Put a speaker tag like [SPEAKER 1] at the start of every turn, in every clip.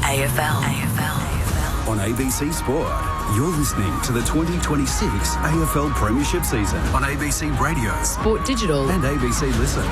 [SPEAKER 1] On ABC Sport, you're listening to the 2026 AFL Premiership season on ABC Radio,
[SPEAKER 2] Sport Digital
[SPEAKER 1] and ABC Listen.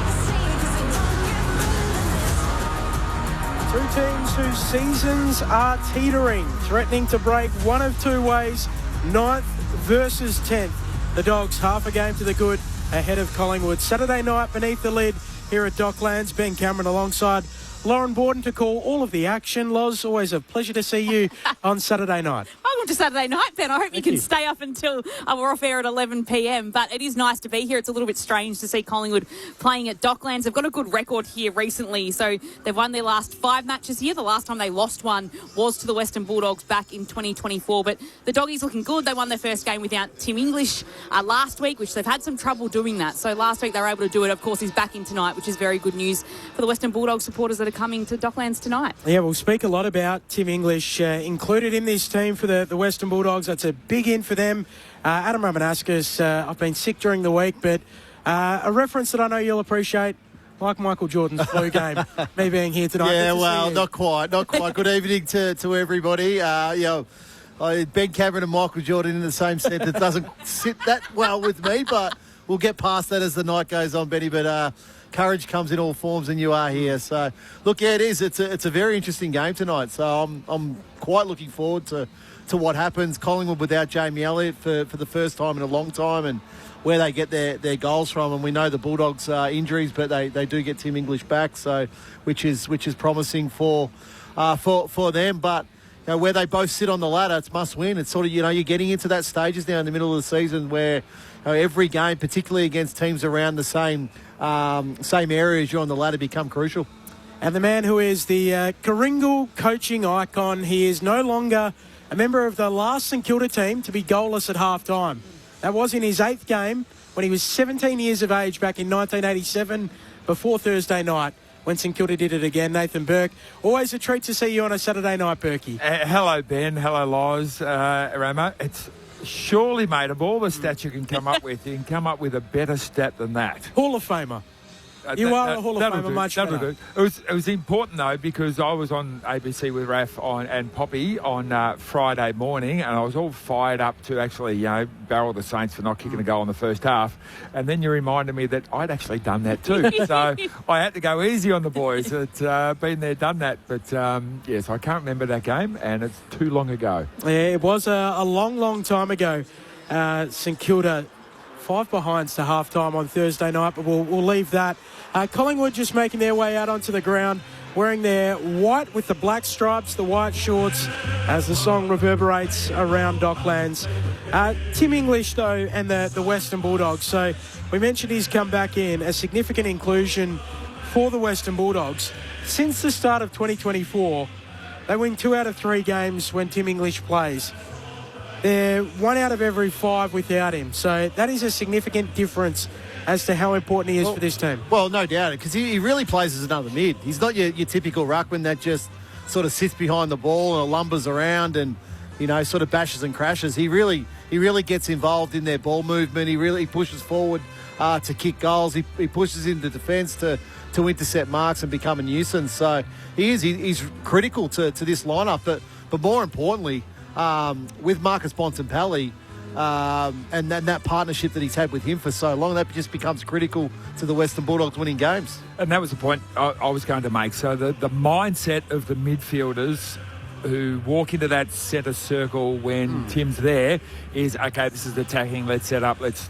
[SPEAKER 3] Two teams whose seasons are teetering, threatening to break one of two ways, 9th versus 10th. The Dogs half a game to the good ahead of Collingwood. Saturday night beneath the lid here at Docklands. Ben Cameron alongside Lauren Borden to call all of the action. Loz, always a pleasure to see you on Saturday night.
[SPEAKER 4] Welcome to Saturday night, Ben. I hope you can stay up until we're off air at 11 p.m. But it is nice to be here. It's a little bit strange to see Collingwood playing at Docklands. They've got a good record here recently. So they've won their last 5 matches here. The last time they lost one was to the Western Bulldogs back in 2024. But the Doggies looking good. They won their first game without Tim English last week, which they've had some trouble doing that. So last week they were able to do it. Of course, he's back in tonight, which is very good news for the Western Bulldogs supporters that are coming to Docklands tonight. Yeah,
[SPEAKER 3] we'll speak a lot about Tim English, included in this team for the Western Bulldogs. That's a big in for them. Adam Ramanauskas, I've been sick during the week, but a reference that I know you'll appreciate, like Michael Jordan's flu game, me being here tonight.
[SPEAKER 5] Yeah, well, not quite. Good evening to everybody. Ben Cameron and Michael Jordan in the same sentence doesn't sit that well with me, but we'll get past that as the night goes on, Benny. But courage comes in all forms, and you are here. So, look, yeah, it is. It's a very interesting game tonight. So I'm quite looking forward to what happens. Collingwood without Jamie Elliott for the first time in a long time, and where they get their goals from. And we know the Bulldogs' injuries, but they do get Tim English back, so which is promising for them. But where they both sit on the ladder, it's must win. It's sort of, you're getting into that stages now in the middle of the season where every game, particularly against teams around the same areas you're on the ladder, become crucial.
[SPEAKER 3] And the man who is the Karingal coaching icon, he is no longer a member of the last St Kilda team to be goalless at half-time. That was in his 8th game when he was 17 years of age back in 1987 before Thursday night when St Kilda did it again. Nathan Burke, always a treat to see you on a Saturday night, Berkey.
[SPEAKER 6] Hello, Ben. Hello, Loz. Ramo. It's surely, mate, of all the stats you can come up with, you can come up with a better stat than that.
[SPEAKER 3] Hall of Famer. You are a Hall of Famer, much better.
[SPEAKER 6] It was important, though, because I was on ABC with Raf and Poppy on Friday morning, and I was all fired up to actually, barrel the Saints for not kicking a goal in the first half. And then you reminded me that I'd actually done that too. So I had to go easy on the boys. It's been there, done that. But, yes, I can't remember that game, and it's too long ago.
[SPEAKER 3] Yeah, it was a long, long time ago. St Kilda 5 behinds to half-time on Thursday night, but we'll leave that. Collingwood just making their way out onto the ground, wearing their white with the black stripes, the white shorts, as the song reverberates around Docklands. Tim English, though, and the Western Bulldogs. So we mentioned he's come back in, a significant inclusion for the Western Bulldogs. Since the start of 2024, they win 2 out of 3 games when Tim English plays. They're 1 out of every 5 without him. So that is a significant difference as to how important he is for this team.
[SPEAKER 5] Well, no doubt, because he really plays as another mid. He's not your typical ruckman that just sort of sits behind the ball and lumbers around and, sort of bashes and crashes. He really gets involved in their ball movement. He pushes forward to kick goals. He pushes into defence to intercept marks and become a nuisance. So he's critical to this lineup. But more importantly, with Marcus Bontempelli, and that partnership that he's had with him for so long, that just becomes critical to the Western Bulldogs winning games.
[SPEAKER 6] And that was the point I was going to make. So the mindset of the midfielders who walk into that centre circle when Tim's there is, okay, this is attacking, let's set up, let's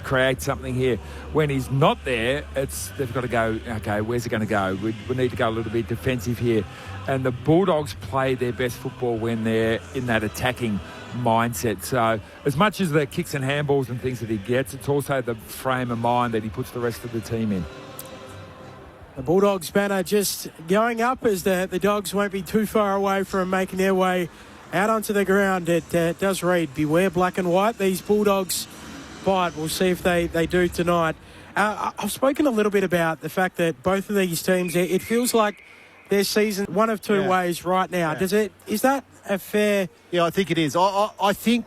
[SPEAKER 6] create something here. When he's not there, they've got to go, okay, where's it going to go? We need to go a little bit defensive here. And the Bulldogs play their best football when they're in that attacking mindset. So as much as the kicks and handballs and things that he gets, it's also the frame of mind that he puts the rest of the team in.
[SPEAKER 3] The Bulldogs banner just going up as the Dogs won't be too far away from making their way out onto the ground. It does read, beware black and white. These Bulldogs bite. We'll see if they do tonight. I've spoken a little bit about the fact that both of these teams, it feels like their season one of two ways right now. Yeah. Is that a fair?
[SPEAKER 5] Yeah, I think it is. I feel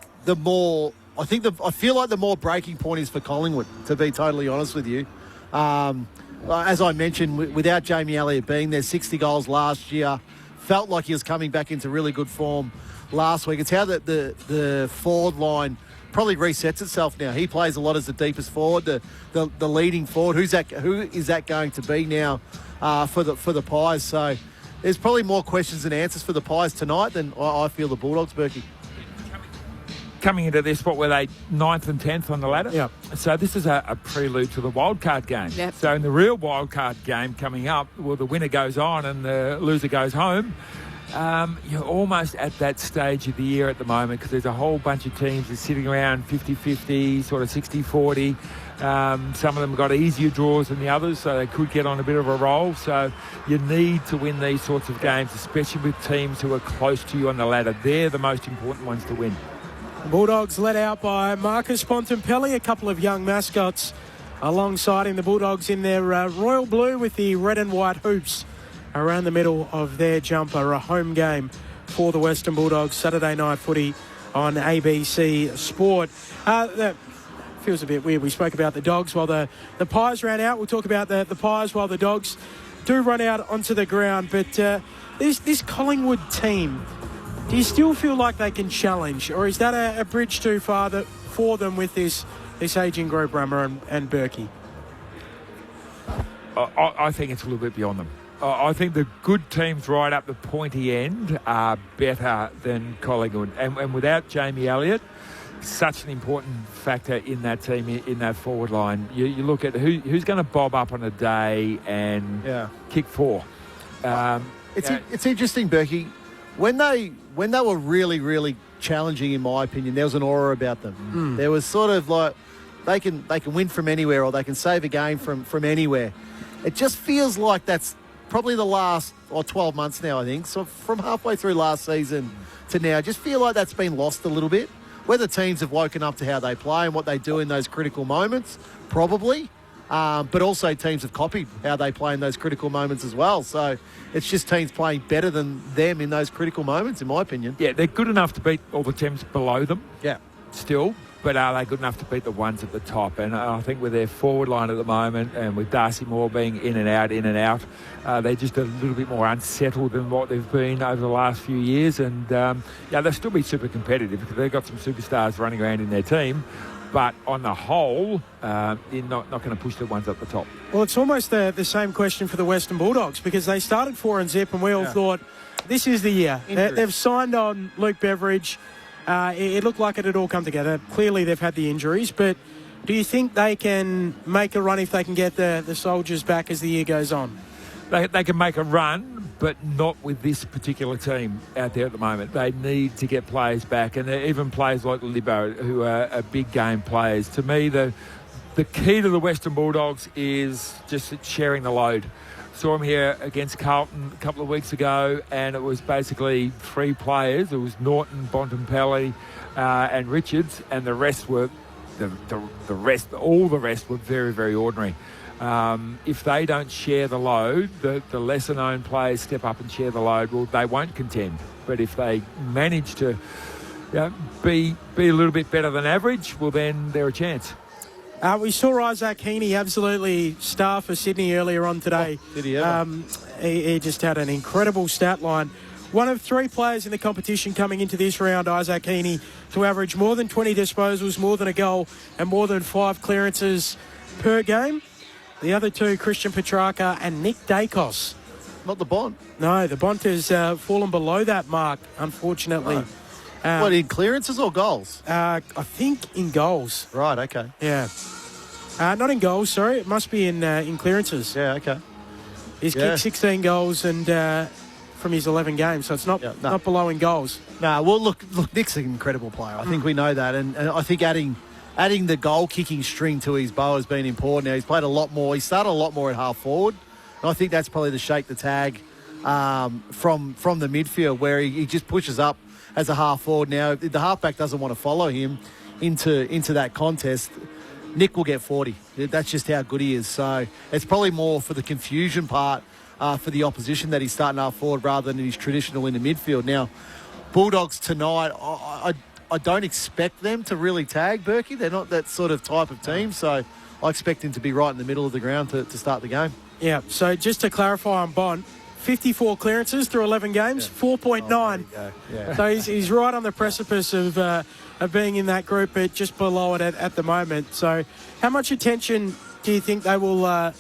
[SPEAKER 5] like the more breaking point is for Collingwood, to be totally honest with you. As I mentioned, without Jamie Elliott being there, 60 goals last year, felt like he was coming back into really good form last week. It's how the forward line probably resets itself now. He plays a lot as the deepest forward, the leading forward. Who is that going to be now for the Pies? So there's probably more questions than answers for the Pies tonight than I feel the Bulldogs, Berkey.
[SPEAKER 6] Coming into this, what were they, 9th and 10th on the ladder?
[SPEAKER 3] Yeah.
[SPEAKER 6] So this is a prelude to the wildcard game.
[SPEAKER 4] Yep.
[SPEAKER 6] So in the real wildcard game coming up, well, the winner goes on and the loser goes home. You're almost at that stage of the year at the moment because there's a whole bunch of teams that are sitting around 50-50, sort of 60-40. Some of them got easier draws than the others, so they could get on a bit of a roll. So you need to win these sorts of games, especially with teams who are close to you on the ladder. They're the most important ones to win.
[SPEAKER 3] Bulldogs led out by Marcus Bontempelli, a couple of young mascots alongside him. The Bulldogs in their royal blue with the red and white hoops around the middle of their jumper. A home game for the Western Bulldogs. Saturday night footy on ABC Sport. That feels a bit weird. We spoke about the Dogs while the Pies ran out. We'll talk about the Pies while the Dogs do run out onto the ground. But this Collingwood team, do you still feel like they can challenge, or is that a bridge too far for them with this ageing group, Rummer and Berkey?
[SPEAKER 6] I think it's a little bit beyond them. I think the good teams right up the pointy end are better than Collingwood. And without Jamie Elliott, such an important factor in that team, in that forward line. You look at who's going to bob up on a day and kick four.
[SPEAKER 5] It's interesting, Berkey. When they were really, really challenging, in my opinion, there was an aura about them. There was sort of like they can win from anywhere, or they can save a game from anywhere. It just feels like that's probably the last 12 months now, I think. So from halfway through last season to now, I just feel like that's been lost a little bit. Whether teams have woken up to how they play and what they do in those critical moments, probably. But also teams have copied how they play in those critical moments as well. So it's just teams playing better than them in those critical moments, in my opinion.
[SPEAKER 6] Yeah, they're good enough to beat all the teams below them.
[SPEAKER 5] Yeah.
[SPEAKER 6] Still. But are they good enough to beat the ones at the top? And I think with their forward line at the moment, and with Darcy Moore being in and out, they're just a little bit more unsettled than what they've been over the last few years. And they'll still be super competitive because they've got some superstars running around in their team. But on the whole, they're not going to push the ones at the top. Well,
[SPEAKER 3] it's almost the same question for the Western Bulldogs, because they started 4-0 and we all thought this is the year. They've signed on Luke Beveridge. It looked like it had all come together. Clearly they've had the injuries, but do you think they can make a run if they can get the Soldiers back as the year goes on?
[SPEAKER 6] They can make a run, but not with this particular team out there at the moment. They need to get players back, and even players like Libbo, who are big game players. To me, the key to the Western Bulldogs is just sharing the load. Saw him here against Carlton a couple of weeks ago, and it was basically three players. It was Norton, Bontempelli, and Richards, and the rest were all the rest were very, very ordinary. If they don't share the load, the lesser known players step up and share the load. Well, they won't contend. But if they manage to be a little bit better than average, well, then they're a chance.
[SPEAKER 3] We saw Isaac Heaney absolutely star for Sydney earlier on today.
[SPEAKER 5] Did he ever?
[SPEAKER 3] He just had an incredible stat line. One of three players in the competition coming into this round, Isaac Heaney, to average more than 20 disposals, more than a goal, and more than 5 clearances per game. The other two, Christian Petrarca and Nick Dacos.
[SPEAKER 5] Not the Bont.
[SPEAKER 3] No, the Bont has fallen below that mark, unfortunately.
[SPEAKER 5] Right. What, in clearances or goals?
[SPEAKER 3] I think in goals.
[SPEAKER 5] Right, okay.
[SPEAKER 3] Yeah. Not in goals, sorry. It must be in clearances.
[SPEAKER 5] Yeah, okay.
[SPEAKER 3] He's kicked 16 goals and from his 11 games, so it's not below in goals.
[SPEAKER 5] No, well, look, Nick's an incredible player. I think we know that. And I think adding the goal-kicking string to his bow has been important. Now, he's played a lot more. He started a lot more at half-forward. And I think that's probably the shake the tag from the midfield, where he just pushes up as a half-forward. Now, if the halfback doesn't want to follow him into that contest, Nick will get 40. That's just how good he is. So it's probably more for the confusion part for the opposition that he's starting half-forward rather than his traditional in the midfield. Now, Bulldogs tonight, I don't expect them to really tag Berkey. They're not that sort of type of team, so I expect him to be right in the middle of the ground to start the game.
[SPEAKER 3] Yeah, so just to clarify on Bont, 54 clearances through 11 games, 4.9.
[SPEAKER 5] Yeah.
[SPEAKER 3] So he's right on the precipice of being in that group, but just below it at the moment. So how much attention do you think they will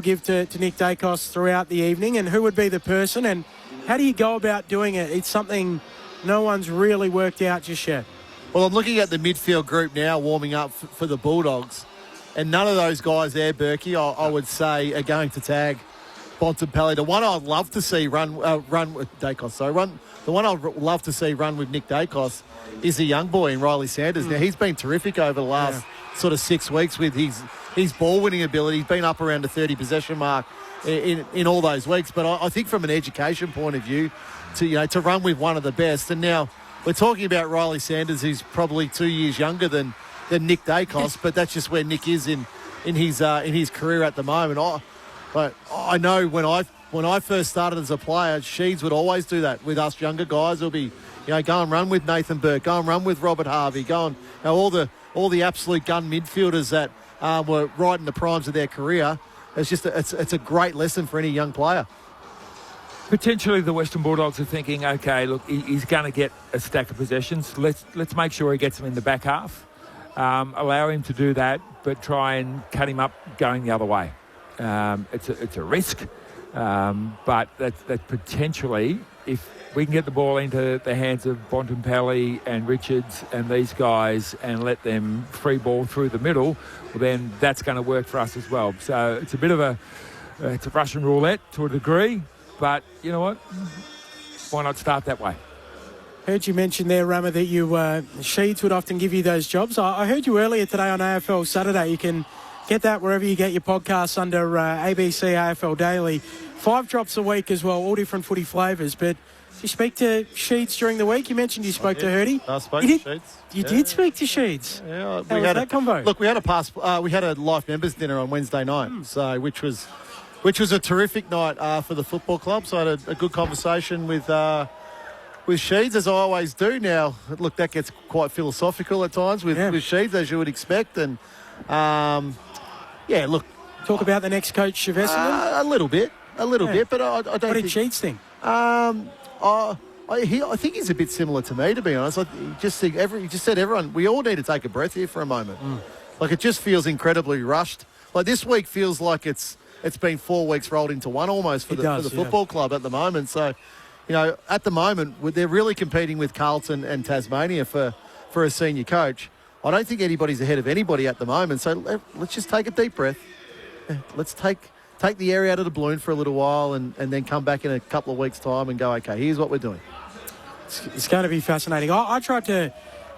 [SPEAKER 3] give to Nick Dacos throughout the evening, and who would be the person, and how do you go about doing it? It's something no one's really worked out just yet.
[SPEAKER 5] Well, I'm looking at the midfield group now warming up for the Bulldogs, and none of those guys there, Berkey, I would say, are going to tag Bontempelli. The one I'd love to see run with Dacos. The one I'd love to see run with Nick Dacos is a young boy in Riley Sanders. Now, he's been terrific over the last sort of 6 weeks with his ball-winning ability. He's been up around the 30 possession mark in all those weeks. But I think from an education point of view, to run with one of the best. And now we're talking about Riley Sanders, who's probably 2 years younger than Nick Dacos, but that's just where Nick is in his career at the moment. But I know when I first started as a player, Sheeds would always do that with us younger guys. It'll be, go and run with Nathan Burke, go and run with Robert Harvey, all the absolute gun midfielders that were right in the primes of their career. It's a great lesson for any young player.
[SPEAKER 6] Potentially the Western Bulldogs are thinking, okay, look, he's going to get a stack of possessions. Let's make sure he gets them in the back half. Allow him to do that, but try and cut him up going the other way. It's a risk, but that potentially, if we can get the ball into the hands of Bontempelli and Richards and these guys and let them free ball through the middle, well, then that's going to work for us as well. So it's a bit of it's a Russian roulette to a degree, but you know what? Why not start that way?
[SPEAKER 3] Heard you mention there, Rama, that Sheeds would often give you those jobs. I heard you earlier today on AFL Saturday. You can get that wherever you get your podcasts under ABC AFL Daily. 5 drops a week as well, all different footy flavours. But did you speak to Sheeds during the week? You mentioned you spoke to Hurdy.
[SPEAKER 5] I spoke to Sheeds.
[SPEAKER 3] You did speak to Sheeds?
[SPEAKER 5] Yeah.
[SPEAKER 3] How was that convo?
[SPEAKER 5] Look, we had a life members dinner on Wednesday night, so which was a terrific night for the football club. So I had a good conversation with Sheeds, as I always do. Now, look, that gets quite philosophical at times with Sheeds, as you would expect. And, look.
[SPEAKER 3] Talk about the next coach of Essendon?
[SPEAKER 5] A little bit, but I don't think...
[SPEAKER 3] What did Sheeds think?
[SPEAKER 5] I think he's a bit similar to me, to be honest. He just said everyone, we all need to take a breath here for a moment. Like, it just feels incredibly rushed. Like, this week feels like it's been 4 weeks rolled into one almost for the football club at the moment. So, at the moment, they're really competing with Carlton and Tasmania for a senior coach. I don't think anybody's ahead of anybody at the moment. So let's just take a deep breath. Let's take the air out of the balloon for a little while and then come back in a couple of weeks' time and go, okay, here's what we're doing.
[SPEAKER 3] It's going to be fascinating. I tried to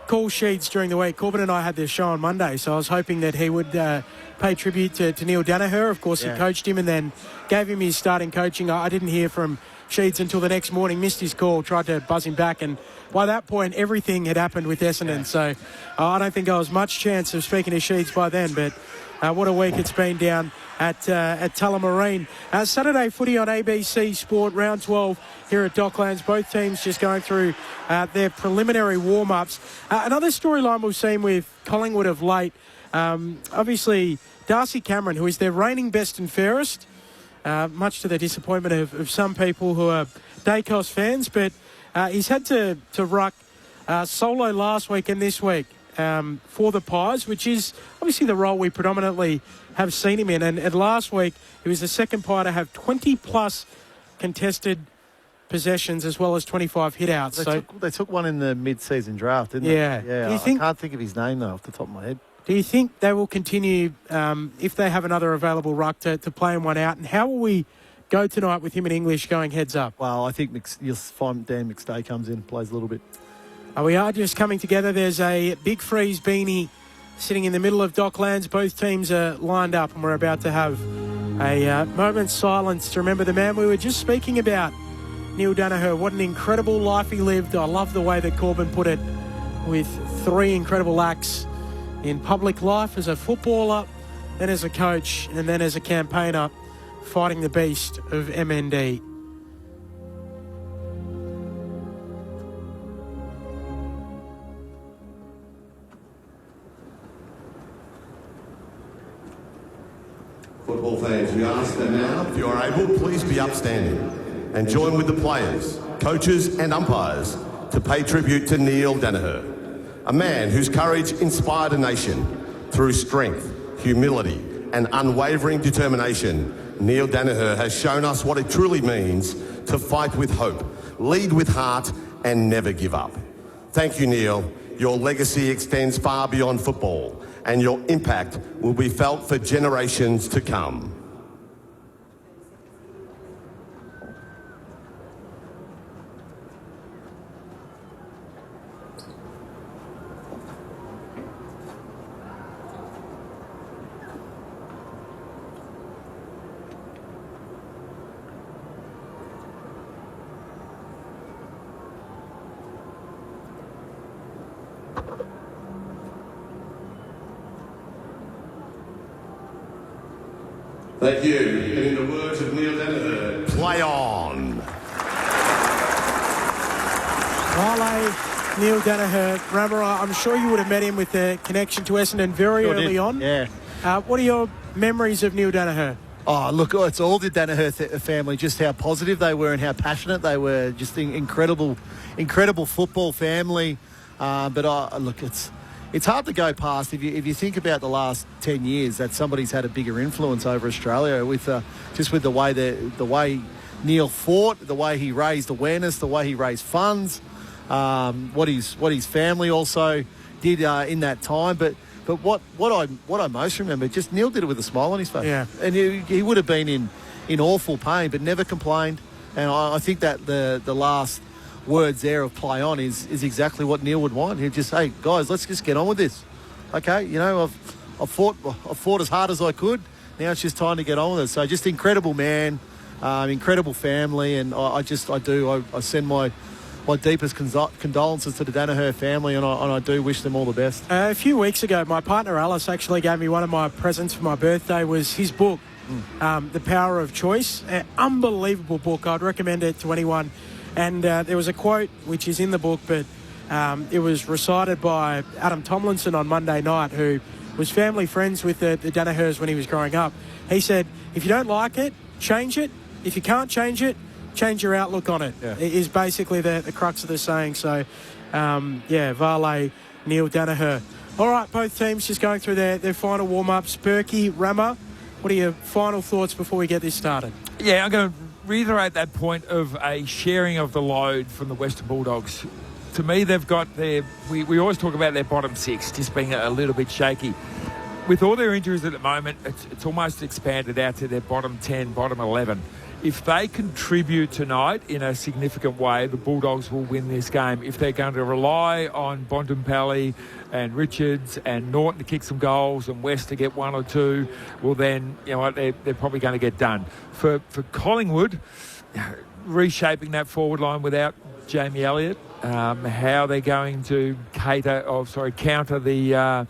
[SPEAKER 3] call Sheeds during the week. Corbin and I had this show on Monday, so I was hoping that he would pay tribute to Neil Danaher. Of course, he coached him and then gave him his starting coaching. I didn't hear from Sheeds until the next morning, missed his call, tried to buzz him back, and by that point, everything had happened with Essendon. So I don't think I was much chance of speaking to Sheeds by then, but what a week it's been down at Tullamarine. Saturday footy on ABC Sport, round 12 here at Docklands. Both teams just going through their preliminary warm-ups. Another storyline we've seen with Collingwood of late, obviously Darcy Cameron, who is their reigning best and fairest, much to the disappointment of some people who are Dacos fans, but he's had to ruck solo last week and this week for the Pies, which is obviously the role we predominantly have seen him in. And last week, he was the second Pie to have 20-plus contested possessions as well as 25 hit-outs.
[SPEAKER 5] They took one in the mid-season draft, didn't they? Yeah. I can't think of his name, though, off the top of my head.
[SPEAKER 3] Do you think they will continue, if they have another available ruck, to play him one out? And how will we go tonight with him in English going heads up?
[SPEAKER 5] Well, I think you'll find Dan McStay comes in and plays a little bit.
[SPEAKER 3] We are just coming together. There's a big freeze beanie sitting in the middle of Docklands. Both teams are lined up, and we're about to have a moment's silence to remember the man we were just speaking about, Neil Danaher. What an incredible life he lived. I love the way that Corbin put it, with 3 incredible acts in public life: as a footballer, then as a coach, and then as a campaigner fighting the beast of MND.
[SPEAKER 2] Football fans, we ask that now, if you are able, please be upstanding. and join with the players, coaches and umpires to pay tribute to Neil Danaher, a man whose courage inspired a nation. Through strength, humility and unwavering determination, Neil Danaher has shown us what it truly means to fight with hope, lead with heart and never give up. Thank you, Neil. Your legacy extends far beyond football and your impact will be felt for generations to come. Thank you. And in the words of Neil Danaher, play on.
[SPEAKER 3] Neil Danaher, Ramara, I'm sure you would have met him with the connection to Essendon very early on.
[SPEAKER 5] Yeah.
[SPEAKER 3] What are your memories of Neil Danaher?
[SPEAKER 5] Oh, look, it's all the Danaher family, just how positive they were and how passionate they were. Just incredible football family. Look, it's hard to go past if you think about the last 10 years that somebody's had a bigger influence over Australia with just with the way Neil fought, the way he raised awareness, the way he raised funds, what his family also did in that time. But what I most remember, just Neil did it with a smile on his face.
[SPEAKER 3] Yeah.
[SPEAKER 5] And he would have been in awful pain, but never complained. And I think that the last words there of play on is exactly what Neil would want. He'd just say, hey, guys, let's just get on with this. Okay, I've fought as hard as I could. Now it's just time to get on with it. So just incredible man, incredible family, and I send my deepest condolences to the Danaher family, and I do wish them all the best.
[SPEAKER 3] A few weeks ago, my partner Alice actually gave me one of my presents for my birthday was his book, The Power of Choice. An unbelievable book. I'd recommend it to anyone. And there was a quote which is in the book, but it was recited by Adam Tomlinson on Monday night, who was family friends with the Danahers when he was growing up. He said, if you don't like it, change it. If you can't change it, change your outlook on it. Yeah. It is basically the crux of the saying. So, Vale, Neil Danaher. All right, both teams just going through their final warm-ups. Berkey, Rama, what are your final thoughts before we get this started?
[SPEAKER 6] Yeah, I'm going to reiterate that point of a sharing of the load from the Western Bulldogs. To me, they've got we always talk about their bottom six just being a little bit shaky. With all their injuries at the moment, it's almost expanded out to their bottom 10, bottom 11. If they contribute tonight in a significant way, the Bulldogs will win this game. If they're going to rely on Bontempelli and Richards and Norton to kick some goals and West to get one or two, well then, you know what, they're probably going to get done. For Collingwood, reshaping that forward line without Jamie Elliott, how they're going to counter the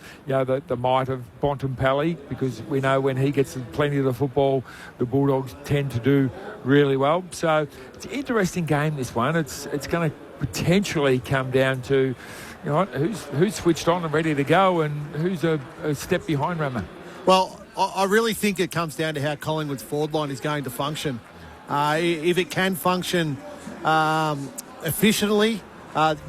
[SPEAKER 6] might of Bontempelli, because we know when he gets plenty of the football, the Bulldogs tend to do really well. So it's an interesting game, this one. It's going to potentially come down to, you know, who's switched on and ready to go, and who's a step behind Rama.
[SPEAKER 5] Well, I really think it comes down to how Collingwood's forward line is going to function. If it can function efficiently.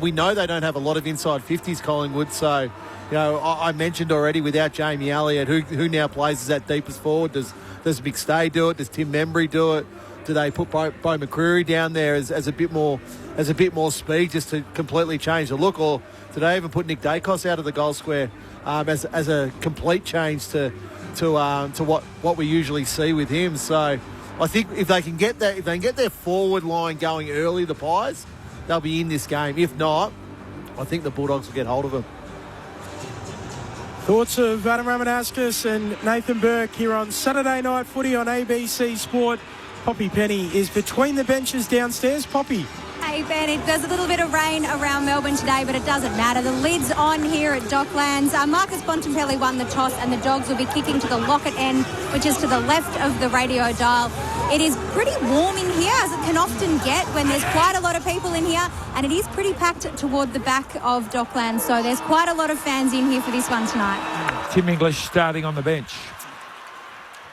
[SPEAKER 5] We know they don't have a lot of inside 50s, Collingwood, so, you know, I mentioned already without Jamie Elliott, who now plays as that deepest forward. Does McStay do it? Does Tim Membry do it? Do they put Bo McCreary down there as a bit more speed just to completely change the look? Or do they even put Nick Dacos out of the goal square as a complete change to what we usually see with him? So I think if they can get their forward line going early, the Pies, they'll be in this game. If not, I think the Bulldogs will get hold of them.
[SPEAKER 3] Thoughts of Adam Ramanauskas and Nathan Burke here on Saturday Night Footy on ABC Sport. Poppy Penny is between the benches downstairs. Poppy.
[SPEAKER 7] Hey Ben, there's a little bit of rain around Melbourne today, but it doesn't matter. The lid's on here at Docklands. Marcus Bontempelli won the toss, and the Dogs will be kicking to the Lockett end, which is to the left of the radio dial. It is pretty warm in here, as it can often get when there's quite a lot of people in here, and it is pretty packed toward the back of Docklands, so there's quite a lot of fans in here for this one tonight.
[SPEAKER 6] Tim English starting on the bench.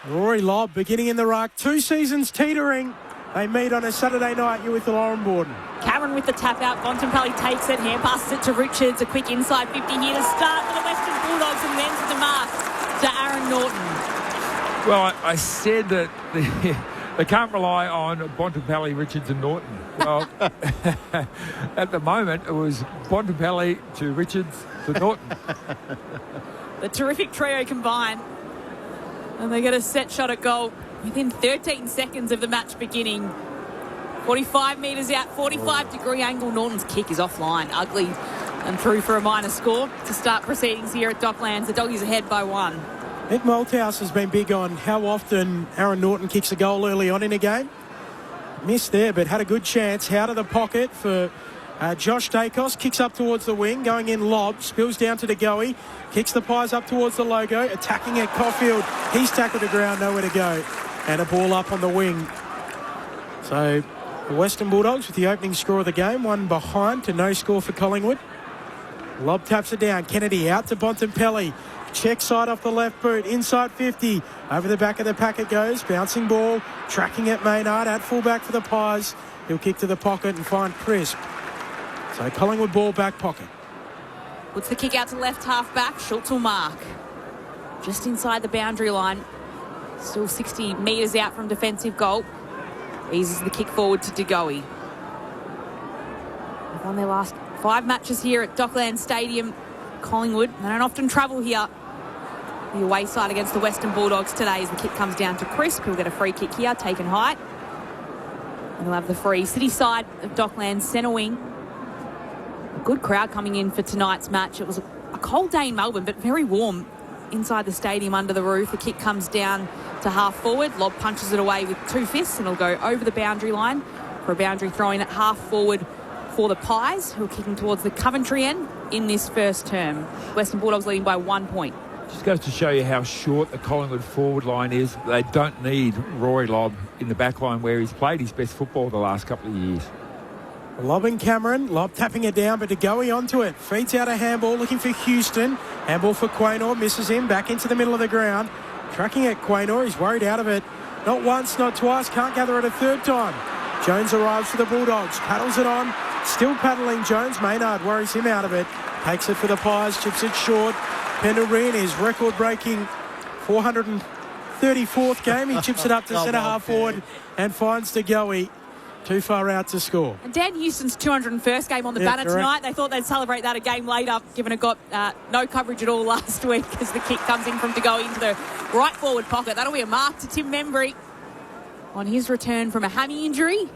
[SPEAKER 3] Rory Lobb beginning in the ruck. 2 seasons teetering. They meet on a Saturday night. You're with the Lauren Borden.
[SPEAKER 4] Cameron with the tap out. Bontempelli takes it. Hand passes it to Richards. A quick inside 50 here to start for the Western Bulldogs, and then to the mark to Aaron Norton.
[SPEAKER 6] Well, I said that they can't rely on Bontempelli, Richards and Norton. Well, at the moment, it was Bontempelli to Richards to Norton.
[SPEAKER 4] The terrific trio combined. And they get a set shot at goal within 13 seconds of the match beginning. 45 metres out, 45-degree angle. Norton's kick is offline, ugly, and through for a minor score to start proceedings here at Docklands. The Doggies ahead by 1.
[SPEAKER 3] Nick Malthouse has been big on how often Aaron Norton kicks a goal early on in a game. Missed there, but had a good chance. Out of the pocket for Josh Dacos. Kicks up towards the wing, going in lob. Spills down to DeGoey. Kicks the Pies up towards the logo. Attacking at Caulfield. He's tackled the ground, nowhere to go. And a ball up on the wing. So the Western Bulldogs with the opening score of the game. 1 behind to no score for Collingwood. Lob taps it down. Kennedy out to Bontempelli. Check side off the left boot. Inside 50. Over the back of the pack it goes. Bouncing ball. Tracking at Maynard. At fullback for the Pies. He'll kick to the pocket and find Crisp. So Collingwood ball back pocket.
[SPEAKER 4] Puts the kick out to left half back. Schultz will mark. Just inside the boundary line. Still 60 metres out from defensive goal. Eases the kick forward to DeGoey. They've won their last 5 matches here at Docklands Stadium. Collingwood, they don't often travel here. The away side against the Western Bulldogs today as the kick comes down to Crisp. He'll get a free kick here, taken height. And he'll have the free city side of Docklands centre wing. A good crowd coming in for tonight's match. It was a cold day in Melbourne, but very warm inside the stadium under the roof. The kick comes down to half forward. Lob punches it away with 2 fists and it'll go over the boundary line for a boundary throw in at half forward for the Pies, who are kicking towards the Coventry end in this first term. Western Bulldogs leading by 1 point.
[SPEAKER 6] Just goes to show you how short the Collingwood forward line is. They don't need Rory Lobb in the back line where he's played his best football the last couple of years.
[SPEAKER 3] Lobbing Cameron. Lob tapping it down, but DeGoey onto it. Feeds out a handball, looking for Houston. Handball for Quaynor. Misses him. Back into the middle of the ground. Tracking at Quaynor. He's worried out of it. Not once, not twice. Can't gather it a third time. Jones arrives for the Bulldogs. Paddles it on. Still paddling Jones. Maynard worries him out of it. Takes it for the Pies. Chips it short. Pendlebury, his record-breaking 434th game. He chips it up to centre-half forward and finds DeGoey. Too far out to score.
[SPEAKER 4] And Dan Houston's 201st game on the banner tonight. They thought they'd celebrate that a game later, given it got no coverage at all last week as the kick comes in from DeGoey into the right forward pocket. That'll be a mark to Tim Membry on his return from a hammy injury.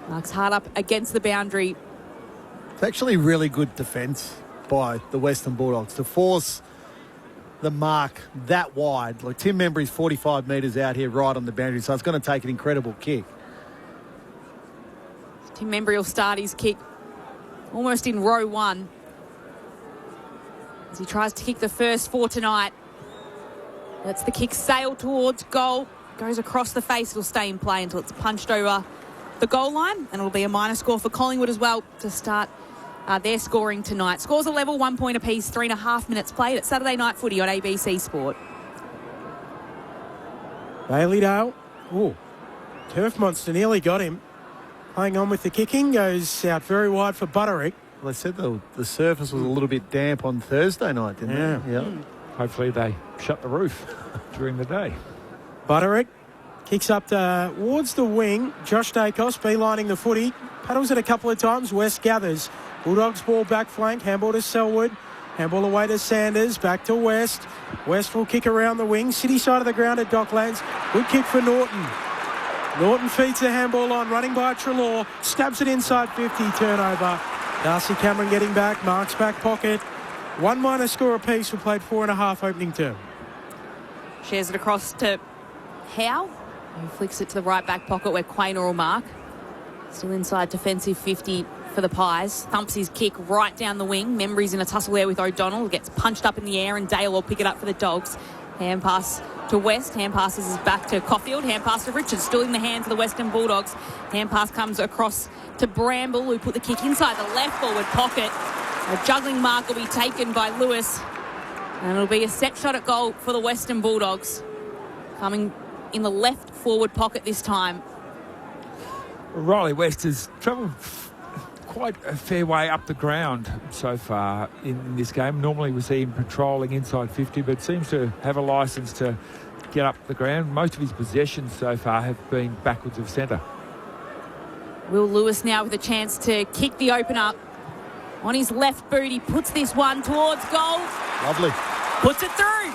[SPEAKER 4] Marks hard up against the boundary.
[SPEAKER 5] It's actually really good defence by the Western Bulldogs to force the mark that wide. Like Tim Membry's 45 metres out here right on the boundary, so it's going to take an incredible kick.
[SPEAKER 4] Tim Membry will start his kick almost in row 1 as he tries to kick the first 4 tonight. Lets the kick sail towards goal. Goes across the face. It'll stay in play until it's punched over the goal line, and it'll be a minor score for Collingwood as well to start their scoring tonight. Scores are level, 1 point apiece, 3.5 minutes played at Saturday Night Footy on ABC Sport.
[SPEAKER 3] Bailey-Dale. Oh, Turf Monster nearly got him. Playing on with the kicking, goes out very wide for Butterick.
[SPEAKER 5] Well, they said the surface was a little bit damp on Thursday night, didn't they? Yeah.
[SPEAKER 6] Hopefully they shut the roof during the day.
[SPEAKER 3] Butterick kicks up towards the wing. Josh Dacos beelining the footy. Paddles it a couple of times. West gathers. Bulldogs ball back flank. Handball to Selwood. Handball away to Sanders. Back to West. West will kick around the wing. City side of the ground at Docklands. Good kick for Norton. Norton feeds the handball on. Running by Treloar. Stabs it inside 50. Turnover. Darcy Cameron getting back. Marks back pocket. 1 minor score apiece. We played 4.5 opening term.
[SPEAKER 4] Shares it across to Howe, who flicks it to the right back pocket where Quaynor will mark. Still inside defensive 50 for the Pies. Thumps his kick right down the wing. Membry's in a tussle there with O'Donnell. Gets punched up in the air and Dale will pick it up for the Dogs. Hand pass to West. Hand passes is back to Caulfield. Hand pass to Richards. Still in the hands of the Western Bulldogs. Hand pass comes across to Bramble, who put the kick inside the left forward pocket. A juggling mark will be taken by Lewis. And it'll be a set shot at goal for the Western Bulldogs. Coming in the left forward pocket this time.
[SPEAKER 6] Riley West has travelled quite a fair way up the ground so far in this game. Normally we see him patrolling inside 50, but seems to have a licence to get up the ground. Most of his possessions so far have been backwards of centre.
[SPEAKER 4] Will Lewis now with a chance to kick the opener. On his left boot, he puts this one towards goal.
[SPEAKER 5] Lovely.
[SPEAKER 4] Puts it through.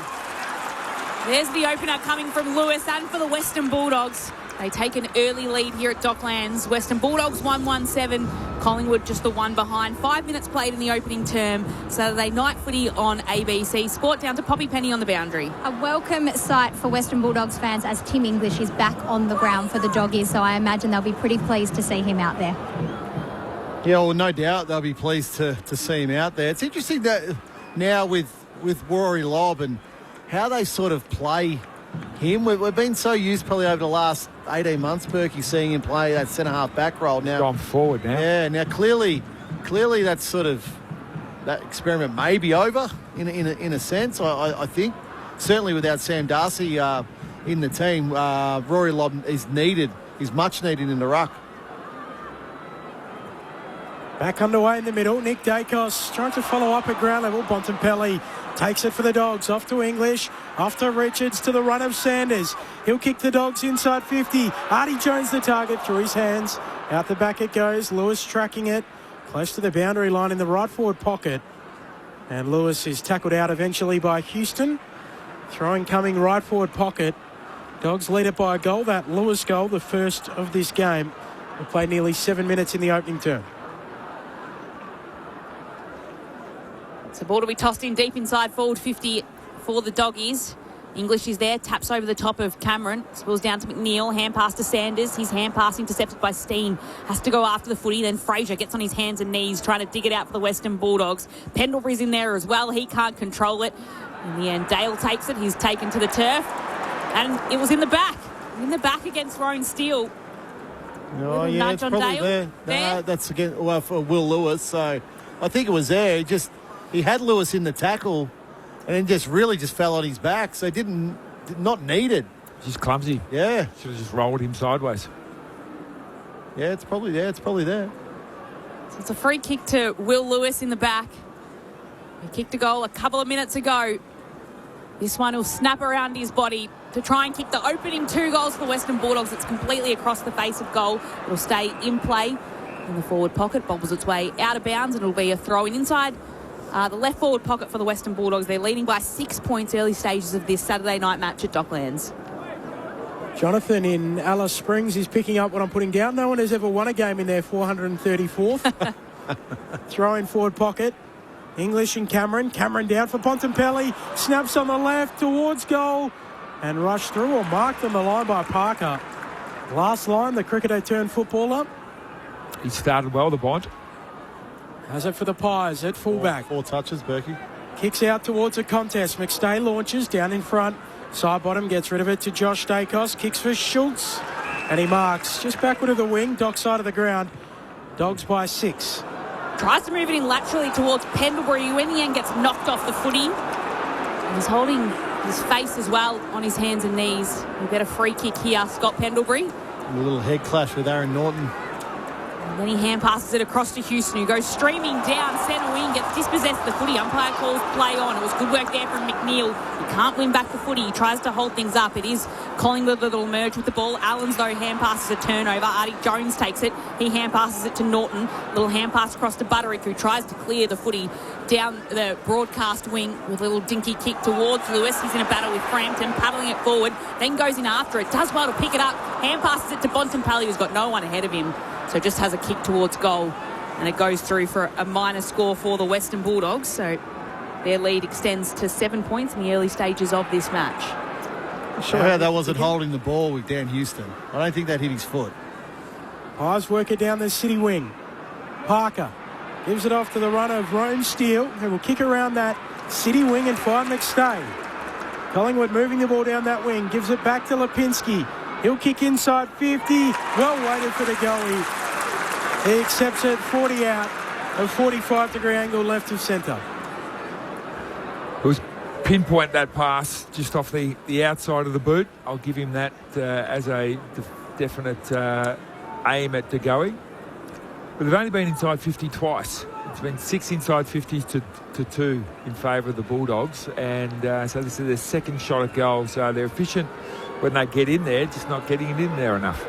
[SPEAKER 4] There's the opener coming from Lewis and for the Western Bulldogs. They take an early lead here at Docklands. Western Bulldogs 1-1-7. Collingwood just the one behind. 5 minutes played in the opening term. Saturday night footy on ABC Sport down to Poppy Penny on the boundary.
[SPEAKER 7] A welcome sight for Western Bulldogs fans as Tim English is back on the ground for the Doggies, so I imagine they'll be pretty pleased to see him out there.
[SPEAKER 5] Yeah, well, no doubt they'll be pleased to see him out there. It's interesting that now with Rory Lobb and how they sort of play him. We've been so used probably over the last 18 months, Berkey, seeing him play that centre-half back role. Now,
[SPEAKER 6] gone forward now.
[SPEAKER 5] Yeah, now clearly that's sort of, that experiment may be over in a sense, I think. Certainly without Sam Darcy in the team, Rory Lobb is much needed in the ruck.
[SPEAKER 3] Back underway in the middle. Nick Dacos trying to follow up at ground level. Bontempelli takes it for the Dogs. Off to English. Off to Richards to the run of Sanders. He'll kick the Dogs inside 50. Artie Jones the target through his hands. Out the back it goes. Lewis tracking it. Close to the boundary line in the right forward pocket. And Lewis is tackled out eventually by Houston. Throwing coming right forward pocket. Dogs lead it by a goal. That Lewis goal, the first of this game. We played nearly 7 minutes in the opening term.
[SPEAKER 4] So the ball to be tossed in deep inside forward 50 for the Doggies. English is there, taps over the top of Cameron, spills down to McNeil, hand pass to Sanders. His hand pass intercepted by Steen. Has to go after the footy. Then Fraser gets on his hands and knees trying to dig it out for the Western Bulldogs. Pendlebury's in there as well. He can't control it. In the end, Dale takes it. He's taken to the turf. And it was in the back. In the back against Rowan Steele.
[SPEAKER 5] Oh, yeah, it's probably
[SPEAKER 4] Dale.
[SPEAKER 5] there. No, that's again, well, for Will Lewis. So I think it was there. He had Lewis in the tackle and then just fell on his back. So not needed.
[SPEAKER 6] Just clumsy.
[SPEAKER 5] Yeah.
[SPEAKER 6] Should have just rolled him sideways.
[SPEAKER 5] Yeah, it's probably there.
[SPEAKER 4] So it's a free kick to Will Lewis in the back. He kicked a goal a couple of minutes ago. This one will snap around his body to try and kick the opening 2 goals for the Western Bulldogs. It's completely across the face of goal. It'll stay in play in the forward pocket. Bobbles its way out of bounds and it'll be a throw-in inside the left forward pocket for the Western Bulldogs. They're leading by 6 points early stages of this Saturday night match at Docklands.
[SPEAKER 3] Jonathan in Alice Springs is picking up what I'm putting down. No one has ever won a game in their 434th. Throw in forward pocket. English and Cameron. Cameron down for Bontempelli. Snaps on the left towards goal. And rushed through or marked on the line by Parker. Last line, the cricketer turned footballer.
[SPEAKER 6] He started well, the Bont.
[SPEAKER 3] Has it for the Pies at fullback.
[SPEAKER 5] 4 touches, Berkey.
[SPEAKER 3] Kicks out towards a contest. McStay launches down in front. Side bottom gets rid of it to Josh Dacos. Kicks for Schultz. And he marks just backward of the wing, dock side of the ground. Dogs by 6.
[SPEAKER 4] Tries to move it in laterally towards Pendlebury, who in the end gets knocked off the footy. And he's holding his face as well on his hands and knees. We get a free kick here, Scott Pendlebury.
[SPEAKER 5] A little head clash with Aaron Norton.
[SPEAKER 4] And then he hand passes it across to Houston, who goes streaming down centre wing, gets dispossessed of the footy. Umpire calls play on. It was good work there from McNeil. He can't win back the footy. He tries to hold things up. It is Collingwood that'll merge with the ball. Allens, though, hand passes a turnover. Artie Jones takes it. He hand passes it to Norton. Little hand pass across to Butterick, who tries to clear the footy down the broadcast wing with a little dinky kick towards Lewis. He's in a battle with Frampton, paddling it forward, then goes in after it. Does well to pick it up. Hand passes it to Bontempelli, who's got no one ahead of him. So just has a kick towards goal. And it goes through for a minor score for the Western Bulldogs. So their lead extends to 7 points in the early stages of this match.
[SPEAKER 5] Sure how that wasn't holding the ball with Dan Houston. I don't think that hit his foot.
[SPEAKER 3] Pies work it down the city wing. Parker gives it off to the runner of Rowan Steele, who will kick around that city wing and find McStay. Collingwood moving the ball down that wing. Gives it back to Lipinski. He'll kick inside 50. Well weighted for the goalie. He accepts it 40 out of 45-degree angle left of centre.
[SPEAKER 6] It was pinpoint that pass just off the outside of the boot. I'll give him that as a definite aim at De Goey. But they've only been inside 50 twice. It's been 6 inside 50s to 2 in favour of the Bulldogs. And so this is their second shot at goal. So they're efficient when they get in there, just not getting it in there enough.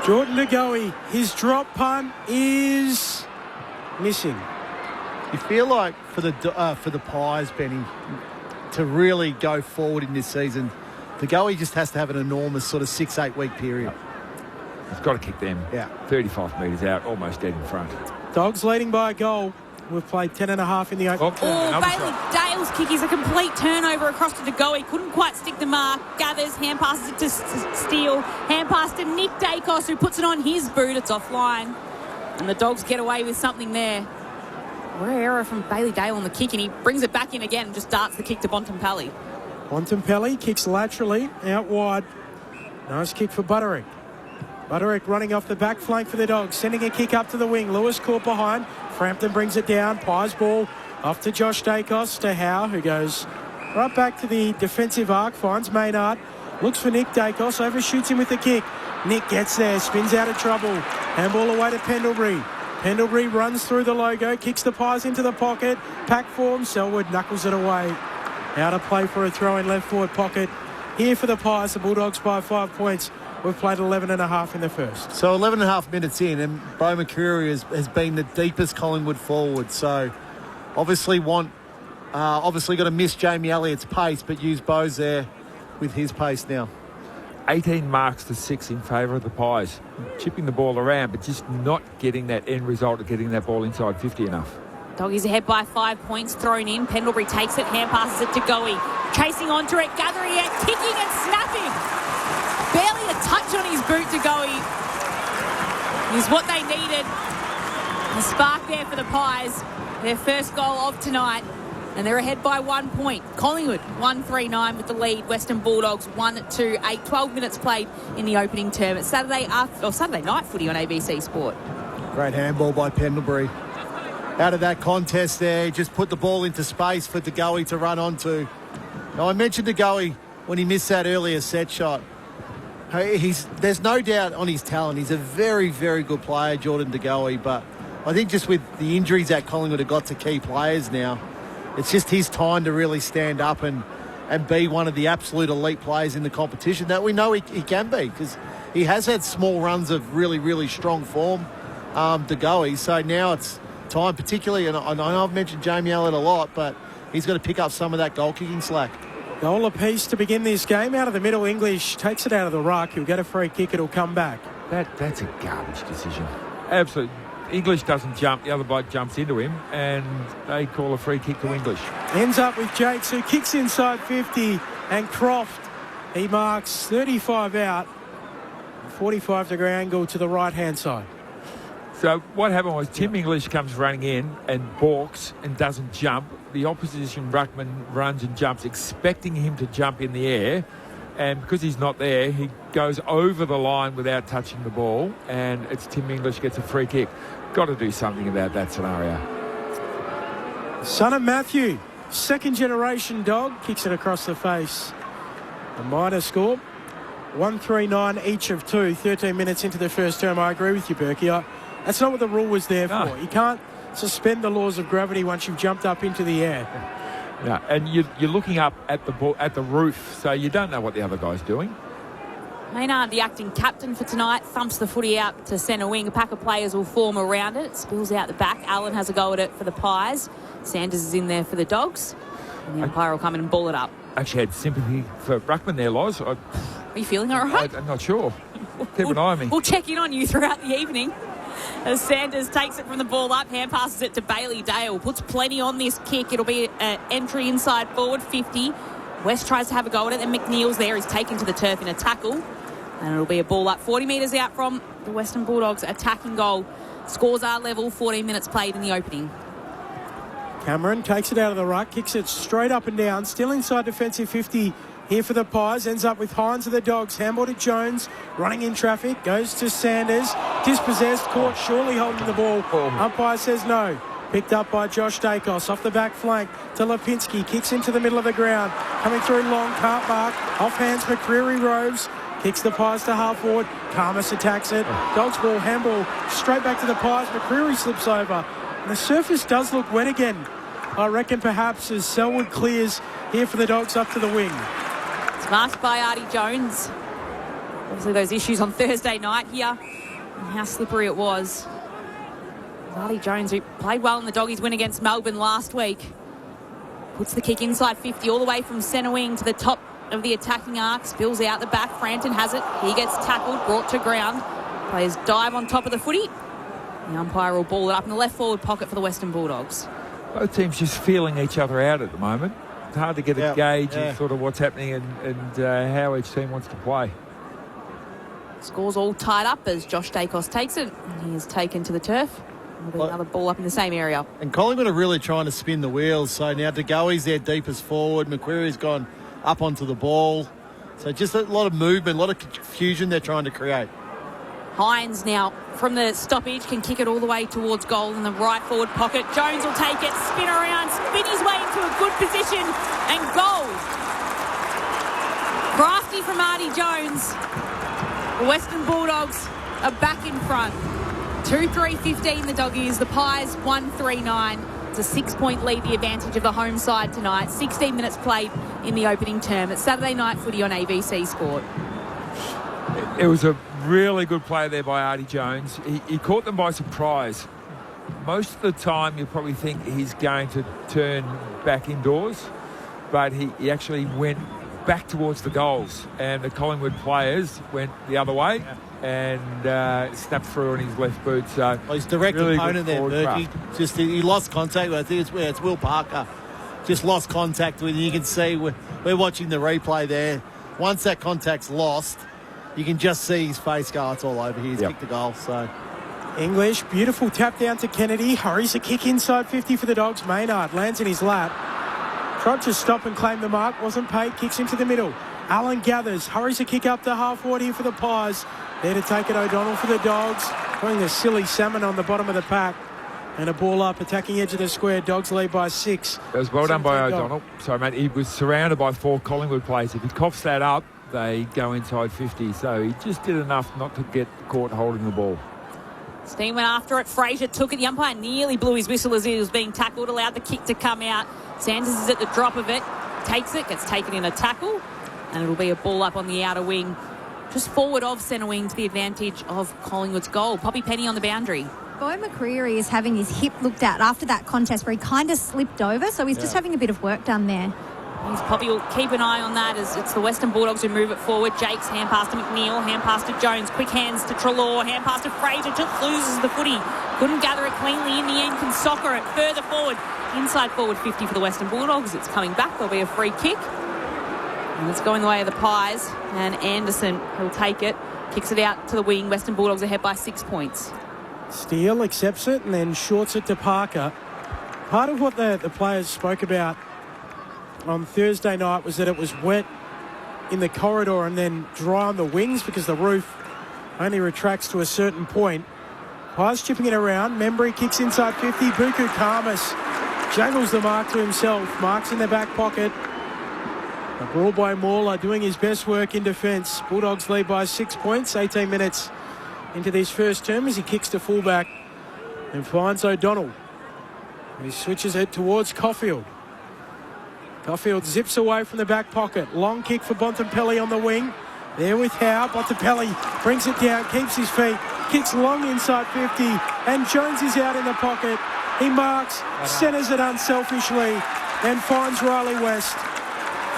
[SPEAKER 3] Jordan De Goey, his drop punt is missing.
[SPEAKER 5] You feel like for the Pies, Benny, to really go forward in this season, De Goey just has to have an enormous sort of 6-8 week period.
[SPEAKER 6] He's got to kick them 35 metres out, almost dead in front.
[SPEAKER 3] Dogs leading by a goal. We've played 10.5 in the opening.
[SPEAKER 4] Bailey Dale's kick is a complete turnover across to De Goey. Couldn't quite stick the mark. Gathers, hand passes it to Steele. Hand pass to Nick Dacos, who puts it on his boot. It's offline. And the Dogs get away with something there. Rare error from Bailey Dale on the kick, and he brings it back in again and just darts the kick to Bontempelli.
[SPEAKER 3] Bontempelli kicks laterally, out wide. Nice kick for Butterick. Butterick running off the back flank for the Dogs, sending a kick up to the wing. Lewis caught behind. Frampton brings it down. Pies ball off to Josh Dacos, to Howe, who goes right back to the defensive arc, finds Maynard, looks for Nick Dacos, overshoots him with the kick. Nick gets there, spins out of trouble. Handball away to Pendlebury. Pendlebury runs through the logo, kicks the Pies into the pocket. Pack form, Selwood knuckles it away. Out of play for a throw in left forward pocket. Here for the Pies, the Bulldogs by 5 points. We've played 11.5 in the first.
[SPEAKER 5] So 11.5 minutes in, and Bo McCreary has been the deepest Collingwood forward. So obviously got to miss Jamie Elliott's pace, but use Bo's there with his pace now.
[SPEAKER 6] 18 marks to 6 in favour of the Pies. Chipping the ball around, but just not getting that end result of getting that ball inside 50 enough.
[SPEAKER 4] Doggies ahead by 5 points, thrown in. Pendlebury takes it, hand passes it to Goey. Chasing onto it, gathering it, kicking and snapping. Barely a touch on his boot to Goey. Is what they needed. A spark there for the Pies. Their first goal of tonight. And they're ahead by 1 point. Collingwood 1-3-9 with the lead. Western Bulldogs 1-2-8. 12 minutes played in the opening term. It's Saturday night footy on ABC Sport.
[SPEAKER 5] Great handball by Pendlebury. Out of that contest there, he just put the ball into space for De Goey to run onto. Now, I mentioned De Goey when he missed that earlier set shot. There's no doubt on his talent. He's a very, very good player, Jordan De Goey, but I think just with the injuries that Collingwood have got to key players now, it's just his time to really stand up and be one of the absolute elite players in the competition that we know he can be, because he has had small runs of really, really strong form, De Goey. So now it's time, particularly, and I know I've mentioned Jamie Elliott a lot, but he's got to pick up some of that goal-kicking slack.
[SPEAKER 3] Goal apiece to begin this game. Out of the middle, English takes it out of the ruck. He'll get a free kick. It'll come back.
[SPEAKER 6] That's a garbage decision. Absolutely. English doesn't jump. The other bloke jumps into him, and they call a free kick to English.
[SPEAKER 3] Ends up with Jakes, who kicks inside 50, and Croft, he marks 35 out, 45-degree angle to the right-hand side.
[SPEAKER 6] So what happened was Tim English comes running in and balks and doesn't jump. The opposition ruckman runs and jumps, expecting him to jump in the air. And because he's not there, he goes over the line without touching the ball. And it's Tim English gets a free kick. Got to do something about that scenario.
[SPEAKER 3] Son of Matthew, second-generation Dog, kicks it across the face. A minor score. 1-3-9 each of two, 13 minutes into the first term. I agree with you, Berkey. That's not what the rule was there for. You can't suspend the laws of gravity once you've jumped up into the air.
[SPEAKER 6] No, and you're looking up at the roof, so you don't know what the other guy's doing.
[SPEAKER 4] Maynard, the acting captain for tonight, thumps the footy out to centre wing. A pack of players will form around it. It spills out the back. Allen has a go at it for the Pies. Sanders is in there for the Dogs. And the umpire will come in and ball it up.
[SPEAKER 6] Actually had sympathy for Ruckman there, Loz.
[SPEAKER 4] Are you feeling all right?
[SPEAKER 6] I'm not sure. Keep an eye on me.
[SPEAKER 4] We'll check in on you throughout the evening. As Sanders takes it from the ball up, hand passes it to Bailey Dale. Puts plenty on this kick. It'll be an entry inside forward 50. West tries to have a go at it, and McNeil's there. He's taken to the turf in a tackle. And it'll be a ball up 40 metres out from the Western Bulldogs attacking goal. Scores are level, 14 minutes played in the opening.
[SPEAKER 3] Cameron takes it out of the ruck, kicks it straight up and down, still inside defensive 50 here for the Pies. Ends up with Hines of the Dogs. Handball to Jones, running in traffic, goes to Sanders, dispossessed, caught surely holding the ball. Umpire says no. Picked up by Josh Dacos off the back flank to Lipinski, kicks into the middle of the ground, coming through long, can't mark, off hands McCreary Roves, Kicks the Pies to half forward. Karmas attacks it. Dogs ball, handball, straight back to the Pies. McCreary slips over. And the surface does look wet again. I reckon perhaps as Selwood clears here for the Dogs up to the wing.
[SPEAKER 4] It's marked by Artie Jones. Obviously those issues on Thursday night here and how slippery it was. Artie Jones, who played well in the Doggies win against Melbourne last week, puts the kick inside 50 all the way from centre wing to the top of the attacking arc. Spills out the back. Frampton has it. He gets tackled, brought to ground. Players dive on top of the footy. The umpire will ball it up in the left forward pocket for the Western Bulldogs.
[SPEAKER 6] Both teams just feeling each other out at the moment. It's hard to get a gauge of sort of what's happening and how each team wants to play.
[SPEAKER 4] Score's all tied up as Josh Dacos takes it. He is taken to the turf. There'll be another ball up in the same area.
[SPEAKER 5] And Collingwood are really trying to spin the wheels. So now DeGoey's their deepest forward. Macquarie's gone up onto the ball. So just a lot of movement, a lot of confusion they're trying to create.
[SPEAKER 4] Hines now from the stoppage can kick it all the way towards goal in the right forward pocket. Jones will take it, spin around, spin his way into a good position and goal. Crafty from Artie Jones. The Western Bulldogs are back in front. 2-3-15 the Doggies. The Pies 1-3-9. It's a 6-point lead, the advantage of the home side tonight. 16 minutes played in the opening term. It's Saturday night footy on ABC Sport.
[SPEAKER 6] It was a really good play there by Artie Jones. He caught them by surprise. Most of the time you probably think he's going to turn back indoors, but he actually went back towards the goals, and the Collingwood players went the other way and snapped through on his left boot. So
[SPEAKER 5] his direct
[SPEAKER 6] really
[SPEAKER 5] opponent there, Berkey, he lost contact. I think it's Will Parker. Just lost contact with him. You can see we're watching the replay there. Once that contact's lost, you can just see his face go, it's all over here. He's kicked the goal. So
[SPEAKER 3] English, beautiful tap down to Kennedy. Hurries a kick inside 50 for the Dogs. Maynard lands in his lap. Tried to stop and claim the mark. Wasn't paid. Kicks into the middle. Allen gathers. Hurries a kick up to half forward here for the Pies. There to take it, O'Donnell for the Dogs. Throwing the silly salmon on the bottom of the pack. And a ball up, attacking edge of the square. Dogs lead by 6.
[SPEAKER 6] It was well done by O'Donnell. Sorry, mate. He was surrounded by 4 Collingwood players. If he coughs that up, they go inside 50. So he just did enough not to get caught holding the ball.
[SPEAKER 4] Steen went after it. Fraser took it. The umpire nearly blew his whistle as he was being tackled. Allowed the kick to come out. Sanders is at the drop of it. Takes it. Gets taken in a tackle. And it'll be a ball up on the outer wing. Just forward of centre wing to the advantage of Collingwood's goal. Poppy Penny on the boundary.
[SPEAKER 7] Bo McCreary is having his hip looked at after that contest where he kind of slipped over, so he's just having a bit of work done there.
[SPEAKER 4] Poppy will keep an eye on that as it's the Western Bulldogs who move it forward. Jake's hand pass to McNeil, hand pass to Jones, quick hands to Treloar, hand pass to Fraser, just loses the footy. Couldn't gather it cleanly in the end, can soccer it further forward. Inside forward 50 for the Western Bulldogs. It's coming back, there'll be a free kick. And it's going the way of the Pies, and Anderson will take it, kicks it out to the wing. Western Bulldogs ahead by 6 points.
[SPEAKER 3] Steele accepts it and then shorts it to Parker. Part of what the players spoke about on Thursday night was that it was wet in the corridor and then dry on the wings because the roof only retracts to a certain point. Pies chipping it around. Membry kicks inside 50. Buku Karmas jangles the mark to himself. Mark's in the back pocket. A brawl by Mauler doing his best work in defence. Bulldogs lead by 6 points. 18 minutes into this first term as he kicks to fullback and finds O'Donnell. He switches it towards Caulfield. Caulfield zips away from the back pocket. Long kick for Bontempelli on the wing. There with Howe. Bontempelli brings it down, keeps his feet, kicks long inside 50, and Jones is out in the pocket. He marks, centres it unselfishly, and finds Riley West.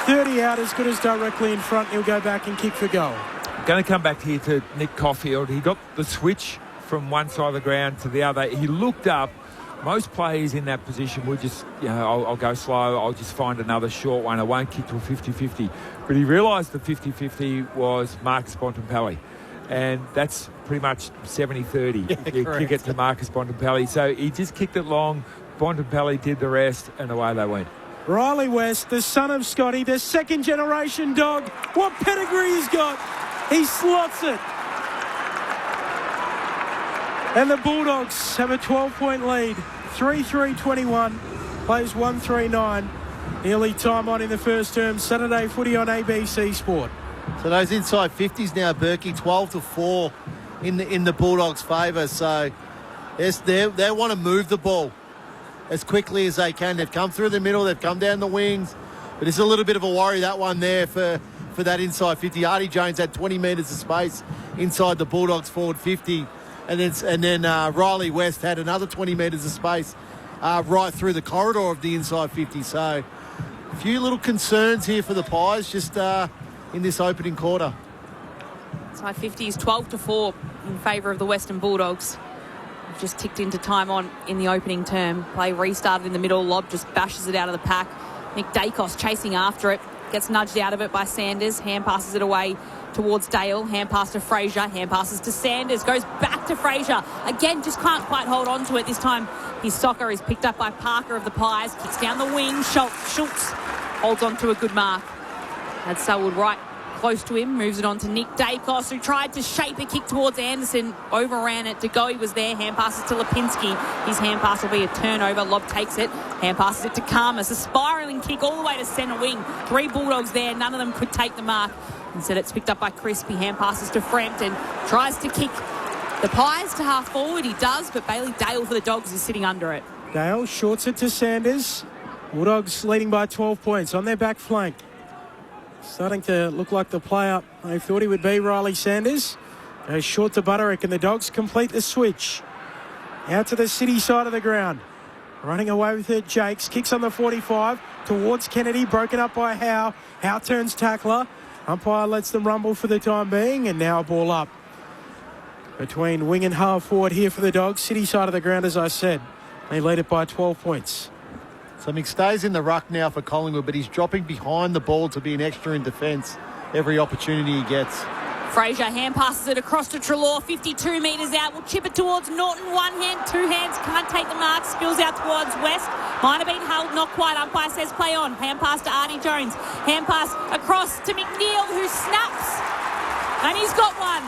[SPEAKER 3] 30 out, as good as directly in front. He'll go back and kick for goal.
[SPEAKER 6] I'm going to come back here to Nick Caulfield. He got the switch from one side of the ground to the other. He looked up. Most players in that position would just, I'll go slow, I'll just find another short one, I won't kick to a 50-50. But he realised the 50-50 was Marcus Bontempelli. And that's pretty much 70-30 if you kick it to Marcus Bontempelli. So he just kicked it long, Bontempelli did the rest, and away they went.
[SPEAKER 3] Riley West, the son of Scotty, the second generation dog. What pedigree he's got. He slots it. And the Bulldogs have a 12-point lead. 3-3-21. Plays 1-3-9. Nearly time on in the first term. Saturday footy on ABC Sport.
[SPEAKER 5] So those inside 50s now, Berkey, 12-4 in the Bulldogs' favour. So they want to move the ball as quickly as they can. They've come through the middle, they've come down the wings, but it's a little bit of a worry, that one there for that inside 50. Artie Jones had 20 metres of space inside the Bulldogs' forward 50, and then Riley West had another 20 metres of space right through the corridor of the inside 50. So a few little concerns here for the Pies just in this opening quarter.
[SPEAKER 4] Inside 50 is 12-4 in favour of the Western Bulldogs. We've just ticked into time on in the opening term. Play restarted in the middle. Lobb just bashes it out of the pack. Nick Dacos chasing after it. Gets nudged out of it by Sanders. Hand passes it away towards Dale. Hand pass to Fraser. Hand passes to Sanders. Goes back to Fraser. Again, just can't quite hold on to it. This time his soccer is picked up by Parker of the Pies. Kicks down the wing. Schultz holds on to a good mark. Had Selwood right close to him. Moves it on to Nick Dacos, who tried to shape a kick towards Anderson. Overran it. DeGoey was there. Hand passes to Lipinski. His hand pass will be a turnover. Lobb takes it. Hand passes it to Karmas. A spiralling kick all the way to centre wing. 3 Bulldogs there. None of them could take the mark. Instead, it's picked up by Crispy. Hand passes to Frampton. Tries to kick the Pies to half forward. He does, but Bailey Dale for the Dogs is sitting under it.
[SPEAKER 3] Dale shorts it to Sanders. Bulldogs leading by 12 points on their back flank. Starting to look like the player they thought he would be, Riley Sanders. Goes short to Butterick, and the Dogs complete the switch. Out to the City side of the ground. Running away with it, Jakes. Kicks on the 45 towards Kennedy. Broken up by Howe. Howe turns tackler. Umpire lets them rumble for the time being, and now a ball up. Between wing and half forward here for the Dogs. City side of the ground, as I said. They lead it by 12 points.
[SPEAKER 5] So McStay's in the ruck now for Collingwood, but he's dropping behind the ball to be an extra in defence every opportunity he gets.
[SPEAKER 4] Fraser hand passes it across to Treloar, 52 metres out. Will chip it towards Norton. One hand, two hands, can't take the mark. Spills out towards West. Might have been held, not quite. Umpire says play on. Hand pass to Artie Jones. Hand pass across to McNeil, who snaps. And he's got one.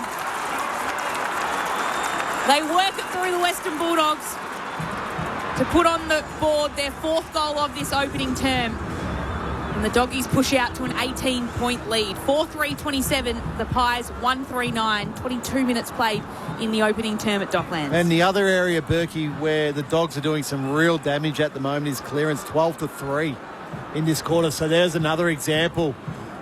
[SPEAKER 4] They work it through the Western Bulldogs to put on the board their 4th goal of this opening term. And the Doggies push out to an 18-point lead. 4-3-27, the Pies 1-3-9, 22 minutes played in the opening term at Docklands.
[SPEAKER 5] And the other area, Berkey, where the Dogs are doing some real damage at the moment is clearance, 12-3 in this quarter. So there's another example.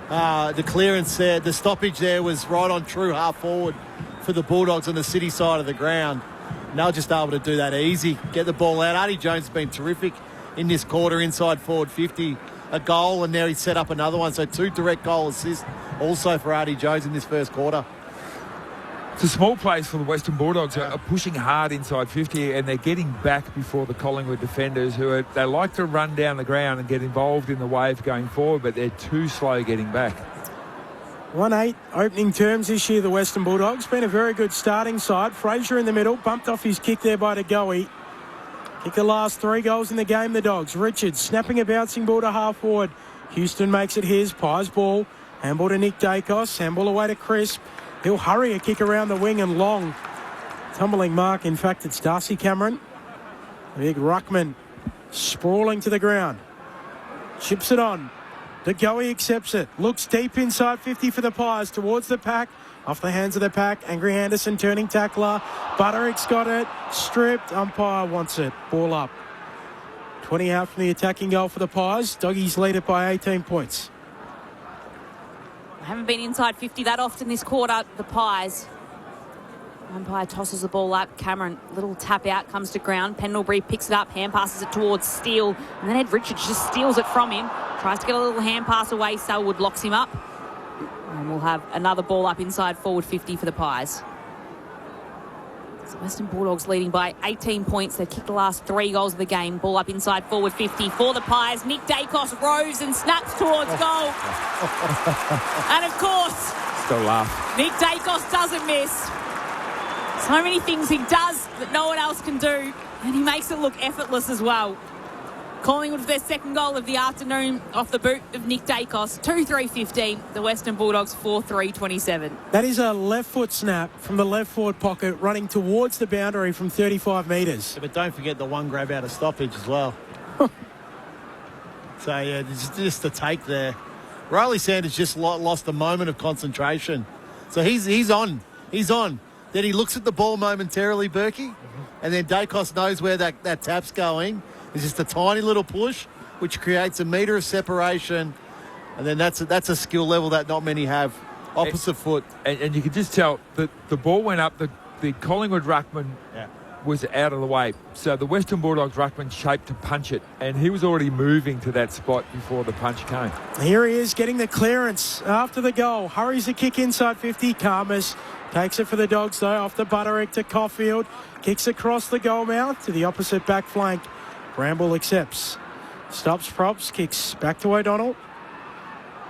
[SPEAKER 5] The clearance there, the stoppage there was right on true half forward for the Bulldogs on the City side of the ground. And they'll just able to do that easy, get the ball out. Artie Jones has been terrific in this quarter, inside forward 50, a goal, and now he's set up another one. So 2 direct goal assists also for Artie Jones in this first quarter.
[SPEAKER 6] It's a small place for the Western Bulldogs. Are pushing hard inside 50, and they're getting back before the Collingwood defenders, they like to run down the ground and get involved in the wave going forward, but they're too slow getting back.
[SPEAKER 3] 1-8 opening terms this year, the Western Bulldogs. Been a very good starting side. Fraser in the middle, bumped off his kick there by DeGoey. Kicked the last 3 goals in the game, the Dogs. Richards snapping a bouncing ball to half forward. Houston makes it his. Pies ball. Handball to Nick Dacos. Handball away to Crisp. He'll hurry a kick around the wing and long. Tumbling mark. In fact, it's Darcy Cameron. The big ruckman sprawling to the ground. Chips it on. DeGoey accepts it. Looks deep inside 50 for the Pies. Towards the pack. Off the hands of the pack. Angry Anderson turning tackler. Butterick's got it. Stripped. Umpire wants it. Ball up. 20 out from the attacking goal for the Pies. Doggies lead it by 18 points.
[SPEAKER 4] I haven't been inside 50 that often this quarter, the Pies. Umpire tosses the ball up. Cameron, little tap out, comes to ground. Pendlebury picks it up, hand passes it towards Steele. And then Ed Richards just steals it from him. Tries to get a little hand pass away. Selwood locks him up. And we'll have another ball up inside forward 50 for the Pies. So Western Bulldogs leading by 18 points. They've kicked the last 3 goals of the game. Ball up inside forward 50 for the Pies. Nick Dacos rose and snaps towards goal. And of course,
[SPEAKER 6] Still laugh.
[SPEAKER 4] Nick Dacos doesn't miss. So many things he does that no one else can do, and he makes it look effortless as well. Collingwood for their 2nd goal of the afternoon off the boot of Nick Dacos. 2-3-15. The Western Bulldogs 4-3-27.
[SPEAKER 3] That is a left foot snap from the left forward pocket running towards the boundary from 35 metres.
[SPEAKER 5] Yeah, but don't forget the one grab out of stoppage as well. So, yeah, just a take there. Riley Sanders just lost a moment of concentration. So he's on. Then he looks at the ball momentarily, Berkey, and then Dacos knows where that tap's going. It's just a tiny little push, which creates a metre of separation, and then that's a skill level that not many have. Opposite foot.
[SPEAKER 6] And you can just tell that the ball went up, the Collingwood ruckman was out of the way. So the Western Bulldogs ruckman shaped to punch it, and he was already moving to that spot before the punch came.
[SPEAKER 3] Here he is getting the clearance after the goal. Hurries the kick inside 50. Karmas takes it for the Dogs, though, off the Butterick to Caulfield. Kicks across the goal mouth to the opposite back flank. Bramble accepts. Stops props, kicks back to O'Donnell.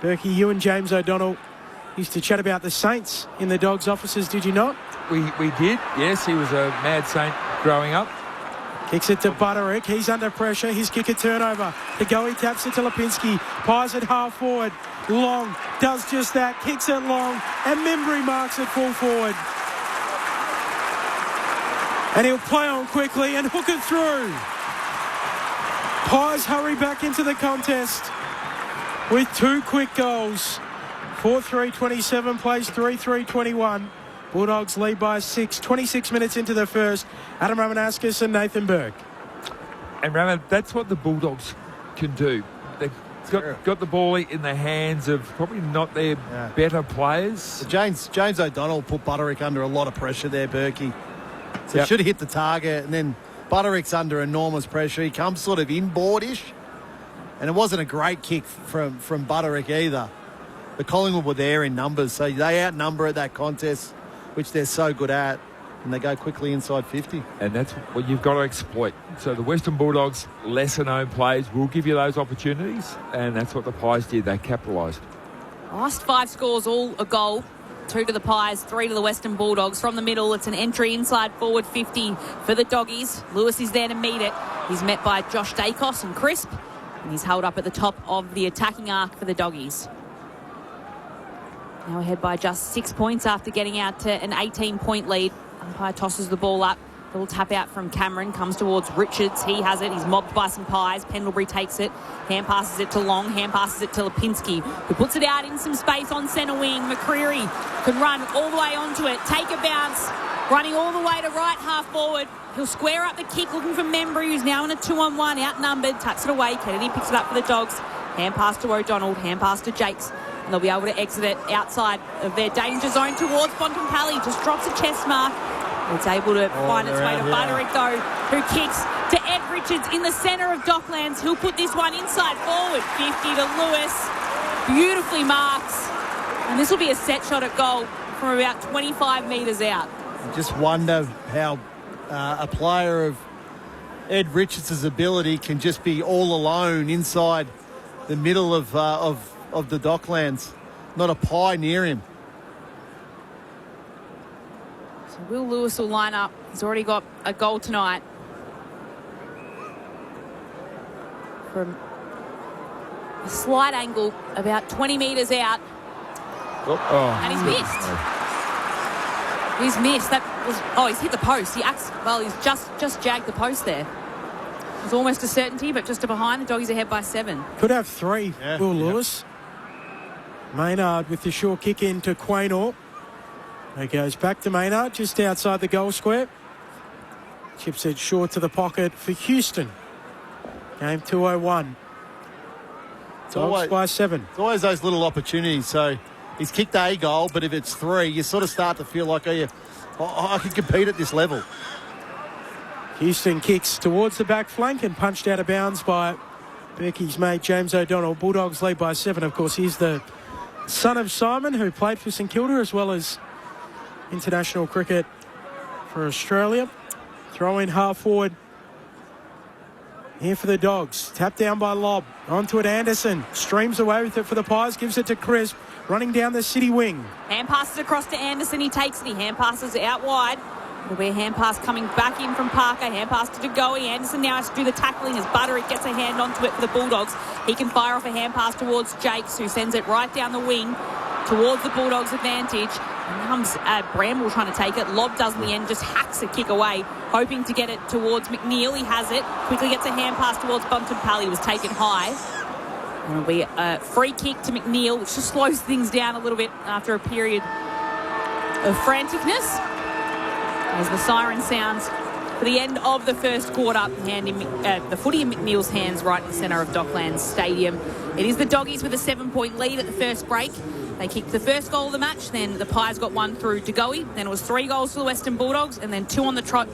[SPEAKER 3] Berkey, you and James O'Donnell used to chat about the Saints in the Dogs' offices, did you not?
[SPEAKER 6] We did, yes. He was a mad Saint growing up.
[SPEAKER 3] Kicks it to Butterick. He's under pressure. His kick a turnover. To go, he taps it to Lipinski. Pies it half forward. Long does just that. Kicks it long. And Membry marks it full forward. And he'll play on quickly and hook it through. Pies hurry back into the contest with 2 quick goals. 4-3-27 plays 3-3-21. Bulldogs lead by 6. 26 minutes into the first. Adam Ramanauskas and Nathan Burke.
[SPEAKER 6] And Raman, that's what the Bulldogs can do. They've got the ball in the hands of probably not their better players.
[SPEAKER 5] So James O'Donnell put Butterick under a lot of pressure there, Berkey. So he should have hit the target, and then Butterick's under enormous pressure. He comes sort of inboardish, and it wasn't a great kick from Butterick either. The Collingwood were there in numbers, so they outnumber at that contest, which they're so good at, and they go quickly inside 50.
[SPEAKER 6] And that's what you've got to exploit. So the Western Bulldogs, lesser-known players, will give you those opportunities, and that's what the Pies did. They capitalised.
[SPEAKER 4] Last 5 scores, all a goal. 2 to the Pies, 3 to the Western Bulldogs. From the middle, it's an entry inside forward 50 for the Doggies. Lewis is there to meet it. He's met by Josh Dacos and Crisp, and he's held up at the top of the attacking arc for the Doggies. Now ahead by just 6 points after getting out to an 18-point lead. Umpire tosses the ball up. A little tap out from Cameron. Comes towards Richards. He has it. He's mobbed by some Pies. Pendlebury takes it. Hand passes it to Long. Hand passes it to Lipinski, who puts it out in some space on centre wing. McCreery can run all the way onto it. Take a bounce. Running all the way to right half forward. He'll square up the kick looking for Membry, who's now in a 2-on-1. Outnumbered. Tucks it away. Kennedy picks it up for the Dogs. Hand pass to O'Donnell. Hand pass to Jakes. And they'll be able to exit it outside of their danger zone towards Bontempelli. Just drops a chest mark. It's able to find its way to Butterick, though, who kicks to Ed Richards in the centre of Docklands. Who'll put this one inside forward. 50 to Lewis. Beautifully marked. And this will be a set shot at goal from about 25 metres out.
[SPEAKER 5] I just wonder how a player of Ed Richards' ability can just be all alone inside the middle of the Docklands. Not a pie near him.
[SPEAKER 4] So Will Lewis will line up. He's already got a goal tonight. From a slight angle, about 20 metres out. And he's missed. He's missed. He's hit the post. He's just jagged the post there. It was almost a certainty, but just to behind. The Doggies ahead by 7.
[SPEAKER 3] Could have 3, Will Lewis. Maynard with the short kick into Quaynor. It goes back to Maynard, just outside the goal square. Chips it short to the pocket for Houston. Game 2:01. Dogs by 7.
[SPEAKER 5] It's always those little opportunities. So he's kicked a goal, but if it's 3, you sort of start to feel like, I can compete at this level.
[SPEAKER 3] Houston kicks towards the back flank and punched out of bounds by Berkey's mate James O'Donnell. Bulldogs lead by 7. Of course, he's the son of Simon, who played for St Kilda as well as international cricket for Australia. Throw in half forward here for the Dogs. Tap down by Lobb. Onto it, Anderson. Streams away with it for the Pies. Gives it to Crisp. Running down the city wing.
[SPEAKER 4] Hand passes across to Anderson. He takes it. He hand passes out wide. There'll be a hand pass coming back in from Parker. Hand pass to Degoe. Anderson now has to do the tackling as Butterick gets a hand onto it for the Bulldogs. He can fire off a hand pass towards Jakes, who sends it right down the wing towards the Bulldogs' advantage. And comes Bramble trying to take it. Lobb does in the end, just hacks a kick away, hoping to get it towards McNeil. He has it. Quickly gets a hand pass towards Bontempelli. Was taken high. And it'll be a free kick to McNeil, which just slows things down a little bit after a period of franticness. As the siren sounds for the end of the first quarter, handing the footy in McNeil's hands right in the centre of Docklands Stadium. It is the Doggies with a 7-point lead at the first break. They kicked the first goal of the match, then the Pies got one through De Goey, then it was 3 goals to the Western Bulldogs, and then 2 on the trot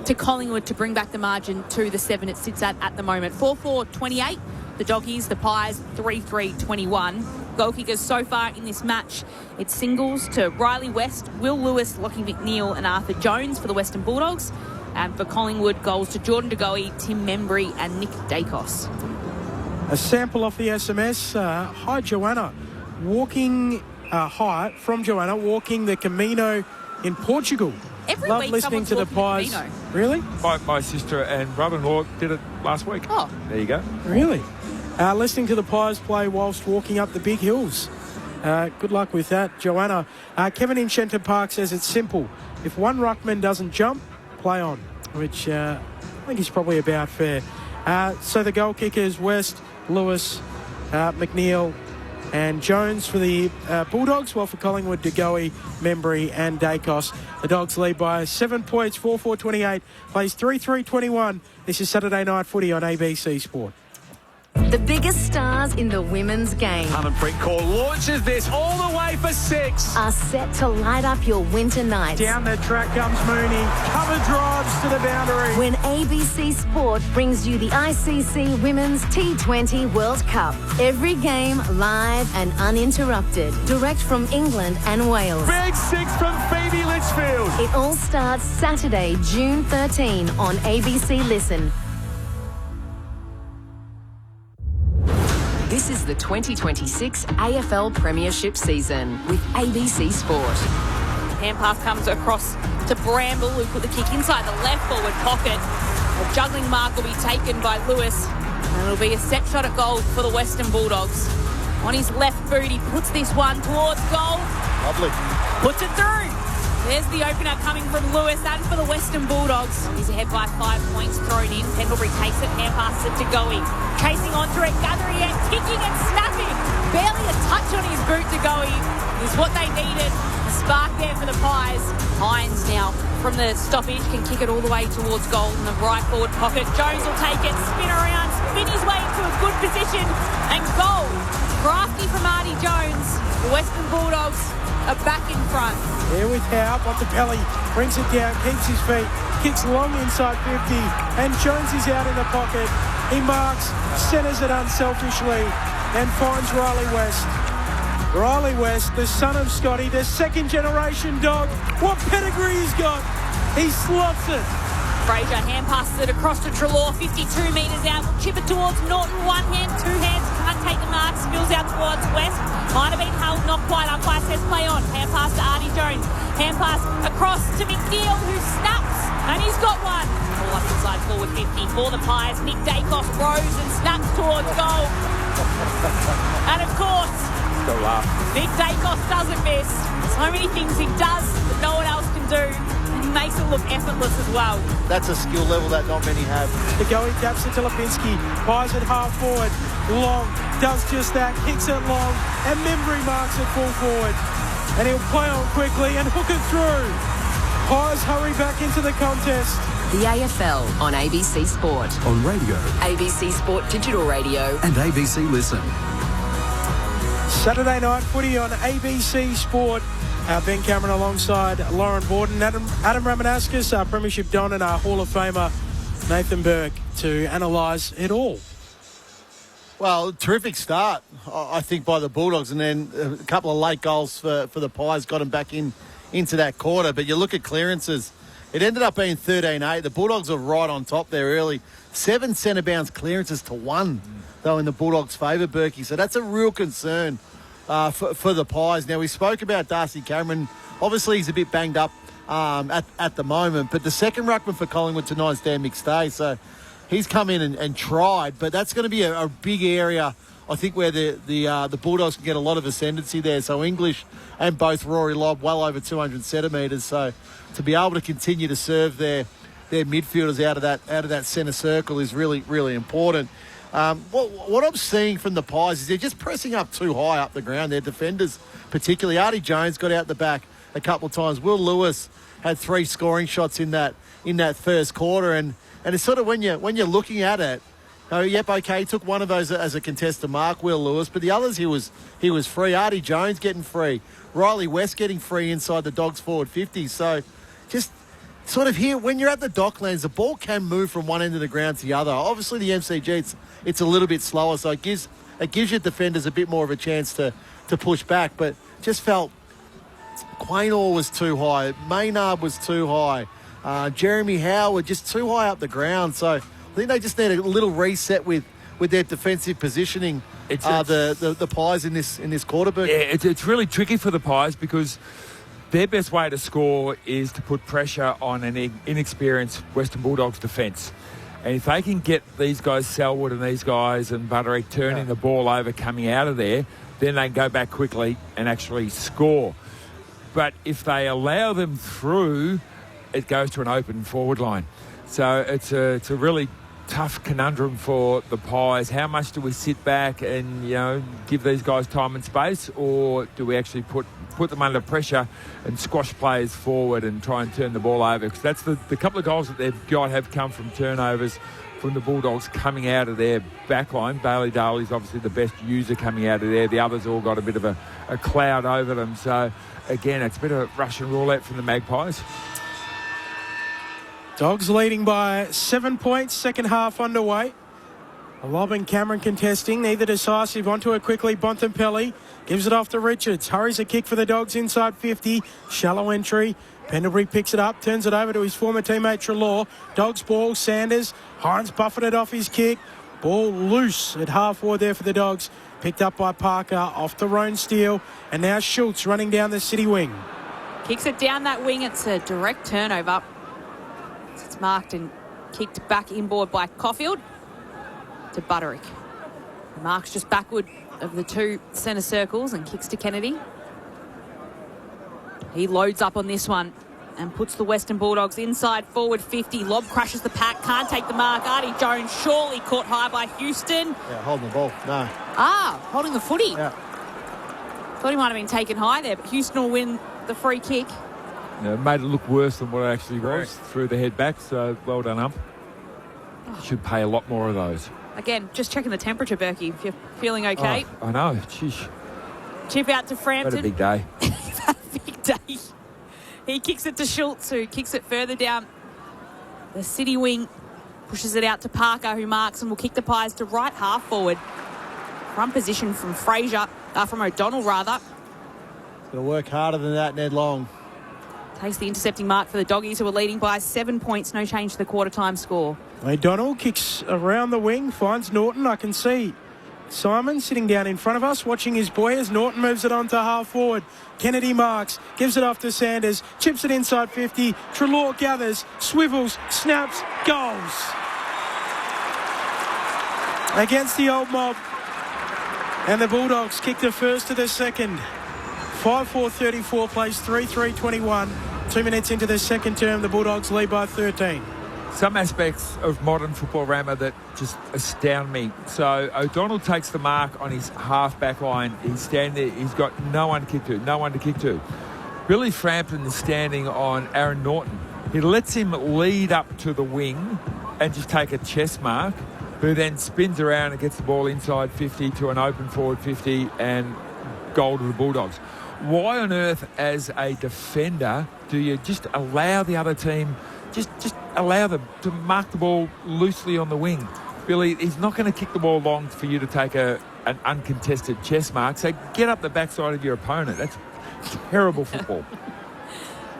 [SPEAKER 4] to Collingwood to bring back the margin to the 7 it sits at the moment. 4-4-28, the Doggies, the Pies 3-3-21. Goal kickers so far in this match, it's singles to Riley West, Will Lewis, Lockie McNeil and Arthur Jones for the Western Bulldogs. And for Collingwood, goals to Jordan De Goey, Tim Membry and Nick Dacos.
[SPEAKER 3] A sample off the SMS. Hi, Joanna. Walking from Joanna, walking the Camino in Portugal.
[SPEAKER 4] Every
[SPEAKER 3] Love
[SPEAKER 4] week
[SPEAKER 3] listening to the Pies.
[SPEAKER 4] Camino.
[SPEAKER 3] Really?
[SPEAKER 6] My sister and brother-in-law did it last week.
[SPEAKER 4] Oh.
[SPEAKER 6] There you go.
[SPEAKER 3] Really? Listening to the Pies play whilst walking up the big hills. Good luck with that, Joanna. Kevin in Shenton Park says it's simple. If one ruckman doesn't jump, play on, which I think is probably about fair. So the goal kickers, West, Lewis, McNeil and Jones for the Bulldogs, while for Collingwood, De Goey, Membry and Dacos. The Dogs lead by 7 points, 4-4-28, plays 3-3-21. This is Saturday Night Footy on ABC Sport.
[SPEAKER 8] The biggest stars in the women's game
[SPEAKER 9] Harmanpreet Kaur launches this all the way for 6.
[SPEAKER 8] are set to light up your winter nights.
[SPEAKER 3] Down the track comes Mooney, cover drives to the boundary.
[SPEAKER 8] When ABC Sport brings you the ICC Women's T20 World Cup. Every game live and uninterrupted. Direct from England and Wales.
[SPEAKER 9] Big 6 from Phoebe Litchfield.
[SPEAKER 8] It all starts Saturday, June 13 on ABC Listen.
[SPEAKER 10] This is the 2026 AFL Premiership season with ABC Sport.
[SPEAKER 4] Hand pass comes across to Bramble, who put the kick inside the left forward pocket. A juggling mark will be taken by Lewis, and it'll be a set shot at goal for the Western Bulldogs. On his left boot, he puts this one towards goal.
[SPEAKER 5] Lovely.
[SPEAKER 4] Puts it through. There's the opener coming from Lewis and for the Western Bulldogs. He's ahead by 5 points thrown in. Pendlebury takes it, hand passes it to Goey. Chasing onto it, gathering it, kicking and snapping. Barely a touch on his boot to Goey is what they needed. A spark there for the Pies. Hines now from the stoppage can kick it all the way towards goal in the right forward pocket. Jones will take it, spin around, spin his way into a good position and goal. Crafty from Artie Jones. The Western Bulldogs are back in front.
[SPEAKER 3] There with Howe, Bontempelli brings it down, keeps his feet, kicks long inside 50, and Jones is out in the pocket. He marks, centres it unselfishly, and finds Riley West. Riley West, the son of Scotty, the second generation dog. What pedigree he's got. He slots it.
[SPEAKER 4] Fraser hand passes it across to Treloar, 52 metres out. Will chip it towards Norton, one hand, two hands, can't take the mark, spills out towards West. Might have been held, not quite. Umpire says play on. Hand pass to Artie Jones. Hand pass across to McNeil, who snaps, and he's got one. Ball up inside forward 50 for the Pies. Nick Dacos rose and snaps towards goal. And of course, Nick Dacos doesn't miss. So many things he does that no one else can do. He makes it look effortless as well.
[SPEAKER 5] That's a skill level that not many have.
[SPEAKER 3] The Goey taps it to Lipinski, Pies it half forward, Long does just that, kicks it long, and Membry marks it full forward. And he'll play on quickly and hook it through. Pies hurry back into the contest.
[SPEAKER 10] The AFL on ABC Sport.
[SPEAKER 1] On radio
[SPEAKER 10] ABC Sport Digital Radio.
[SPEAKER 1] and ABC Listen.
[SPEAKER 3] Saturday Night Footy on ABC Sport. Ben Cameron alongside Lauren Borden, Adam Ramanauskas, our Premiership Don, and our Hall of Famer Nathan Burke to analyse it all.
[SPEAKER 5] Well, terrific start, I think, by the Bulldogs, and then a couple of late goals for the Pies got them back into that quarter. But you look at clearances, it ended up being 13-8. The Bulldogs are right on top there early. 7 centre bounce clearances to 1, though, in the Bulldogs' favour, Berkey. So that's a real concern for the Pies. Now, we spoke about Darcy Cameron. Obviously, he's a bit banged up at the moment, but the second ruckman for Collingwood tonight is Dan McStay. So he's come in and tried, but that's going to be a big area, I think, where the Bulldogs can get a lot of ascendancy there. So English and both Rory Lobb well over 200 centimetres. So to be able to continue to serve their midfielders out of that centre circle is really, really important. What I'm seeing from the Pies is they're just pressing up too high up the ground. Their defenders, particularly Artie Jones, got out the back a couple of times. Will Lewis had 3 scoring shots in that first quarter, and it's sort of when you're looking at it. He took one of those as a contested mark, Will Lewis, but the others he was free. Artie Jones getting free, Riley West getting free inside the Dogs forward 50. So just sort of here, when you're at the Docklands, the ball can move from one end of the ground to the other. Obviously, the MCG, it's a little bit slower, so it gives your defenders a bit more of a chance to push back. But just felt Quaynor was too high, Maynard was too high, Jeremy Howard just too high up the ground. So I think they just need a little reset with their defensive positioning. The Pies in this quarter. But
[SPEAKER 6] yeah, it's really tricky for the Pies because their best way to score is to put pressure on an inexperienced Western Bulldogs defence. And if they can get these guys, Selwood and these guys and Butterick, turning the ball over coming out of there, then they can go back quickly and actually score. But if they allow them through, it goes to an open forward line. So it's a really tough conundrum for the Pies. How much do we sit back and give these guys time and space, or do we actually put them under pressure and squash players forward and try and turn the ball over? Because that's the couple of goals that they've got have come from turnovers from the Bulldogs coming out of their back line. Bailey Daly's obviously the best user coming out of there. The others all got a bit of a cloud over them. So again, it's a bit of Russian roulette from the Magpies.
[SPEAKER 3] Dogs leading by 7 points, second half underway. Lob and Cameron contesting, neither decisive. Onto it quickly, Bontempelli gives it off to Richards. Hurries a kick for the Dogs inside 50. Shallow entry. Pendlebury picks it up, turns it over to his former teammate Treloar. Dogs ball, Sanders. Hines buffeted off his kick. Ball loose at half forward there for the Dogs. Picked up by Parker, off to Roan Steele. And now Schultz running down the city wing.
[SPEAKER 4] Kicks it down that wing. It's a direct turnover. It's marked and kicked back inboard by Caulfield to Butterick. Marks just backward of the 2 centre circles and kicks to Kennedy. He loads up on this one and puts the Western Bulldogs inside forward 50. Lob crushes the pack, can't take the mark. Artie Jones surely caught high by Houston.
[SPEAKER 5] Yeah, holding the ball. No.
[SPEAKER 4] Holding the footy.
[SPEAKER 5] Yeah.
[SPEAKER 4] Thought he might have been taken high there, but Houston will win the free kick.
[SPEAKER 6] Yeah, it made it look worse than what it actually was through the head back, so well done, ump. Should pay a lot more of those.
[SPEAKER 4] Again, just checking the temperature, Berkey, if you're feeling okay.
[SPEAKER 6] Oh, I know, sheesh.
[SPEAKER 4] Chip out to Frampton.
[SPEAKER 6] Had a big day.
[SPEAKER 4] He's had a big day. He kicks it to Schultz, who kicks it further down the city wing, pushes it out to Parker, who marks and will kick the Pies to right half forward. Front position from from O'Donnell rather.
[SPEAKER 5] Got to work harder than that, Ned Long.
[SPEAKER 4] Takes the intercepting mark for the Doggies, who are leading by 7 points. No change to the quarter-time score.
[SPEAKER 3] O'Donnell kicks around the wing, finds Norton. I can see Simon sitting down in front of us, watching his boy as Norton moves it on to half forward. Kennedy marks, gives it off to Sanders, chips it inside 50. Treloar gathers, swivels, snaps, goals. Against the old mob. And the Bulldogs kick the first to the second. 5-4-34 plays 3-3-21. 2 minutes into the second term, the Bulldogs lead by 13.
[SPEAKER 6] Some aspects of modern football, Rama, that just astound me. So O'Donnell takes the mark on his half-back line. He's standing there. He's got no one to kick to. Billy Frampton is standing on Aaron Norton. He lets him lead up to the wing and just take a chest mark, who then spins around and gets the ball inside 50 to an open forward 50 and goal to the Bulldogs. Why on earth, as a defender, do you just allow the other team, just allow them to mark the ball loosely on the wing? Billy, he's not going to kick the ball long for you to take an uncontested chest mark, so get up the backside of your opponent. That's terrible football.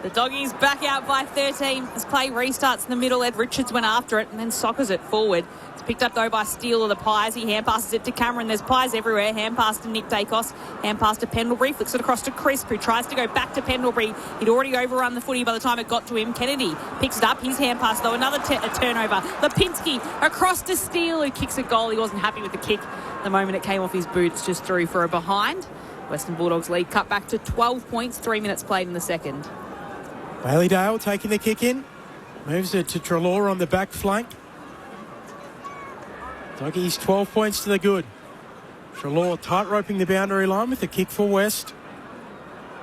[SPEAKER 4] The Doggies back out by 13 as play restarts in the middle. Ed Richards went after it and then soccers it forward. It's picked up though by Steele of the Pies. He hand passes it to Cameron. There's Pies everywhere. Hand pass to Nick Dacos. Hand pass to Pendlebury. Flicks it across to Crisp, who tries to go back to Pendlebury. He'd already overrun the footy by the time it got to him. Kennedy picks it up. His hand pass though. Another turnover. Lipinski across to Steele, who kicks a goal. He wasn't happy with the kick. The moment it came off his boots, just threw for a behind. Western Bulldogs lead cut back to 12 points. 3 minutes played in the second.
[SPEAKER 3] Bailey Dale taking the kick in. Moves it to Treloar on the back flank. Doggies 12 points to the good. Trelaw tight-roping the boundary line with a kick for West.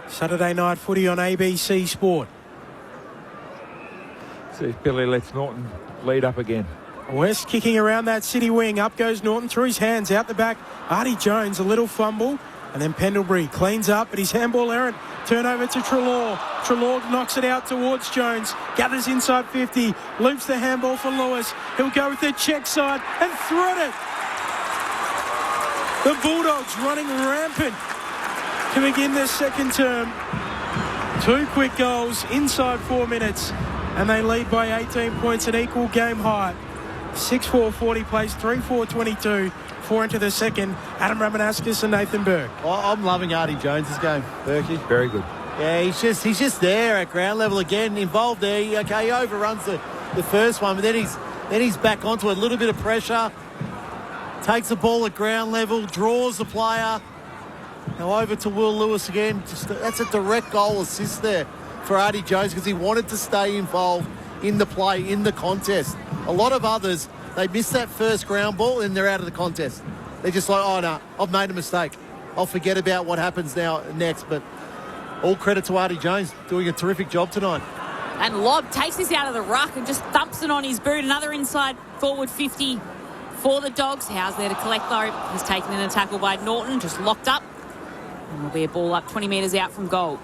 [SPEAKER 3] Saturday night footy on ABC Sport.
[SPEAKER 6] See if Billy lets Norton lead up again.
[SPEAKER 3] West kicking around that city wing. Up goes Norton through his hands. Out the back, Artie Jones, a little fumble. And then Pendlebury cleans up, but his handball errant. Turnover to Trelaw. Trelaw knocks it out towards Jones. Gathers inside 50. Loops the handball for Lewis. He'll go with the check side and thread it. The Bulldogs running rampant to begin their second term. 2 quick goals inside 4 minutes. And they lead by 18 points at equal game high. 6-4-40 plays, 3-4-22. 4 into the second. Adam Ramanauskas and Nathan Burke.
[SPEAKER 5] I'm loving Artie Jones' game, Berkey.
[SPEAKER 6] Very good.
[SPEAKER 5] Yeah, he's just there at ground level again, involved there. He overruns the first one, but then he's back onto it. A little bit of pressure. Takes the ball at ground level, draws the player. Now over to Will Lewis again. That's a direct goal assist there for Artie Jones because he wanted to stay involved in the play, in the contest. A lot of others, they miss that first ground ball and they're out of the contest. They're just like, oh no, I've made a mistake. I'll forget about what happens next. But all credit to Artie Jones doing a terrific job tonight.
[SPEAKER 4] And Lobb takes this out of the ruck and just thumps it on his boot. Another inside forward 50 for the Dogs. Howe's there to collect though. He's taken in a tackle by Norton, just locked up. And there'll be a ball up 20 metres out from goal.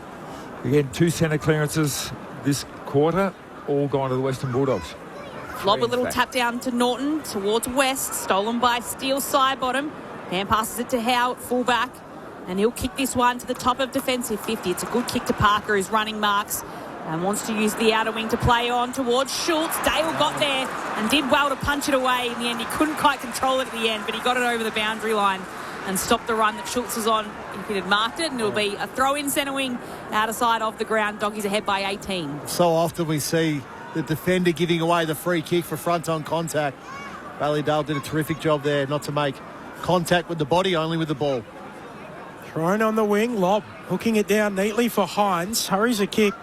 [SPEAKER 6] Again, 2 centre clearances this quarter, all gone to the Western Bulldogs.
[SPEAKER 4] Lob a little tap down to Norton towards West, stolen by Steele Sidebottom. Hand passes it to Howe at fullback, and he'll kick this one to the top of defensive 50. It's a good kick to Parker, who's running marks and wants to use the outer wing to play on towards Schultz. Dale got there and did well to punch it away in the end. He couldn't quite control it at the end, but he got it over the boundary line and stopped the run that Schultz was on if he had marked it, and it'll be a throw-in centre wing outer side of the ground. Doggies ahead by 18.
[SPEAKER 5] So often we see the defender giving away the free kick for front-on contact. Ballydale did a terrific job there not to make contact with the body, only with the ball.
[SPEAKER 3] Thrown on the wing, Lobb hooking it down neatly for Hines. Hurries a kick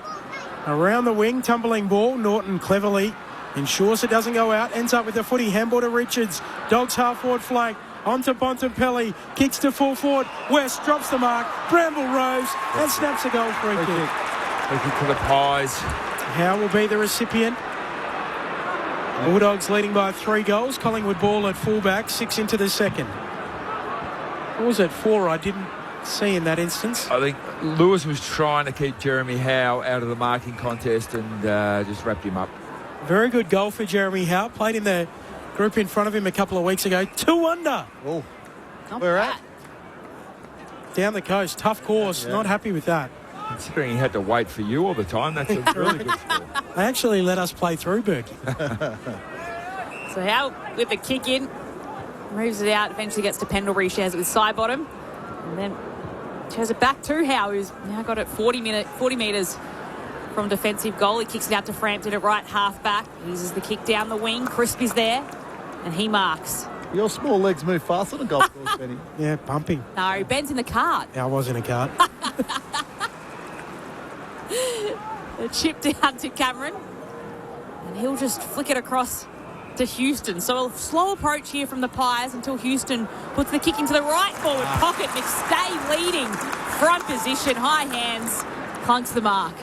[SPEAKER 3] around the wing, tumbling ball. Norton cleverly ensures it doesn't go out. Ends up with the footy, handball to Richards. Dogs half-forward flank. Onto Bontempelli, kicks to full forward. West drops the mark. Bramble rose and snaps a goal free kick.
[SPEAKER 6] Free kick to the Pies.
[SPEAKER 3] Howe will be the recipient. Bulldogs leading by 3 goals. Collingwood ball at fullback, 6 into the second. What was it, 4? I didn't see in that instance.
[SPEAKER 6] I think Lewis was trying to keep Jeremy Howe out of the marking contest and just wrapped him up.
[SPEAKER 3] Very good goal for Jeremy Howe. Played in the group in front of him a couple of weeks ago. 2 under.
[SPEAKER 5] Oh,
[SPEAKER 4] Where
[SPEAKER 5] at?
[SPEAKER 3] Down the coast. Tough course. Yeah. Not happy with that.
[SPEAKER 6] Considering he had to wait for you all the time, that's a really good score.
[SPEAKER 3] They actually let us play through, Berkey.
[SPEAKER 4] So Howe with the kick in, moves it out, eventually gets to Pendlebury, shares it with Sidebottom, and then shares it back to Howe, who's now got it 40 metres from defensive goal. He kicks it out to Frampton at right half back. Uses the kick down the wing. Crisp is there, and he marks.
[SPEAKER 5] Your small legs move fast on a golf course, Benny.
[SPEAKER 3] Yeah, bumping.
[SPEAKER 4] No, Ben's in the cart.
[SPEAKER 3] Yeah, I was in a cart.
[SPEAKER 4] A chip down to Cameron, and he'll just flick it across to Houston. So a slow approach here from the Pies until Houston puts the kick into the right forward pocket. McStay leading, front position, high hands, clunks the mark.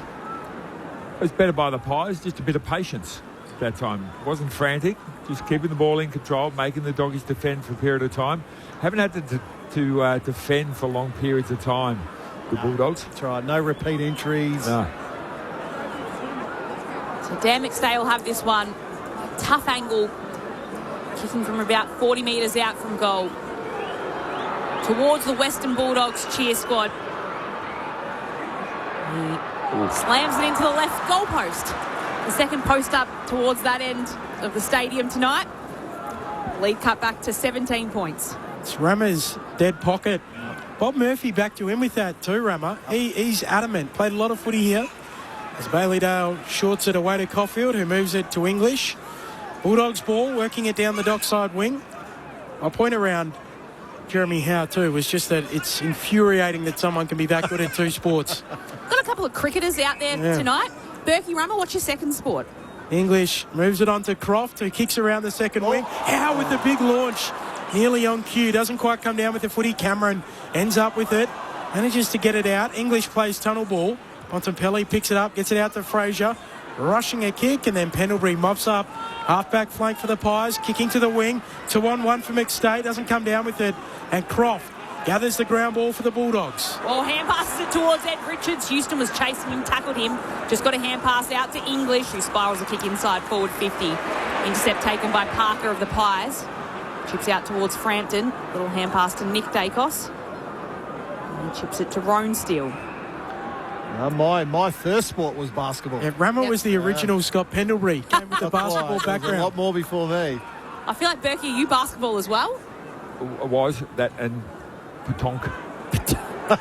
[SPEAKER 6] It was better by the Pies, just a bit of patience that time. Wasn't frantic, just keeping the ball in control, making the Doggies defend for a period of time. Haven't had to defend for long periods of time, the Bulldogs.
[SPEAKER 5] That's right, no repeat entries.
[SPEAKER 6] No.
[SPEAKER 4] So Dan McStay will have this one. Tough angle, kicking from about 40 metres out from goal towards the Western Bulldogs cheer squad. He slams it into the left goalpost. The second post up towards that end of the stadium tonight. Lead cut back to 17 points.
[SPEAKER 3] It's Rammer's dead pocket. Bob Murphy back to him with that too, Rammer. He's adamant. Played a lot of footy here. As Bailey-Dale shorts it away to Caulfield, who moves it to English. Bulldogs ball, working it down the dockside wing. My point around Jeremy Howe too was just that it's infuriating that someone can be that good at 2 sports.
[SPEAKER 4] Got a couple of cricketers out there tonight. Berkey, Rummer, what's your second sport?
[SPEAKER 3] English moves it on to Croft, who kicks around the second wing. Howe with the big launch. Nearly on cue. Doesn't quite come down with the footy. Cameron ends up with it. Manages to get it out. English plays tunnel ball. Bontempelli picks it up, gets it out to Fraser. Rushing a kick, and then Pendlebury mops up. Half-back flank for the Pies. Kicking to the wing. 2-on-1 for McStay. Doesn't come down with it. And Croft gathers the ground ball for the Bulldogs.
[SPEAKER 4] Well, hand passes it towards Ed Richards. Houston was chasing him, tackled him. Just got a hand pass out to English, who spirals a kick inside forward 50. Intercept taken by Parker of the Pies. Chips out towards Frampton. Little hand pass to Nick Dacos. And he chips it to Ronesteel.
[SPEAKER 5] My first sport was basketball.
[SPEAKER 3] Yeah, Rama was the original Scott Pendlebury. Came with the basketball background.
[SPEAKER 5] A lot more before me.
[SPEAKER 4] I feel like, Berkey, you basketball as well?
[SPEAKER 6] It was that and Petonk.
[SPEAKER 4] Petonk.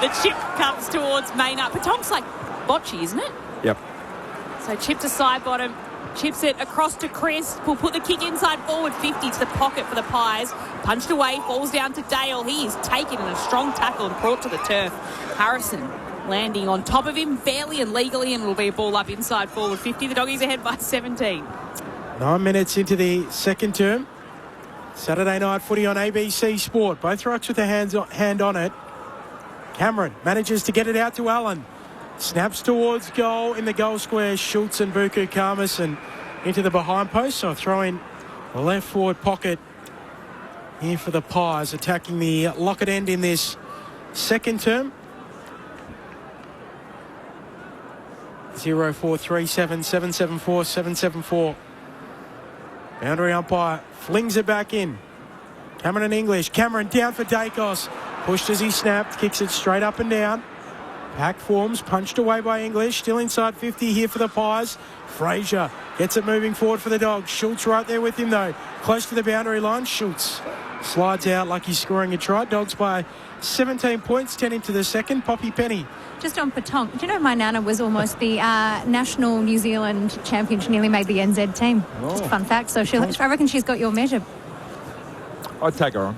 [SPEAKER 4] The chip comes towards Maynard. Petonk's like bocce, isn't it?
[SPEAKER 6] Yep.
[SPEAKER 4] So chip to side bottom. Chips it across to Chris. Will put the kick inside forward 50 to the pocket for the Pies. Punched away, falls down to Dale. He is taken in a strong tackle and brought to the turf. Harrison landing on top of him fairly and legally, and it'll be a ball up inside forward 50. The Doggies ahead by 17.
[SPEAKER 3] 9 minutes into the second term. Saturday night footy on ABC Sport. Both rucks with their hand on it. Cameron manages to get it out to Allen. Snaps towards goal in the goal square. Schultz and Buku Karmas and into the behind post. So throw in the left forward pocket here for the Pies, attacking the Lockett end in this second term. 0437 774 774. Boundary umpire flings it back in. Cameron and English. Cameron down for Dacos. Pushed as he snapped. Kicks it straight up and down. Pack forms, punched away by English. Still inside 50 here for the Pies. Fraser gets it moving forward for the Dogs. Schultz right there with him though. Close to the boundary line. Schultz slides out like he's scoring a try. Dogs by 17 points, 10 into the second. Poppy Penny.
[SPEAKER 7] Just on Petonk, do you know my nana was almost the national New Zealand champion? She nearly made the NZ team. Just a fun fact. So I reckon she's got your measure.
[SPEAKER 6] I'd take her on.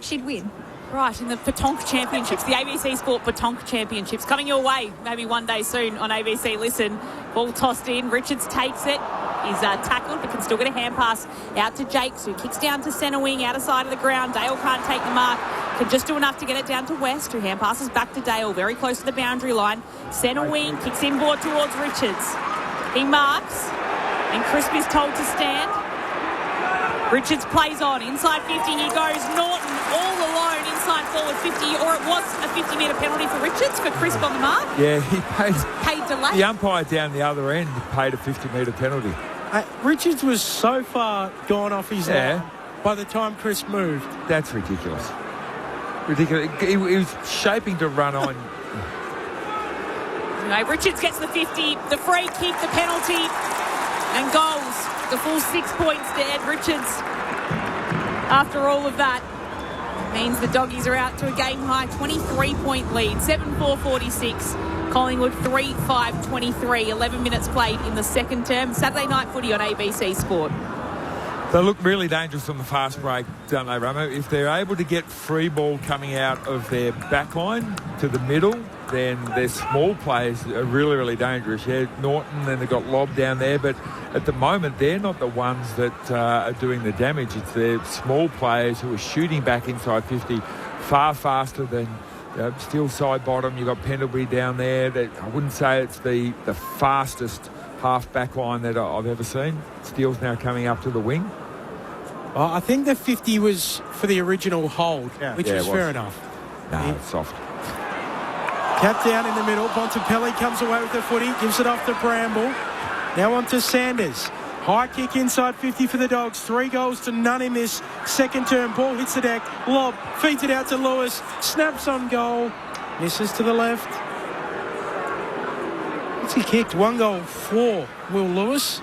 [SPEAKER 7] She'd win.
[SPEAKER 4] Right, in the Petonk Championships, the ABC Sport Petonk Championships, coming your way maybe one day soon on ABC Listen. Ball tossed in, Richards takes it. He's tackled but can still get a hand pass out to Jakes, who kicks down to centre wing, outer side of the ground. Dale can't take the mark, can just do enough to get it down to West, who hand passes back to Dale, very close to the boundary line. Centre wing, kicks inboard towards Richards. He marks, and Crisp is told to stand. Richards plays on, inside 50, he goes. Norton all alone inside forward 50, or it was a 50-metre penalty for Richards for Crisp on the mark.
[SPEAKER 6] Yeah, he
[SPEAKER 4] paid delay.
[SPEAKER 6] The umpire down the other end paid a 50-metre penalty.
[SPEAKER 3] Richards was so far gone off his line by the time Crisp moved.
[SPEAKER 6] That's ridiculous. He was shaping to run on.
[SPEAKER 4] Anyway, Richards gets the 50, the free kick, the penalty, and goals. The full 6 points to Ed Richards. After all of that, means the Doggies are out to a game-high 23-point lead. 7-4-46. Collingwood 3-5-23. 11 minutes played in the second term. Saturday night footy on ABC Sport.
[SPEAKER 6] They look really dangerous on the fast break, don't they, Ramo? If they're able to get free ball coming out of their back line to the middle, then their small players are really, really dangerous. Yeah, Norton, then they've got Lobb down there, but at the moment, they're not the ones that are doing the damage. It's their small players who are shooting back inside 50 far faster than still side bottom. You've got Pendlebury down there. I wouldn't say it's the fastest half back line that I've ever seen. Steele's now coming up to the wing.
[SPEAKER 3] Well, I think the 50 was for the original hold, which was fair enough.
[SPEAKER 6] No, it's soft.
[SPEAKER 3] Cap down in the middle. Bontempelli comes away with the footy, gives it off to Bramble. Now on to Sanders. High kick inside 50 for the Dogs. 3 goals to none in this second term. Ball hits the deck. Lob feeds it out to Lewis. Snaps on goal. Misses to the left. What's he kicked? 1 goal for Will Lewis.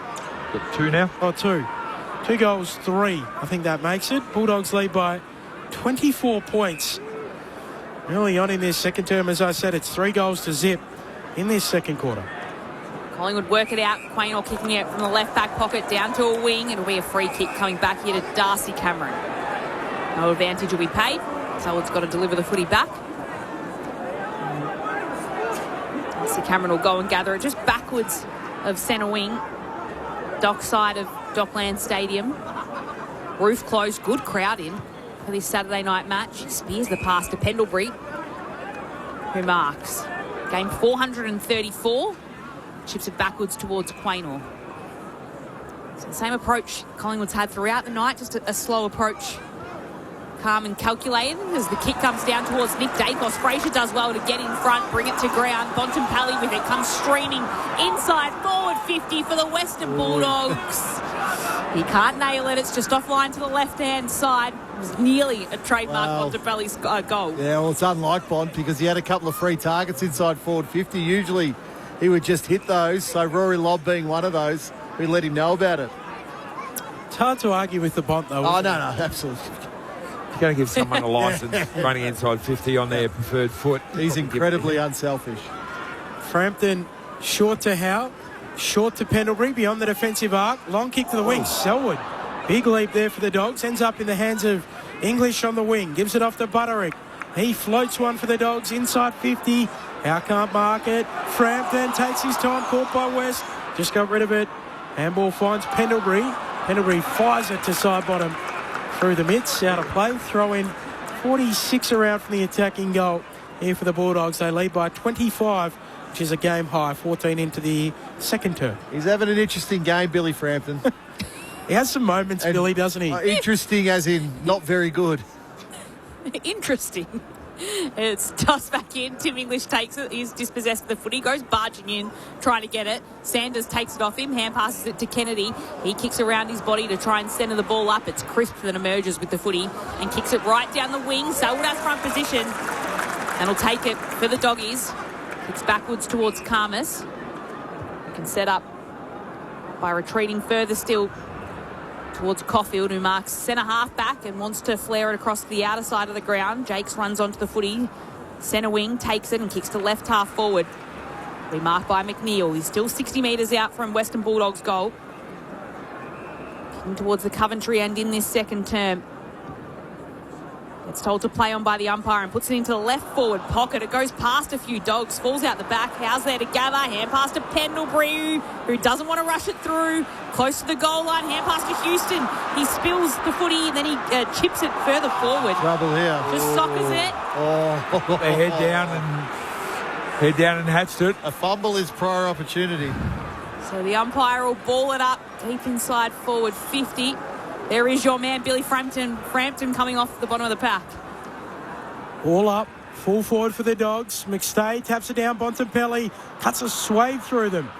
[SPEAKER 6] Got 2 now?
[SPEAKER 3] Oh, 2. 2 goals, 3. I think that makes it. Bulldogs lead by 24 points. Early on in this second term, as I said, it's 3 goals to zip in this second quarter.
[SPEAKER 4] Collingwood work it out. Quaynor kicking it from the left back pocket down to a wing. It'll be a free kick coming back here to Darcy Cameron. No advantage will be paid. Selwood's got to deliver the footy back. Cameron will go and gather it just backwards of centre wing. Dock side of Dockland Stadium. Roof closed, good crowd in for this Saturday night match. Spears the pass to Pendlebury, who marks. Game 434. Chips it backwards towards Quaynor. So the same approach Collingwood's had throughout the night, just a slow approach. Calm and calculated as the kick comes down towards Nick Dacos. Fraser does well to get in front, bring it to ground. Bontempelli with it comes streaming inside forward 50 for the Western Bulldogs. He can't nail it. It's just offline to the left-hand side. It was nearly a trademark Bontempelli's goal.
[SPEAKER 5] Yeah, well, it's unlike Bont because he had a couple of free targets inside forward 50. Usually he would just hit those. So Rory Lobb being one of those, we let him know about it.
[SPEAKER 3] It's hard to argue with the Bont, though.
[SPEAKER 5] Oh, no, absolutely.
[SPEAKER 6] You're going to give someone a licence running inside 50 on their preferred foot.
[SPEAKER 5] He's incredibly unselfish.
[SPEAKER 3] Frampton short to Howe, short to Pendlebury beyond the defensive arc. Long kick to the wing. Selwood. Big leap there for the Dogs. Ends up in the hands of English on the wing. Gives it off to Butterick. He floats one for the Dogs inside 50. Howe can't mark it. Frampton takes his time. Caught by West. Just got rid of it. Handball finds Pendlebury. Pendlebury fires it to side bottom. Through the midst, out of play, throw in 46 around from the attacking goal here for the Bulldogs. They lead by 25, which is a game high, 14 into the second term.
[SPEAKER 5] He's having an interesting game, Billy Frampton.
[SPEAKER 3] He has some moments, Billy, doesn't he?
[SPEAKER 5] Interesting as in not very good.
[SPEAKER 4] Interesting. It's tossed back in. Tim English takes it. He's dispossessed of the footy. Goes barging in, trying to get it. Sanders takes it off him. Hand passes it to Kennedy. He kicks around his body to try and centre the ball up. It's Crisp that emerges with the footy and kicks it right down the wing. Selwood has front position and will take it for the Doggies. Kicks backwards towards Karmas. He can set up by retreating further still towards Caulfield, who marks centre half back and wants to flare it across the outer side of the ground. Jakes runs onto the footy. Centre wing takes it and kicks to left half forward. Be marked by McNeil. He's still 60 metres out from Western Bulldogs goal. Kicking towards the Coventry end in this second term. Gets told to play on by the umpire and puts it into the left forward pocket. It goes past a few Dogs, falls out the back. Howe's there to gather. Hand pass to Pendlebury, who doesn't want to rush it through. Close to the goal line. Hand pass to Houston. He spills the footy and then he chips it further forward.
[SPEAKER 5] Trouble here.
[SPEAKER 4] Just soccers it.
[SPEAKER 5] Oh.
[SPEAKER 6] They head down and hatched it.
[SPEAKER 5] A fumble is prior opportunity.
[SPEAKER 4] So the umpire will ball it up deep inside forward 50. There is your man, Billy Frampton. Frampton coming off the bottom of the pack.
[SPEAKER 3] All up. Full forward for the Dogs. McStay taps it down. Bontempelli cuts a swathe through them.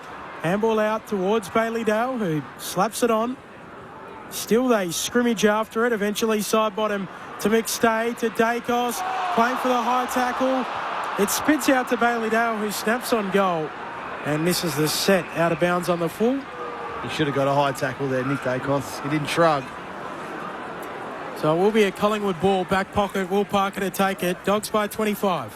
[SPEAKER 3] Handball out towards Bailey Dale, who slaps it on. Still they scrimmage after it. Eventually side bottom to McStay, to Dacos. Playing for the high tackle. It spits out to Bailey Dale, who snaps on goal and misses the set out of bounds on the full.
[SPEAKER 5] He should have got a high tackle there, Nick Dacos. He didn't shrug.
[SPEAKER 3] So it will be a Collingwood ball. Back pocket. Will Parker to take it. Dogs by 25.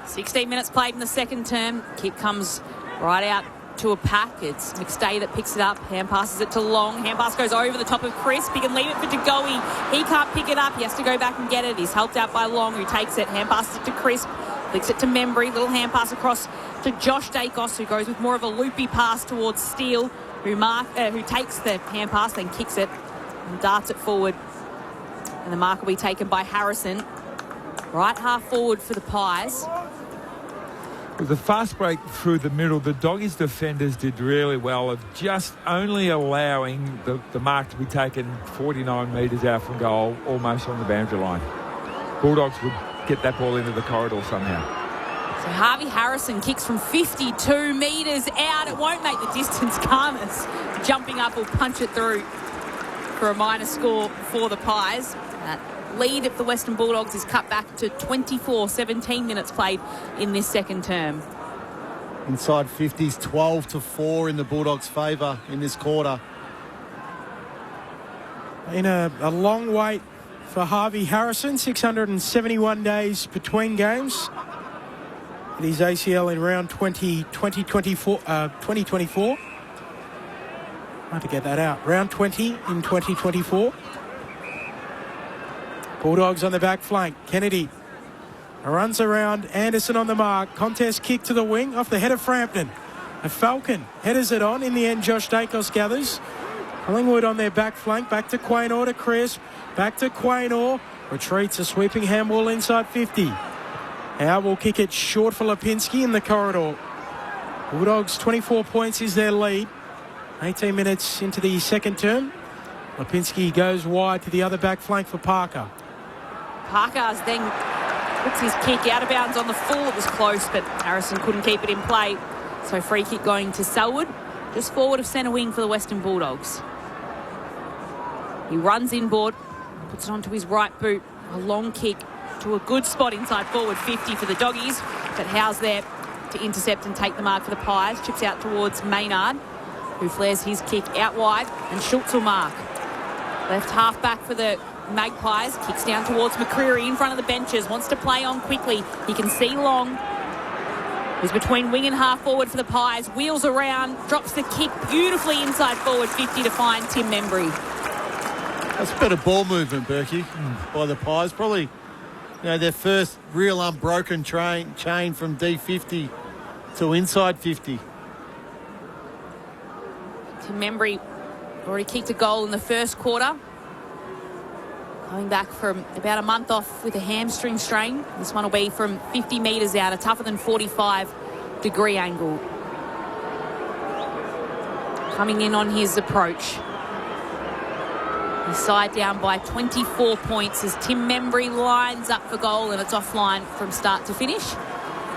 [SPEAKER 4] 16 minutes played in the second term. Kick comes right out to a pack. It's McStay that picks it up. Hand passes it to Long. Hand pass goes over the top of Crisp. He can leave it for DeGoey. He can't pick it up. He has to go back and get it. He's helped out by Long, who takes it. Hand passes it to Crisp. Flicks it to Membry. Little hand pass across to Josh Dacos, who goes with more of a loopy pass towards Steele, who takes the hand pass, then kicks it and darts it forward. And the mark will be taken by Harrison. Right half forward for the Pies.
[SPEAKER 6] With the fast break through the middle, the Doggies defenders did really well of just only allowing the mark to be taken 49 metres out from goal, almost on the boundary line. Bulldogs would get that ball into the corridor somehow.
[SPEAKER 4] So Harvey Harrison kicks from 52 metres out. It won't make the distance. Karmas jumping up will punch it through for a minor score for the Pies. That lead of the Western Bulldogs is cut back to 24, 17 minutes played in this second term.
[SPEAKER 5] Inside 50s, 12-4 in the Bulldogs' favour in this quarter.
[SPEAKER 3] In a long wait for Harvey Harrison, 671 days between games. It is ACL in round 2024. Hard to get that out. Round 20 in 2024. Bulldogs on the back flank. Kennedy Runs around, Anderson on the mark. Contest kick to the wing off the head of Frampton. A Falcon headers it on. In the end, Josh Dacos gathers. Collingwood on their back flank. Back to Quaynor to Crisp. Back to Quaynor. Retreats a sweeping handball inside 50. Howe will kick it short for Lipinski in the corridor. Bulldogs 24 points is their lead. 18 minutes into the second term. Lipinski goes wide to the other back flank for Parker.
[SPEAKER 4] Parker's then puts his kick out of bounds on the full. It was close, but Harrison couldn't keep it in play. So free kick going to Selwood, just forward of centre wing for the Western Bulldogs. He runs inboard, puts it onto his right boot. A long kick to a good spot inside forward 50 for the Doggies. But Howe's there to intercept and take the mark for the Pies. Chips out towards Maynard, who flares his kick out wide, and Schultz will mark. Left half back for the Magpies, kicks down towards McCreary in front of the benches, wants to play on quickly. He can see Long. He's between wing and half forward for the Pies, wheels around, drops the kick beautifully inside forward 50 to find Tim Membry.
[SPEAKER 5] That's a bit of ball movement, Berkey, by the Pies. Probably, their first real unbroken chain from D50 to inside 50.
[SPEAKER 4] Tim Membry already kicked a goal in the first quarter. Coming back from about a month off with a hamstring strain. This one will be from 50 metres out, a tougher than 45-degree angle. Coming in on his approach. He's side down by 24 points as Tim Membry lines up for goal, and it's offline from start to finish.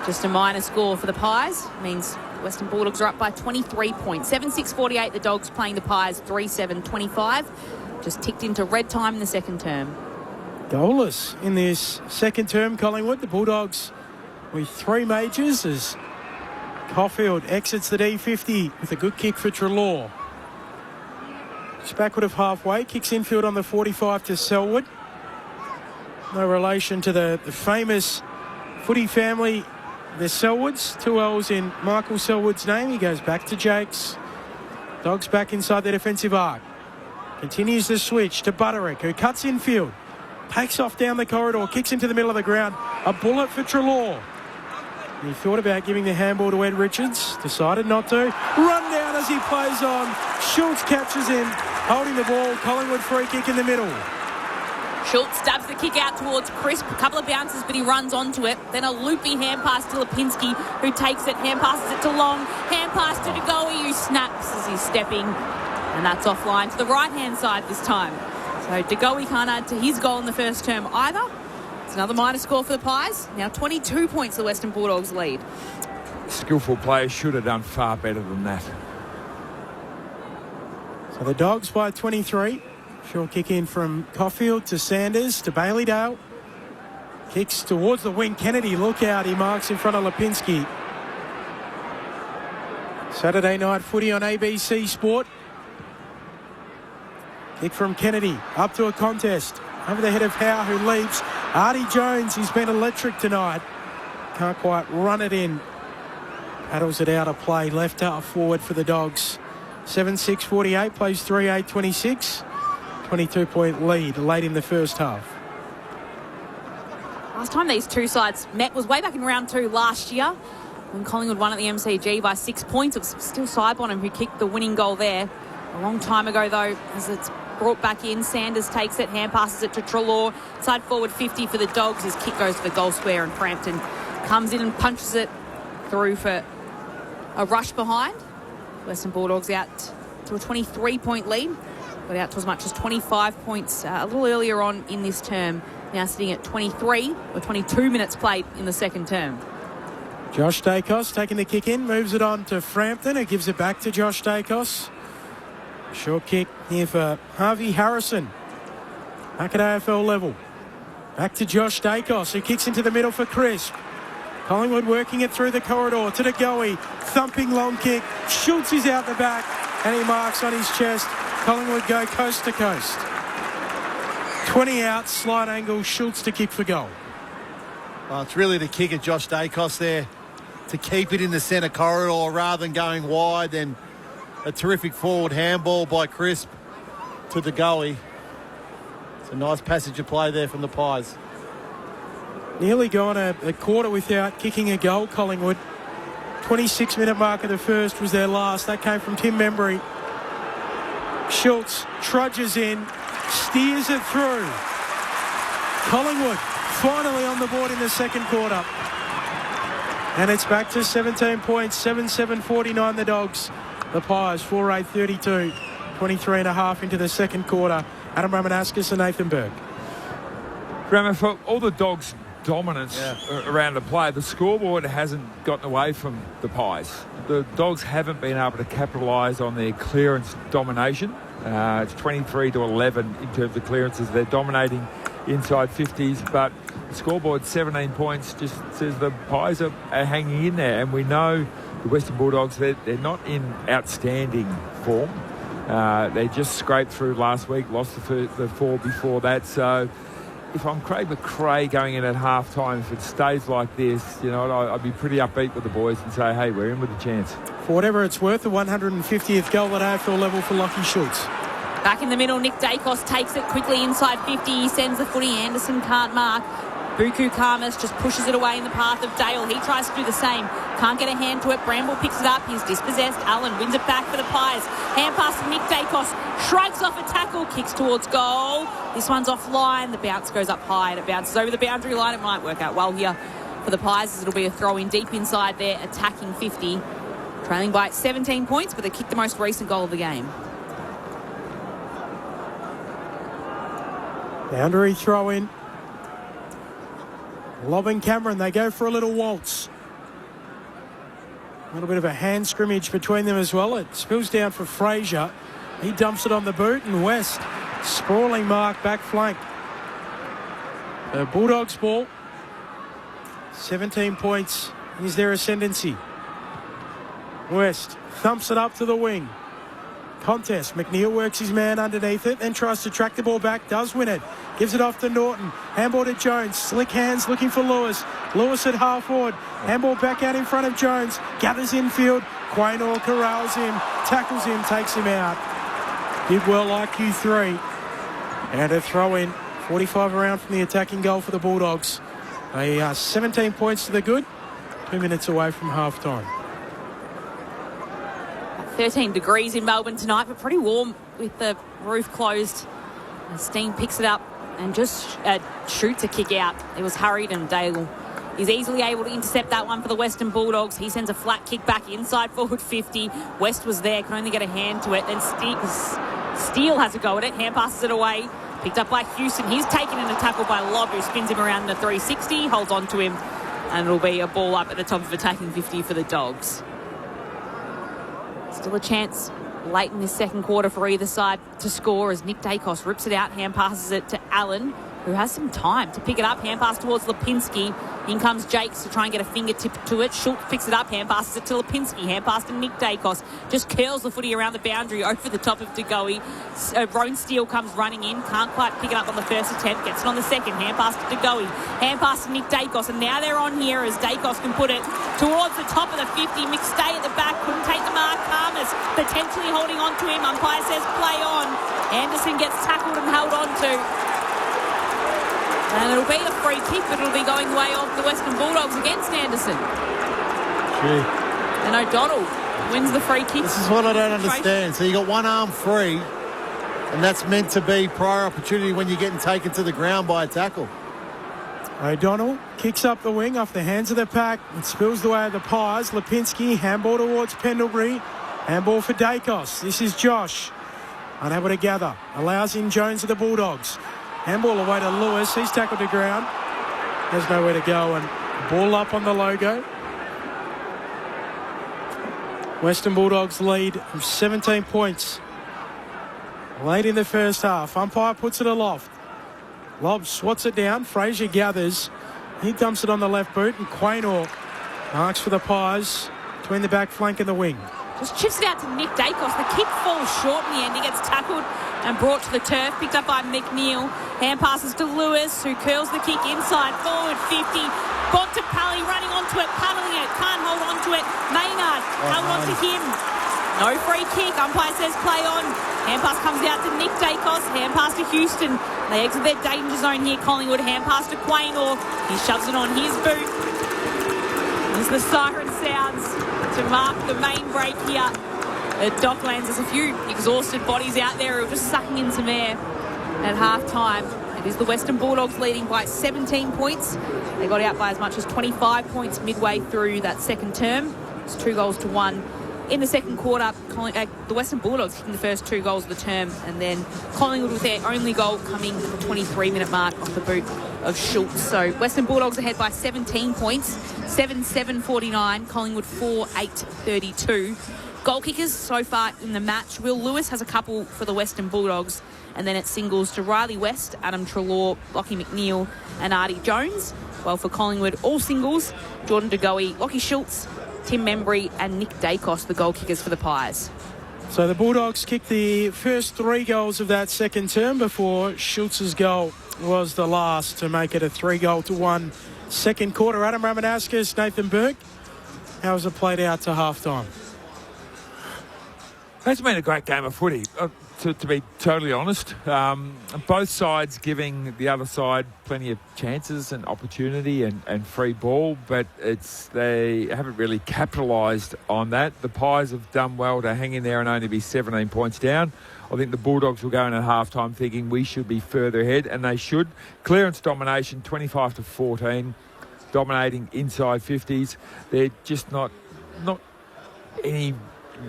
[SPEAKER 4] Just a minor score for the Pies. Means Western Bulldogs are up by 23 points. 7-6-48, the Dogs playing the Pies 3-7-25. Just ticked into red time in the second term.
[SPEAKER 3] Goalless in this second term, Collingwood. The Bulldogs with 3 majors as Caulfield exits the D50 with a good kick for Treloar. It's backward of halfway, kicks infield on the 45 to Selwood. No relation to the famous footy family, the Selwoods. 2 L's in Michael Selwood's name. He goes back to Jakes. Dogs back inside their defensive arc. Continues the switch to Butterick, who cuts infield. Takes off down the corridor, kicks into the middle of the ground. A bullet for Treloar. He thought about giving the handball to Ed Richards. Decided not to. Run down as he plays on. Schultz catches him, holding the ball. Collingwood free kick in the middle.
[SPEAKER 4] Schultz stabs the kick out towards Crisp. A couple of bounces, but he runs onto it. Then a loopy hand pass to Lipinski, who takes it, hand passes it to Long. Hand pass to DeGoey, who snaps as he's stepping. And that's offline to the right-hand side this time. So DeGoey can't add to his goal in the first term either. It's another minor score for the Pies. Now 22 points the Western Bulldogs lead.
[SPEAKER 6] Skillful players should have done far better than that.
[SPEAKER 3] So the Dogs by 23. Short kick in from Caulfield to Sanders to Bailey-Dale. Kicks towards the wing. Kennedy, look out. He marks in front of Lipinski. Saturday night footy on ABC Sport. Kick from Kennedy up to a contest. Over the head of Howe, who leaps. Artie Jones, he's been electric tonight. Can't quite run it in. Paddles it out of play. Left out forward for the Dogs. 7-6-48, plays 3-8-26. 22-point lead late in the first half.
[SPEAKER 4] Last time these two sides met was way back in round 2 last year, when Collingwood won at the MCG by 6 points. It was still Sidebottom who kicked the winning goal there. A long time ago, though, as it's brought back in. Sanders takes it, hand passes it to Treloar. Side forward 50 for the Dogs. His kick goes to the goal square, and Frampton comes in and punches it through for a rush behind. Western Bulldogs out to a 23-point lead. Got out to as much as 25 points a little earlier on in this term. Now sitting at 23 or 22 minutes played in the second term.
[SPEAKER 3] Josh Dacos taking the kick in, moves it on to Frampton, who gives it back to Josh Dacos. Short kick here for Harvey Harrison. Back at AFL level. Back to Josh Dacos, who kicks into the middle for Crisp. Collingwood working it through the corridor to DeGoey. Thumping long kick. Schultz is out the back, and he marks on his chest. Collingwood go coast to coast. 20 out, slight angle, Schultz to kick for goal.
[SPEAKER 5] Well, it's really the kick of Josh Dacos there to keep it in the centre corridor rather than going wide. Then a terrific forward handball by Crisp to DeGoey. It's a nice passage of play there from the Pies.
[SPEAKER 3] Nearly gone a quarter without kicking a goal, Collingwood. 26-minute mark of the first was their last. That came from Tim Membry. Schultz trudges in, steers it through. Collingwood finally on the board in the second quarter. And it's back to 17 points, 7-7-49 the Dogs. The Pies, 4-8-32, 23 and a half into the second quarter. Adam Ramanauskas and Nathan Berg.
[SPEAKER 6] Ramon, for all the Dogs' dominance around the play, the scoreboard hasn't gotten away from the Pies. The Dogs haven't been able to capitalise on their clearance domination. It's 23-11 in terms of clearances. They're dominating inside 50s, but the scoreboard 17 points just says the Pies are hanging in there. And we know the Western Bulldogs, they're not in outstanding form. They just scraped through last week, lost the four before that. So if I'm Craig McRae going in at half-time, if it stays like this, I'd be pretty upbeat with the boys and say, hey, we're in with a chance.
[SPEAKER 3] For whatever it's worth, the 150th goal at AFL level for Lachie Schultz.
[SPEAKER 4] Back in the middle, Nick Dacos takes it quickly inside 50. He sends the footy. Anderson can't mark. Buku Karmas just pushes it away in the path of Dale. He tries to do the same. Can't get a hand to it. Bramble picks it up. He's dispossessed. Allen wins it back for the Pies. Hand pass to Nick Dacos. Shrugs off a tackle. Kicks towards goal. This one's offline. The bounce goes up high and it bounces over the boundary line. It might work out well here for the Pies as it'll be a throw in deep inside there, attacking 50. Trailing by 17 points, but they kicked the most recent goal of the game.
[SPEAKER 3] Boundary throw in. Lobbing Cameron, they go for a little waltz. A little bit of a hand scrimmage between them as well. It spills down for Fraser. He dumps it on the boot, and West, sprawling mark, back flank. The Bulldogs ball. 17 points is their ascendancy. West thumps it up to the wing. Contest. McNeil works his man underneath it, then tries to track the ball back, does win it. Gives it off to Norton. Handball to Jones. Slick hands looking for Lewis. Lewis at half forward. Handball back out in front of Jones. Gathers infield. Quaynor corrals him. Tackles him. Takes him out. Did well IQ3. And a throw in. 45 around from the attacking goal for the Bulldogs. They are 17 points to the good. 2 minutes away from half time.
[SPEAKER 4] 13 degrees in Melbourne tonight, but pretty warm with the roof closed. And Steen picks it up and just shoots a kick out. It was hurried and Dale is easily able to intercept that one for the Western Bulldogs. He sends a flat kick back inside forward 50. West was there, can only get a hand to it. Then Steele has a go at it. Hand passes it away. Picked up by Houston. He's taken in a tackle by Lobb, who spins him around the 360. Holds on to him. And it'll be a ball up at the top of attacking 50 for the Dogs. Still a chance late in this second quarter for either side to score as Nick Dacos rips it out, hand passes it to Allen, who has some time to pick it up. Hand pass towards Lipinski. In comes Jakes to try and get a fingertip to it. Schultz picks it up, hand passes it to Lipinski. Hand pass to Nick Dacos. Just curls the footy around the boundary over the top of DeGoey. Roan Steele comes running in. Can't quite pick it up on the first attempt. Gets it on the second. Hand pass to DeGoey. Hand pass to Nick Dacos. And now they're on here as Dacos can put it towards the top of the 50. McStay at the back. Couldn't take the mark. Karmas potentially holding on to him. Umpire says play on. Anderson gets tackled and held on to. And it'll be a free kick, but it'll be going the way of the Western Bulldogs against Anderson.
[SPEAKER 5] Gee.
[SPEAKER 4] And O'Donnell wins the free kick.
[SPEAKER 5] This is what I don't understand. So you got one arm free, and that's meant to be prior opportunity when you're getting taken to the ground by a tackle.
[SPEAKER 3] O'Donnell kicks up the wing off the hands of the pack. It spills the way of the Pies. Lipinski, handball towards Pendlebury. Handball for Dacos. This is Josh. Unable to gather. Allows in Jones of the Bulldogs. Handball away to Lewis. He's tackled to ground. There's nowhere to go. And ball up on the logo. Western Bulldogs lead of 17 points. Late in the first half. Umpire puts it aloft. Lobb swats it down. Fraser gathers. He dumps it on the left boot. And Quaynor marks for the Pies between the back flank and the wing.
[SPEAKER 4] Just chips it out to Nick Dacos. The kick falls short in the end. He gets tackled and brought to the turf. Picked up by McNeil. Hand passes to Lewis, who curls the kick inside forward 50. Bontempelli running onto it, paddling it. Can't hold on to it. Maynard held on to him. No free kick. Umpire says play on. Hand pass comes out to Nick Dacos. Hand pass to Houston. They exit their danger zone here. Collingwood hand pass to Quaynor. He shoves it on his boot. As the siren sounds to mark the main break here at Docklands. There's a few exhausted bodies out there who are just sucking in some air at half-time. It is the Western Bulldogs leading by 17 points. They got out by as much as 25 points midway through that second term. It's 2-1 in the second quarter. The Western Bulldogs kicking the first 2 goals of the term, and then Collingwood with their only goal coming at the 23-minute mark off the boot of Schultz. So Western Bulldogs ahead by 17 points, 7-7-49, Collingwood 4-8-32. Goal kickers so far in the match. Will Lewis has a couple for the Western Bulldogs, and then it singles to Riley West, Adam Treloar, Lockie McNeil and Artie Jones. Well, for Collingwood, all singles, Jordan De Goey, Lockie Schultz, Tim Membry and Nick Dacos, the goal kickers for the Pies.
[SPEAKER 3] So the Bulldogs kicked the first 3 goals of that second term before Schultz's goal was the last to make it a 3-1 second quarter. Adam Ramanauskas, Nathan Burke, how has it played out to half-time?
[SPEAKER 6] It's been a great game of footy, to be totally honest. Both sides giving the other side plenty of chances and opportunity and free ball, but they haven't really capitalised on that. The Pies have done well to hang in there and only be 17 points down. I think the Bulldogs will go in at half-time thinking we should be further ahead, and they should. Clearance domination, 25-14, dominating inside 50s. They're just not any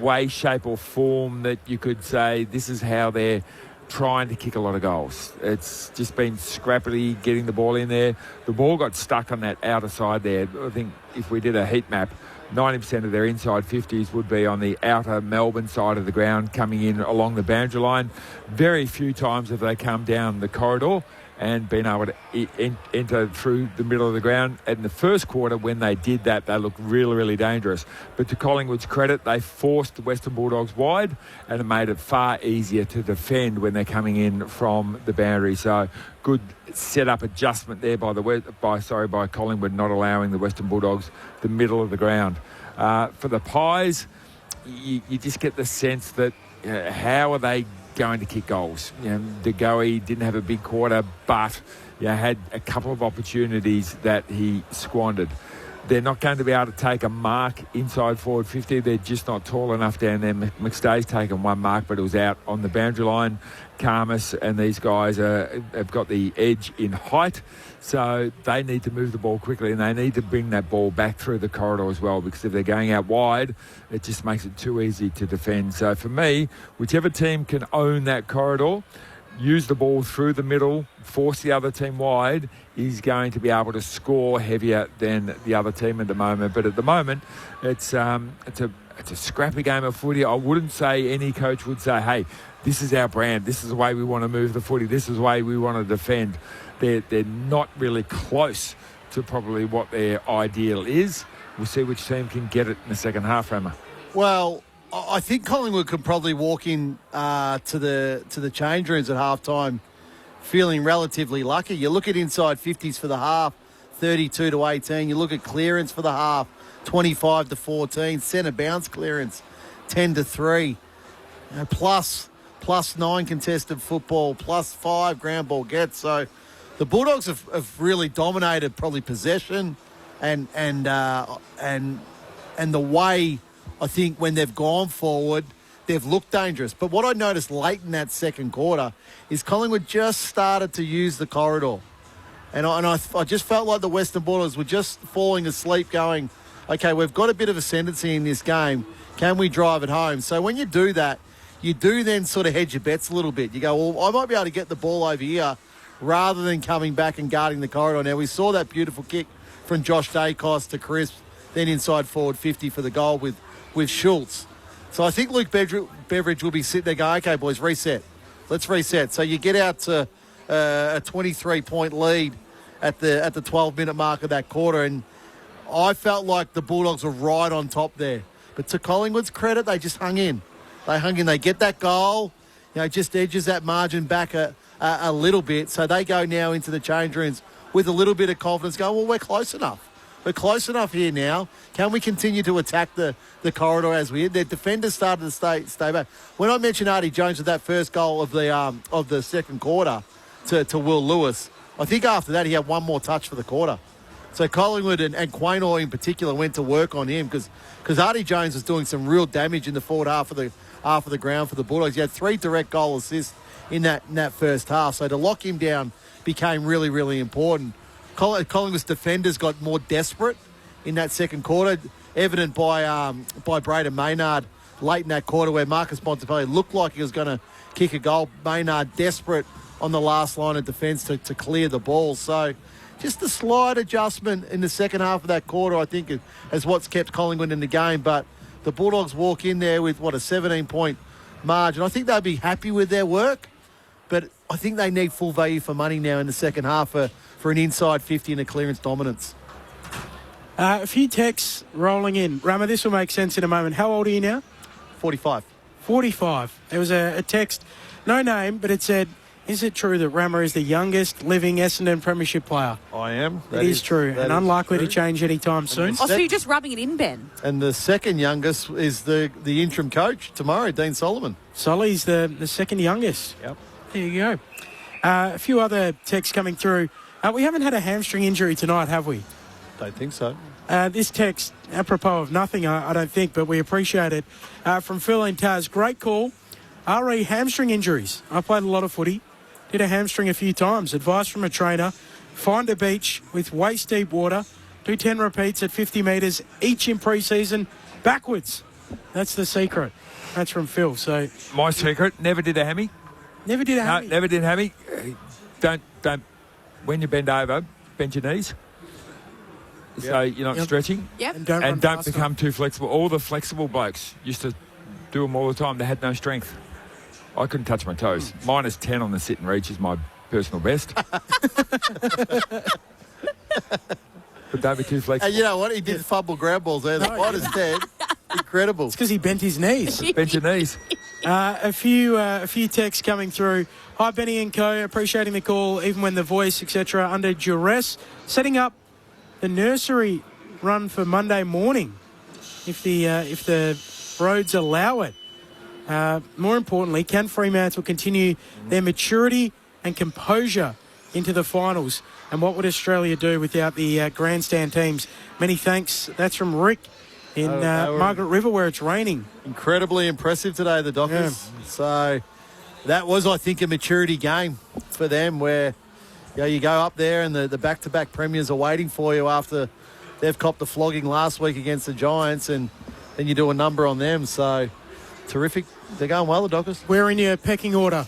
[SPEAKER 6] way, shape or form that you could say this is how they're trying to kick a lot of goals. It's just been scrappily getting the ball in there. The ball got stuck on that outer side there. I think if we did a heat map, 90% of their inside 50s would be on the outer Melbourne side of the ground coming in along the boundary line. Very few times have they come down the corridor and been able to enter through the middle of the ground. In the first quarter, when they did that, they looked really, really dangerous. But to Collingwood's credit, they forced the Western Bulldogs wide and it made it far easier to defend when they're coming in from the boundary. So good set-up adjustment there by Collingwood, not allowing the Western Bulldogs the middle of the ground. For the Pies, you just get the sense that how are they going to kick goals? De Goey didn't have a big quarter, but had a couple of opportunities that he squandered. They're not going to be able to take a mark inside forward 50. They're just not tall enough down there. McStay's taken one mark, but it was out on the boundary line. Karmas and these guys have got the edge in height, so they need to move the ball quickly and they need to bring that ball back through the corridor as well, because if they're going out wide, it just makes it too easy to defend. So for me, whichever team can own that corridor, use the ball through the middle, force the other team wide, is going to be able to score heavier than the other team at the moment. But at the moment, it's a scrappy game of footy. I wouldn't say any coach would say, hey, this is our brand, this is the way we want to move the footy, this is the way we want to defend. They're not really close to probably what their ideal is. We'll see which team can get it in the second half, Hammer.
[SPEAKER 5] Well, I think Collingwood could probably walk in to the change rooms at halftime feeling relatively lucky. You look at inside 50s for the half, 32-18. You look at clearance for the half, 25-14. Centre bounce clearance, 10-3. Plus 9 contested football, plus 5 ground ball gets. So the Bulldogs have really dominated probably possession and the way, I think, when they've gone forward, they've looked dangerous. But what I noticed late in that second quarter is Collingwood just started to use the corridor. And I just felt like the Western Bulldogs were just falling asleep going, okay, we've got a bit of ascendancy in this game. Can we drive it home? So when you do that, you do then sort of hedge your bets a little bit. You go, well, I might be able to get the ball over here rather than coming back and guarding the corridor. Now, we saw that beautiful kick from Josh Dacos to Crisp, then inside forward 50 for the goal with Schultz. So I think Luke Beveridge will be sitting there going, okay, boys, reset. Let's reset. So you get out to a 23-point lead at the 12-minute mark of that quarter, and I felt like the Bulldogs were right on top there. But to Collingwood's credit, they just hung in. They get that goal, just edges that margin back a little bit. So they go now into the change rooms with a little bit of confidence going, well, we're close enough. We're close enough here now. Can we continue to attack the corridor as we did? Their defenders started to stay back. When I mentioned Artie Jones with that first goal of the second quarter, to Will Lewis. I think after that he had one more touch for the quarter. So Collingwood and Quaynor in particular went to work on him because Artie Jones was doing some real damage in the forward half of the ground for the Bulldogs. He had 3 direct goal assists in that first half. So to lock him down became really, really important. Collingwood's defenders got more desperate in that second quarter, evident by Braden Maynard late in that quarter where Marcus Bontempelli looked like he was going to kick a goal. Maynard desperate on the last line of defence to clear the ball. So just a slight adjustment in the second half of that quarter, I think, is what's kept Collingwood in the game. But the Bulldogs walk in there with, a 17-point margin. I think they'll be happy with their work, but I think they need full value for money now in the second half for an inside 50 and a clearance dominance.
[SPEAKER 3] A few texts rolling in. Rama, this will make sense in a moment. How old are you now?
[SPEAKER 5] 45.
[SPEAKER 3] 45. There was a text, no name, but it said, is it true that Rama is the youngest living Essendon Premiership player?
[SPEAKER 5] I am.
[SPEAKER 3] That is true, and unlikely to change anytime soon.
[SPEAKER 4] So you're just rubbing it in, Ben?
[SPEAKER 5] And the second youngest is the interim coach tomorrow, Dean Solomon.
[SPEAKER 3] Solly's the second youngest.
[SPEAKER 5] Yep.
[SPEAKER 3] There you go. A few other texts coming through. We haven't had a hamstring injury tonight, have we?
[SPEAKER 5] Don't think so.
[SPEAKER 3] This text, apropos of nothing, I don't think, but we appreciate it. From Phil and Taz, great call. RE hamstring injuries. I played a lot of footy. Did a hamstring a few times. Advice from a trainer, find a beach with waist-deep water, do 10 repeats at 50 metres, each in pre-season, backwards. That's the secret. That's from Phil. So
[SPEAKER 6] my secret, never did a hammy.
[SPEAKER 3] Never did a hammy?
[SPEAKER 6] No, never did a hammy. Don't, when you bend over, bend your knees. Yep. So you're not stretching.
[SPEAKER 4] Yep.
[SPEAKER 3] And
[SPEAKER 6] don't become too flexible. All the flexible blokes used to do them all the time. They had no strength. I couldn't touch my toes. Minus 10 on the sit and reach is my personal best. But don't be too flexible.
[SPEAKER 5] And you know what? He did fumble ground balls there. The minus 10. Incredible.
[SPEAKER 3] It's because he bent his knees.
[SPEAKER 6] Bent your knees.
[SPEAKER 3] A few texts coming through. Hi, Benny and Co. Appreciating the call, even when the voice, etc., under duress. Setting up the nursery run for Monday morning, if the roads allow it. More importantly, can Fremantle continue their maturity and composure into the finals? And what would Australia do without the grandstand teams? Many thanks. That's from Rick in Margaret River, where it's raining.
[SPEAKER 5] Incredibly impressive today, the Dockers. Yeah. So that was, I think, a maturity game for them where you go up there and the back-to-back premiers are waiting for you after they've copped the flogging last week against the Giants, and then you do a number on them. So terrific. They're going well, the Dockers.
[SPEAKER 3] Where in your pecking order?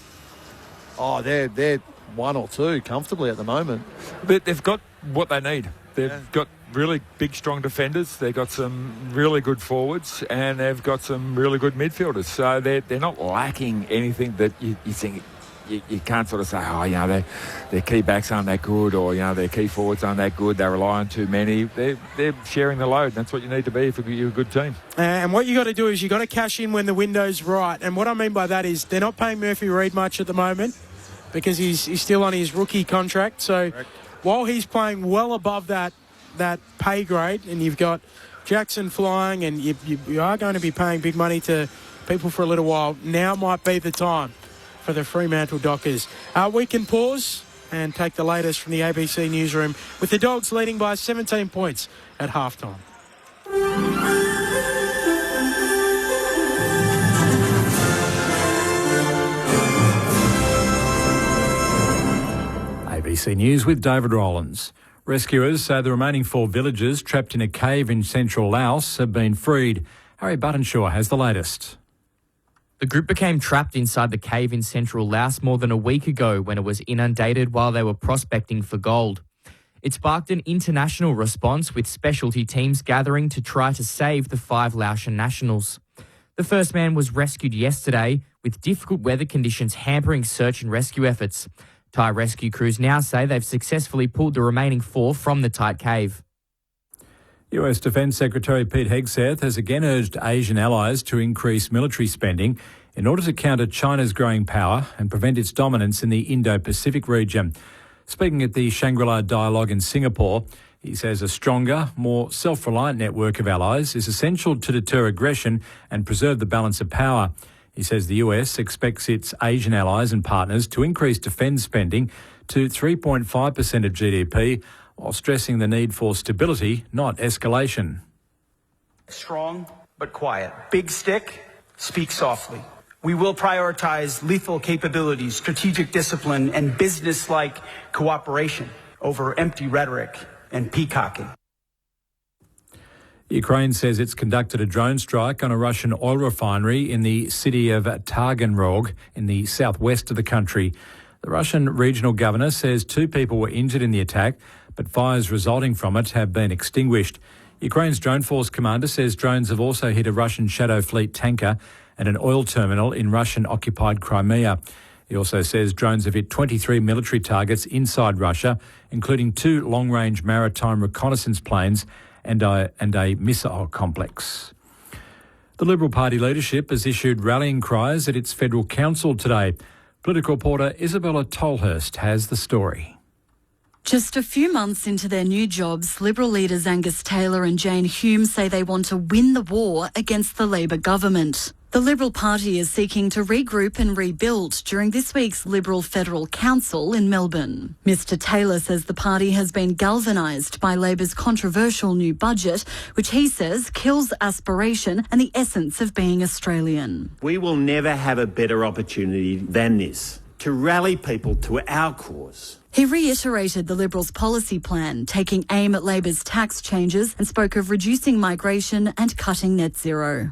[SPEAKER 5] Oh, they're 1 or 2 comfortably at the moment.
[SPEAKER 6] But they've got what they need. They've got really big, strong defenders. They've got some really good forwards, and they've got some really good midfielders. So they're not lacking anything that you think. You can't sort of say, their key backs aren't that good, or, their key forwards aren't that good. They rely on too many. They're sharing the load. That's what you need to be if you're a good team.
[SPEAKER 3] And what you got to do is you got to cash in when the window's right. And what I mean by that is they're not paying Murphy Reid much at the moment because he's still on his rookie contract. So while he's playing well above that pay grade, and you've got Jackson flying, and you are going to be paying big money to people for a little while, now might be the time for the Fremantle Dockers. We can pause and take the latest from the ABC newsroom with the Dogs leading by 17 points at halftime.
[SPEAKER 11] ABC News with David Rowlands. Rescuers say the remaining 4 villagers trapped in a cave in central Laos have been freed. Harry Buttonshaw has the latest.
[SPEAKER 12] The group became trapped inside the cave in central Laos more than a week ago when it was inundated while they were prospecting for gold. It sparked an international response with specialty teams gathering to try to save the 5 Laotian nationals. The first man was rescued yesterday with difficult weather conditions hampering search and rescue efforts. Thai rescue crews now say they've successfully pulled the remaining 4 from the tight cave.
[SPEAKER 11] US Defence Secretary Pete Hegseth has again urged Asian allies to increase military spending in order to counter China's growing power and prevent its dominance in the Indo-Pacific region. Speaking at the Shangri-La Dialogue in Singapore, he says a stronger, more self-reliant network of allies is essential to deter aggression and preserve the balance of power. He says the US expects its Asian allies and partners to increase defence spending to 3.5% of GDP, while stressing the need for stability, not escalation.
[SPEAKER 13] Strong but quiet. Big stick, speak softly. We will prioritise lethal capabilities, strategic discipline, and business-like cooperation over empty rhetoric and peacocking.
[SPEAKER 11] Ukraine says it's conducted a drone strike on a Russian oil refinery in the city of Taganrog in the southwest of the country. The Russian regional governor says 2 people were injured in the attack, but fires resulting from it have been extinguished. Ukraine's Drone Force commander says drones have also hit a Russian Shadow Fleet tanker and an oil terminal in Russian-occupied Crimea. He also says drones have hit 23 military targets inside Russia, including 2 long-range maritime reconnaissance planes and a missile complex. The Liberal Party leadership has issued rallying cries at its federal council today. Political reporter Isabella Tolhurst has the story.
[SPEAKER 14] Just a few months into their new jobs, Liberal leaders Angus Taylor and Jane Hume say they want to win the war against the Labor government. The Liberal Party is seeking to regroup and rebuild during this week's Liberal Federal Council in Melbourne. Mr Taylor says the party has been galvanised by Labor's controversial new budget, which he says kills aspiration and the essence of being Australian.
[SPEAKER 15] We will never have a better opportunity than this to rally people to our cause.
[SPEAKER 14] He reiterated the Liberals' policy plan, taking aim at Labor's tax changes, and spoke of reducing migration and cutting net zero.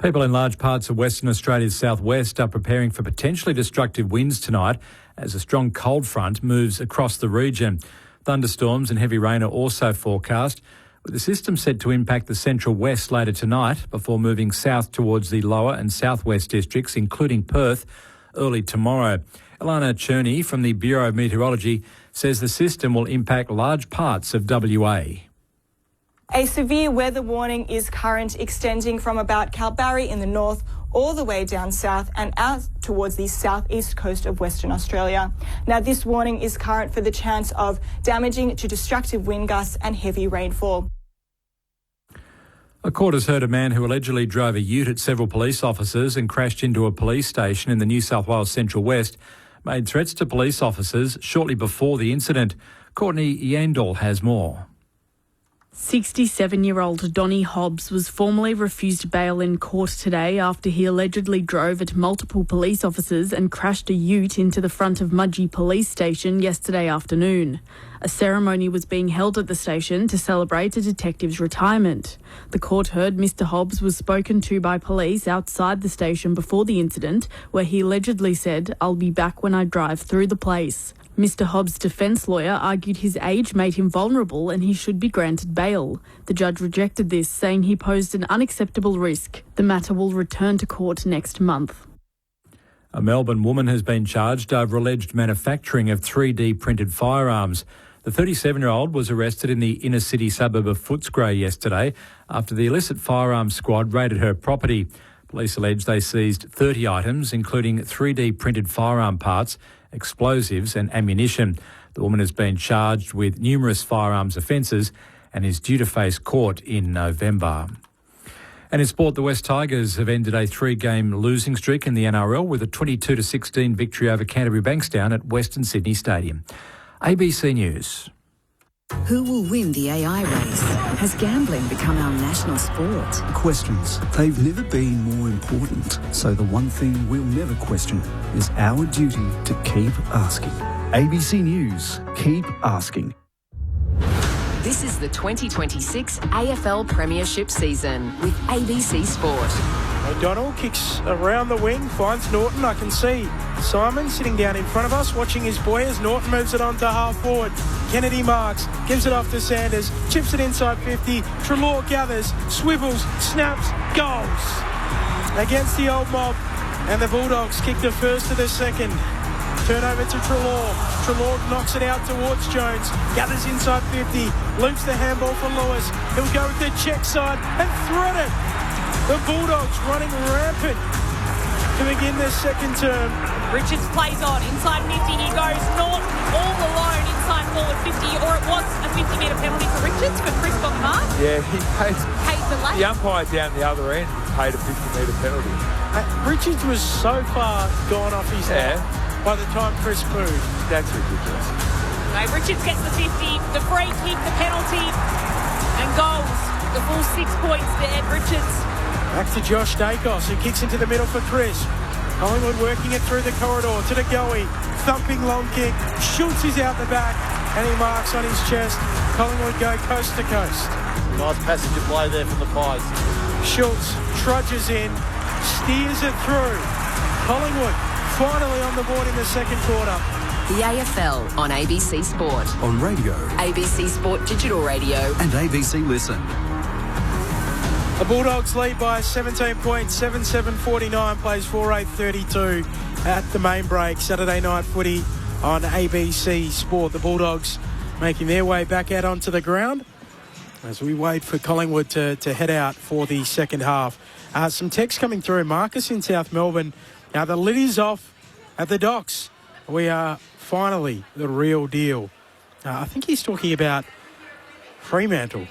[SPEAKER 11] People in large parts of Western Australia's southwest are preparing for potentially destructive winds tonight as a strong cold front moves across the region. Thunderstorms and heavy rain are also forecast, with the system set to impact the central west later tonight before moving south towards the lower and southwest districts, including Perth, early tomorrow. Ilana Cherney from the Bureau of Meteorology says the system will impact large parts of WA.
[SPEAKER 16] A severe weather warning is current, extending from about Kalbarri in the north all the way down south and out towards the southeast coast of Western Australia. Now, this warning is current for the chance of damaging to destructive wind gusts and heavy rainfall.
[SPEAKER 11] A court has heard a man who allegedly drove a ute at several police officers and crashed into a police station in the New South Wales Central West made threats to police officers shortly before the incident. Courtney Yandel has more.
[SPEAKER 17] 67-year-old Donnie Hobbs was formally refused bail in court today after he allegedly drove at multiple police officers and crashed a ute into the front of Mudgee Police Station yesterday afternoon. A ceremony was being held at the station to celebrate a detective's retirement. The court heard Mr Hobbs was spoken to by police outside the station before the incident, where he allegedly said, "I'll be back when I drive through the place." Mr Hobbs' defence lawyer argued his age made him vulnerable and he should be granted bail. The judge rejected this, saying he posed an unacceptable risk. The matter will return to court next month.
[SPEAKER 11] A Melbourne woman has been charged over alleged manufacturing of 3D printed firearms. The 37-year-old was arrested in the inner city suburb of Footscray yesterday after the illicit firearms squad raided her property. Police allege they seized 30 items, including 3D printed firearm parts, explosives and ammunition. The woman has been charged with numerous firearms offences and is due to face court in November. And in sport, the West Tigers have ended a 3-game losing streak in the NRL with a 22-16 victory over Canterbury Bankstown at Western Sydney Stadium. ABC News.
[SPEAKER 18] Who will win the AI race? Has gambling become our national sport?
[SPEAKER 1] Questions. They've never been more important. So the one thing we'll never question is our duty to keep asking. ABC News. Keep asking.
[SPEAKER 10] This is the 2026 AFL Premiership season with ABC Sport.
[SPEAKER 3] O'Donnell kicks around the wing, finds Norton. I can see Simon sitting down in front of us, watching his boy as Norton moves it on to half forward. Kennedy marks, gives it off to Sanders, chips it inside 50. Treloar gathers, swivels, snaps, goals against the old mob. And the Bulldogs kick the first to the second. Turnover to Treloar. Treloar knocks it out towards Jones. Gathers inside 50. Loops the handball for Lewis. He'll go with the check side and thread it. The Bulldogs running rampant to begin their second term.
[SPEAKER 4] Richards plays on inside 50. He goes Norton all alone inside forward 50, or it was a 50-metre penalty for Richards for Chris got the mark.
[SPEAKER 6] Yeah, he paid
[SPEAKER 4] the late.
[SPEAKER 6] The umpire down the other end paid a 50-metre penalty.
[SPEAKER 3] Richards was so far gone off his head by the time Chris moved.
[SPEAKER 6] That's ridiculous.
[SPEAKER 4] No, Richards gets the 50, the free kick, the penalty, and goals. The full 6 points to Ed Richards.
[SPEAKER 3] Back to Josh Dacos, who kicks into the middle for Chris. Collingwood working it through the corridor to the goey. Thumping long kick. Schultz is out the back, and he marks on his chest. Collingwood go coast to coast.
[SPEAKER 5] Nice passage of play there from the Pies.
[SPEAKER 3] Schultz trudges in, steers it through. Collingwood finally on the board in the second quarter.
[SPEAKER 10] The AFL on ABC Sport.
[SPEAKER 1] On radio.
[SPEAKER 10] ABC Sport Digital Radio.
[SPEAKER 1] And ABC Listen.
[SPEAKER 3] The Bulldogs lead by 17 points, 7-7-49, plays 4-8-32 at the main break. Saturday night footy on ABC Sport. The Bulldogs making their way back out onto the ground as we wait for Collingwood to head out for the second half. Some text coming through. Marcus in South Melbourne. Now the lid is off at the docks. We are finally the real deal. I think he's talking about Fremantle.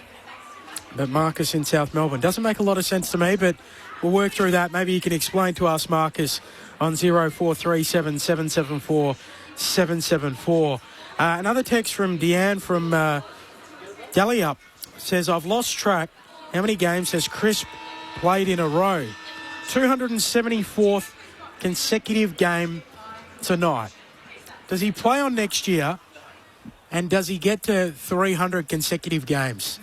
[SPEAKER 3] But Marcus in South Melbourne doesn't make a lot of sense to me, but we'll work through that. Maybe you can explain to us, Marcus, on 0437 774 774. Another text from Deanne from Delliup says, I've lost track. How many games has Chris played in a row? 274th consecutive game tonight. Does he play on next year? And does he get to 300 consecutive games?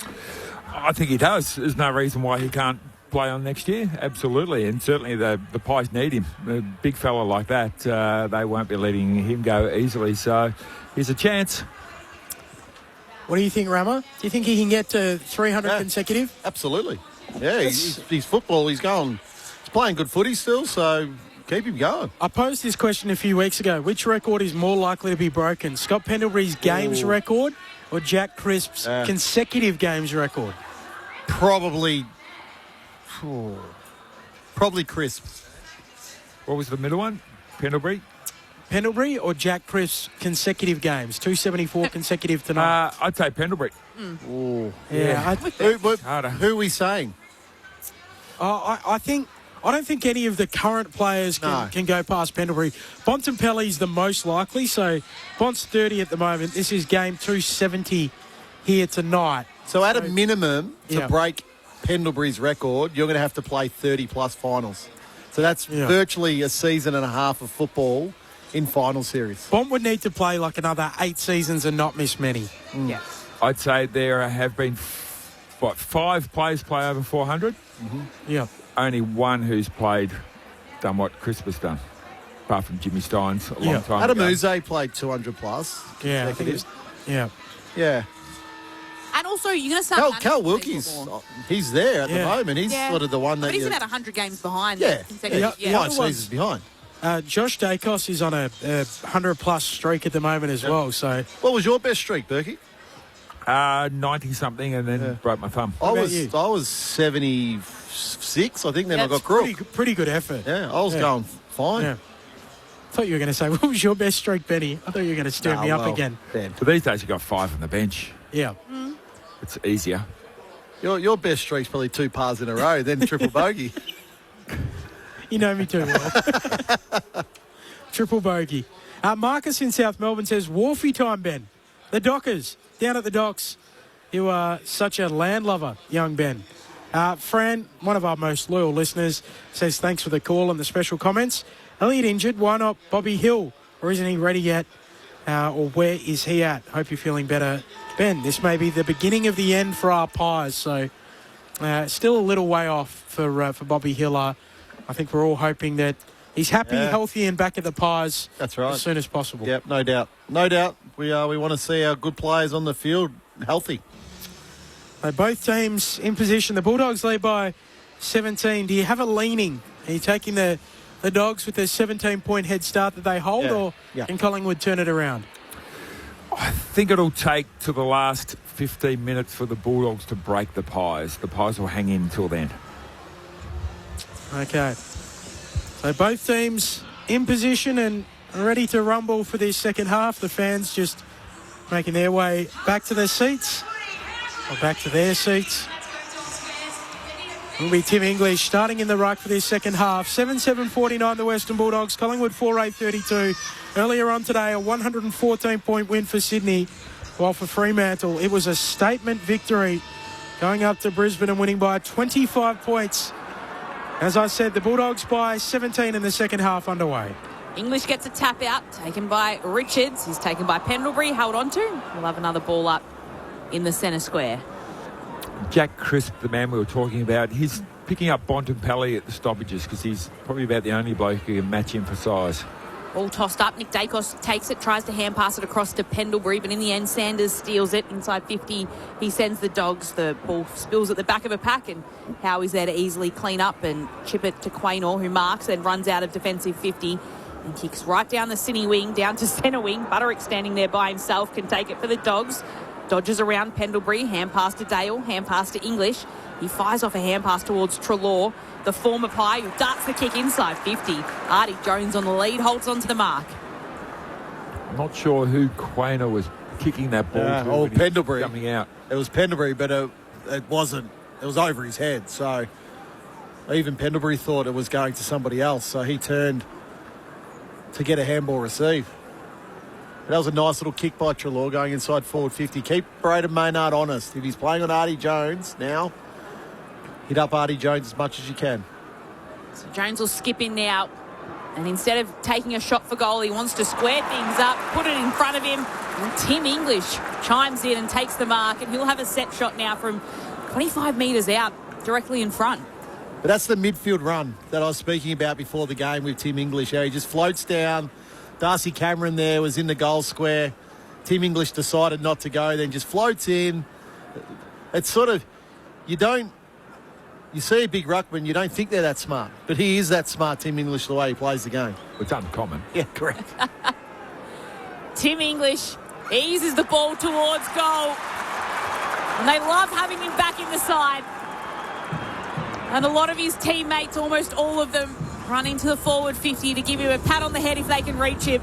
[SPEAKER 6] I think he does. There's no reason why he can't play on next year. Absolutely. And certainly the Pies need him. A big fella like that, they won't be letting him go easily. So here's a chance.
[SPEAKER 3] What do you think, Rama? Do you think he can get to 300 consecutive?
[SPEAKER 5] Absolutely. Yeah, he's football. He's playing good footy still, so keep him going.
[SPEAKER 3] I posed this question a few weeks ago. Which record is more likely to be broken? Scott Pendlebury's games record or Jack Crisp's consecutive games record?
[SPEAKER 5] Probably Crisp.
[SPEAKER 6] What was the middle one?
[SPEAKER 3] Pendlebury or Jack Crisp's consecutive games? 274 consecutive tonight.
[SPEAKER 6] I'd say Pendlebury.
[SPEAKER 3] Yeah.
[SPEAKER 5] Who are we saying?
[SPEAKER 3] I don't think any of the current players can go past Pendlebury. Bontempelli's the most likely, so Bont's 30 at the moment. This is game 270 here tonight.
[SPEAKER 5] So at a minimum, to break Pendlebury's record, you're going to have to play 30-plus finals. So that's virtually a season and a half of football in final series.
[SPEAKER 3] Bont would need to play like another 8 seasons and not miss many.
[SPEAKER 4] Yeah.
[SPEAKER 6] I'd say there have been, 5 players play over 400?
[SPEAKER 3] Mm-hmm. Yeah.
[SPEAKER 6] Only one who's done what Chris has done, apart from Jimmy Steins a long time
[SPEAKER 5] Adam
[SPEAKER 6] ago.
[SPEAKER 5] Uze played 200-plus.
[SPEAKER 3] Yeah, I think
[SPEAKER 5] Yeah.
[SPEAKER 4] And also, you're going to start...
[SPEAKER 5] Cal Wilkie's, he's there at the moment. He's sort of the one that...
[SPEAKER 4] But he's about 100 games behind.
[SPEAKER 5] 5 seasons behind.
[SPEAKER 3] Josh Dacos is on a 100-plus streak at the moment as well. So,
[SPEAKER 5] what was your best streak, Berkey?
[SPEAKER 6] 90-something and then broke my thumb.
[SPEAKER 5] I was 76, I think, then I got crook.
[SPEAKER 3] Pretty good effort.
[SPEAKER 5] Yeah, I was going fine.
[SPEAKER 3] Yeah. I thought you were going to say, what was your best streak, Benny? I thought you were going to stir me up again.
[SPEAKER 6] So these days you got 5 on the bench.
[SPEAKER 3] Yeah.
[SPEAKER 6] It's easier.
[SPEAKER 5] Your best streak's probably 2 pars in a row, then triple bogey.
[SPEAKER 3] You know me too well. Triple bogey. Marcus in South Melbourne says, Wharfie time, Ben. The Dockers, down at the docks. You are such a landlover, young Ben. Fran, one of our most loyal listeners, says thanks for the call and the special comments. Elliot injured, why not Bobby Hill? Or isn't he ready yet? Or where is he at? Hope you're feeling better. Ben, this may be the beginning of the end for our Pies, so still a little way off for Bobby Hill. I think we're all hoping that he's happy, healthy and back at the Pies
[SPEAKER 5] as soon
[SPEAKER 3] as possible.
[SPEAKER 5] Yep, no doubt. No doubt. We want to see our good players on the field healthy.
[SPEAKER 3] Both teams in position. The Bulldogs lead by 17. Do you have a leaning? Are you taking the Dogs with their 17-point head start that they hold, or can Collingwood turn it around?
[SPEAKER 6] I think it'll take to the last 15 minutes for the Bulldogs to break the Pies. The Pies will hang in until then.
[SPEAKER 3] Okay. So both teams in position and ready to rumble for this second half. The fans just making their way back to their seats. Or back to their seats. will be Tim English starting in the ruck for this second half. 7-7-49 the Western Bulldogs. Collingwood 4-8-32. Earlier on today, a 114-point win for Sydney. While for Fremantle, it was a statement victory, going up to Brisbane and winning by 25 points. As I said, the Bulldogs by 17 in the second half underway.
[SPEAKER 4] English gets a tap out, taken by Richards. He's taken by Pendlebury, held on to. We'll have another ball up in the centre square.
[SPEAKER 6] Jack Crisp, the man we were talking about, he's picking up Bontempelli at the stoppages because he's probably about the only bloke who can match him for size.
[SPEAKER 4] All tossed up. Nick Dacos takes it, tries to hand pass it across to Pendlebury, but in the end, Sanders steals it inside 50. He sends the Dogs. The ball spills at the back of a pack, and Howie's there to easily clean up and chip it to Quaynor, who marks, then runs out of defensive 50 and kicks right down the Sydney wing, down to centre wing. Butterick standing there by himself, can take it for the Dogs. Dodges around Pendlebury, hand pass to Dale, hand pass to English. He fires off a hand pass towards Treloar, the former Pie, who darts the kick inside 50. Artie Jones on the lead, holds on to the mark.
[SPEAKER 6] I'm not sure who Quaynor was kicking that ball to.
[SPEAKER 5] Pendlebury.
[SPEAKER 6] Coming out.
[SPEAKER 5] It was Pendlebury, but it wasn't. It was over his head. So even Pendlebury thought it was going to somebody else. So he turned to get a handball receive. That was a nice little kick by Treloar going inside forward 50. Keep Braden Maynard honest. If he's playing on Artie Jones now, hit up Artie Jones as much as you can.
[SPEAKER 4] So Jones will skip in now. And instead of taking a shot for goal, he wants to square things up, put it in front of him. And Tim English chimes in and takes the mark. And he'll have a set shot now from 25 metres out, directly in front.
[SPEAKER 5] But that's the midfield run that I was speaking about before the game with Tim English. He just floats down. Darcy Cameron there was in the goal square. Tim English decided not to go, then just floats in. It's sort of, you see a big ruckman, you don't think they're that smart. But he is that smart, Tim English, the way he plays the game.
[SPEAKER 6] It's uncommon.
[SPEAKER 5] Yeah, correct.
[SPEAKER 4] Tim English eases the ball towards goal. And they love having him back in the side. And a lot of his teammates, almost all of them, running to the forward 50 to give him a pat on the head if they can reach him.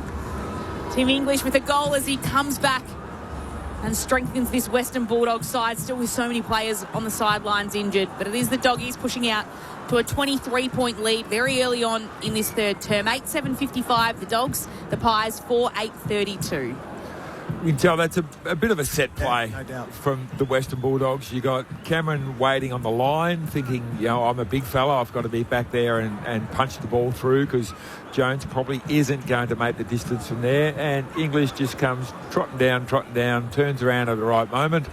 [SPEAKER 4] Tim English with a goal as he comes back and strengthens this Western Bulldogs side, still with so many players on the sidelines injured. But it is the Doggies pushing out to a 23-point lead very early on in this third term. 8-7-55 the Dogs, the Pies 4-8-32.
[SPEAKER 6] You can tell that's a bit of a set play,
[SPEAKER 5] no doubt,
[SPEAKER 6] from the Western Bulldogs. You got Cameron waiting on the line, thinking, I'm a big fella, I've got to be back there and punch the ball through because Jones probably isn't going to make the distance from there. And English just comes trotting down, turns around at the right moment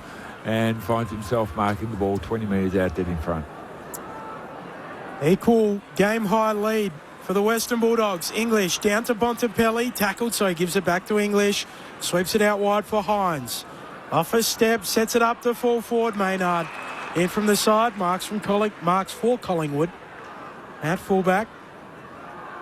[SPEAKER 6] and finds himself marking the ball 20 metres out dead in front.
[SPEAKER 3] Equal game-high lead for the Western Bulldogs. English down to Bontempelli, tackled, so he gives it back to English. Sweeps it out wide for Hines. Off a step, sets it up to full forward Maynard. In from the side, marks for Collingwood. At fullback.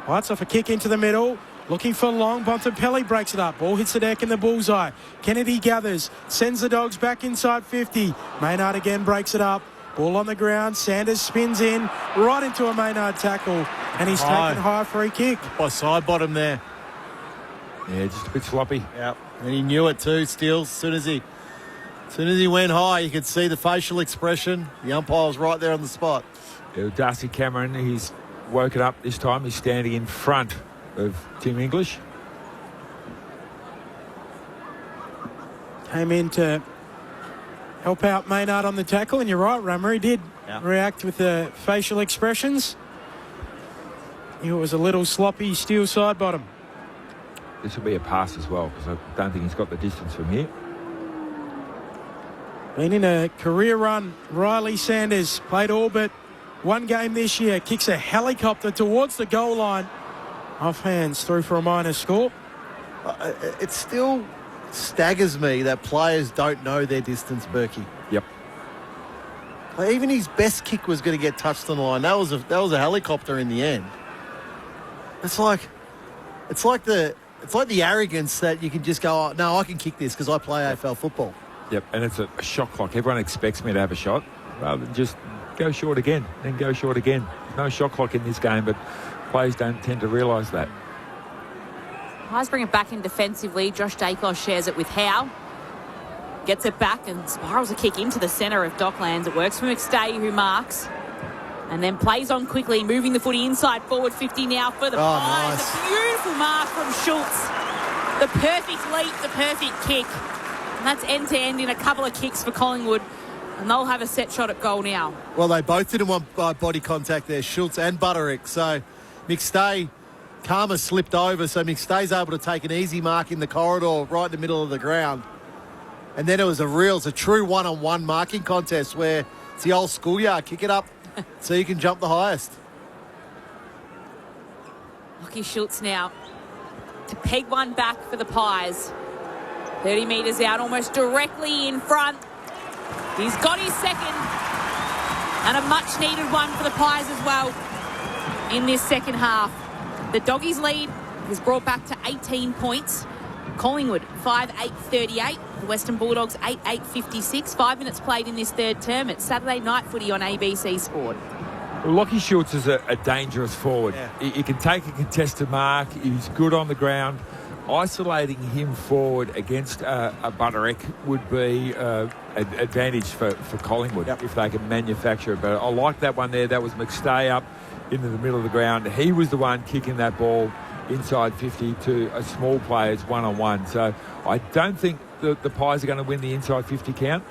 [SPEAKER 3] Whites off a kick into the middle. Looking for Long. Bontempelli breaks it up. Ball hits the deck in the bullseye. Kennedy gathers. Sends the Dogs back inside 50. Maynard again breaks it up. Ball on the ground. Sanders spins in. Right into a Maynard tackle. And he's taken high free kick.
[SPEAKER 5] By side bottom there.
[SPEAKER 6] Yeah, just a bit sloppy.
[SPEAKER 5] Yeah, and he knew it too, Steele. As soon as he went high, you could see the facial expression. The umpire was right there on the spot.
[SPEAKER 6] Yeah, Darcy Cameron, he's woken up this time. He's standing in front of Tim English.
[SPEAKER 3] Came in to help out Maynard on the tackle, and you're right, Rammer, he did react with the facial expressions. It was a little sloppy Steele side bottom.
[SPEAKER 6] This will be a pass as well because I don't think he's got the distance from here.
[SPEAKER 3] Been in a career run, Riley Sanders played all but one game this year. Kicks a helicopter towards the goal line. Off hands, through for a minor score.
[SPEAKER 5] It still staggers me that players don't know their distance, Berkey.
[SPEAKER 6] Yep.
[SPEAKER 5] Like, even his best kick was going to get touched on the line. That was a helicopter in the end. It's like the arrogance that you can just go, no, I can kick this because I play AFL football.
[SPEAKER 6] Yep, and it's a shot clock. Everyone expects me to have a shot rather than just go short again, then go short again. No shot clock in this game, but players don't tend to realise that.
[SPEAKER 4] Pies bring it back in defensively. Josh Dacos shares it with Howe. Gets it back and spirals a kick into the centre of Docklands. It works for McStay, who marks. And then plays on quickly, moving the footy inside forward 50 now for the Pies.
[SPEAKER 5] Nice.
[SPEAKER 4] A beautiful mark from Schultz. The perfect leap, the perfect kick. And that's end-to-end in a couple of kicks for Collingwood. And they'll have a set shot at goal now.
[SPEAKER 5] Well, they both didn't want body contact there, Schultz and Butterick. So McStay, Karma slipped over, so McStay's able to take an easy mark in the corridor right in the middle of the ground. And then it's a true one-on-one marking contest where it's the old schoolyard, kick it up so you can jump the highest.
[SPEAKER 4] Lockie Schultz now to peg one back for the Pies. 30 metres out, almost directly in front. He's got his second, and a much-needed one for the Pies as well in this second half. The Doggies' lead is brought back to 18 points. Collingwood 5-8-38. The Western Bulldogs 8-8-56. 5 minutes played in this third term. It's Saturday night footy on ABC Sport.
[SPEAKER 6] Well, Lockie Schultz is a dangerous forward. Yeah. He can take a contested mark. He's good on the ground. Isolating him forward against a Butterick would be an advantage for Collingwood if they can manufacture it. But I like that one there. That was McStay up into the middle of the ground. He was the one kicking that ball inside 50 to a small player's one-on-one. So I don't think the Pies are going to win the inside 50 count.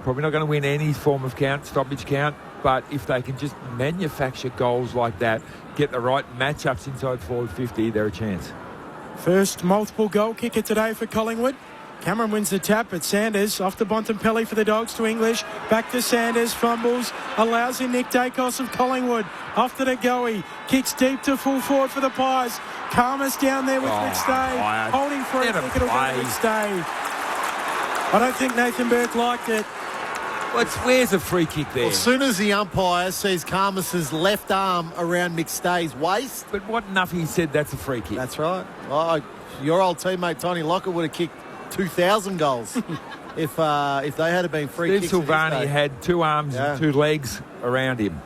[SPEAKER 6] Probably not going to win any form of count, stoppage count. But if they can just manufacture goals like that, get the right matchups inside forward 50, they're a chance.
[SPEAKER 3] First multiple goal kicker today for Collingwood. Cameron wins the tap, but Sanders off to Bontempelli for the Dogs to English. Back to Sanders, fumbles, allows in Nick Dacos of Collingwood. Off to the Goey, kicks deep to full forward for the Pies. Karma's down there with McStay. Holding free, I think it'll go to McStay. I don't think Nathan Burke liked it.
[SPEAKER 6] Where's a free kick there?
[SPEAKER 5] Well, as soon as the umpire sees Karmas's left arm around McStay's waist.
[SPEAKER 6] But what Nuffy said that's a free kick.
[SPEAKER 5] That's right. Oh, your old teammate Tony Lockett would have kicked 2,000 goals if they had been free kicks.
[SPEAKER 6] Silvani had two arms and two legs around him,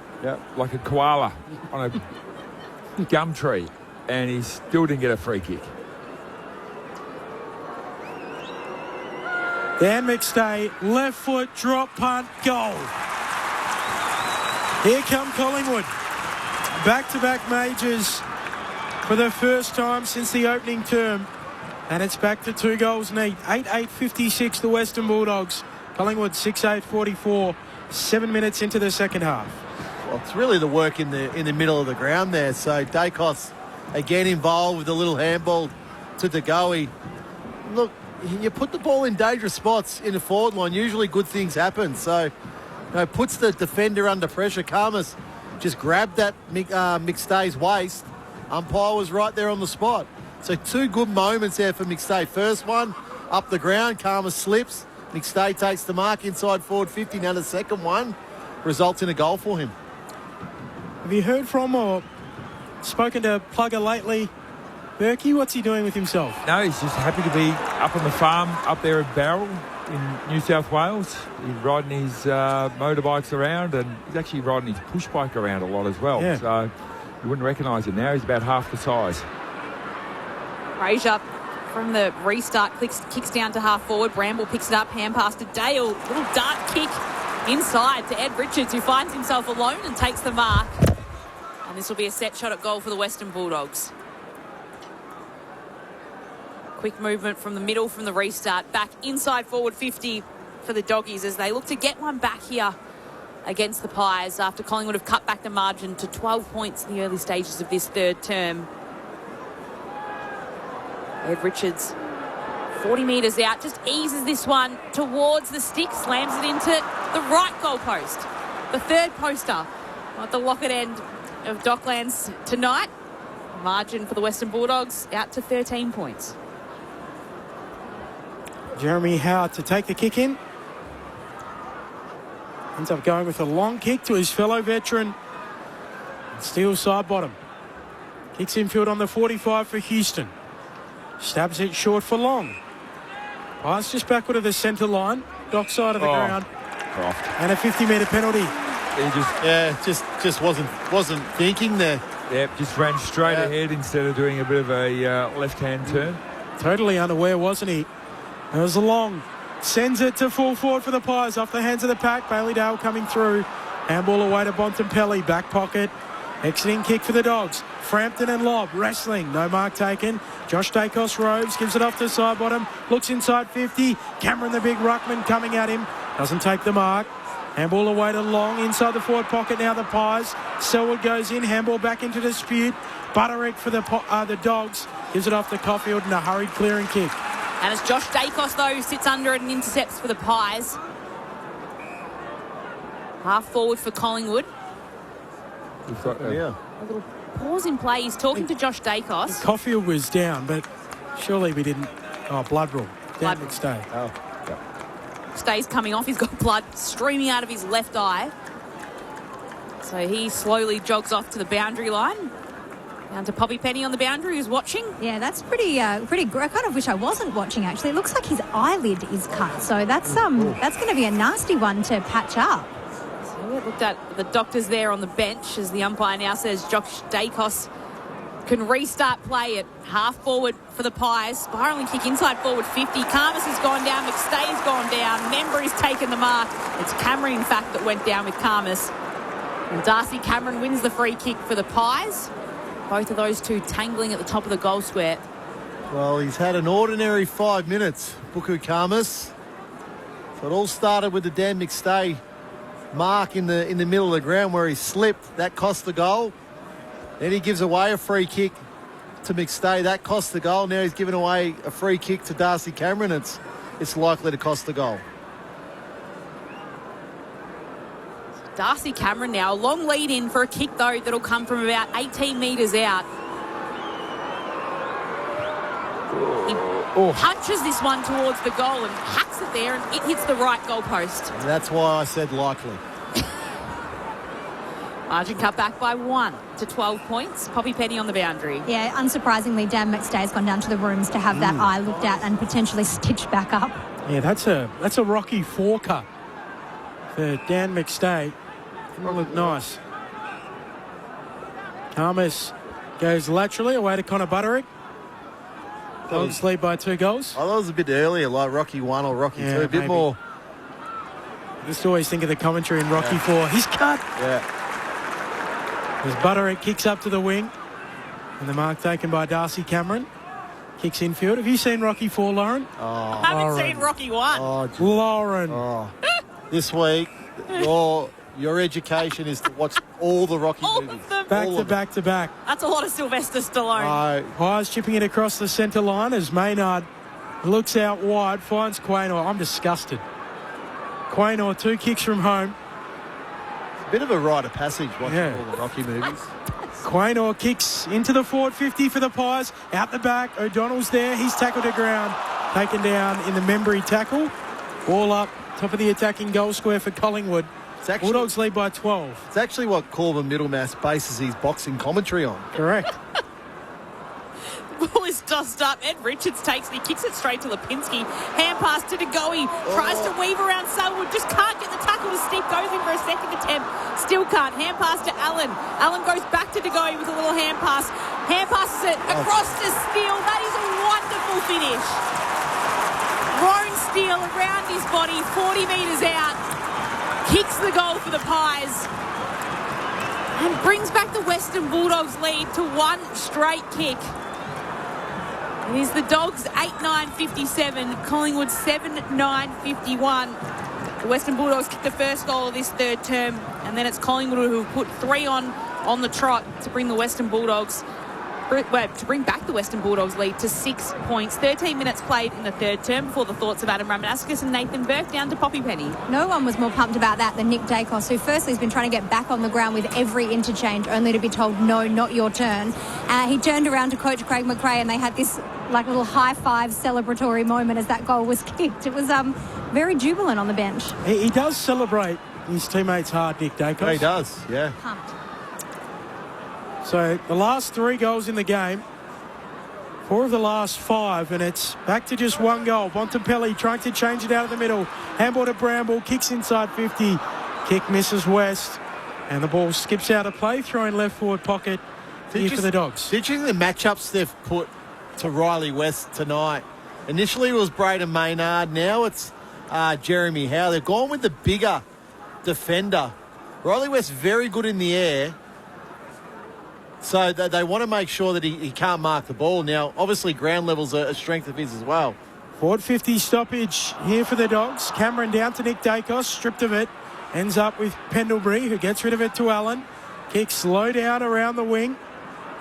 [SPEAKER 6] like a koala on a gum tree, and he still didn't get a free kick.
[SPEAKER 3] Dan McStay, left foot, drop, punt, goal. Here come Collingwood. Back-to-back majors for the first time since the opening term. And it's back to 2 goals neat. 8-8-56 the Western Bulldogs. Collingwood 6-8-44. 7 minutes into the second half.
[SPEAKER 5] Well, it's really the work in the middle of the ground there. So Dacos again involved with a little handball to De Goey. Look, you put the ball in dangerous spots in the forward line, usually good things happen. So, puts the defender under pressure. Karmas just grabbed that McStay's waist. Umpire was right there on the spot. So 2 good moments there for McStay. First one, up the ground, Karmas slips. McStay takes the mark inside forward 50. Now the second one results in a goal for him.
[SPEAKER 3] Have you heard from or spoken to Plugger lately? Berkey, what's he doing with himself?
[SPEAKER 6] No, he's just happy to be up on the farm up there at Barrel in New South Wales. He's riding his motorbikes around, and he's actually riding his push bike around a lot as well.
[SPEAKER 3] Yeah.
[SPEAKER 6] So you wouldn't recognise him now. He's about half the size.
[SPEAKER 4] Fraser from the restart kicks down to half forward. Bramble picks it up, hand pass to Dale. Little dart kick inside to Ed Richards, who finds himself alone and takes the mark. And this will be a set shot at goal for the Western Bulldogs. Quick movement from the middle from the restart. Back inside forward 50 for the Doggies as they look to get one back here against the Pies after Collingwood have cut back the margin to 12 points in the early stages of this third term. Ed Richards, 40 metres out, just eases this one towards the stick, slams it into the right goal post. The third poster at the Lockett end of Docklands tonight. Margin for the Western Bulldogs out to 13 points.
[SPEAKER 3] Jeremy Howard to take the kick in. Ends up going with a long kick to his fellow veteran. Steals side bottom. Kicks infield on the 45 for Houston. Stabs it short for Long. Pass just backward of the centre line. Dock side of the ground.
[SPEAKER 6] Croft.
[SPEAKER 3] And a 50-metre penalty.
[SPEAKER 5] He just wasn't thinking there.
[SPEAKER 6] Yep, just ran straight ahead instead of doing a bit of a left-hand turn.
[SPEAKER 3] Totally unaware, wasn't he? It was Long. Sends it to full forward for the Pies off the hands of the pack. Bailey Dale coming through. Handball away to Bontempelli. Back pocket. Exiting kick for the Dogs. Frampton and Lobb. Wrestling. No mark taken. Josh Dacos roves. Gives it off to side bottom. Looks inside 50. Cameron, the big ruckman, coming at him. Doesn't take the mark. Handball away to Long. Inside the forward pocket now the Pies. Selwood goes in. Handball back into dispute. Butterick for the Dogs. Gives it off to Caulfield and a hurried clearing kick.
[SPEAKER 4] And it's Josh Dacos, though, who sits under it and intercepts for the Pies. Half forward for Collingwood.
[SPEAKER 5] Yeah.
[SPEAKER 4] A little pause in play. He's talking to Josh Dacos.
[SPEAKER 3] Caulfield was down, but surely we didn't... Oh, blood rule. Dan McStay.
[SPEAKER 5] Oh.
[SPEAKER 4] Stays coming off. He's got blood streaming out of his left eye. So he slowly jogs off to the boundary line. Down to Poppy Penny on the boundary, who's watching.
[SPEAKER 7] Yeah, that's pretty. I kind of wish I wasn't watching, actually. It looks like his eyelid is cut. So that's going to be a nasty one to patch up.
[SPEAKER 4] So we looked at the doctors there on the bench as the umpire now says Josh Dacos can restart play at half forward for the Pies. Spiralling kick inside forward 50. Karmas has gone down. McStay's gone down. Membry's taken the mark. It's Cameron, in fact, that went down with Karmas. And Darcy Cameron wins the free kick for the Pies. Both of those two tangling at the top of the goal square.
[SPEAKER 5] Well, he's had an ordinary 5 minutes, Buku Karmas. So it all started with the Dan McStay mark in the middle of the ground where he slipped. That cost the goal. Then he gives away a free kick to McStay. That cost the goal. Now he's given away a free kick to Darcy Cameron. It's likely to cost the goal.
[SPEAKER 4] Darcy Cameron now, a long lead in for a kick, though, that'll come from about 18 metres out. He punches this one towards the goal and hacks it there, and it hits the right goalpost.
[SPEAKER 5] That's why I said likely.
[SPEAKER 4] Margin cut back by 1 to 12 points. Poppy Penny on the boundary.
[SPEAKER 7] Yeah, unsurprisingly, Dan McStay's gone down to the rooms to have that eye looked at and potentially stitched back up.
[SPEAKER 3] Yeah, that's a Rocky 4 cut for Dan McStay. Didn't look nice. Karmas goes laterally away to Connor Butterick. Dogs lead by 2 goals.
[SPEAKER 5] I thought it was a bit earlier, like Rocky 1 or Rocky 2, a bit
[SPEAKER 3] maybe
[SPEAKER 5] more.
[SPEAKER 3] Just always think of the commentary in Rocky 4. He's cut.
[SPEAKER 5] Yeah.
[SPEAKER 3] As Butterick kicks up to the wing. And the mark taken by Darcy Cameron. Kicks infield. Have you seen Rocky 4, Lauren?
[SPEAKER 4] I haven't seen Rocky 1.
[SPEAKER 3] Lauren.
[SPEAKER 5] This week, your education is to watch all the Rocky movies.
[SPEAKER 3] Back to back.
[SPEAKER 4] That's a lot of Sylvester Stallone.
[SPEAKER 3] Pies chipping it across the centre line as Maynard looks out wide, finds Quaynor. I'm disgusted. Quaynor, 2 kicks from home.
[SPEAKER 5] It's a bit of a rite of passage watching all the Rocky movies.
[SPEAKER 3] Quaynor kicks into the forward 50 for the Pies. Out the back, O'Donnell's there. He's tackled to ground. Taken down in the Membry tackle. Ball up, top of the attacking goal square for Collingwood. Bulldogs lead by 12.
[SPEAKER 5] It's actually what Corbin Middlemass bases his boxing commentary on.
[SPEAKER 3] Correct.
[SPEAKER 4] The ball is tossed up. Ed Richards takes it. He kicks it straight to Lipinski. Hand pass to Degoe. Tries to weave around Selwood. Just can't get the tackle to stick. Goes in for a second attempt. Still can't. Hand pass to Allen. Allen goes back to Degoe with a little hand pass. Hand passes it across to Steele. That is a wonderful finish. Roan Steele around his body. 40 metres out. Kicks the goal for the Pies and brings back the Western Bulldogs lead to 1 straight kick. It is the Dogs 8-9-57, Collingwood 7-9-51. The Western Bulldogs kicked the first goal of this third term, and then it's Collingwood who have put 3 on the trot to bring the Western Bulldogs to bring back the Western Bulldogs lead to 6 points. 13 minutes played in the third term before the thoughts of Adam Ramanaskas and Nathan Burke down to Poppy Penny.
[SPEAKER 7] No one was more pumped about that than Nick Dacos, who firstly has been trying to get back on the ground with every interchange, only to be told, no, not your turn. He turned around to Coach Craig McRae and they had this little high-five celebratory moment as that goal was kicked. It was very jubilant on the bench.
[SPEAKER 3] He does celebrate his teammates hard, Nick Dacos.
[SPEAKER 5] Yeah, he does, yeah.
[SPEAKER 7] Pumped.
[SPEAKER 3] So the last 3 goals in the game, 4 of the last 5, and it's back to just 1 goal. Bontempelli trying to change it out of the middle. Handball to Bramble, kicks inside 50. Kick misses West, and the ball skips out of play, throwing left forward pocket here for the Dogs.
[SPEAKER 5] Did you think the matchups they've put to Riley West tonight? Initially it was Braden Maynard, now it's Jeremy Howe. They've gone with the bigger defender Riley West very good in the air. So they want to make sure that he can't mark the ball. Now, obviously, ground level's a strength of his as well.
[SPEAKER 3] Forward 50 stoppage here for the Dogs. Cameron down to Nick Dacos, stripped of it. Ends up with Pendlebury, who gets rid of it to Allen. Kicks low down around the wing.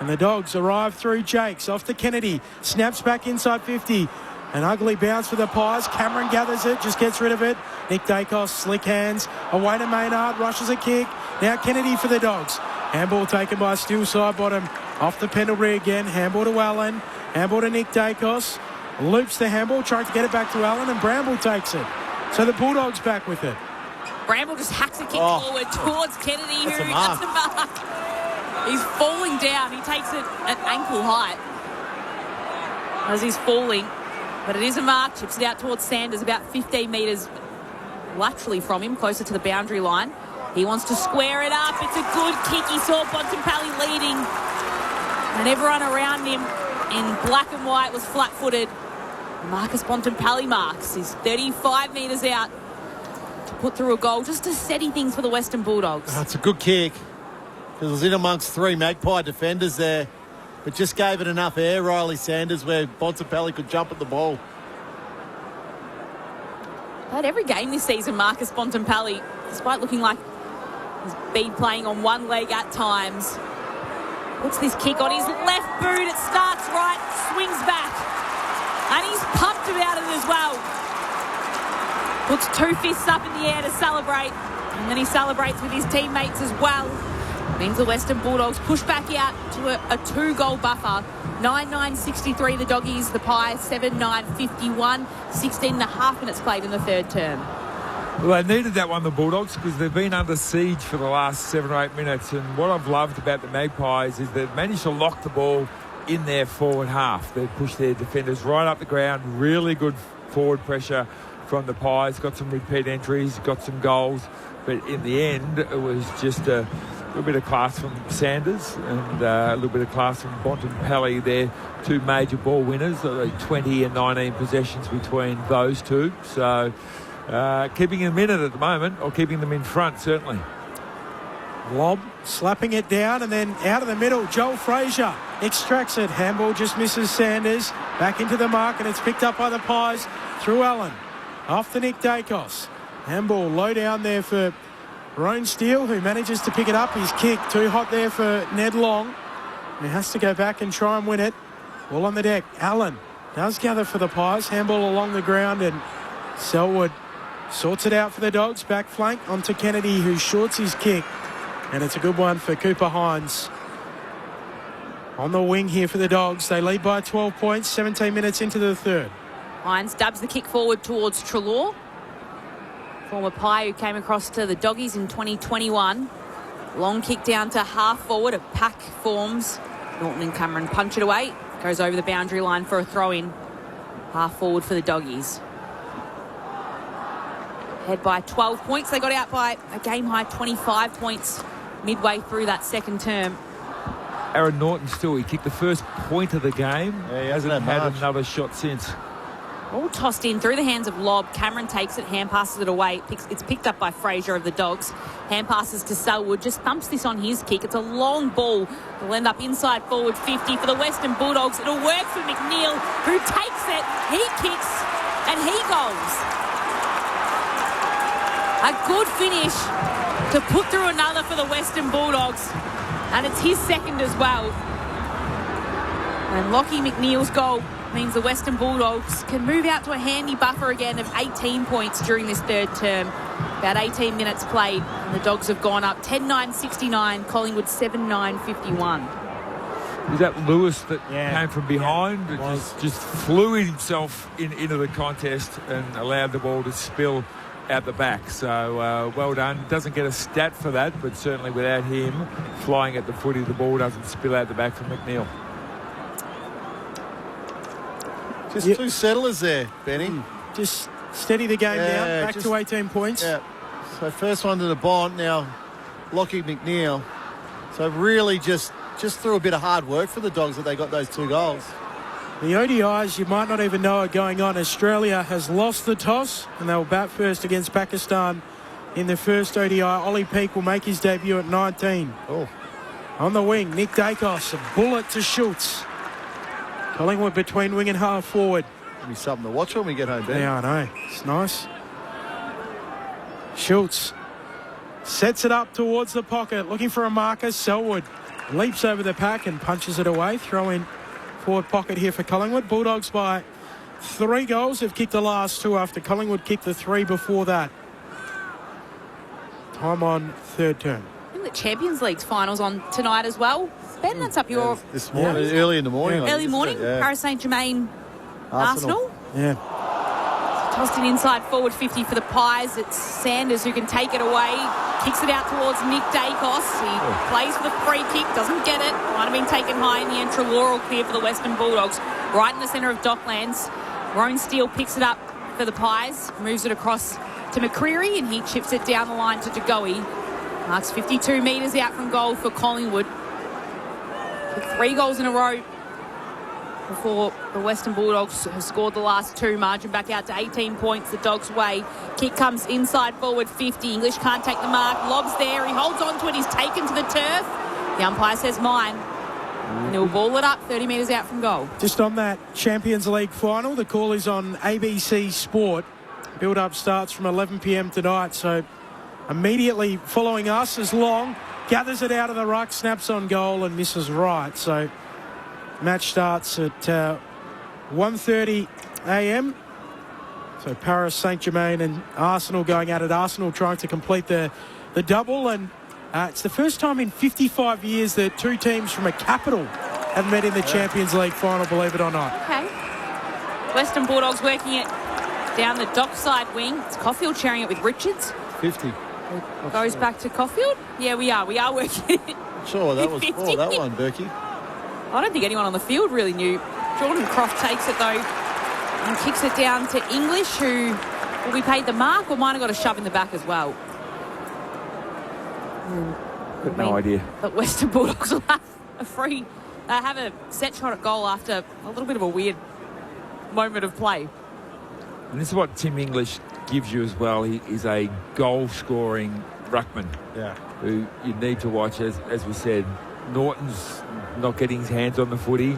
[SPEAKER 3] And the Dogs arrive through Jakes. Off to Kennedy. Snaps back inside 50. An ugly bounce for the Pies. Cameron gathers it, just gets rid of it. Nick Dacos, slick hands. Away to Maynard, rushes a kick. Now Kennedy for the Dogs. Handball taken by Steele side bottom. Off to Pendlebury again. Handball to Allen. Handball to Nick Dacos. Loops the handball, trying to get it back to Allen, and Bramble takes it. So the Bulldogs back with it.
[SPEAKER 4] Bramble just hacks a kick forward towards Kennedy, who gets the mark. He's falling down. He takes it at ankle height as he's falling. But it is a mark. Chips it out towards Sanders, about 15 metres laterally from him, closer to the boundary line. He wants to square it up. It's a good kick. He saw Bontempelli leading, and everyone around him in black and white was flat-footed. Marcus Bontempelli marks. He's 35 metres out to put through a goal, just to steady things for the Western Bulldogs.
[SPEAKER 5] That's a good kick. It was in amongst three Magpie defenders there, but just gave it enough air, Riley Sanders, where Bontempelli could jump at the ball.
[SPEAKER 4] But every game this season, Marcus Bontempelli, despite looking like he's been playing on one leg at times, puts this kick on his left boot. It starts right, swings back, and he's pumped about it as well. Puts two fists up in the air to celebrate, and then he celebrates with his teammates as well. Means the Western Bulldogs push back out to a 2-goal buffer. 9-9-63 the Doggies, the Pies 7-9-51. 16 and a half minutes played in the third term.
[SPEAKER 6] Well, they needed that one, the Bulldogs, because they've been under siege for the last 7 or 8 minutes. And what I've loved about the Magpies is they've managed to lock the ball in their forward half. They've pushed their defenders right up the ground. Really good forward pressure from the Pies. Got some repeat entries, got some goals. But in the end, it was just a little bit of class from Sanders and a little bit of class from Bontempelli. They're two major ball winners. 20 and 19 possessions between those two. So keeping them in it at the moment, or keeping them in front, certainly.
[SPEAKER 3] Lob, slapping it down, and then out of the middle, Joel Frazier extracts it. Handball just misses Sanders. Back into the mark, and it's picked up by the Pies through Allen. Off to Nick Dacos. Handball low down there for Roan Steele, who manages to pick it up. His kick too hot there for Ned Long. He has to go back and try and win it. Ball on the deck. Allen does gather for the Pies. Handball along the ground, and Selwood sorts it out for the Dogs. Back flank onto Kennedy, who shorts his kick. And it's a good one for Cooper Hines. On the wing here for the Dogs. They lead by 12 points, 17 minutes into the third.
[SPEAKER 4] Hines dubs the kick forward towards Treloar. Former Pie who came across to the Doggies in 2021. Long kick down to half forward. A pack forms. Norton and Cameron punch it away. Goes over the boundary line for a throw-in. Half forward for the Doggies. Head by 12 points. They got out by a game-high 25 points midway through that second term.
[SPEAKER 6] Aaron Norton still, he kicked the first point of the game.
[SPEAKER 5] Yeah, he
[SPEAKER 6] hasn't had
[SPEAKER 5] much.
[SPEAKER 6] another shot since.
[SPEAKER 4] All tossed in through the hands of Lobb. Cameron takes it, hand passes it away. It's picked up by Frazier of the Dogs. Hand passes to Selwood, just thumps this on his kick. It's a long ball. It'll end up inside forward 50 for the Western Bulldogs. It'll work for McNeil, who takes it. He kicks and he goes. A good finish to put through another for the Western Bulldogs. And it's his second as well. And Lockie McNeil's goal means the Western Bulldogs can move out to a handy buffer again of 18 points during this third term. About 18 minutes played, and the Dogs have gone up 10-9-69, Collingwood 7-9-51.
[SPEAKER 6] Was that Lewis that came from behind? Yeah, just flew himself into the contest and allowed the ball to spill out the back. So well done. Doesn't get a stat for that, but certainly without him flying at the footy, the ball doesn't spill out the back from McNeil.
[SPEAKER 5] Just two settlers there, Benny.
[SPEAKER 3] Just steady the game down, back to 18 points.
[SPEAKER 5] Yeah. So first one to the Bont, now Lockie McNeil. So really just through a bit of hard work for the Dogs that they got those 2 goals.
[SPEAKER 3] The ODIs, you might not even know are going on. Australia has lost the toss, and they will bat first against Pakistan in the first ODI. Ollie Peake will make his debut at 19.
[SPEAKER 5] Oh.
[SPEAKER 3] On the wing, Nick Dacos, a bullet to Schultz. Collingwood between wing and half forward.
[SPEAKER 5] Give me something to watch when we get home, Ben.
[SPEAKER 3] Yeah, I know. It's nice. Schultz sets it up towards the pocket, looking for a marker. Selwood leaps over the pack and punches it away. Throw in forward pocket here for Collingwood. Bulldogs by 3 goals. They've kicked the last 2 after Collingwood kicked the 3 before that. Time on third term.
[SPEAKER 4] I think the Champions League's finals on tonight as well. Ben, that's up your...
[SPEAKER 5] This morning, early in the morning.
[SPEAKER 4] Early morning,
[SPEAKER 5] Yeah.
[SPEAKER 4] Paris Saint-Germain, Arsenal.
[SPEAKER 3] Yeah.
[SPEAKER 4] Tossed it inside forward 50 for the Pies. It's Sanders who can take it away. Kicks it out towards Nick Dacos. He plays for the free kick, doesn't get it. Might have been taken high in the end. Trelaw clear for the Western Bulldogs. Right in the centre of Docklands. Roan Steele picks it up for the Pies. Moves it across to McCreery and he chips it down the line to DeGoey. Marks 52 metres out from goal for Collingwood. 3 goals in a row before the Western Bulldogs have scored the last 2. Margin back out to 18 points the Dogs' way. Kick comes inside forward 50. English can't take the mark. Lob's there. He holds on to it. He's taken to the turf. The umpire says mine. And he'll ball it up 30 metres out from goal.
[SPEAKER 3] Just on that Champions League final, the call is on ABC Sport. Build-up starts from 11 p.m. tonight, so immediately following us is Long. Gathers it out of the ruck, snaps on goal and misses right. So match starts at 1:30 a.m. So Paris Saint-Germain and Arsenal going at it. Arsenal trying to complete the double, and it's the first time in 55 years that 2 teams from a capital have met in the Champions League final, believe it or not.
[SPEAKER 4] Okay. Western Bulldogs working it down the dockside wing. It's Caulfield sharing it with Richards.
[SPEAKER 5] 50.
[SPEAKER 4] Goes back to Caulfield. Yeah, we are working it.
[SPEAKER 5] Sure, that was
[SPEAKER 4] 50.
[SPEAKER 5] poor, that one, Berkey.
[SPEAKER 4] I don't think anyone on the field really knew. Jordan Croft takes it, though, and kicks it down to English, who will be paid the mark or might have got a shove in the back as well.
[SPEAKER 6] Got no idea.
[SPEAKER 4] But Western Bulldogs will have have a set shot at goal after a little bit of a weird moment of play.
[SPEAKER 6] And this is what Tim English gives you as well. He is a goal-scoring ruckman who you need to watch. As we said, Norton's not getting his hands on the footy.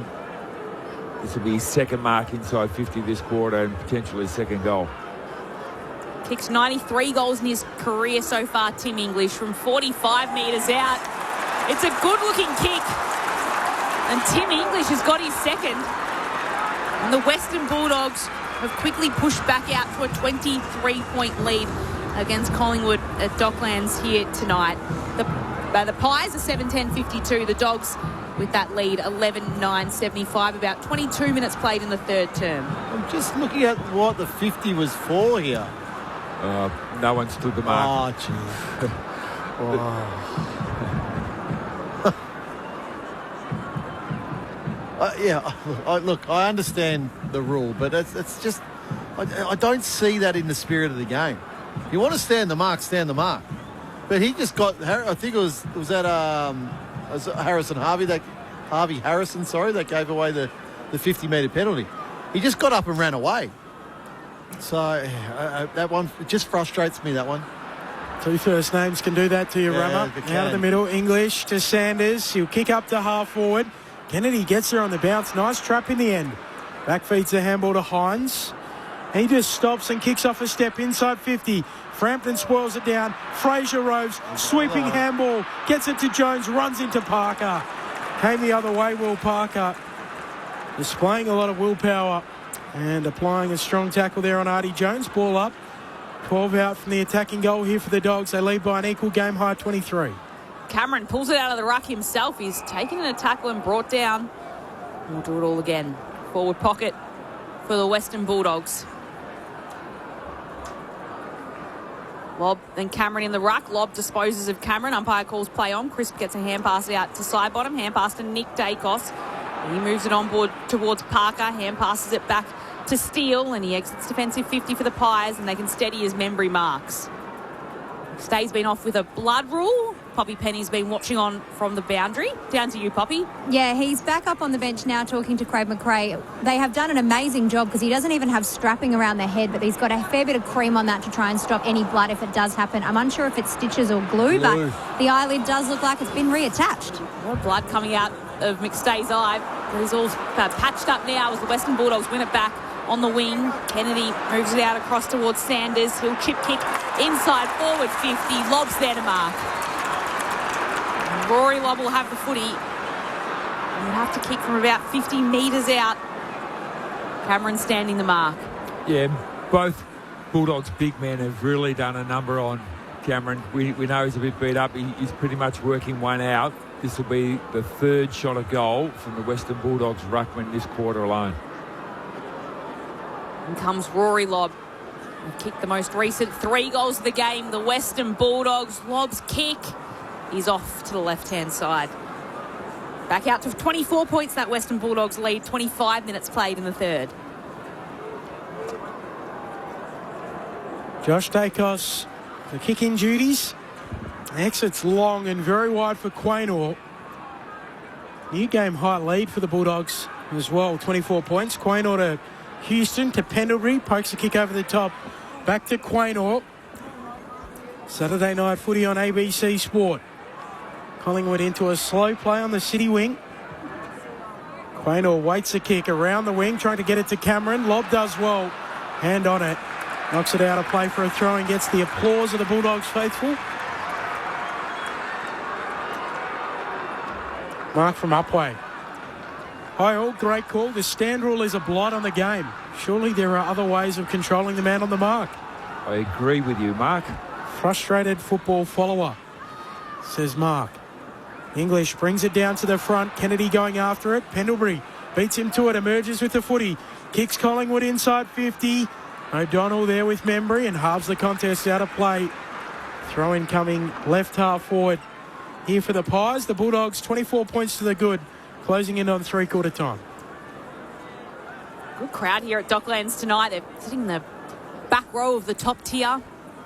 [SPEAKER 6] This will be his second mark inside 50 this quarter and potentially his second goal.
[SPEAKER 4] Kicks 93 goals in his career so far, Tim English, from 45 metres out. It's a good-looking kick. And Tim English has got his second. And the Western Bulldogs have quickly pushed back out to a 23-point lead against Collingwood at Docklands here tonight. The Pies are 7-10-52. The Dogs with that lead 11-9-75. About 22 minutes played in the third term.
[SPEAKER 5] I'm just looking at what the 50 was for here.
[SPEAKER 6] No one stood the mark.
[SPEAKER 5] Look, I understand the rule, but it's just I don't see that in the spirit of the game. You want to stand the mark, stand the mark. But he just got, I think it was that Harvey Harrison, that gave away the 50-metre penalty. He just got up and ran away. So that one, it just frustrates me, that one.
[SPEAKER 3] 2 first names can do that to you, Rama. Out of the middle, English to Sanders. He'll kick up to half forward. Kennedy gets there on the bounce. Nice trap in the end. Back feeds the handball to Hines. He just stops and kicks off a step inside 50. Frampton spoils it down. Fraser roves, sweeping handball. Gets it to Jones, runs into Parker. Came the other way, Will Parker. Displaying a lot of willpower and applying a strong tackle there on Artie Jones. Ball up. 12 out from the attacking goal here for the Dogs. They lead by an equal game high 23.
[SPEAKER 4] Cameron pulls it out of the ruck himself. He's taken a tackle and brought down. We'll do it all again. Forward pocket for the Western Bulldogs. Lob, then Cameron in the ruck. Lob disposes of Cameron. Umpire calls play on. Crisp gets a hand pass out to side bottom. Hand pass to Nick Dacos. He moves it on board towards Parker. Hand passes it back to Steele, and he exits defensive 50 for the Pies, and they can steady his Membry marks. Stay's been off with a blood rule. Poppy Penny's been watching on from the boundary. Down to you, Poppy.
[SPEAKER 7] Yeah, he's back up on the bench now talking to Craig McRae. They have done an amazing job because he doesn't even have strapping around the head, but he's got a fair bit of cream on that to try and stop any blood if it does happen. I'm unsure if it's stitches or glue, but the eyelid does look like it's been reattached.
[SPEAKER 4] More blood coming out of McStay's eye. He's all patched up now as the Western Bulldogs win it back on the wing. Kennedy moves it out across towards Sanders. He'll chip kick inside forward 50. Lob's there to mark. Rory Lobb will have the footy. He'll have to kick from about 50 metres out. Cameron standing the mark.
[SPEAKER 6] Yeah, both Bulldogs big men have really done a number on Cameron. We know he's a bit beat up. He's pretty much working one out. This will be the third shot of goal from the Western Bulldogs ruckman this quarter alone.
[SPEAKER 4] In comes Rory Lobb. He kicked the most recent 3 goals of the game. The Western Bulldogs. Lobb's kick. He's off to the left-hand side. Back out to 24 points, that Western Bulldogs lead. 25 minutes played in the third.
[SPEAKER 3] Josh Dacos, the kick-in duties. Exits long and very wide for Quaynor. New game high lead for the Bulldogs as well. 24 points. Quaynor to Houston to Pendlebury. Pokes the kick over the top. Back to Quaynor. Saturday night footy on ABC Sport. Collingwood into a slow play on the city wing. Quaynor waits the kick around the wing, trying to get it to Cameron. Lobb does well. Hand on it. Knocks it out of play for a throw and gets the applause of the Bulldogs faithful. Mark from Upway. Hi all, great call. The stand rule is a blight on the game. Surely there are other ways of controlling the man on the mark.
[SPEAKER 6] I agree with you, Mark.
[SPEAKER 3] Frustrated football follower, says Mark. English brings it down to the front. Kennedy going after it. Pendlebury beats him to it. Emerges with the footy. Kicks Collingwood inside 50. O'Donnell there with Membry and halves the contest out of play. Throw in coming left half forward here for the Pies. The Bulldogs 24 points to the good. Closing in on 3/4 time.
[SPEAKER 4] Good crowd here at Docklands tonight. They're sitting in the back row of the top tier.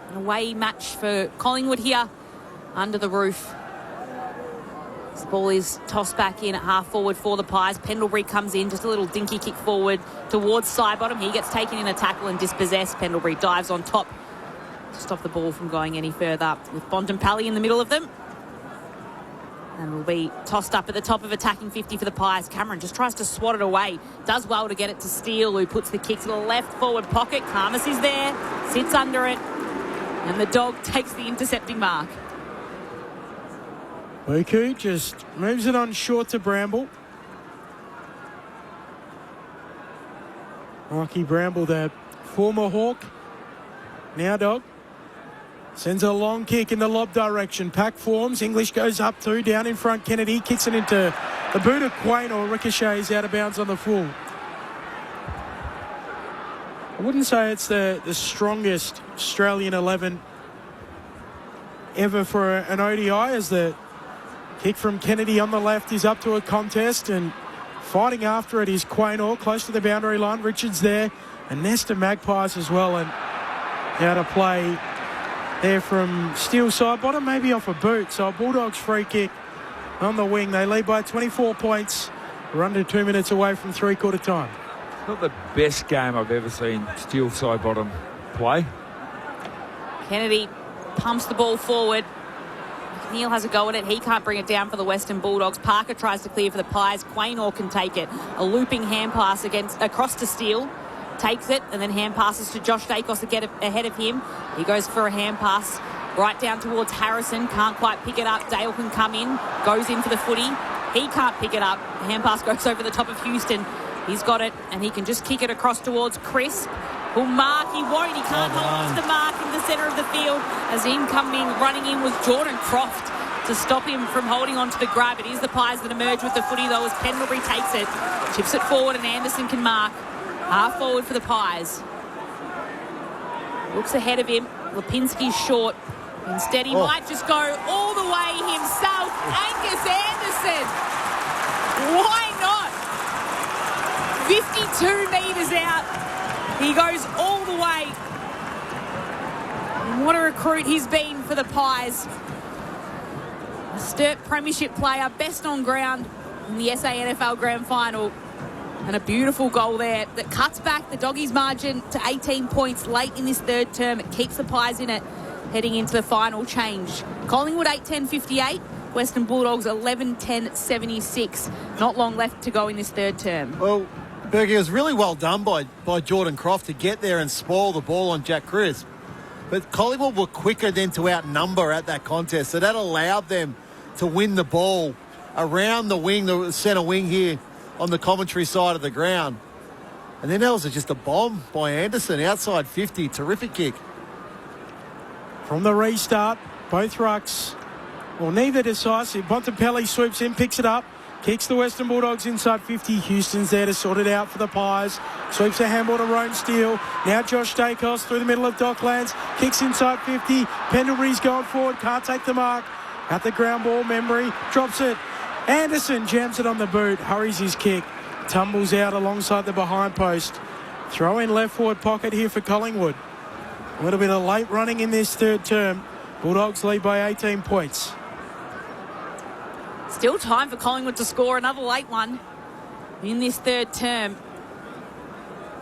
[SPEAKER 4] An away match for Collingwood here under the roof. This ball is tossed back in at half forward for the Pies. Pendlebury comes in, just a little dinky kick forward towards Sidebottom. He gets taken in a tackle and dispossessed. Pendlebury dives on top to stop the ball from going any further with Bontempelli in the middle of them. And will be tossed up at the top of attacking 50 for the Pies. Cameron just tries to swat it away. Does well to get it to Steele, who puts the kick to the left forward pocket. Karmas is there, sits under it, and the dog takes the intercepting mark.
[SPEAKER 3] Buku just moves it on short to Bramble. Marky Bramble, the former Hawk, now dog. Sends a long kick in the Lob direction. Pack forms. English goes up two. Down in front, Kennedy kicks it into the boot of Quaynor. Ricochets out of bounds on the full. I wouldn't say it's the strongest Australian 11 ever for an ODI, as the kick from Kennedy on the left is up to a contest, and fighting after it is Quaynor close to the boundary line. Richards there, a nest of Magpies as well, and out of play there from Steele Sidebottom, maybe off a boot. So a Bulldogs free kick on the wing. They lead by 24 points. We're under 2 minutes away from 3/4 time.
[SPEAKER 6] Not the best game I've ever seen Steele Sidebottom play.
[SPEAKER 4] Kennedy pumps the ball forward. McNeil has a go at it. He can't bring it down for the Western Bulldogs. Parker tries to clear for the Pies. Quaynor can take it. A looping hand pass across to Steele. Takes it and then hand passes to Josh Dacos to get ahead of him. He goes for a hand pass right down towards Harrison. Can't quite pick it up. Dale can come in. Goes in for the footy. He can't pick it up. The hand pass goes over the top of Houston. He's got it and he can just kick it across towards Crisp. Will mark. He won't. He can't hold on to the mark in the centre of the field. As running in was Jordan Croft to stop him from holding on to the grab. It is the Pies that emerge with the footy though, as Pendlebury takes it. Chips it forward and Anderson can mark. Half forward for the Pies. Looks ahead of him. Lipinski's short. Instead, he might just go all the way himself. Angus Anderson. Why not? 52 metres out. He goes all the way. And what a recruit he's been for the Pies. A Sturt Premiership player, best on ground in the SANFL Grand Final. And a beautiful goal there that cuts back the Doggies' margin to 18 points late in this third term. It keeps the Pies in it heading into the final change. Collingwood 8-10-58. Western Bulldogs 11-10-76. Not long left to go in this third term.
[SPEAKER 5] Well, Bergie, it was really well done by Jordan Croft to get there and spoil the ball on Jack Crisp. But Collingwood were quicker than to outnumber at that contest, so that allowed them to win the ball around the wing, the centre wing here on the commentary side of the ground. And then that was just a bomb by Anderson, outside 50, terrific kick.
[SPEAKER 3] From the restart, both rucks, well, neither decisive. Bontempelli swoops in, picks it up, kicks the Western Bulldogs inside 50. Houston's there to sort it out for the Pies. Sweeps a handball to Roan Steele. Now Josh Dacos through the middle of Docklands. Kicks inside 50. Pendlebury's going forward. Can't take the mark. At the ground ball, Membry drops it. Anderson jams it on the boot. Hurries his kick. Tumbles out alongside the behind post. Throw in left forward pocket here for Collingwood. A little bit of late running in this third term. Bulldogs lead by 18 points.
[SPEAKER 4] Still time for Collingwood to score another late one in this third term.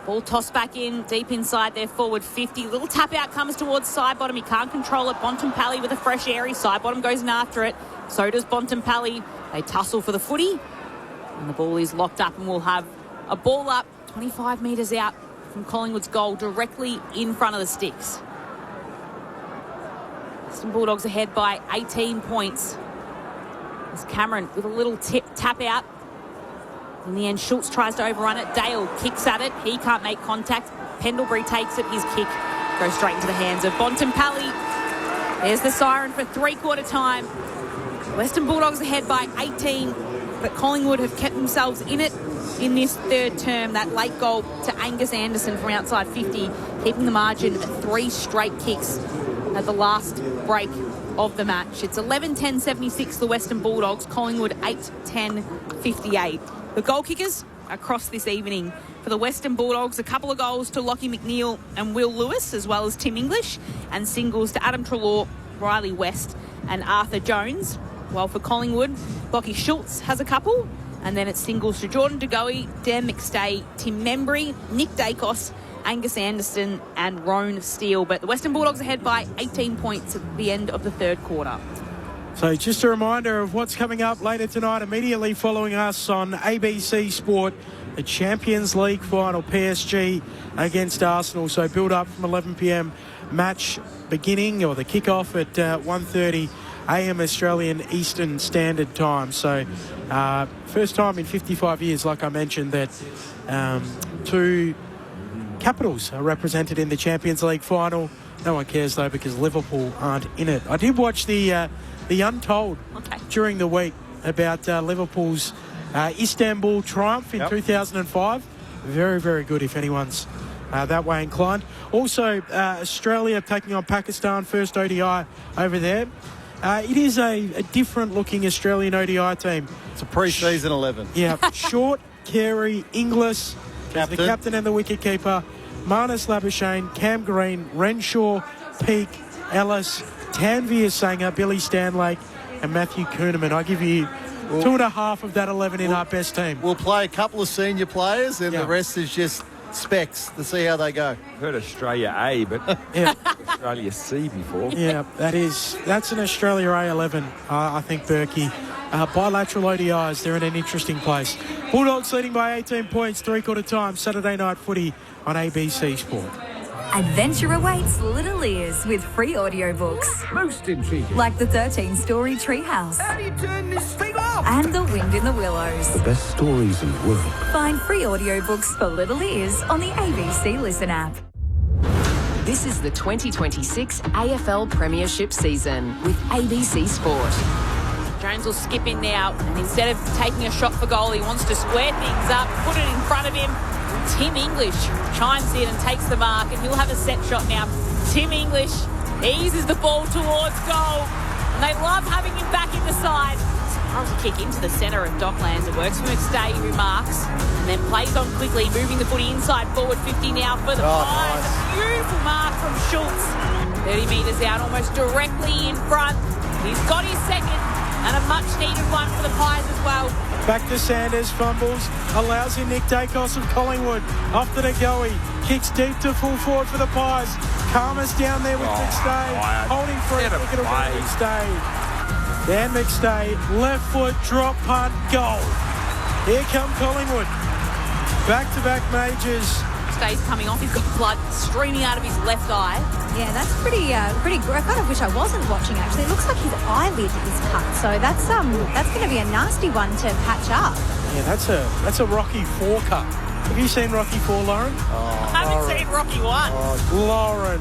[SPEAKER 4] Ball tossed back in, deep inside their forward 50. Little tap out comes towards side bottom. He can't control it. Bontempelli with a fresh airy. Side bottom goes in after it. So does Bontempelli. They tussle for the footy. And the ball is locked up and we'll have a ball up 25 metres out from Collingwood's goal directly in front of the sticks. Western Bulldogs ahead by 18 points. As Cameron with a little tap out. In the end, Schultz tries to overrun it. Dale kicks at it. He can't make contact. Pendlebury takes it. His kick goes straight into the hands of Bontempelli. There's the siren for three-quarter time. Western Bulldogs ahead by 18, but Collingwood have kept themselves in it in this third term. That late goal to Angus Anderson from outside 50, keeping the margin at 3 straight kicks at the last break of the match. It's 11-10-76, the Western Bulldogs. Collingwood 8-10-58. The goal kickers across this evening for the Western Bulldogs. A couple of goals to Lockie McNeil and Will Lewis, as well as Tim English, and singles to Adam Treloar, Riley West and Arthur Jones. While for Collingwood, Lockie Schultz has a couple, and then it's singles to Jordan De Goey, Dan McStay, Tim Membry, Nick Dacos, Angus Anderson and Roan Steele. But the Western Bulldogs ahead by 18 points at the end of the third quarter.
[SPEAKER 3] So just a reminder of what's coming up later tonight, immediately following us on ABC Sport, the Champions League final, PSG against Arsenal. So build up from 11 p.m. match beginning, or the kickoff at 1:30 a.m. Australian Eastern Standard Time. So first time in 55 years, like I mentioned, that two capitals are represented in the Champions League final. No one cares though, because Liverpool aren't in it. I did watch the Untold during the week about Liverpool's Istanbul triumph in 2005. Very, very good if anyone's that way inclined. Also, Australia taking on Pakistan, first ODI over there. It is a different looking Australian ODI team.
[SPEAKER 5] It's a pre-season 11.
[SPEAKER 3] Yeah, Short, Carey, Inglis, the captain and the wicketkeeper, Marnus Labuschagne, Cam Green, Renshaw, Peake, Ellis, Tanvir Sangha, Billy Stanlake and Matthew Kuhneman. I give you 2.5 of that 11 in our best team.
[SPEAKER 5] We'll play a couple of senior players and the rest is just specs to see how they go.
[SPEAKER 6] I've heard Australia A, but Australia C before.
[SPEAKER 3] Yeah, that's an Australia A11, I think, Berkey. Bilateral ODIs, they're in an interesting place. Bulldogs leading by 18 points, three-quarter time, Saturday night footy on ABC Sport.
[SPEAKER 19] Adventure awaits little ears with free audiobooks.
[SPEAKER 9] Most intriguing.
[SPEAKER 19] Like the 13-story Treehouse.
[SPEAKER 9] How do you turn this thing off?
[SPEAKER 19] And The Wind in the Willows.
[SPEAKER 1] The best stories in the world.
[SPEAKER 19] Find free audiobooks for little ears on the ABC Listen app.
[SPEAKER 10] This is the 2026 AFL Premiership season with ABC Sport.
[SPEAKER 4] Jones will skip in now, and instead of taking a shot for goal, he wants to square things up, put it in front of him. Tim English chimes in and takes the mark, and he'll have a set shot now. Tim English eases the ball towards goal, and they love having him back in the side. Spirals a kick into the centre of Docklands. It works for McStay, who marks, and then plays on quickly, moving the footy inside forward 50 now for the Pies. Nice. Beautiful mark from Schultz. 30 metres out, almost directly in front. He's got his second. And a much-needed one for the Pies as well.
[SPEAKER 3] Back to Sanders, fumbles, allows in Nick Dacos of Collingwood. Off to Goey, kicks deep to full forward for the Pies. Karma's down there with McStay. Holding free, kick it away to McStay. Dan McStay, left foot, drop punt, goal. Here come Collingwood. Back-to-back majors.
[SPEAKER 4] McStay's coming off. He's got blood streaming out of his left eye.
[SPEAKER 7] Yeah, that's pretty good. I kind of wish I wasn't watching, actually. It looks like his eyelid is cut. So that's going to be a nasty one to patch up.
[SPEAKER 3] Yeah, that's a Rocky 4 cut. Have you seen Rocky 4, Lauren?
[SPEAKER 4] I haven't seen Rocky 1.
[SPEAKER 3] Lauren.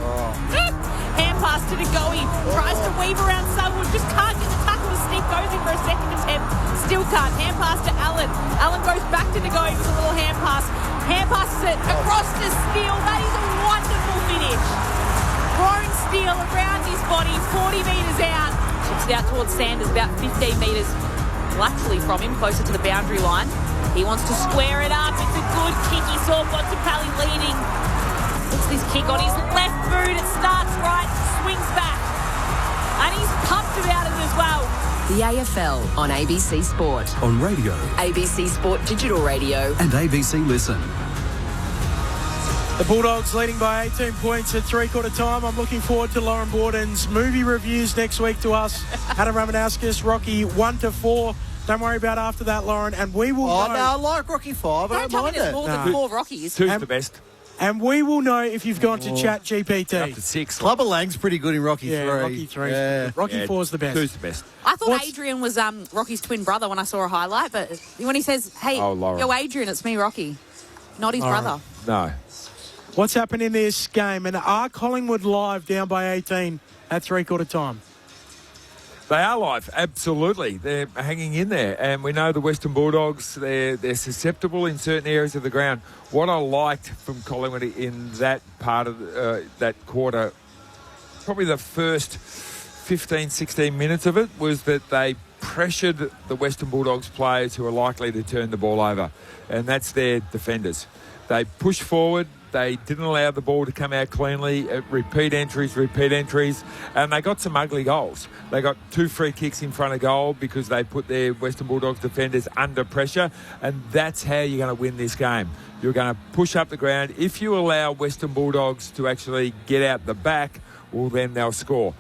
[SPEAKER 4] Hand pass to Goey. Tries to weave around Selwood. Just can't get the tackle to stick. Goes in for a second attempt. Still can't. Hand pass to Allen. Allen goes back to Goey with a little hand pass. Hand passes it across to Steele. That is a wonderful finish. Thrown Steele around his body, 40 metres out. Chips it out towards Sanders, about 15 metres laterally from him, closer to the boundary line. He wants to square it up. It's a good kick. He saw Bontempelli leading. Puts this kick on his left boot. It starts right, swings back. And he's pumped about it as well.
[SPEAKER 10] The AFL on ABC Sport.
[SPEAKER 1] On radio.
[SPEAKER 10] ABC Sport Digital Radio.
[SPEAKER 1] And ABC Listen.
[SPEAKER 3] The Bulldogs leading by 18 points at three-quarter time. I'm looking forward to Lauren Borden's movie reviews next week to us. Adam Ramanauskas, Rocky 1-4. Don't worry about after that, Lauren. And we will know.
[SPEAKER 5] No, I like Rocky 5. I don't mind it.
[SPEAKER 4] More than 4 Rockies.
[SPEAKER 6] Two's the best.
[SPEAKER 3] And we will know if you've gone to Chat GPT.
[SPEAKER 6] Up to 6.
[SPEAKER 5] Clubber Lang's pretty good in Rocky 3.
[SPEAKER 3] Rocky 3.
[SPEAKER 5] Yeah.
[SPEAKER 3] Rocky 4 is the best.
[SPEAKER 6] 2's the best.
[SPEAKER 4] I thought Adrian was Rocky's twin brother when I saw a highlight, but when he says, hey, yo, Adrian, it's me, Rocky. Not his brother.
[SPEAKER 6] No.
[SPEAKER 3] What's happened in this game? And are Collingwood live down by 18 at three-quarter time?
[SPEAKER 6] They are live, absolutely. They're hanging in there. And we know the Western Bulldogs, they're susceptible in certain areas of the ground. What I liked from Collingwood in that part of that quarter, probably the first 15, 16 minutes of it, was that they pressured the Western Bulldogs players who are likely to turn the ball over. And that's their defenders. They pushed forward. They didn't allow the ball to come out cleanly. Repeat entries, and they got some ugly goals. They got 2 free kicks in front of goal because they put their Western Bulldogs defenders under pressure, and that's how you're going to win this game. You're going to push up the ground. If you allow Western Bulldogs to actually get out the back, well, then they'll score.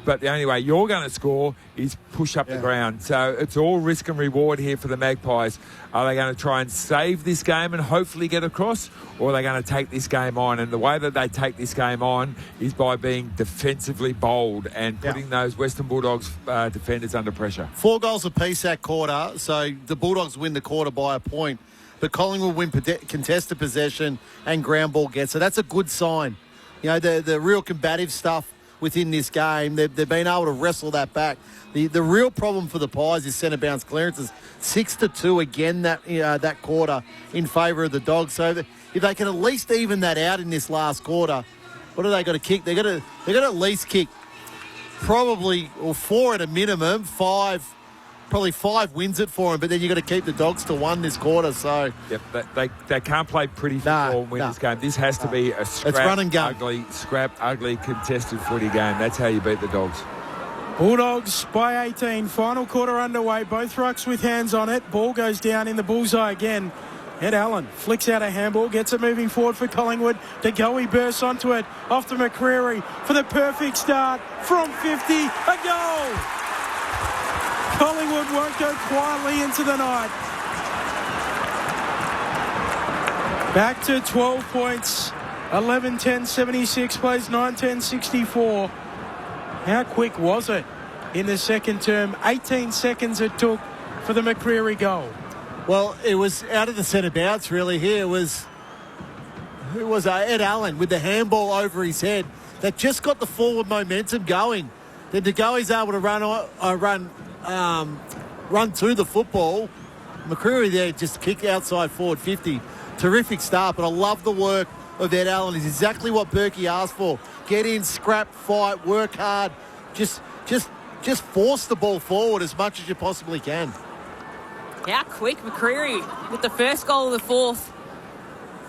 [SPEAKER 6] But the only way you're going to score is push up the ground. So it's all risk and reward here for the Magpies. Are they going to try and save this game and hopefully get across, or are they going to take this game on? And the way that they take this game on is by being defensively bold and putting those Western Bulldogs defenders under pressure. 4
[SPEAKER 5] goals apiece that quarter, so the Bulldogs win the quarter by a point. But Collingwood win contested possession and ground ball gets. So that's a good sign. You know, the real combative stuff within this game, they've been able to wrestle that back. The real problem for the Pies is centre bounce clearances. 6-2 again that quarter in favour of the Dogs. So if they can at least even that out in this last quarter, what do they got to kick? They got to at least kick probably, or 4 at a minimum, 5. Probably 5 wins it for them, but then you've got to keep the Dogs to 1 this quarter. So
[SPEAKER 6] they can't play pretty football and win this game. This has to be a ugly contested footy game. That's how you beat the Dogs.
[SPEAKER 3] Bulldogs by 18. Final quarter underway. Both rucks with hands on it. Ball goes down in the bullseye again. Ed Allen flicks out a handball, gets it moving forward for Collingwood. Goey bursts onto it. Off to McCreary for the perfect start from 50. A goal! Collingwood won't go quietly into the night. Back to 12 points. 11-10-76 plays 9-10-64. How quick was it in the second term? 18 seconds it took for the McCreary goal.
[SPEAKER 5] Well, it was out of the centre bounce really here. It was Ed Allen with the handball over his head that just got the forward momentum going. Then Goey's able to run to the football. McCreary there just kick outside forward 50. Terrific start, but I love the work of Ed Allen. It's exactly what Berkey asked for. Get in, scrap, fight, work hard. Just force the ball forward as much as you possibly can.
[SPEAKER 4] How quick McCreary with the first goal of the fourth.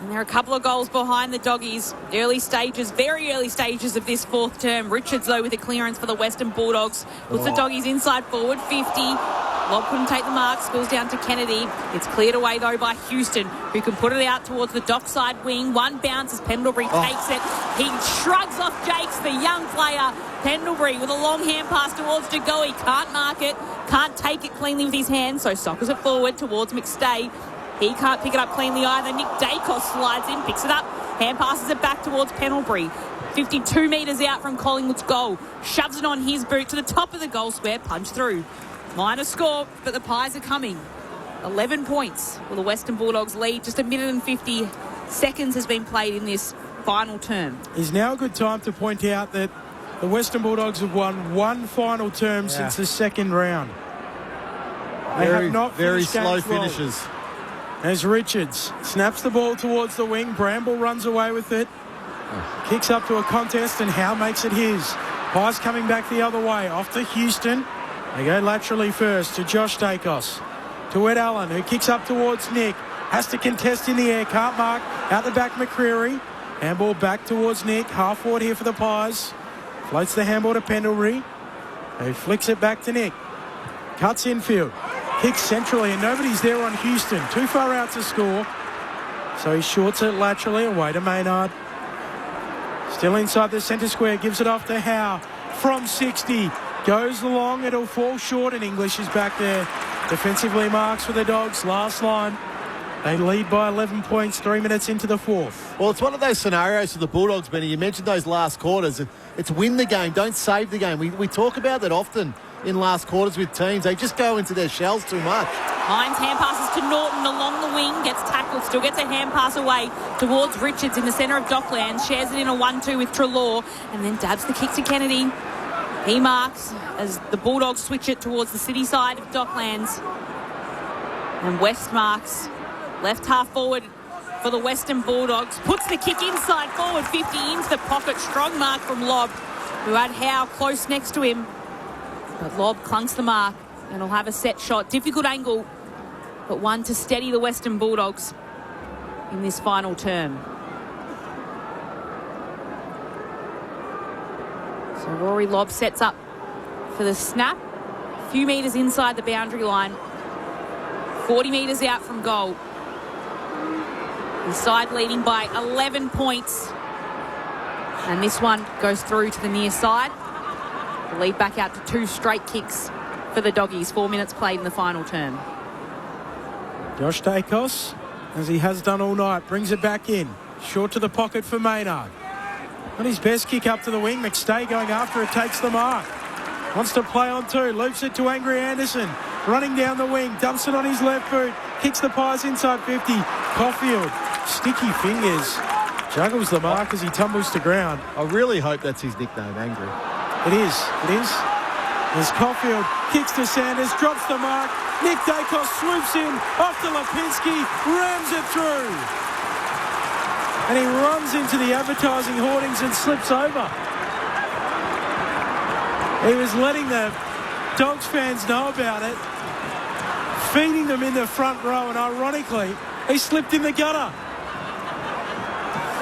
[SPEAKER 4] And there are a couple of goals behind the Doggies. Early stages, very early stages of this fourth term. Richards, though, with a clearance for the Western Bulldogs. Puts the Doggies inside forward, 50. Lobb couldn't take the mark, spills down to Kennedy. It's cleared away, though, by Houston, who can put it out towards the dockside wing. One bounce as Pendlebury takes it. He shrugs off Jakes, the young player. Pendlebury with a long hand pass towards DeGoey. Can't mark it, can't take it cleanly with his hands, so soccers it forward towards McStay. He can't pick it up cleanly either. Nick Dacos slides in, picks it up, hand passes it back towards Pendlebury. 52 metres out from Collingwood's goal. Shoves it on his boot to the top of the goal square, punch through. Minor score, but the Pies are coming. 11 points will the Western Bulldogs lead. Just a minute and 50 seconds has been played in this final term.
[SPEAKER 3] Is now a good time to point out that the Western Bulldogs have won one final term since the second round. They have not
[SPEAKER 5] very slow
[SPEAKER 3] games well.
[SPEAKER 5] finishes.
[SPEAKER 3] As Richards snaps the ball towards the wing, Bramble runs away with it. Kicks up to a contest, and Howe makes it his. Pies coming back the other way, off to Houston. They go laterally first to Josh Dacos. To Ed Allen, who kicks up towards Nick. Has to contest in the air, can't mark. Out the back, McCreary. Handball back towards Nick. Half forward here for the Pies. Floats the handball to Pendlebury. He flicks it back to Nick. Cuts infield. Kicks centrally, and nobody's there on Houston. Too far out to score. So he shorts it laterally away to Maynard. Still inside the centre square. Gives it off to Howe. From 60. Goes along. It'll fall short, and English is back there. Defensively marks for the Dogs. Last line. They lead by 11 points, 3 minutes into the fourth.
[SPEAKER 5] Well, it's one of those scenarios for the Bulldogs, Benny. You mentioned those last quarters. It's win the game, don't save the game. We talk about that often in last quarters with teams. They just go into their shells too much.
[SPEAKER 4] Hines hand passes to Norton along the wing, gets tackled, still gets a hand pass away towards Richards in the centre of Docklands, shares it in a 1-2 with Treloar, and then dabs the kick to Kennedy. He marks as the Bulldogs switch it towards the city side of Docklands. And West marks, left half forward for the Western Bulldogs, puts the kick inside forward, 50 into the pocket, strong mark from Lobb, who had Howe close next to him. But Lobb clunks the mark and will have a set shot. Difficult angle, but one to steady the Western Bulldogs in this final term. So Rory Lobb sets up for the snap. A few metres inside the boundary line. 40 metres out from goal. The side leading by 11 points. And this one goes through to the near side. The lead back out to 2 straight kicks for the Doggies. 4 minutes played in the final term.
[SPEAKER 3] Josh Dacos, as he has done all night, brings it back in. Short to the pocket for Maynard. On his best kick up to the wing. McStay going after it, takes the mark. Wants to play on 2. Loops it to Angry Anderson. Running down the wing. Dumps it on his left boot. Kicks the Pies inside 50. Caulfield. Sticky fingers. Juggles the mark as he tumbles to ground.
[SPEAKER 5] I really hope that's his nickname, Angry.
[SPEAKER 3] It is. As Caulfield kicks to Sanders, drops the mark. Nick Dacos swoops in, off to Lipinski, rams it through. And he runs into the advertising hoardings and slips over. He was letting the Dogs fans know about it, feeding them in the front row, and ironically, he slipped in the gutter.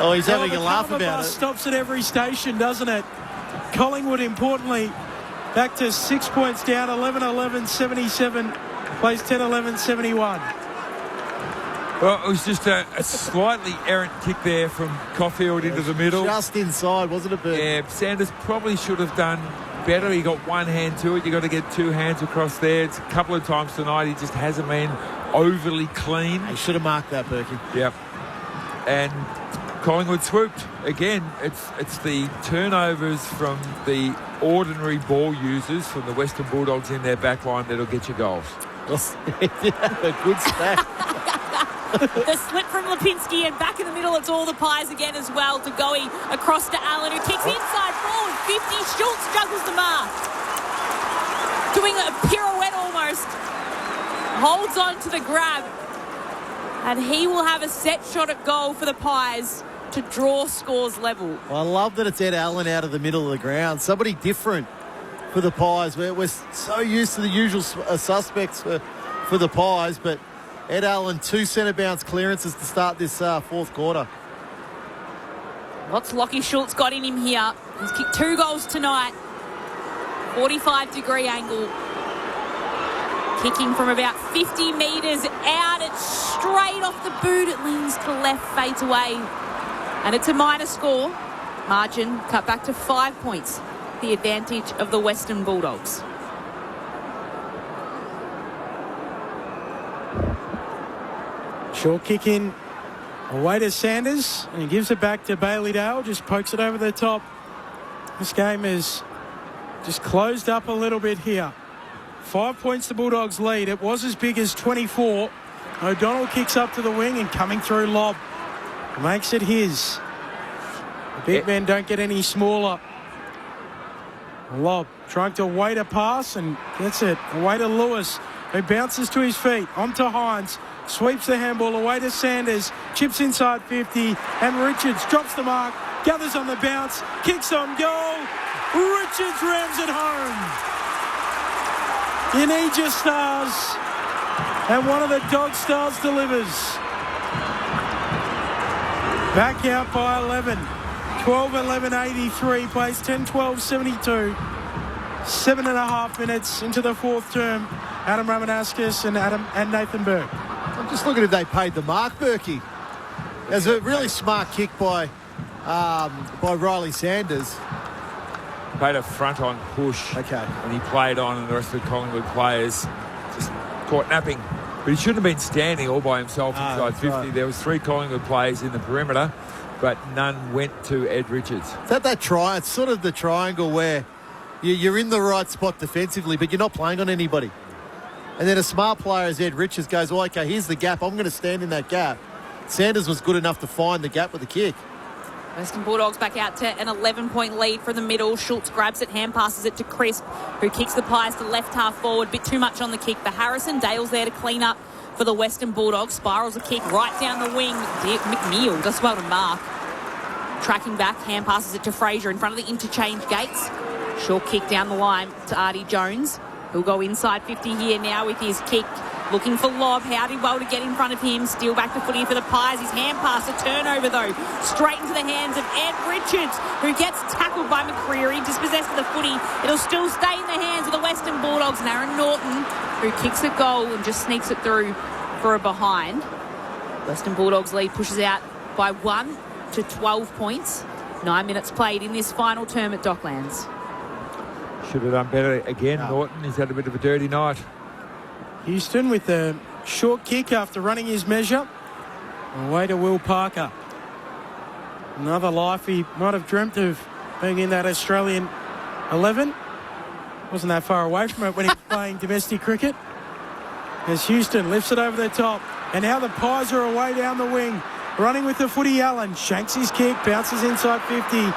[SPEAKER 5] Oh, he's having a laugh about it.
[SPEAKER 3] Stops at every station, doesn't it? Collingwood, importantly, back to 6 points down, 11-11-77, plays 10-11-71.
[SPEAKER 6] Well, it was just a slightly errant kick there from Caulfield into the middle.
[SPEAKER 5] Just inside, wasn't it, Bert?
[SPEAKER 6] Yeah, Sanders probably should have done better. He got one hand to it. You got to get 2 hands across there. It's a couple of times tonight he just hasn't been overly clean.
[SPEAKER 5] He should have marked that, Berkey.
[SPEAKER 6] Yep. And Collingwood swooped. Again, it's the turnovers from the ordinary ball users from the Western Bulldogs in their back line that'll get you goals.
[SPEAKER 5] A good stack.
[SPEAKER 4] The slip from Lipinski, and back in the middle, it's all the Pies again as well. To Goey across to Allen, who kicks inside forward. 50. Schultz juggles the mark. Doing a pirouette almost. Holds on to the grab. And he will have a set shot at goal for the Pies to draw scores level.
[SPEAKER 5] Well, I love that it's Ed Allen out of the middle of the ground. Somebody different for the Pies. We're so used to the usual suspects for the Pies, but Ed Allen, 2 centre bounce clearances to start this fourth quarter.
[SPEAKER 4] What's Lockie Schultz got in him here? He's kicked 2 goals tonight. 45-degree angle. Kicking from about 50 metres out. It's straight off the boot. It leans to left, fades away. And it's a minor score. Margin cut back to 5 points. The advantage of the Western Bulldogs.
[SPEAKER 3] Short kick in. Away to Sanders. And he gives it back to Bailey Dale. Just pokes it over the top. This game is just closed up a little bit here. 5 points the Bulldogs lead. It was as big as 24. O'Donnell kicks up to the wing and coming through lob. Makes it his. The big men don't get any smaller. Lob trying to wait a pass and gets it away to Lewis, who bounces to his feet. Onto Hines. Sweeps the handball away to Sanders. Chips inside 50. And Richards drops the mark. Gathers on the bounce. Kicks on goal. Richards rams it home. You need your stars. And one of the Dog stars delivers. Back out by 11. 12-11-83. Plays 10-12-72. 7.5 minutes into the fourth term. Adam Ramanauskas and Nathan Burke.
[SPEAKER 5] I'm just looking if they paid the mark, Berkey. There's a really smart kick by Riley Sanders.
[SPEAKER 6] Played a front-on push.
[SPEAKER 5] Okay.
[SPEAKER 6] And he played on, and the rest of the Collingwood players just caught napping. But he shouldn't have been standing all by himself inside 50. Right. There was 3 Collingwood players in the perimeter, but none went to Ed Richards.
[SPEAKER 5] Is that try? It's sort of the triangle where you're in the right spot defensively, but you're not playing on anybody. And then a smart player as Ed Richards goes, well, okay, here's the gap. I'm going to stand in that gap. Sanders was good enough to find the gap with the kick.
[SPEAKER 4] Western Bulldogs back out to an 11-point lead from the middle. Schultz grabs it, hand passes it to Crisp, who kicks the Pies to left half forward. Bit too much on the kick for Harrison. Dale's there to clean up for the Western Bulldogs. Spirals a kick right down the wing. McNeil does well to mark. Tracking back, hand passes it to Fraser in front of the interchange gates. Short kick down the line to Artie Jones. He'll go inside 50 here now with his kick. Looking for lob. Howdy well to get in front of him. Steal back the footy for the Pies. His hand pass, a turnover though. Straight into the hands of Ed Richards, who gets tackled by McCreary. Dispossessed of the footy. It'll still stay in the hands of the Western Bulldogs. And Aaron Norton, who kicks a goal and just sneaks it through for a behind. Western Bulldogs lead pushes out by 1 to 12 points. 9 minutes played in this final term at Docklands.
[SPEAKER 6] Should have done better again. Norton, he's had a bit of a dirty night.
[SPEAKER 3] Houston with a short kick after running his measure. Away to Will Parker. Another life he might have dreamt of being in that Australian 11. Wasn't that far away from it when he was playing domestic cricket. As Houston lifts it over the top. And now the Pies are away down the wing. Running with the footy, Allen. Shanks his kick, bounces inside 50.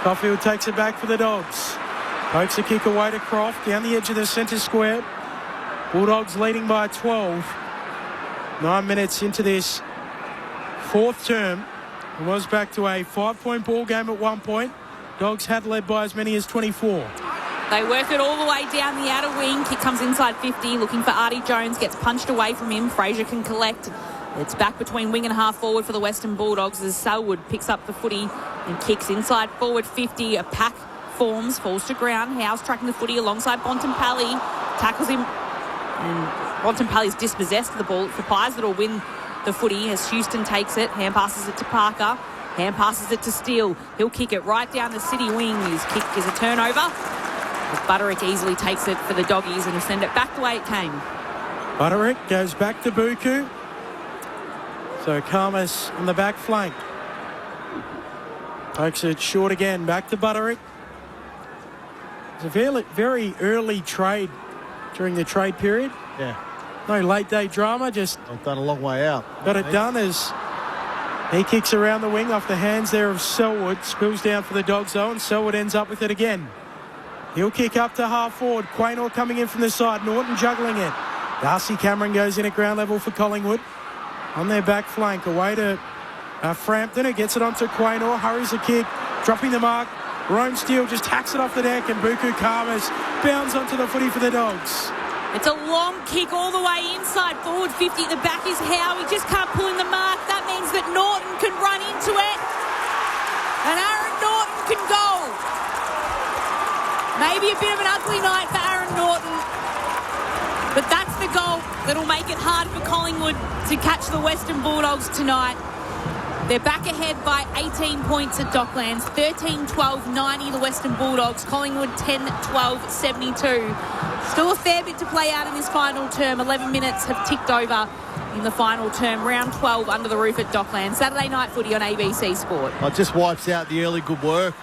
[SPEAKER 3] Caulfield takes it back for the Dogs. Pokes a kick away to Croft down the edge of the centre square. Bulldogs leading by 12. 9 minutes into this fourth term. It was back to a 5-point ball game at one point. Dogs had led by as many as 24.
[SPEAKER 4] They work it all the way down the outer wing. Kick comes inside 50, looking for Artie Jones. Gets punched away from him. Fraser can collect. It's back between wing and half forward for the Western Bulldogs as Selwood picks up the footy and kicks inside forward 50. A pack forms, falls to ground. Howe's tracking the footy alongside Bontempelli. Tackles him. And Bontempelli's dispossessed of the ball. It's the Pies that'll win the footy as Houston takes it. Hand passes it to Parker. Hand passes it to Steele. He'll kick it right down the city wing. His kick is a turnover. Butterick easily takes it for the Doggies and will send it back the way it came.
[SPEAKER 3] Butterick goes back to Buku. So Karmas on the back flank. Pokes it short again. Back to Butterick. It's a very early trade during the trade period.
[SPEAKER 5] Yeah.
[SPEAKER 3] No late day drama, just
[SPEAKER 5] I've done a long way out.
[SPEAKER 3] Got it done as he kicks around the wing off the hands there of Selwood. Spills down for the Dogs though, and Selwood ends up with it again. He'll kick up to half forward. Quaynor coming in from the side. Norton juggling it. Darcy Cameron goes in at ground level for Collingwood. On their back flank, away to Frampton, who gets it onto Quaynor. Hurries the kick, dropping the mark. Rome Steele just hacks it off the deck, and Buku Karmas bounds onto the footy for the Dogs.
[SPEAKER 4] It's a long kick all the way inside, forward 50. The back is Howe. He just can't pull in the mark. That means that Norton can run into it. And Aaron Norton can go. Maybe a bit of an ugly night for Aaron Norton. But that's the goal that'll make it hard for Collingwood to catch the Western Bulldogs tonight. They're back ahead by 18 points at Docklands. 13-12-90 the Western Bulldogs. Collingwood 10-12-72. Still a fair bit to play out in this final term. 11 minutes have ticked over in the final term. Round 12 under the roof at Docklands. Saturday night footy on ABC Sport.
[SPEAKER 5] It just wipes out the early good work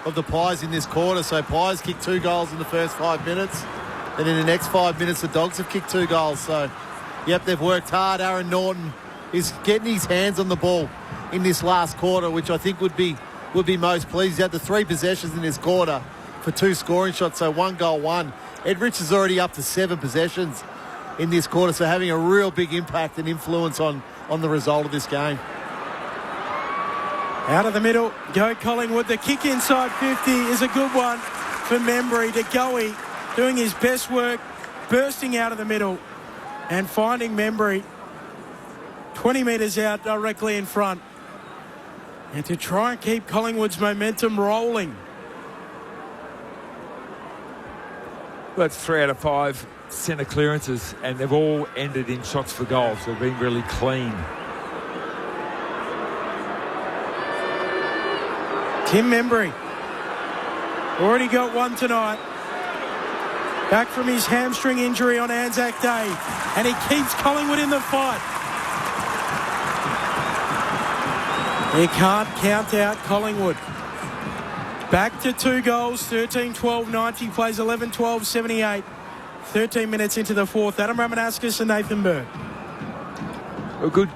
[SPEAKER 5] of the Pies in this quarter. So Pies kicked 2 goals in the first 5 minutes. And in the next 5 minutes, the Dogs have kicked 2 goals. So, yep, they've worked hard. Aaron Norton is getting his hands on the ball in this last quarter, which I think would be most pleased. He had the 3 possessions in this quarter for 2 scoring shots, so 1 goal, 1. Ed Rich is already up to 7 possessions in this quarter, so having a real big impact and influence on the result of this game.
[SPEAKER 3] Out of the middle, go Collingwood. The kick inside 50 is a good one for Membry. De Goey doing his best work, bursting out of the middle and finding Membry 20 metres out directly in front. And to try and keep Collingwood's momentum rolling.
[SPEAKER 6] That's 3 out of 5 centre clearances, and they've all ended in shots for goal, so they've been really clean.
[SPEAKER 3] Tim Membry already got 1 tonight. Back from his hamstring injury on Anzac Day, and he keeps Collingwood in the fight. You can't count out Collingwood. Back to 2 goals, 13-12-90, plays 11-12-78. 13 minutes into the fourth. Adam Ramanauskas and Nathan Burke.
[SPEAKER 6] A good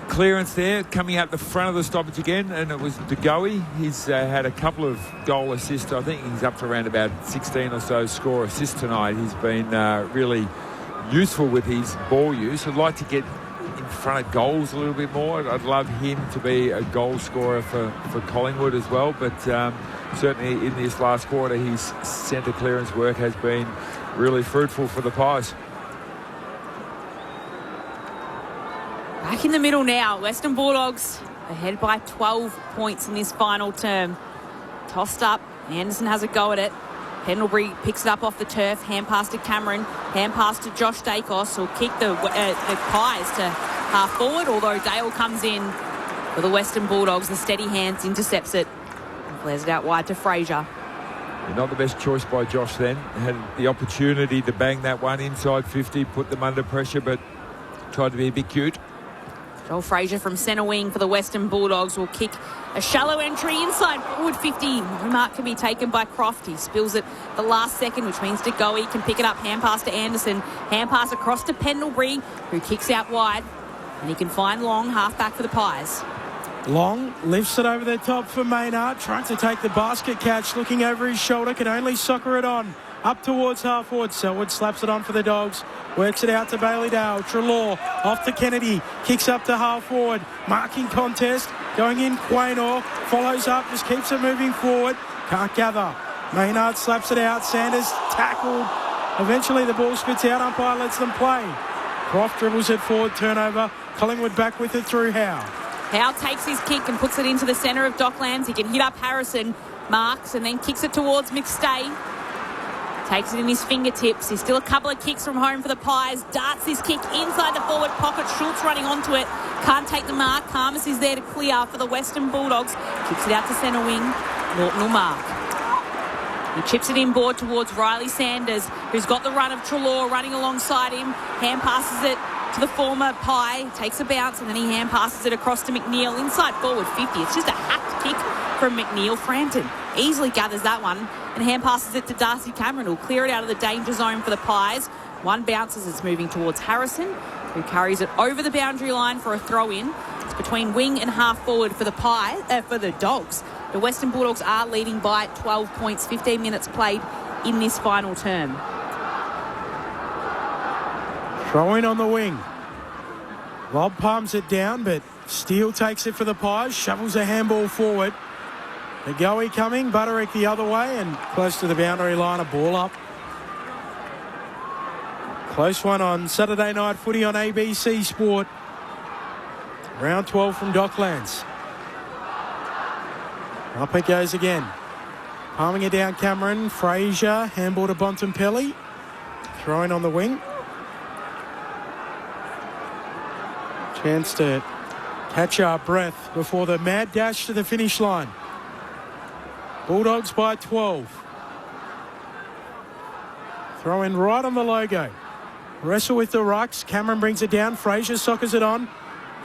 [SPEAKER 6] clearance there, coming out the front of the stoppage again, and it was De Goey. He's had a couple of goal assists. I think he's up to around about 16 or so score assists tonight. He's been really useful with his ball use. I'd like to get in front of goals a little bit more. I'd love him to be a goal scorer for Collingwood as well, but certainly in this last quarter his centre clearance work has been really fruitful for the Pies.
[SPEAKER 4] Back in the middle now, Western Bulldogs ahead by 12 points in this final term. Tossed up, Anderson has a go at it. Pendlebury picks it up off the turf, hand pass to Cameron, hand pass to Josh Dacos, who'll kick the Pies to half forward, although Dale comes in for the Western Bulldogs. The steady hands intercepts it and flares it out wide to Fraser.
[SPEAKER 6] Not the best choice by Josh then. Had the opportunity to bang that one inside 50, put them under pressure, but tried to be a bit cute.
[SPEAKER 4] Joel Fraser from centre wing for the Western Bulldogs will kick a shallow entry inside forward 50. No mark can be taken by Croft. He spills it the last second, which means De Goey can pick it up. Hand pass to Anderson. Hand pass across to Pendlebury, who kicks out wide. And he can find Long, half-back for the Pies.
[SPEAKER 3] Long lifts it over the top for Maynard, trying to take the basket catch, looking over his shoulder, can only soccer it on. Up towards half forward. Selwood slaps it on for the Dogs. Works it out to Bailey Dale. Treloar off to Kennedy. Kicks up to half forward. Marking contest. Going in. Quaynor follows up. Just keeps it moving forward. Can't gather. Maynard slaps it out. Sanders tackled. Eventually the ball spits out. Umpire lets them play. Croft dribbles it forward. Turnover. Collingwood back with it through Howe.
[SPEAKER 4] Howe takes his kick and puts it into the centre of Docklands. He can hit up Harrison. Marks and then kicks it towards McStay. Takes it in his fingertips. He's still a couple of kicks from home for the Pies. Darts his kick inside the forward pocket. Schultz running onto it. Can't take the mark. Karmas is there to clear for the Western Bulldogs. Kicks it out to centre wing. Norton will mark. He chips it inboard towards Riley Sanders, who's got the run of Treloar running alongside him. Hand passes it to the former Pie. Takes a bounce and then he hand passes it across to McNeil inside forward 50. It's just a hacked kick from McNeil. Frampton easily gathers that one and hand passes it to Darcy Cameron, who'll clear it out of the danger zone for the Pies. One bounces, it's moving towards Harrison, who carries it over the boundary line for a throw-in. It's between wing and half forward for the for the Dogs. The Western Bulldogs are leading by 12 points, 15 minutes played in this final term.
[SPEAKER 3] Throw in on the wing. Rob palms it down, but Steele takes it for the Pies, shovels a handball forward. De Goey coming, Butterick the other way, and close to the boundary line, a ball up. Close one on Saturday night footy on ABC Sport. Round 12 from Docklands. Up it goes again. Palming it down Cameron. Fraser, handball to Bontempelli. Throwing on the wing. Chance to catch our breath before the mad dash to the finish line. Bulldogs by 12. Throw in right on the logo. Wrestle with the rucks. Cameron brings it down. Fraser soccers it on.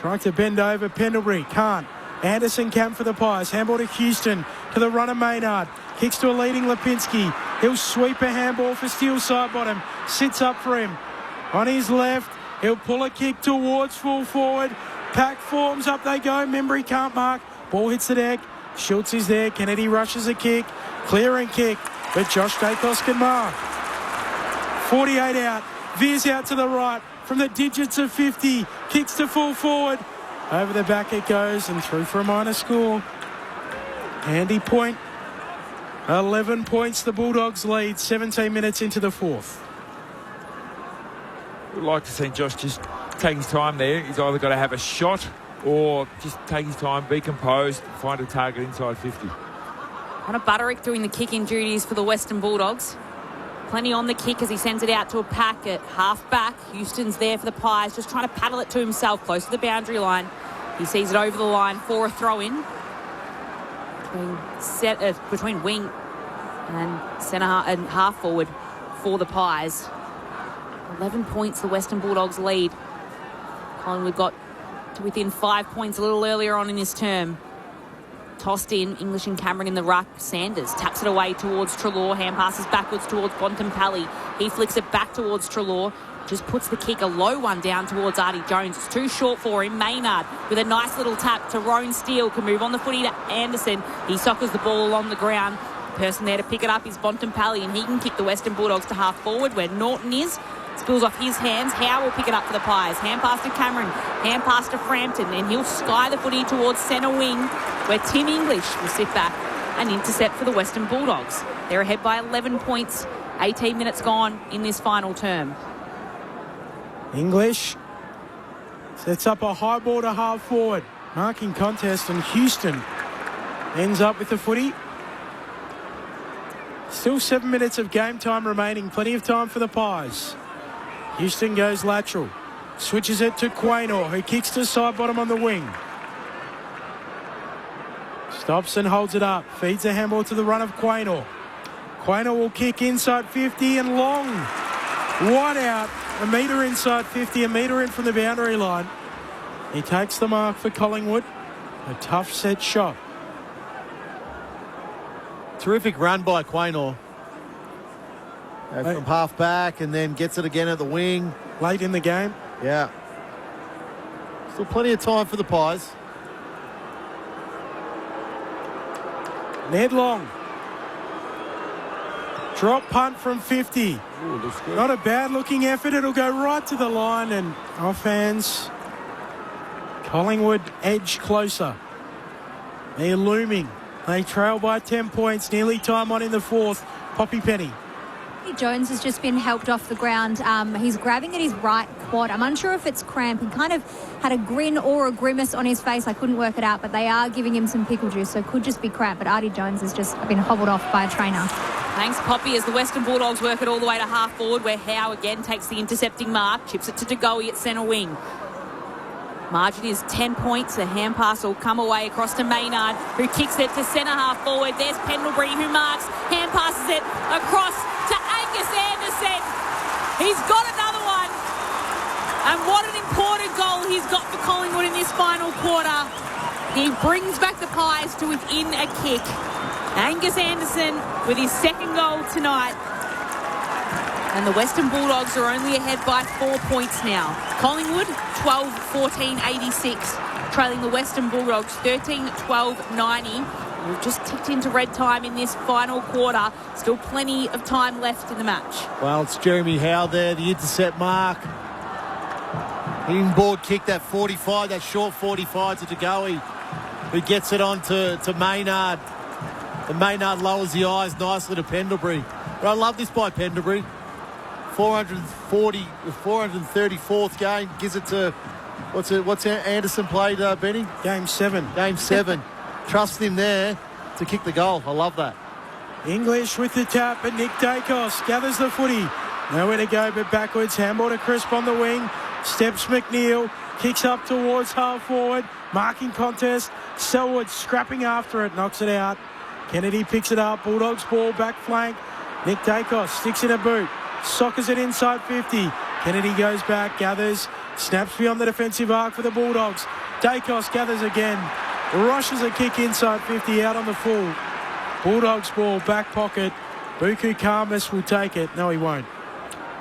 [SPEAKER 3] Trying to bend over. Pendlebury can't. Anderson camp for the Pies. Handball to Houston. To the runner Maynard. Kicks to a leading Lipinski. He'll sweep a handball for Steele side bottom. Sits up for him. On his left. He'll pull a kick towards full forward. Pack forms, up they go. Membry can't mark. Ball hits the deck. Schultz is there. Kennedy rushes a kick. Clearing kick. But Josh Dacos can mark. 48 out. Veers out to the right. From the digits of 50. Kicks to full forward. Over the back it goes and through for a minor score. Handy point. 11 points the Bulldogs lead. 17 minutes into the fourth.
[SPEAKER 6] We'd like to see Josh just take his time there. He's either got to have a shot or just take his time, be composed, find a target inside 50.
[SPEAKER 4] Connor Butterick doing the kicking duties for the Western Bulldogs. Plenty on the kick as he sends it out to a pack at half back. Houston's there for the Pies, just trying to paddle it to himself close to the boundary line. He sees it over the line for a throw-in between wing and centre and half forward for the Pies. 11 points the Western Bulldogs lead. Collingwood got to within 5 points a little earlier on in this term. Tossed in, English and Cameron in the ruck. Sanders taps it away towards Treloar. Hand passes backwards towards Bontempelli. He flicks it back towards Treloar. Just puts the kick, a low one, down towards Artie Jones. It's too short for him. Maynard with a nice little tap to Roan Steele. Can move on the footy to Anderson. He soccers the ball along the ground. The person there to pick it up is Bontempelli, and he can kick the Western Bulldogs to half forward where Norton is. Spills off his hands. Howe will pick it up for the Pies. Hand pass to Cameron. Hand pass to Frampton. And he'll sky the footy towards centre wing where Tim English will sit back and intercept for the Western Bulldogs. They're ahead by 11 points. 18 minutes gone in this final term.
[SPEAKER 3] English sets up a high ball to half forward. Marking contest, and Houston ends up with the footy. Still 7 minutes of game time remaining. Plenty of time for the Pies. Houston goes lateral. Switches it to Quaynor, who kicks to side bottom on the wing. Stops and holds it up. Feeds a handball to the run of Quaynor. Quaynor will kick inside 50 and long. Wide out. A metre inside 50, a metre in from the boundary line. He takes the mark for Collingwood. A tough set shot.
[SPEAKER 5] Terrific run by Quaynor. From half back and then gets it again at the wing.
[SPEAKER 3] Late in the game.
[SPEAKER 5] Yeah. Still plenty of time for the Pies.
[SPEAKER 3] Ned Long. Drop punt from 50.
[SPEAKER 6] Ooh, looks good.
[SPEAKER 3] Not a bad looking effort. It'll go right to the line and off hands. Collingwood edge closer. They're looming. They trail by 10 points. Nearly time on in the fourth. Poppy Penny.
[SPEAKER 7] Jones has just been helped off the ground. He's grabbing at his right quad. I'm unsure if it's cramp. He kind of had a grin or a grimace on his face. I couldn't work it out, but they are giving him some pickle juice, so it could just be cramp. But Artie Jones has just been hobbled off by a trainer.
[SPEAKER 4] Thanks, Poppy, as the Western Bulldogs work it all the way to half forward, where Howe again takes the intercepting mark, chips it to DeGoey at centre wing. Margin is 10 points. The hand pass will come away across to Maynard, who kicks it to centre half forward. There's Pendlebury, who marks. Hand passes it across to Angus Anderson. He's got another one. And what an important goal he's got for Collingwood in this final quarter. He brings back the Pies to within a kick. Angus Anderson with his second goal tonight. And the Western Bulldogs are only ahead by 4 points now. Collingwood, 12-14-86. Trailing the Western Bulldogs, 13-12-90. We've just ticked into red time in this final quarter. Still plenty of time left in the match.
[SPEAKER 5] Well, it's Jeremy Howe there, the intercept mark. Inboard kick, that 45, that short 45 to DeGoey, who gets it on to Maynard. And Maynard lowers the eyes nicely to Pendlebury. But I love this by Pendlebury. 434th game. Gives it to, what's Anderson played, Benny?
[SPEAKER 3] Game 7.
[SPEAKER 5] Game 7. Trust him there to kick the goal. I love that.
[SPEAKER 3] English with the tap, but Nick Dacos gathers the footy. Nowhere to go but backwards. Handball to Crisp on the wing. Steps McNeil. Kicks up towards half forward. Marking contest. Selwood scrapping after it. Knocks it out. Kennedy picks it up. Bulldogs ball back flank. Nick Dacos sticks in a boot. Sockers it inside 50. Kennedy goes back. Gathers. Snaps beyond the defensive arc for the Bulldogs. Dacos gathers again. Rushes a kick inside 50 out on the full. Bulldogs ball back pocket. Buku Karmas will take it. No, he won't.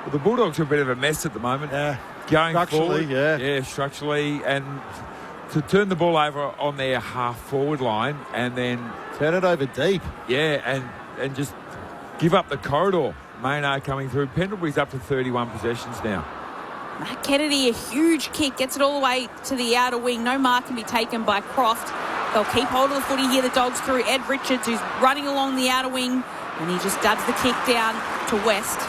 [SPEAKER 6] Well, the Bulldogs are a bit of a mess at the moment.
[SPEAKER 5] Yeah.
[SPEAKER 6] Going
[SPEAKER 5] structurally,
[SPEAKER 6] forward. Yeah, structurally. And to turn the ball over on their half-forward line and then...
[SPEAKER 5] turn it over deep.
[SPEAKER 6] Yeah, and just give up the corridor. Maynard coming through. Pendlebury's up to 31 possessions now.
[SPEAKER 4] Matt Kennedy, a huge kick, gets it all the way to the outer wing. No mark can be taken by Croft. They'll keep hold of the footy here, the Dogs, through Ed Richards, who's running along the outer wing, and he just dubs the kick down to West.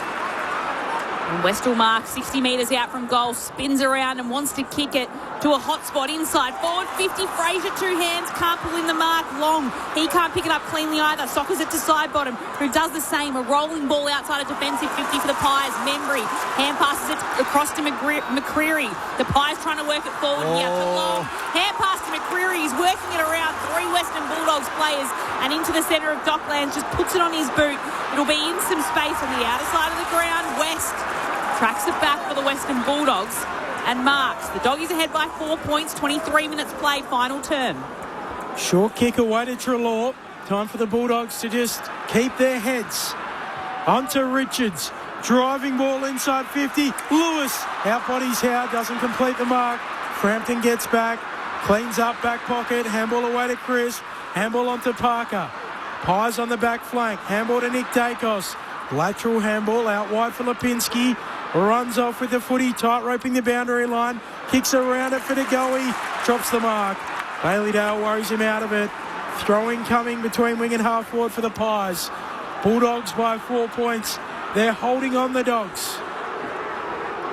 [SPEAKER 4] And West will mark 60 metres out from goal, spins around and wants to kick it to a hot spot inside. Forward 50, Fraser, 2 hands, can't pull in the mark. Long, he can't pick it up cleanly either. Sockers it to side bottom, who does the same. A rolling ball outside a defensive 50 for the Pies. Membry hand passes it across to McCreary. The Pies trying to work it forward here to Long. Hand pass to McCreary, he's working it around 3 Western Bulldogs players and into the centre of Docklands, just puts it on his boot. It'll be in some space on the outer side of the ground. West tracks it back for the Western Bulldogs and marks. The Doggies ahead by 4 points, 23 minutes played, final term.
[SPEAKER 3] Short kick away to Treloar. Time for the Bulldogs to just keep their heads. Onto Richards. Driving ball inside 50. Lewis outbodies Howe, doesn't complete the mark. Frampton gets back, cleans up back pocket. Handball away to Chris. Handball onto Parker. Pies on the back flank. Handball to Nick Dacos. Lateral handball out wide for Lipinski. Runs off with the footy, tight roping the boundary line. Kicks around it for Degoe. Drops the mark. Bailey Dale worries him out of it. Throwing coming between wing and half forward for the Pies. Bulldogs by 4 points. They're holding on, the Dogs.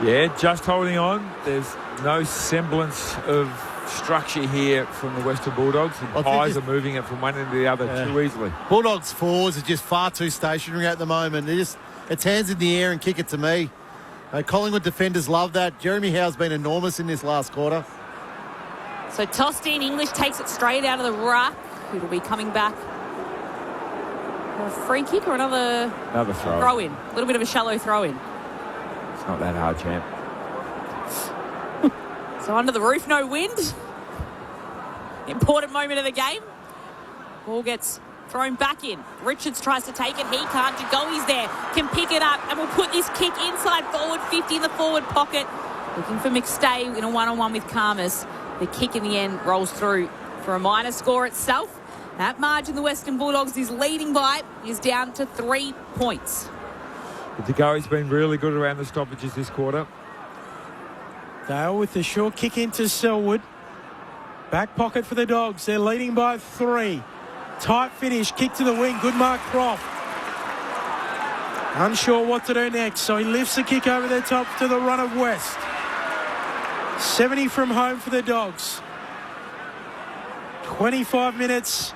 [SPEAKER 6] Yeah, just holding on. There's no semblance of structure here from the Western Bulldogs. The Pies are moving it from one end to the other too easily.
[SPEAKER 5] Bulldogs forwards are just far too stationary at the moment. It's hands in the air and kick it to me. Collingwood defenders love that. Jeremy Howe's been enormous in this last quarter.
[SPEAKER 4] So tossed in, English takes it straight out of the ruck. It'll be coming back for a free kick or another throw in. A little bit of a shallow throw in.
[SPEAKER 6] It's not that hard, champ.
[SPEAKER 4] So under the roof, no wind. Important moment of the game. Ball gets thrown back in. Richards tries to take it. He can't. Degoe's there. Can pick it up and will put this kick inside forward 50 in the forward pocket. Looking for McStay in a one-on-one with Karmas. The kick in the end rolls through for a minor score itself. That margin the Western Bulldogs is leading by is down to 3 points.
[SPEAKER 6] Degoe's been really good around the stoppages this quarter.
[SPEAKER 3] Dale with the short kick into Selwood. Back pocket for the Dogs. They're leading by 3. Tight finish. Kick to the wing. Good mark, Croft. Unsure what to do next, so he lifts the kick over the top to the run of West. 70 from home for the Dogs. 25 minutes.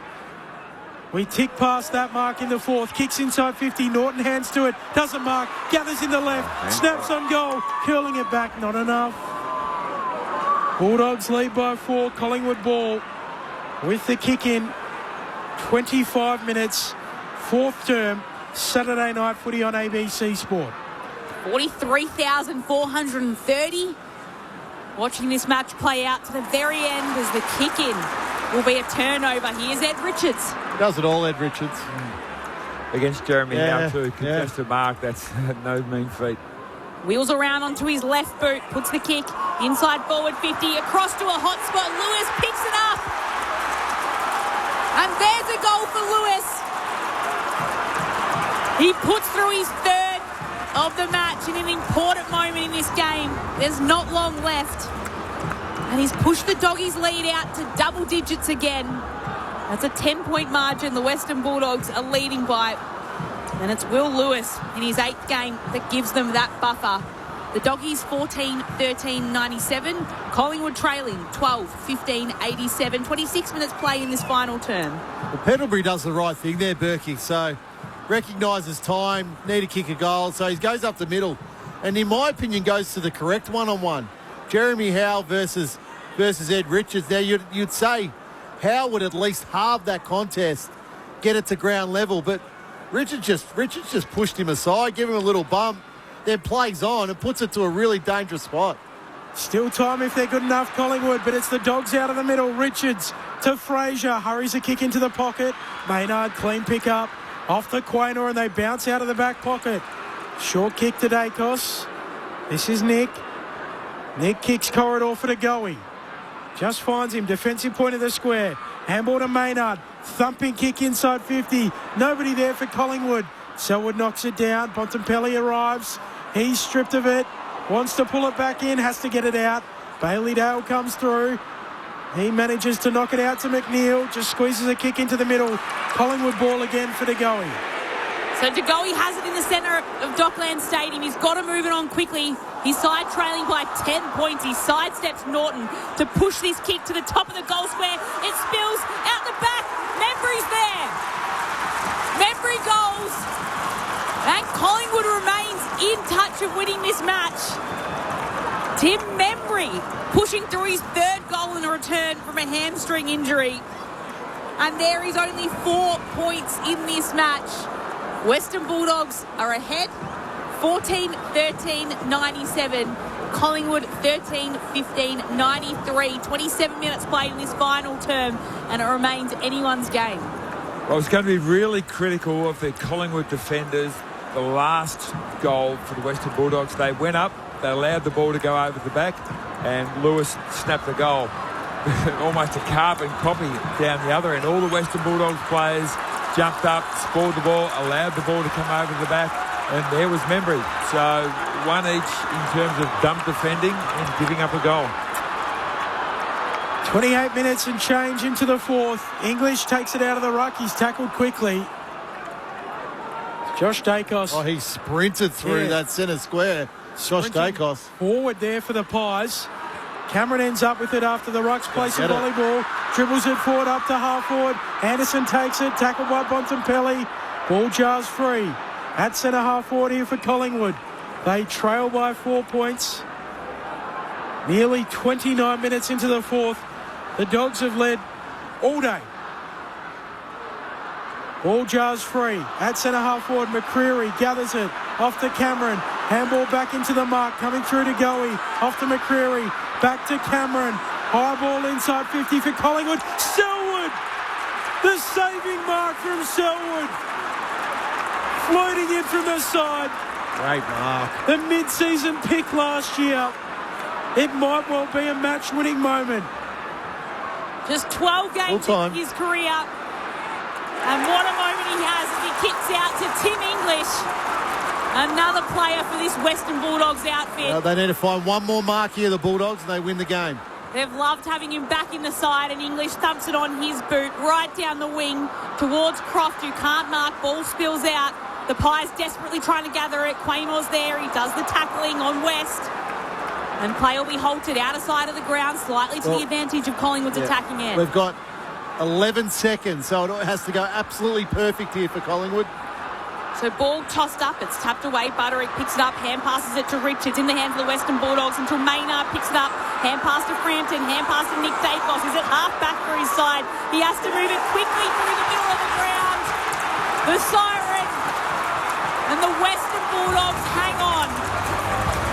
[SPEAKER 3] We tick past that mark in the fourth. Kicks inside 50. Norton hands to it. Doesn't mark. Gathers in the left. Snaps on goal. Curling it back. Not enough. Bulldogs lead by 4. Collingwood ball with the kick in. 25 minutes. Fourth term. Saturday night footy on ABC Sport.
[SPEAKER 4] 43,430. Watching this match play out to the very end as the kick in will be a turnover. Here's Ed Richards.
[SPEAKER 5] Does it all, Ed Richards.
[SPEAKER 6] Against Jeremy Howe too. Contested mark. That's no mean feat.
[SPEAKER 4] Wheels around onto his left boot. Puts the kick inside forward 50. Across to a hot spot. Lewis picks it up. And there's a goal for Lewis. He puts through his third of the match in an important moment in this game. There's not long left. And he's pushed the Doggies' lead out to double digits again. That's a 10-point margin. The Western Bulldogs are leading by And it's Will Lewis in his 8th game that gives them that buffer. The Doggies 14-13-97. Collingwood trailing 12-15-87. 26 minutes play in this final term.
[SPEAKER 5] Well, Pendlebury does the right thing there, Berkey. So recognises time, need to kick a goal. So he goes up the middle. And in my opinion, goes to the correct one-on-one. Jeremy Howe versus Ed Richards. Now, you'd say Howe would at least halve that contest, get it to ground level. But Richards just pushed him aside, gave him a little bump, then plays on and puts it to a really dangerous spot.
[SPEAKER 3] Still time if they're good enough, Collingwood, but it's the Dogs out of the middle. Richards to Fraser, hurries a kick into the pocket. Maynard, clean pick up, off the Quaynor, and they bounce out of the back pocket. Short kick to Dacos. This is Nick. Nick kicks corridor for Degoe. Just finds him, defensive point of the square. Handball to Maynard, thumping kick inside 50. Nobody there for Collingwood. Selwood knocks it down. Bontempelli arrives. He's stripped of it. Wants to pull it back in. Has to get it out. Bailey Dale comes through. He manages to knock it out to McNeil. Just squeezes a kick into the middle. Collingwood ball again for Degoe.
[SPEAKER 4] So Degoe has it in the centre of Docklands Stadium. He's got to move it on quickly. He's side trailing by 10 points. He sidesteps Norton to push this kick to the top of the goal square. It spills out the back. Membry's there. Membry goals. And Collingwood remains in touch of winning this match. Tim Membry pushing through his 3rd goal in a return from a hamstring injury. And there is only 4 points in this match. Western Bulldogs are ahead, 14-13-97. Collingwood 13-15-93. 27 minutes played in this final term, and it remains anyone's game.
[SPEAKER 6] Well, it's going to be really critical of the Collingwood defenders. The last goal for the Western Bulldogs, they went up, they allowed the ball to go over the back, and Lewis snapped the goal. Almost a carbon copy down the other end. All the Western Bulldogs players jumped up, spoiled the ball, allowed the ball to come over the back, and there was Membry. So one each in terms of dumb defending and giving up a goal.
[SPEAKER 3] 28 minutes and change into the 4th. English takes it out of the ruck. He's tackled quickly. Josh Dacos.
[SPEAKER 5] Oh, he sprinted through that centre square. Josh Dacos.
[SPEAKER 3] Forward there for the Pies. Cameron ends up with it after the ruck's place of volleyball. Dribbles it forward up to half forward. Anderson takes it. Tackled by Bontempelli. Ball jars free. At centre half forward here for Collingwood. They trail by 4 points. Nearly 29 minutes into the 4th. The Dogs have led all day. Ball jars free. At centre half forward, McCreary gathers it. Off to Cameron. Handball back into the mark. Coming through to Goey. Off to McCreary. Back to Cameron. High ball inside 50 for Collingwood. Selwood! The saving mark from Selwood. Floating in from the side.
[SPEAKER 5] Great mark.
[SPEAKER 3] The mid-season pick last year. It might well be a match-winning moment.
[SPEAKER 4] Just 12 games in his career. And what a moment he has as he kicks out to Tim English. Another player for this Western Bulldogs outfit.
[SPEAKER 5] They need to find one more mark here, the Bulldogs, and they win the game.
[SPEAKER 4] They've loved having him back in the side, and English thumps it on his boot right down the wing towards Croft, who can't mark. Ball spills out. The Pies desperately trying to gather it. Quaynor's there. He does the tackling on West. And play will be halted out of side of the ground, slightly to the advantage of Collingwood's attacking end.
[SPEAKER 5] We've got 11 seconds, so it has to go absolutely perfect here for Collingwood.
[SPEAKER 4] So ball tossed up, it's tapped away. Butterick picks it up, hand passes it to Richards in the hands of the Western Bulldogs until Maynard picks it up. Hand pass to Frampton, hand pass to Nick Dacos. He's at half back for his side. He has to move it quickly through the middle of the ground. The siren and the Western Bulldogs hang on.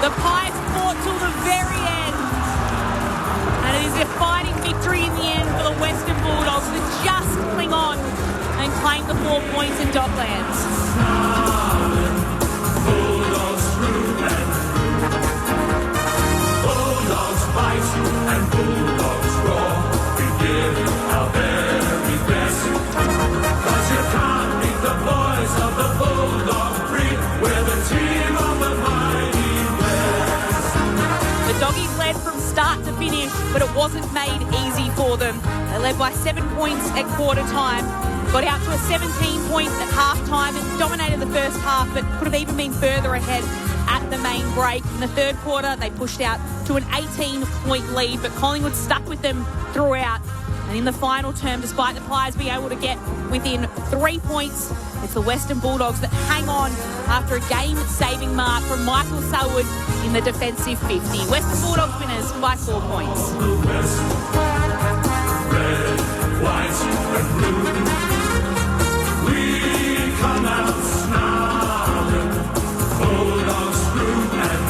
[SPEAKER 4] The Pies fought till the very end. And it is a fighting victory in the end for the Western Bulldogs that just cling on and claim the 4 points in Docklands.
[SPEAKER 9] Bulldogs through and Bulldogs fight and Bulldogs roar. We give our very best. 'Cause you can't beat the boys of the Bulldog breed. We're the team of the mighty West.
[SPEAKER 4] The Doggies led from start to finish, but it wasn't made easy for them. They led by 7 points at quarter time, got out to a 17-point at half time and dominated the first half, but could have even been further ahead at the main break. In the third quarter, they pushed out to an 18-point lead, but Collingwood stuck with them throughout. And in the final term, despite the Pies being able to get within 3 points, it's the Western Bulldogs that hang on after a game-saving mark from Michael Selwood in the defensive 50. Western Bulldogs winners by 4 points.
[SPEAKER 9] Red, white and blue. We come out snarling. Bulldogs screw and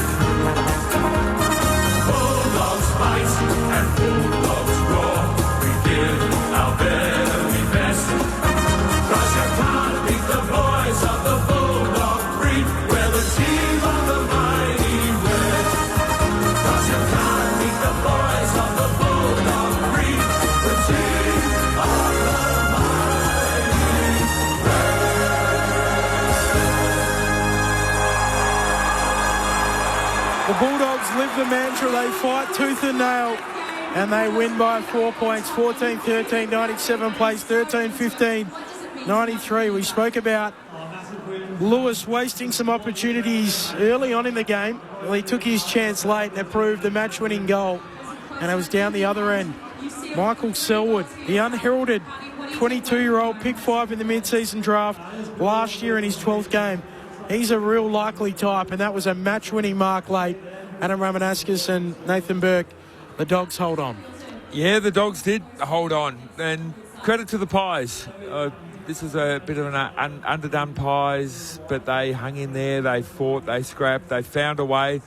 [SPEAKER 9] Bulldogs fight and Bulldogs roar. We give our very best. 'Cause you can't beat the boys of the Bulldog breed. We're the team of the mighty Red. 'Cause you can't beat the boys of the Bulldog breed. The team of the mighty
[SPEAKER 3] The Bulldogs live the mantra. They fight tooth and nail, and they win by 4 points. 14-13, 97 plays, 13-15, 93. We spoke about Lewis wasting some opportunities early on in the game. Well, he took his chance late and it proved the match-winning goal, and it was down the other end. Michael Selwood, the unheralded 22-year-old, pick 5 in the mid-season draft last year in his 12th game. He's a real likely type, and that was a match-winning mark late. Adam Ramanauskas and Nathan Burke, the Dogs hold on.
[SPEAKER 6] Yeah, the Dogs did hold on, and credit to the Pies. This is a bit of an underdone Pies, but they hung in there, they fought, they scrapped, they found a way,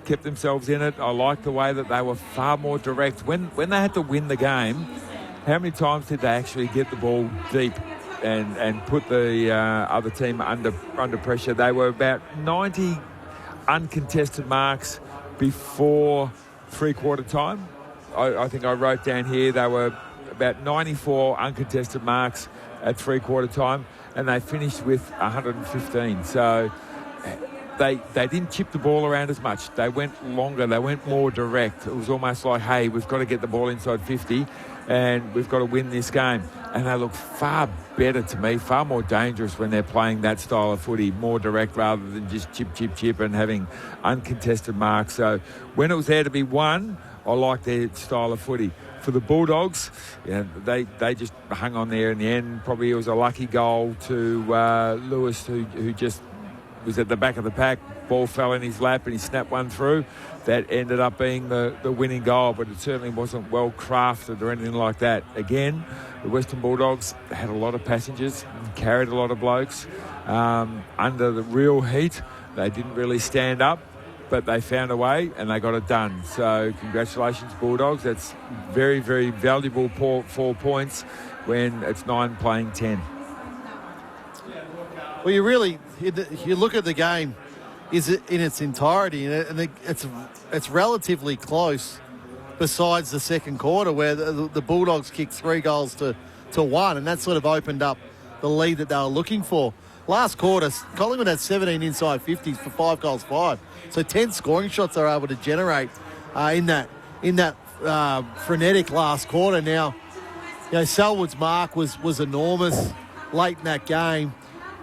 [SPEAKER 6] kept themselves in it. I like the way that they were far more direct. When they had to win the game, how many times did they actually get the ball deep and put the other team under pressure? They were about 90 uncontested marks before three-quarter time. I think I wrote down here they were about 94 uncontested marks at three-quarter time, and they finished with 115. So they didn't chip the ball around as much. They went longer. They went more direct. It was almost like, hey, we've got to get the ball inside 50 and we've got to win this game. And they look far better to me, far more dangerous when they're playing that style of footy, more direct rather than just chip and having uncontested marks. So when it was there to be won, I like their style of footy. For the Bulldogs, they just hung on there in the end. Probably it was a lucky goal to Lewis, who just was at the back of the pack. Ball fell in his lap and he snapped one through. That ended up being the winning goal, but it certainly wasn't well crafted or anything like that. Again, the Western Bulldogs had a lot of passengers, carried a lot of blokes. Under the real heat, they didn't really stand up, but they found a way and they got it done. So congratulations, Bulldogs. That's very, very valuable 4 points when it's 9 playing 10.
[SPEAKER 5] Well, you look at the game in its entirety, and it's relatively close besides the second quarter where the Bulldogs kicked 3 goals to 1, and that sort of opened up the lead that they were looking for. Last quarter, Collingwood had 17 inside 50s for 5 goals 5. So 10 scoring shots they were able to generate in that frenetic last quarter. Now, Selwood's mark was enormous late in that game.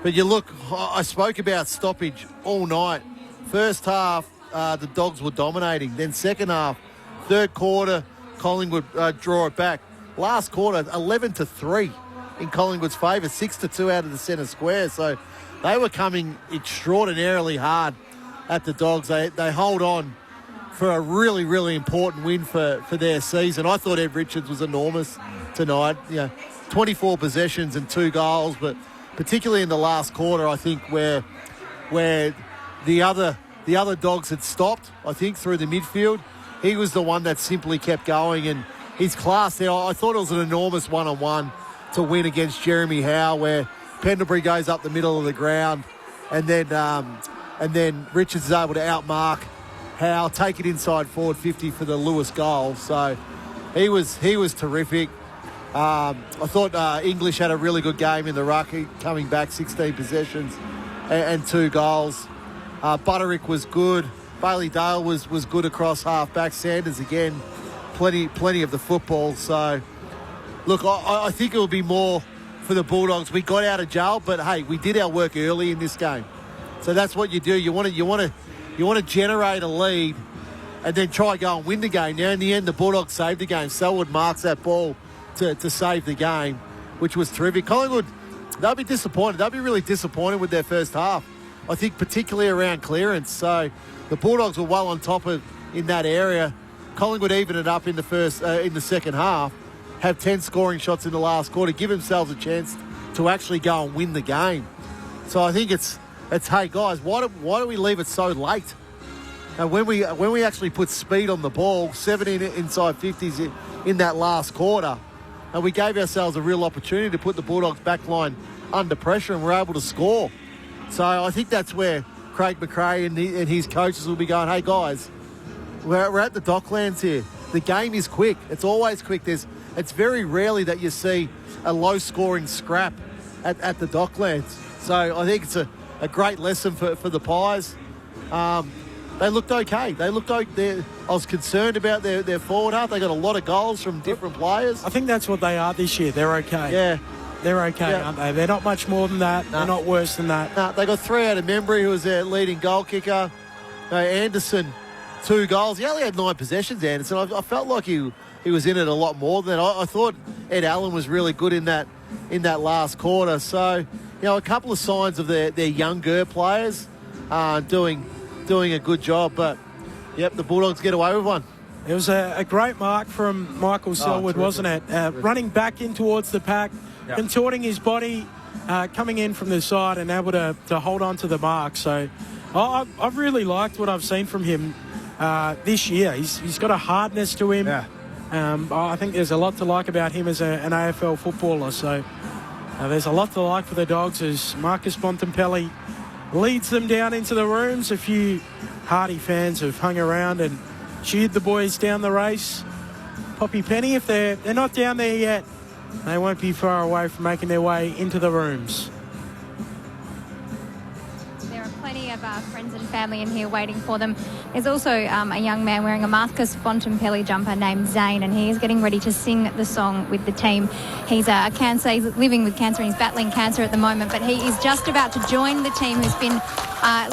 [SPEAKER 5] But you look, I spoke about stoppage all night. First half, the Dogs were dominating. Then second half, third quarter, Collingwood draw it back. Last quarter, 11-3 in Collingwood's favour, 6-2 out of the centre square. So they were coming extraordinarily hard at the Dogs. They hold on for a really, really important win for their season. I thought Ed Richards was enormous tonight. 24 possessions and 2 goals, but particularly in the last quarter, I think where the other Dogs had stopped, I think, through the midfield. He was the one that simply kept going, and his class there, I thought it was an enormous one-on-one to win against Jeremy Howe, where Pendlebury goes up the middle of the ground, and then Richards is able to outmark Howe, take it inside forward 50 for the Lewis goal. So he was terrific. I thought English had a really good game in the ruck, coming back 16 possessions and 2 goals. Butterick was good. Bailey Dale was good across half back. Sanders again plenty of the football. So, look, I think it will be more for the Bulldogs. We got out of jail, but hey, we did our work early in this game. So that's what you do. You want to generate a lead and then try and go and win the game. Now, in the end, the Bulldogs saved the game. Selwood marks that ball to save the game, which was terrific. Collingwood, they'll be disappointed. They'll be really disappointed with their first half, I think, particularly around clearance. So the Bulldogs were well on top of in that area. Collingwood evened it up in the second half, have 10 scoring shots in the last quarter, give themselves a chance to actually go and win the game. So I think it's hey guys, why do we leave it so late? And when we actually put speed on the ball, 17 inside 50s in that last quarter, and we gave ourselves a real opportunity to put the Bulldogs back line under pressure, and we're able to score. So I think that's where Craig McRae and his coaches will be going, hey guys, we're at the Docklands here. The game is quick. It's always quick. It's very rarely that you see a low-scoring scrap at the Docklands. So I think it's a great lesson for the Pies. They looked okay. I was concerned about their forward half. They got a lot of goals from different players.
[SPEAKER 3] I think that's what they are this year. They're okay.
[SPEAKER 5] Yeah.
[SPEAKER 3] They're okay, aren't they? They're not much more than that. No. They're not worse than that.
[SPEAKER 5] No, they got 3 out of Membry, who was their leading goal kicker. Anderson, 2 goals. He only had 9 possessions, Anderson. I felt like he was in it a lot more than that. I thought Ed Allen was really good in that last quarter. So, a couple of signs of their younger players doing a good job. But, yep, the Bulldogs get away with one.
[SPEAKER 3] It was a great mark from Michael Selwood, wasn't it? Running back in towards the pack, contorting his body, coming in from the side and able to hold on to the mark. So I've really liked what I've seen from him this year. He's got a hardness to him.
[SPEAKER 5] Yeah.
[SPEAKER 3] I think there's a lot to like about him as an AFL footballer. So there's a lot to like for the Dogs as Marcus Bontempelli leads them down into the rooms. A few Hardy fans have hung around and cheered the boys down the race. Poppy Penny, if they're not down there yet, they won't be far away from making their way into the rooms.
[SPEAKER 7] There are plenty of friends and family in here waiting for them. There's also a young man wearing a Marcus Bontempelli jumper named Zane, and he is getting ready to sing the song with the team. He's he's living with cancer and he's battling cancer at the moment, but he is just about to join the team who's been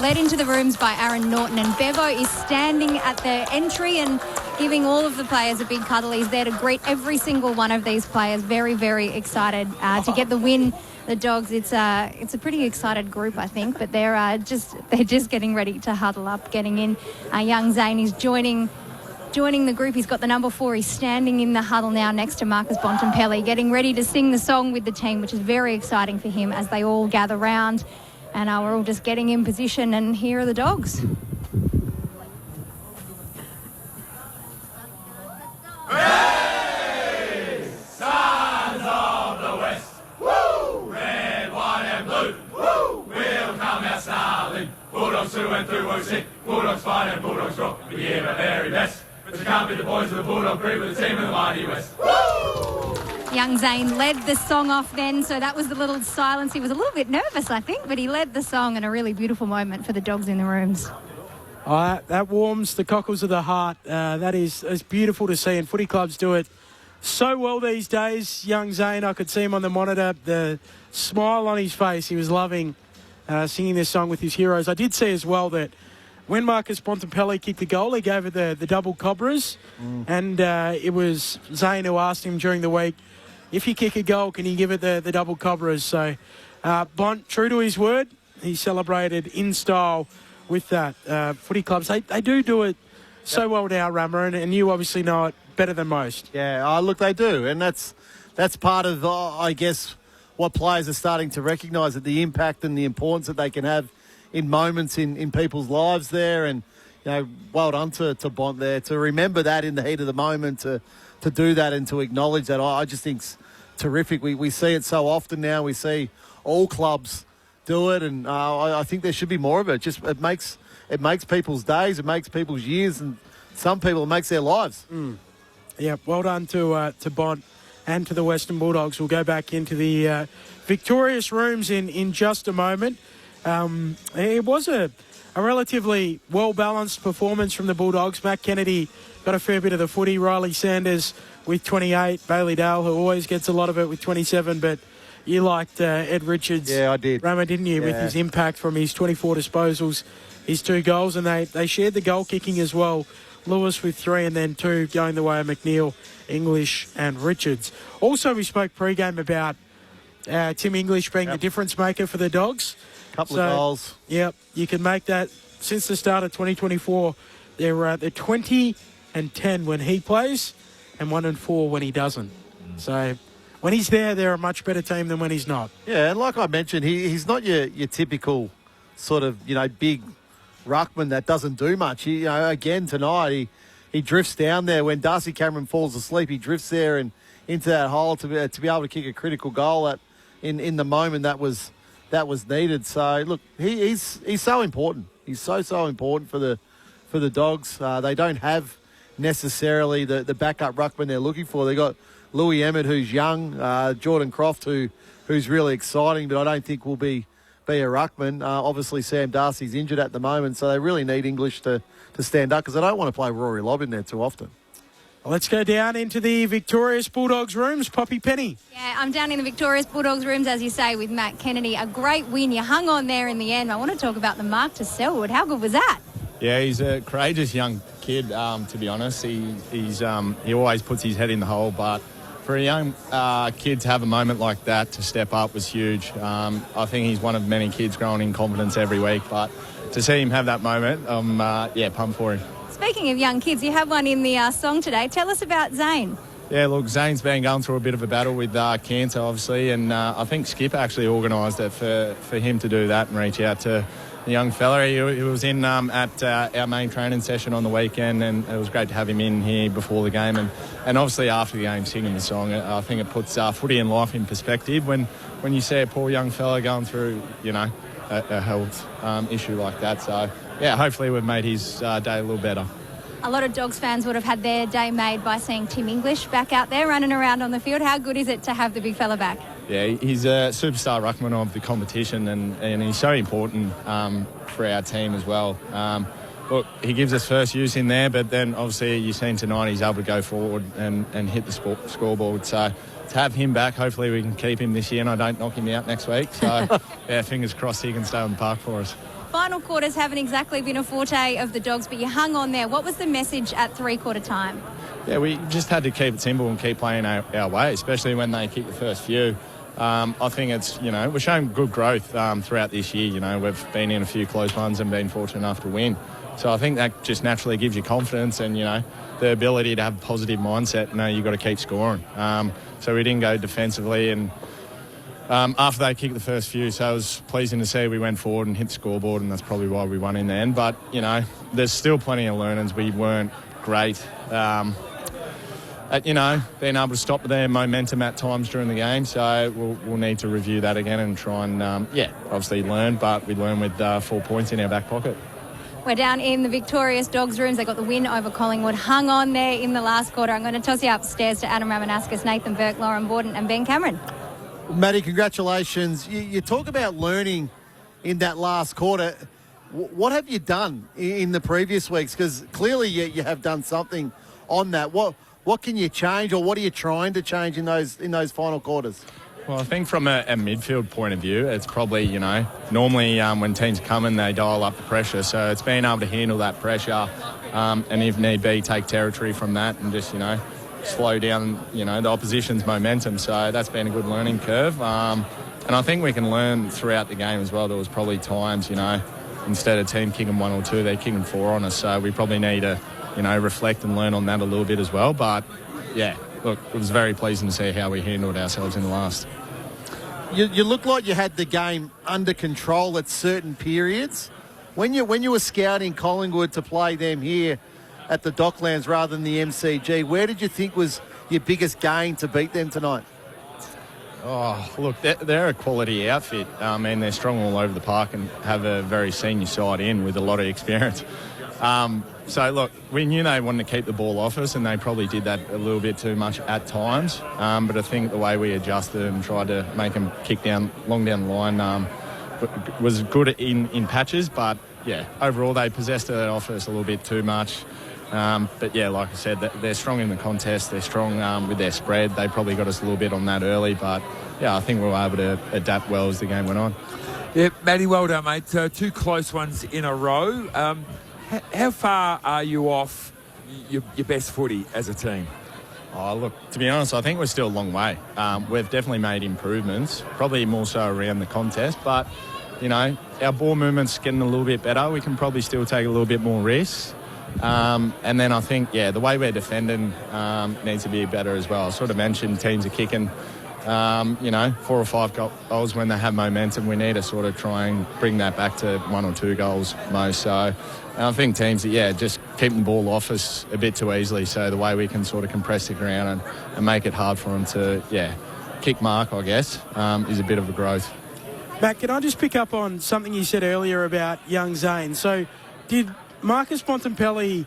[SPEAKER 7] led into the rooms by Aaron Norton, and Bevo is standing at the entry and giving all of the players a big cuddle. He's there to greet every single one of these players. Very, very excited to get the win. The Dogs, it's a pretty excited group, I think, but they're just getting ready to huddle up, getting in. Young Zane is joining the group. He's got the number 4. He's standing in the huddle now next to Marcus Bontempelli, getting ready to sing the song with the team, which is very exciting for him as they all gather round. And we're all just getting in position, and here are the Dogs.
[SPEAKER 9] Hey, sons of the West, woo! Red, white and blue, woo! We'll come out snarling. Bulldogs through and through, we'll sing. Bulldogs fight and Bulldogs rock. We give our very best. But you can't be the boys of the Bulldog group with the team of the mighty West. Woo!
[SPEAKER 7] Young Zane led the song off then, so that was the little silence. He was a little bit nervous, I think, but he led the song, and a really beautiful moment for the Dogs in the rooms.
[SPEAKER 3] That warms the cockles of the heart. That is beautiful to see, and footy clubs do it so well these days. Young Zane, I could see him on the monitor, the smile on his face. He was loving singing this song with his heroes. I did see as well that when Marcus Bontempelli kicked the goal, he gave it the double cobras, and it was Zane who asked him during the week, if you kick a goal, can you give it the double cobras? So Bont, true to his word, he celebrated in style with that. Footy clubs, they do it so well now, Rammer, and you obviously know it better than most.
[SPEAKER 5] Yeah, look, they do, and that's part of, I guess, what players are starting to recognise, that the impact and the importance that they can have in moments in people's lives there. And, well done to Bont there, to remember that in the heat of the moment, to do that and to acknowledge that. I just think's terrific. We see it so often now. We see all clubs do it, and I think there should be more of it. Just it makes people's days, it makes people's years, and some people it makes their lives.
[SPEAKER 3] Yeah, well done to Bont and to the Western Bulldogs. We'll go back into the victorious rooms in just a moment. It was a a relatively well-balanced performance from the Bulldogs. Matt Kennedy got a fair bit of the footy. Riley Sanders with 28. Bailey Dale, who always gets a lot of it, with 27. But you liked Ed Richards.
[SPEAKER 5] Yeah, I did.
[SPEAKER 3] Ramo, didn't you, with his impact from his 24 disposals, his 2 goals. And they shared the goal kicking as well. Lewis with 3 and then 2 going the way of McNeil, English and Richards. Also, we spoke pre-game about Tim English being the difference maker for the Dogs.
[SPEAKER 5] Couple of goals.
[SPEAKER 3] Yep, you can make that. Since the start of 2024, they're 20 and 10 when he plays and 1 and 4 when he doesn't. So when he's there, they're a much better team than when he's not.
[SPEAKER 5] Yeah, and like I mentioned, he's not your typical sort of, big ruckman that doesn't do much. Again, tonight, he drifts down there. When Darcy Cameron falls asleep, he drifts there and into that hole to be able to kick a critical goal in the moment that was needed. So, look, he's so important. He's so important for the Dogs. They don't have necessarily the backup ruckman they're looking for. They got Louis Emmett, who's young, Jordan Croft, who's really exciting, but I don't think will be a ruckman. Obviously, Sam Darcy's injured at the moment, so they really need English to stand up because they don't want to play Rory Lobb in there too often.
[SPEAKER 3] Let's go down into the Victorious Bulldogs rooms. Poppy Penny.
[SPEAKER 7] Yeah, I'm down in the Victorious Bulldogs rooms, as you say, with Matt Kennedy. A great win. You hung on there in the end. I want to talk about the mark to Selwood. How good was that?
[SPEAKER 20] Yeah, he's a courageous young kid, to be honest. He always puts his head in the hole, but for a young kid to have a moment like that, to step up, was huge. I think he's one of many kids growing in confidence every week, but to see him have that moment, I'm pumped for him.
[SPEAKER 7] Speaking of young kids, you have one in the song today. Tell us about Zane.
[SPEAKER 20] Yeah, look, Zane's been going through a bit of a battle with cancer, obviously, and I think Skip actually organised it for him to do that and reach out to the young fella. He was in at our main training session on the weekend, and it was great to have him in here before the game and obviously after the game singing the song. I think it puts footy and life in perspective when you see a poor young fella going through, a health issue like that. So, yeah, hopefully we've made his day a little better.
[SPEAKER 7] A lot of Dogs fans would have had their day made by seeing Tim English back out there running around on the field. How good is it to have the big fella back?
[SPEAKER 20] Yeah, he's a superstar ruckman of the competition and he's so important for our team as well. Look, he gives us first use in there, but then obviously you've seen tonight he's able to go forward and hit the scoreboard. So to have him back, hopefully we can keep him this year and I don't knock him out next week. So, yeah, fingers crossed he can stay on the park for us.
[SPEAKER 7] Final quarters haven't exactly been a forte of the Dogs, but you hung on there. What was the message at three-quarter time?
[SPEAKER 20] Yeah, we just had to keep it simple and keep playing our way, especially when they kick the first few. I think it's, we're showing good growth throughout this year. We've been in a few close ones and been fortunate enough to win. So I think that just naturally gives you confidence and, the ability to have a positive mindset. You've got to keep scoring. So we didn't go defensively and after they kicked the first few, so it was pleasing to see we went forward and hit the scoreboard, and that's probably why we won in the end. But, there's still plenty of learnings. We weren't great at, being able to stop their momentum at times during the game. So we'll need to review that again and try and, obviously learn, but we learn with 4 points in our back pocket.
[SPEAKER 7] We're down in the Victorious Dogs rooms. They got the win over Collingwood. Hung on there in the last quarter. I'm going to toss you upstairs to Adam Ramanaskas, Nathan Burke, Lauren Borden and Ben Cameron.
[SPEAKER 5] Matty, congratulations. You talk about learning in that last quarter. What have you done in the previous weeks? Because clearly you have done something on that. What can you change, or what are you trying to change in those final quarters?
[SPEAKER 20] Well, I think from a midfield point of view, it's probably, normally when teams come in, they dial up the pressure. So it's being able to handle that pressure and if need be, take territory from that and just, slow down, the opposition's momentum. So that's been a good learning curve. And I think we can learn throughout the game as well. There was probably times, instead of team kicking 1 or 2, they're kicking 4 on us. So we probably need to, reflect and learn on that a little bit as well. But, yeah, look, it was very pleasing to see how we handled ourselves in the last.
[SPEAKER 5] You look like you had the game under control at certain periods. When you were scouting Collingwood to play them here at the Docklands rather than the MCG, where did you think was your biggest gain to beat them tonight?
[SPEAKER 20] Oh, look, they're a quality outfit. They're strong all over the park and have a very senior side in with a lot of experience. So, look, we knew they wanted to keep the ball off us and they probably did that a little bit too much at times. But I think the way we adjusted and tried to make them kick long down the line was good in patches, but overall they possessed it off us a little bit too much. But yeah, like I said, they're strong in the contest. They're strong with their spread. They probably got us a little bit on that early, but yeah, I think we were able to adapt well as the game went on.
[SPEAKER 6] Yeah, Matty, well done, mate. 2 close ones in a row. How far are you off your best footy as a team?
[SPEAKER 20] Oh, look, to be honest, I think we're still a long way. We've definitely made improvements, probably more so around the contest, but, you know, our ball movement's getting a little bit better. We can probably still take a little bit more risks. And then I think, the way we're defending needs to be better as well. I sort of mentioned teams are kicking, 4 or 5 goals when they have momentum. We need to sort of try and bring that back to 1 or 2 goals most. So I think teams that, just keep the ball off us a bit too easily. So the way we can sort of compress the ground and make it hard for them to, kick mark, I guess, is a bit of a growth.
[SPEAKER 3] Matt, can I just pick up on something you said earlier about young Zane? So did Marcus Bontempelli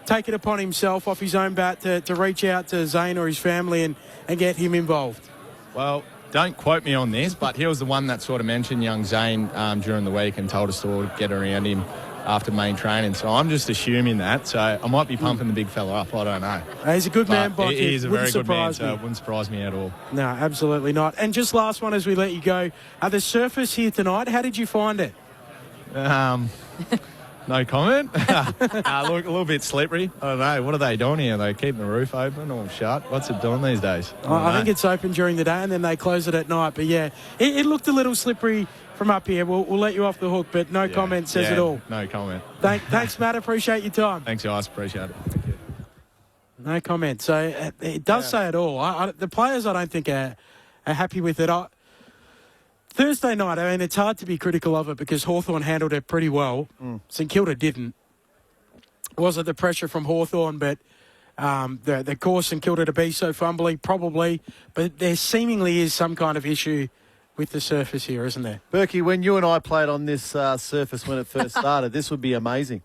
[SPEAKER 3] take it upon himself off his own bat to reach out to Zane or his family and get him involved?
[SPEAKER 20] Well, don't quote me on this, but he was the one that sort of mentioned young Zane during the week and told us to get around him after main training. So I'm just assuming that. So I might be pumping the big fella up. I don't know.
[SPEAKER 3] He's a good man, Bonty.
[SPEAKER 20] He is a very good man, so it wouldn't surprise me at all.
[SPEAKER 3] No, absolutely not. And just last one as we let you go. The surface here tonight, how did you find it?
[SPEAKER 20] No comment. Look, a little bit slippery. I don't know. What are they doing here? Are they keeping the roof open or shut? What's it doing these days?
[SPEAKER 3] I think it's open during the day and then they close it at night. But, yeah, it looked a little slippery from up here. We'll let you off the hook, but no comment says it all.
[SPEAKER 20] No comment.
[SPEAKER 3] Thanks, Matt. Appreciate your time.
[SPEAKER 20] Thanks, guys. Appreciate it. Thank you.
[SPEAKER 3] No comment. So it does say it all. The players, I don't think, are happy with it. Thursday night, I mean, it's hard to be critical of it because Hawthorn handled it pretty well. St Kilda didn't. Was it the pressure from Hawthorn, but the course St Kilda to be so fumbly? Probably. But there seemingly is some kind of issue with the surface here, isn't there?
[SPEAKER 5] Berkey, when you and I played on this surface when it first started, this would be amazing.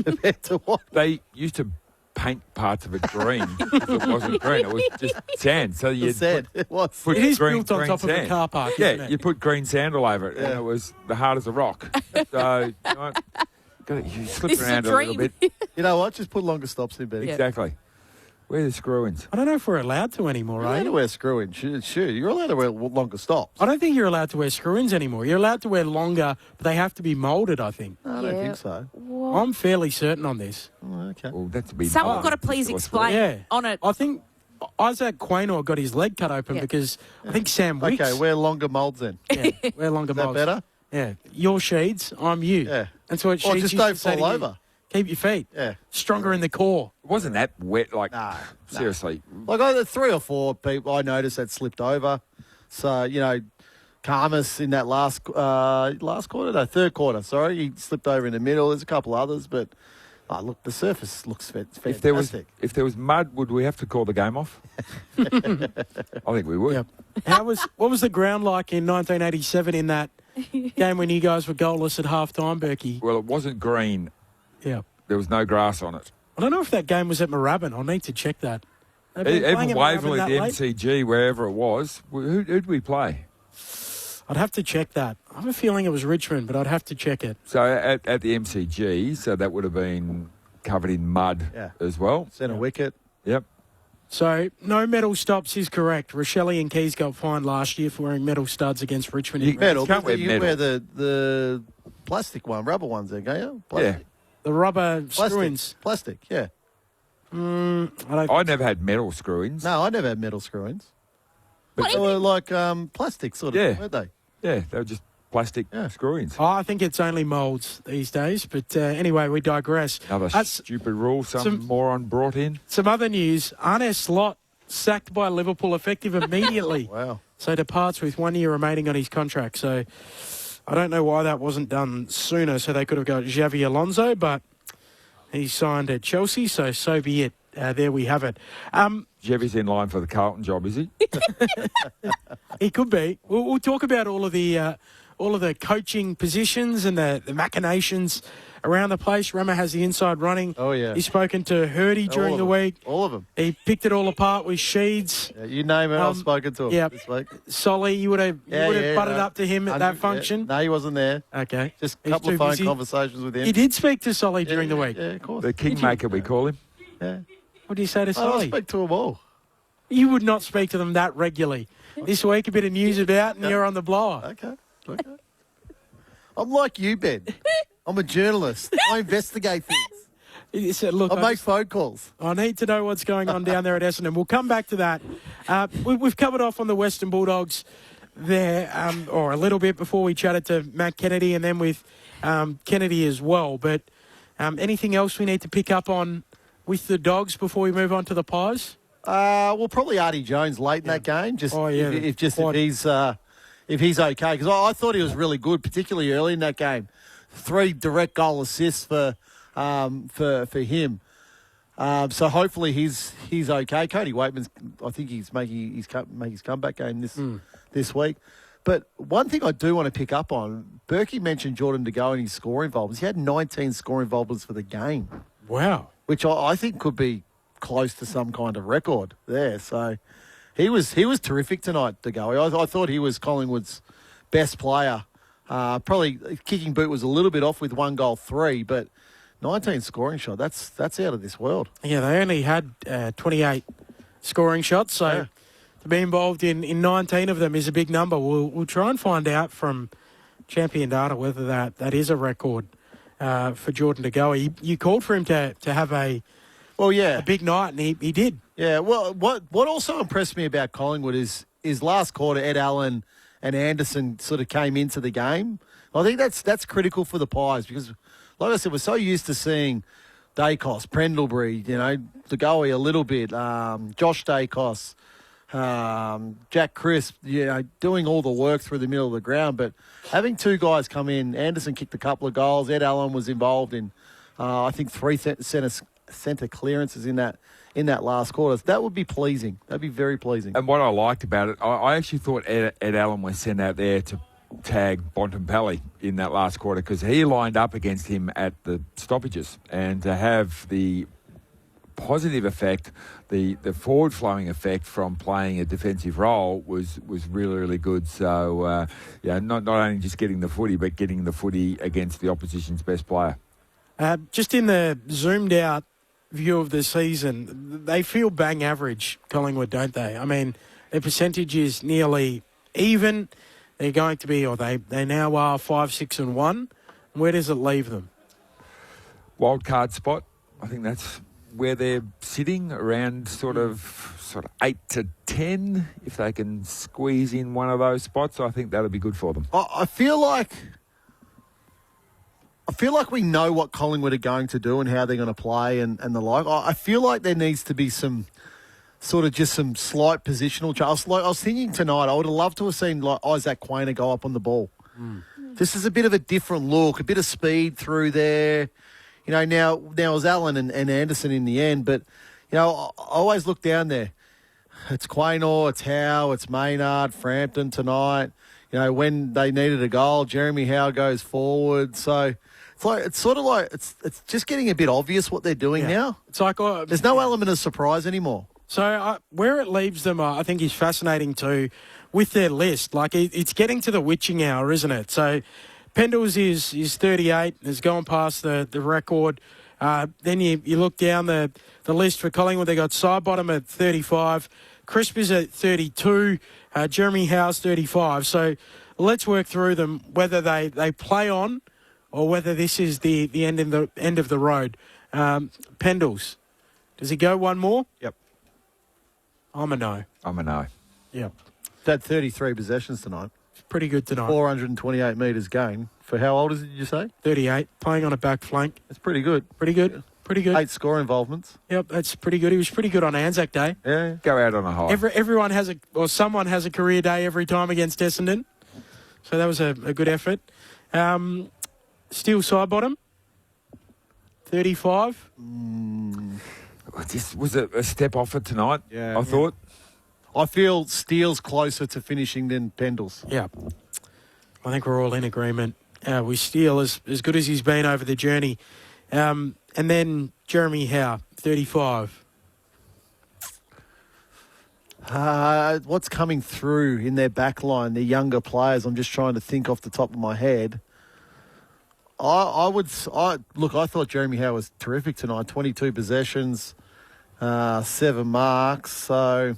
[SPEAKER 5] Compared to what?
[SPEAKER 6] They used to paint parts of it green. If it wasn't green, it was just sand. So you
[SPEAKER 5] said it was.
[SPEAKER 3] It is built on top of a car park.
[SPEAKER 6] Yeah,
[SPEAKER 3] isn't it?
[SPEAKER 6] you put green sand all over it, and it was the hard as a rock. So you slip around a little bit.
[SPEAKER 5] You know what? Just put longer stops in, Benny.
[SPEAKER 6] Exactly. Where are the screw-ins?
[SPEAKER 3] I don't know if we're allowed to anymore,
[SPEAKER 5] You're allowed to wear screw-ins. Sure, you're allowed to wear longer stops.
[SPEAKER 3] I don't think you're allowed to wear screw-ins anymore. You're allowed to wear longer, but they have to be moulded, I think.
[SPEAKER 5] No, I don't think so.
[SPEAKER 3] What? I'm fairly certain on this.
[SPEAKER 5] Oh, okay.
[SPEAKER 6] Well, that's a bit
[SPEAKER 4] Someone got to please explain on it.
[SPEAKER 3] I think Isaac Quaynor got his leg cut open because I think Sam Wicks...
[SPEAKER 5] Okay, wear longer moulds then.
[SPEAKER 3] Yeah, wear longer moulds.
[SPEAKER 5] Is that better?
[SPEAKER 3] Yeah. You're Sheeds, I'm you.
[SPEAKER 5] Yeah.
[SPEAKER 3] That's what Sheeds
[SPEAKER 5] just
[SPEAKER 3] used
[SPEAKER 5] don't
[SPEAKER 3] to say
[SPEAKER 5] fall
[SPEAKER 3] to you.
[SPEAKER 5] over.
[SPEAKER 3] Keep your feet.
[SPEAKER 5] Yeah.
[SPEAKER 3] Stronger in the core.
[SPEAKER 6] It wasn't that wet, like, seriously.
[SPEAKER 5] Like, I had 3 or 4 people I noticed that slipped over. So, Karmas in that third quarter, sorry. He slipped over in the middle. There's a couple others, but, look, the surface looks fantastic.
[SPEAKER 6] If there was mud, would we have to call the game off? I think we would.
[SPEAKER 3] Yep. What was the ground like in 1987 in that game when you guys were goalless at half-time, Berkey?
[SPEAKER 6] Well, it wasn't green.
[SPEAKER 3] Yeah.
[SPEAKER 6] There was no grass on it.
[SPEAKER 3] I don't know if that game was at Moorabbin. I'll need to check that.
[SPEAKER 6] Even Waverley, the MCG, wherever it was, who'd we play?
[SPEAKER 3] I'd have to check that. I have a feeling it was Richmond, but I'd have to check it.
[SPEAKER 6] So at the MCG, so that would have been covered in mud as well.
[SPEAKER 5] Centre wicket.
[SPEAKER 6] Yep.
[SPEAKER 3] So no metal stops is correct. Rochelle and Keys got fined last year for wearing metal studs against Richmond.
[SPEAKER 5] You can't wear metal. Wear the plastic one, rubber ones there, don't you? Plastic.
[SPEAKER 3] Yeah. The rubber screw-ins.
[SPEAKER 5] Plastic, yeah.
[SPEAKER 6] I never had metal screw-ins.
[SPEAKER 5] No, I never had metal screw-ins. But they were like plastic sort of, weren't they?
[SPEAKER 6] Yeah, they were just plastic screw-ins.
[SPEAKER 3] Oh, I think it's only moulds these days. But anyway, we digress.
[SPEAKER 6] Another stupid rule some moron brought in.
[SPEAKER 3] Some other news. Arne Slot sacked by Liverpool effective immediately.
[SPEAKER 5] Wow.
[SPEAKER 3] So departs with 1 year remaining on his contract. So I don't know why that wasn't done sooner so they could have got Xavi Alonso, but he signed at Chelsea, so be it. there we have it.
[SPEAKER 6] Jevy's in line for the Carlton job, is he?
[SPEAKER 3] He could be. We'll talk about all of the coaching positions and the machinations around the place. Rama has the inside running.
[SPEAKER 5] Oh, yeah.
[SPEAKER 3] He's spoken to Hurdy during the week.
[SPEAKER 5] All of them.
[SPEAKER 3] He picked it all apart with Sheeds.
[SPEAKER 5] Yeah, you name it, I've spoken to him this week.
[SPEAKER 3] Solly, you would have butted up to him at that function?
[SPEAKER 5] No, he wasn't there.
[SPEAKER 3] Okay.
[SPEAKER 5] Just a couple of phone conversations with him.
[SPEAKER 3] You did speak to Solly during the week?
[SPEAKER 5] Yeah, of course.
[SPEAKER 6] The Kingmaker, we call him.
[SPEAKER 5] Yeah.
[SPEAKER 3] What do you say to Solly?
[SPEAKER 5] I speak to them all.
[SPEAKER 3] You would not speak to them that regularly. This week, a bit of news about, and you're on the blower.
[SPEAKER 5] Okay. I'm like you, Ben. I'm a journalist. I investigate things.
[SPEAKER 3] He said, look,
[SPEAKER 5] I make phone calls.
[SPEAKER 3] I need to know what's going on down there at Essendon. We'll come back to that. We've covered off on the Western Bulldogs there, or a little bit before we chatted to Matt Kennedy, and then with Kennedy as well. But anything else we need to pick up on with the Dogs before we move on to the Pies?
[SPEAKER 5] Well, probably Artie Jones late in that game. If he's okay, because I thought he was really good, particularly early in that game. 3 direct goal assists for him. So hopefully he's okay. Cody Waitman's, I think he's making his comeback game this week. But one thing I do want to pick up on, Berkey mentioned Jordan De Goey and his scoring involvements. He had 19 scoring involvements for the game.
[SPEAKER 3] Wow.
[SPEAKER 5] Which I think could be close to some kind of record there. So he was terrific tonight, De Goey. I thought he was Collingwood's best player. Probably kicking boot was a little bit off with 1 goal 3, but 19 scoring shot, that's out of this world.
[SPEAKER 3] Yeah, they only had 28 scoring shots, so to be involved in 19 of them is a big number. We'll try and find out from Champion Data whether that is a record for Jordan De Goey. You called for him to have a big night, and he did.
[SPEAKER 5] Yeah, well, what also impressed me about Collingwood is last quarter, Ed Allen and Anderson sort of came into the game. I think that's critical for the Pies because, like I said, we're so used to seeing Dacos, Pendlebury, De Goey a little bit, Josh Dacos, Jack Crisp, doing all the work through the middle of the ground. But having 2 guys come in, Anderson kicked a couple of goals. Ed Allen was involved in, I think, 3 centre clearances in that last quarter. That would be pleasing. That'd be very pleasing.
[SPEAKER 6] And what I liked about it, I actually thought Ed Allen was sent out there to tag Bontempelli in that last quarter because he lined up against him at the stoppages, and to have the positive effect, the forward-flowing effect from playing a defensive role was really, really good. So, not only just getting the footy, but getting the footy against the opposition's best player.
[SPEAKER 3] Just in the zoomed-out view of the season, they feel bang average, Collingwood, don't they? I mean, their percentage is nearly even. They're going to be, or they now are 5-6-1. Where does it leave them?
[SPEAKER 6] Wild card spot. I think that's where they're sitting, around sort of 8 to 10. If they can squeeze in one of those spots, I think that'll be good for them.
[SPEAKER 5] I feel like we know what Collingwood are going to do and how they're going to play and the like. I feel like there needs to be some slight positional change. I was thinking tonight, I would have loved to have seen like Isaac Quainer go up on the ball. This is a bit of a different look, a bit of speed through there. Now it was Allen and Anderson in the end, but, I always look down there. It's Quaynor, it's Howe, it's Maynard, Frampton tonight. When they needed a goal, Jeremy Howe goes forward. So it's just getting a bit obvious what they're doing now.
[SPEAKER 3] It's like
[SPEAKER 5] there's no element of surprise anymore.
[SPEAKER 3] So where it leaves them, I think, is fascinating too with their list. Like it's getting to the witching hour, isn't it? So Pendles is 38, has gone past the record. Then you look down the list for Collingwood. They got Sidebottom at 35, Crisp is at 32, Jeremy Howe's 35. So let's work through them, whether they play on or whether this is the end of the road. Pendles, does he go one more?
[SPEAKER 6] Yep.
[SPEAKER 3] I'm a no. Yep.
[SPEAKER 5] Had 33 possessions tonight.
[SPEAKER 3] Pretty good tonight.
[SPEAKER 5] 428 metres gained. For how old is it, did you say?
[SPEAKER 3] 38, playing on a back flank.
[SPEAKER 5] That's pretty good.
[SPEAKER 3] Pretty good.
[SPEAKER 5] 8 score involvements.
[SPEAKER 3] Yep, that's pretty good. He was pretty good on Anzac Day.
[SPEAKER 5] Yeah.
[SPEAKER 6] Go out on a high.
[SPEAKER 3] Everyone has someone has a career day every time against Essendon. So that was a good effort. Still Sidebottom, 35.
[SPEAKER 6] This was a step off it tonight,
[SPEAKER 5] Yeah.
[SPEAKER 6] I thought.
[SPEAKER 5] I feel Steele's closer to finishing than Pendles.
[SPEAKER 3] Yeah. I think we're all in agreement with Steele, as good as he's been over the journey. And then Jeremy Howe, 35.
[SPEAKER 5] What's coming through in their back line, the younger players, I'm just trying to think off the top of my head. I thought Jeremy Howe was terrific tonight. 22 possessions, 7 marks. So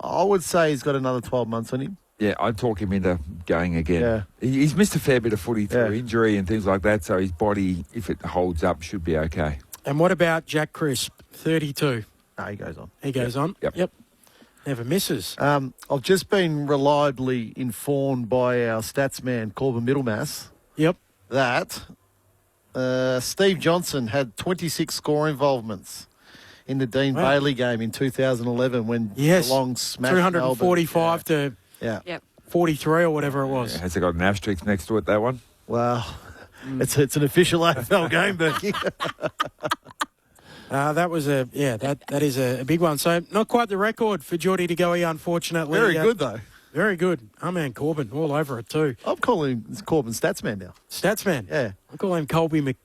[SPEAKER 5] I would say he's got another 12 months on him.
[SPEAKER 6] Yeah, I'd talk him into going again.
[SPEAKER 5] Yeah.
[SPEAKER 6] He's missed a fair bit of footy through injury and things like that, so his body, if it holds up, should be okay.
[SPEAKER 3] And what about Jack Crisp, 32?
[SPEAKER 5] No, he goes on.
[SPEAKER 3] He goes on?
[SPEAKER 6] Yep.
[SPEAKER 3] Never misses.
[SPEAKER 5] I've just been reliably informed by our stats man, Corbin Middlemass.
[SPEAKER 3] Yep.
[SPEAKER 5] That Steve Johnson had 26 score involvements in the Dean Bailey game in 2011 when Geelong smashed
[SPEAKER 3] 345
[SPEAKER 5] Melbourne.
[SPEAKER 3] to 43 or whatever it was.
[SPEAKER 6] Has it got an asterisk next to it, that one?
[SPEAKER 5] Well, it's an official AFL game, Berkey.
[SPEAKER 3] That was that is a big one. So not quite the record for Geordie De Goey, unfortunately.
[SPEAKER 5] Very good, though.
[SPEAKER 3] Very good. Oh, man, Corbin, all over it too.
[SPEAKER 5] I'm calling him Corbin Statsman now.
[SPEAKER 3] Statsman?
[SPEAKER 5] Yeah.
[SPEAKER 3] I call him Corby
[SPEAKER 5] McKercher.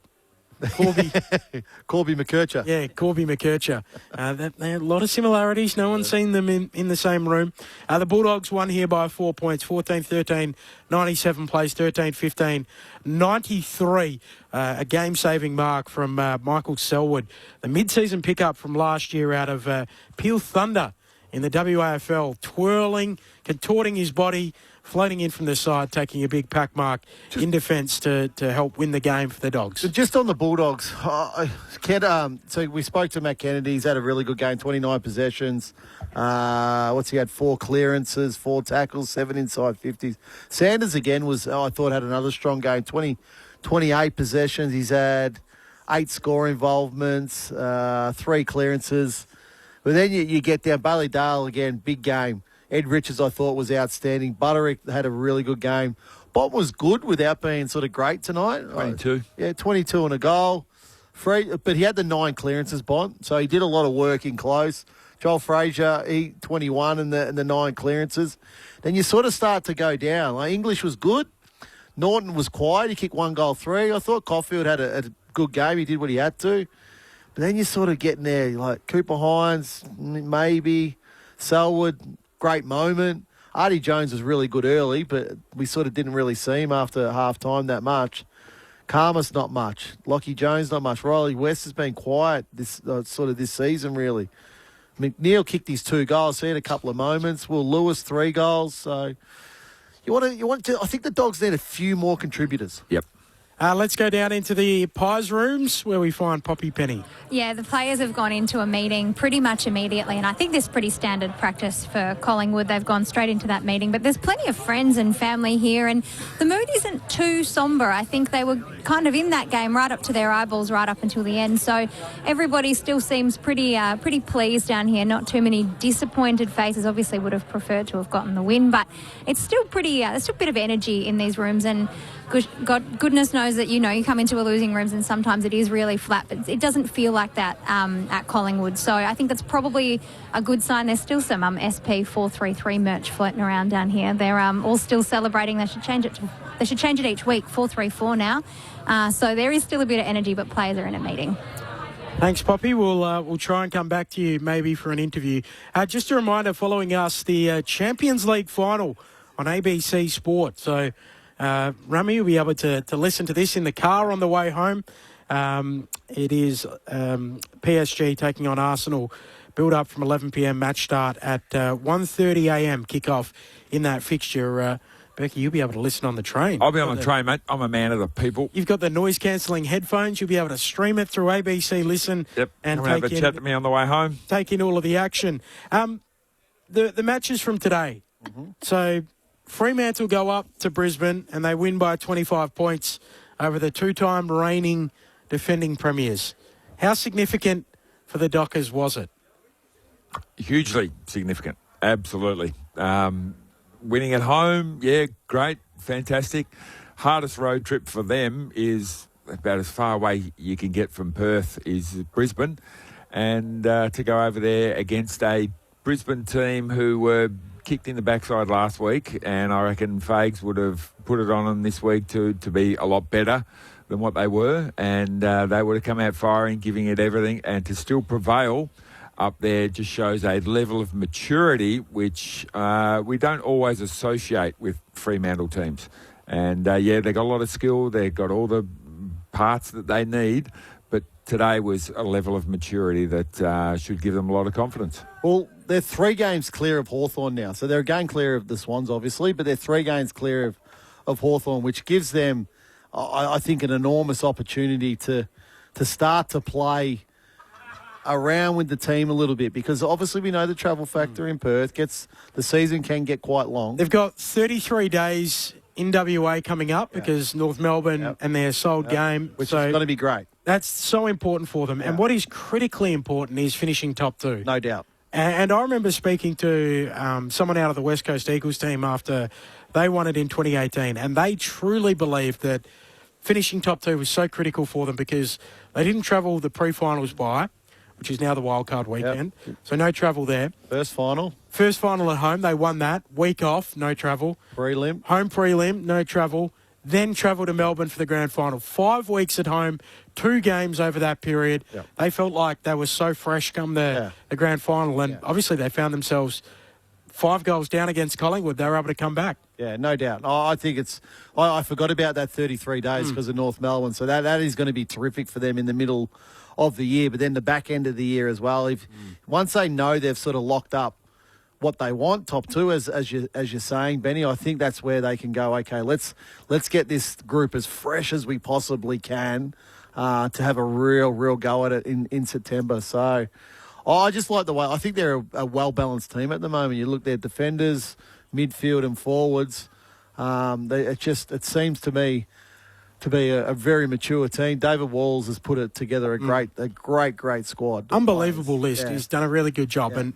[SPEAKER 3] Yeah, Corby McKercher. They had a lot of similarities. No one's seen them in the same room. The Bulldogs won here by 4 points, 14-13, 97 plays, 13-15, 93. A game-saving mark from Michael Selwood. The mid-season pickup from last year out of Peel Thunder in the WAFL, twirling, contorting his body, floating in from the side, taking a big pack mark in defence to help win the game for the Dogs.
[SPEAKER 5] So just on the Bulldogs, so we spoke to Matt Kennedy. He's had a really good game, 29 possessions. What's he had? 4 clearances, 4 tackles, 7 inside 50s. Sanders again I thought had another strong game, 28 possessions. He's had 8 score involvements, 3 clearances. But then you get down, Bailey Dale again, big game. Ed Richards, I thought, was outstanding. Butterick had a really good game. Bob was good without being sort of great tonight.
[SPEAKER 6] 22.
[SPEAKER 5] 22 and a goal. But he had the 9 clearances, Bont, so he did a lot of work in close. Joel Frazier, 21 and the 9 clearances. Then you sort of start to go down. Like English was good. Norton was quiet. He kicked 1 goal, 3. I thought Caulfield had a good game. He did what he had to. But then you sort of get in there, like Cooper Hines, maybe. Selwood, great moment. Artie Jones was really good early, but we sort of didn't really see him after half-time that much. Karmas, not much. Lockie Jones, not much. Riley West has been quiet this season, really. McNeil kicked his 2 goals. He had a couple of moments. Will Lewis, 3 goals. So you want to. I think the Dogs need a few more contributors.
[SPEAKER 6] Yep.
[SPEAKER 3] Let's go down into the Pies rooms where we find Poppy Penny.
[SPEAKER 7] Yeah, the players have gone into a meeting pretty much immediately, and I think this is pretty standard practice for Collingwood. They've gone straight into that meeting, but there's plenty of friends and family here, and the mood isn't too sombre. I think they were kind of in that game right up to their eyeballs, right up until the end, so everybody still seems pretty pleased down here. Not too many disappointed faces. Obviously would have preferred to have gotten the win, but it's still there's still a bit of energy in these rooms, and goodness knows that, you come into a losing rooms and sometimes it is really flat, but it doesn't feel like that at Collingwood. So I think that's probably a good sign. There's still some SP 433 merch floating around down here. They're all still celebrating. They should change it each week, 434 now. So there is still a bit of energy, but players are in a meeting.
[SPEAKER 3] Thanks, Poppy. We'll try and come back to you maybe for an interview. Just a reminder, following us, the Champions League final on ABC Sport. So Rami, you'll be able to listen to this in the car on the way home. It is PSG taking on Arsenal. Build up from 11 p.m. match start at 1:30 a.m. kickoff in that fixture. Becky, you'll be able to listen on the train.
[SPEAKER 6] I'll be on the train, mate. I'm a man of the people.
[SPEAKER 3] You've got the noise-cancelling headphones. You'll be able to stream it through ABC Listen.
[SPEAKER 6] Yep.
[SPEAKER 3] And
[SPEAKER 6] have a chat to me on the way home.
[SPEAKER 3] Take in all of the action. The matches from today. Mm-hmm. So Fremantle go up to Brisbane and they win by 25 points over the 2-time reigning defending premiers. How significant for the Dockers was it?
[SPEAKER 6] Hugely significant. Absolutely. Winning at home, yeah, great, fantastic. Hardest road trip for them is about as far away you can get from Perth is Brisbane. and to go over there against a Brisbane team who were kicked in the backside last week, and I reckon Fags would have put it on them this week to be a lot better than what they were, and they would have come out firing, giving it everything, and to still prevail up there just shows a level of maturity which we don't always associate with Fremantle teams. And they've got a lot of skill, they've got all the parts that they need, but today was a level of maturity that should give them a lot of confidence.
[SPEAKER 5] Well, they're 3 games clear of Hawthorn now. So they're a game clear of the Swans, obviously, but they're 3 games clear of Hawthorn, which gives them, I think, an enormous opportunity to start to play around with the team a little bit, because obviously we know the travel factor in Perth the season can get quite long.
[SPEAKER 3] They've got 33 days in WA coming up because North Melbourne and their sold game.
[SPEAKER 5] Which is going to be great.
[SPEAKER 3] That's so important for them. And what is critically important is finishing top 2.
[SPEAKER 5] No doubt.
[SPEAKER 3] And I remember speaking to someone out of the West Coast Eagles team after they won it in 2018, and they truly believed that finishing top 2 was so critical for them because they didn't travel the pre-finals bye, which is now the wildcard weekend. So no travel there.
[SPEAKER 5] First final
[SPEAKER 3] at home, they won that. Week off, no travel.
[SPEAKER 5] Prelim.
[SPEAKER 3] Home prelim, no travel. Then travel to Melbourne for the grand final. 5 weeks at home, 2 games over that period. They felt like they were so fresh come the grand final. And obviously they found themselves 5 goals down against Collingwood. They were able to come back.
[SPEAKER 5] Yeah, no doubt. I think it's... I forgot about that 33 days because of North Melbourne. So that is going to be terrific for them in the middle of the year, but then the back end of the year as well. Once they know they've sort of locked up what they want, top 2, as you're saying, Benny, I think that's where they can go, okay, let's get this group as fresh as we possibly can to have a real go at it in September. So I just like the way, I think they're a well-balanced team at the moment. You look at their defenders, midfield and forwards. It seems to me to be a very mature team. David Walls has put it together a great squad.
[SPEAKER 3] Unbelievable list. He's done a really good job. And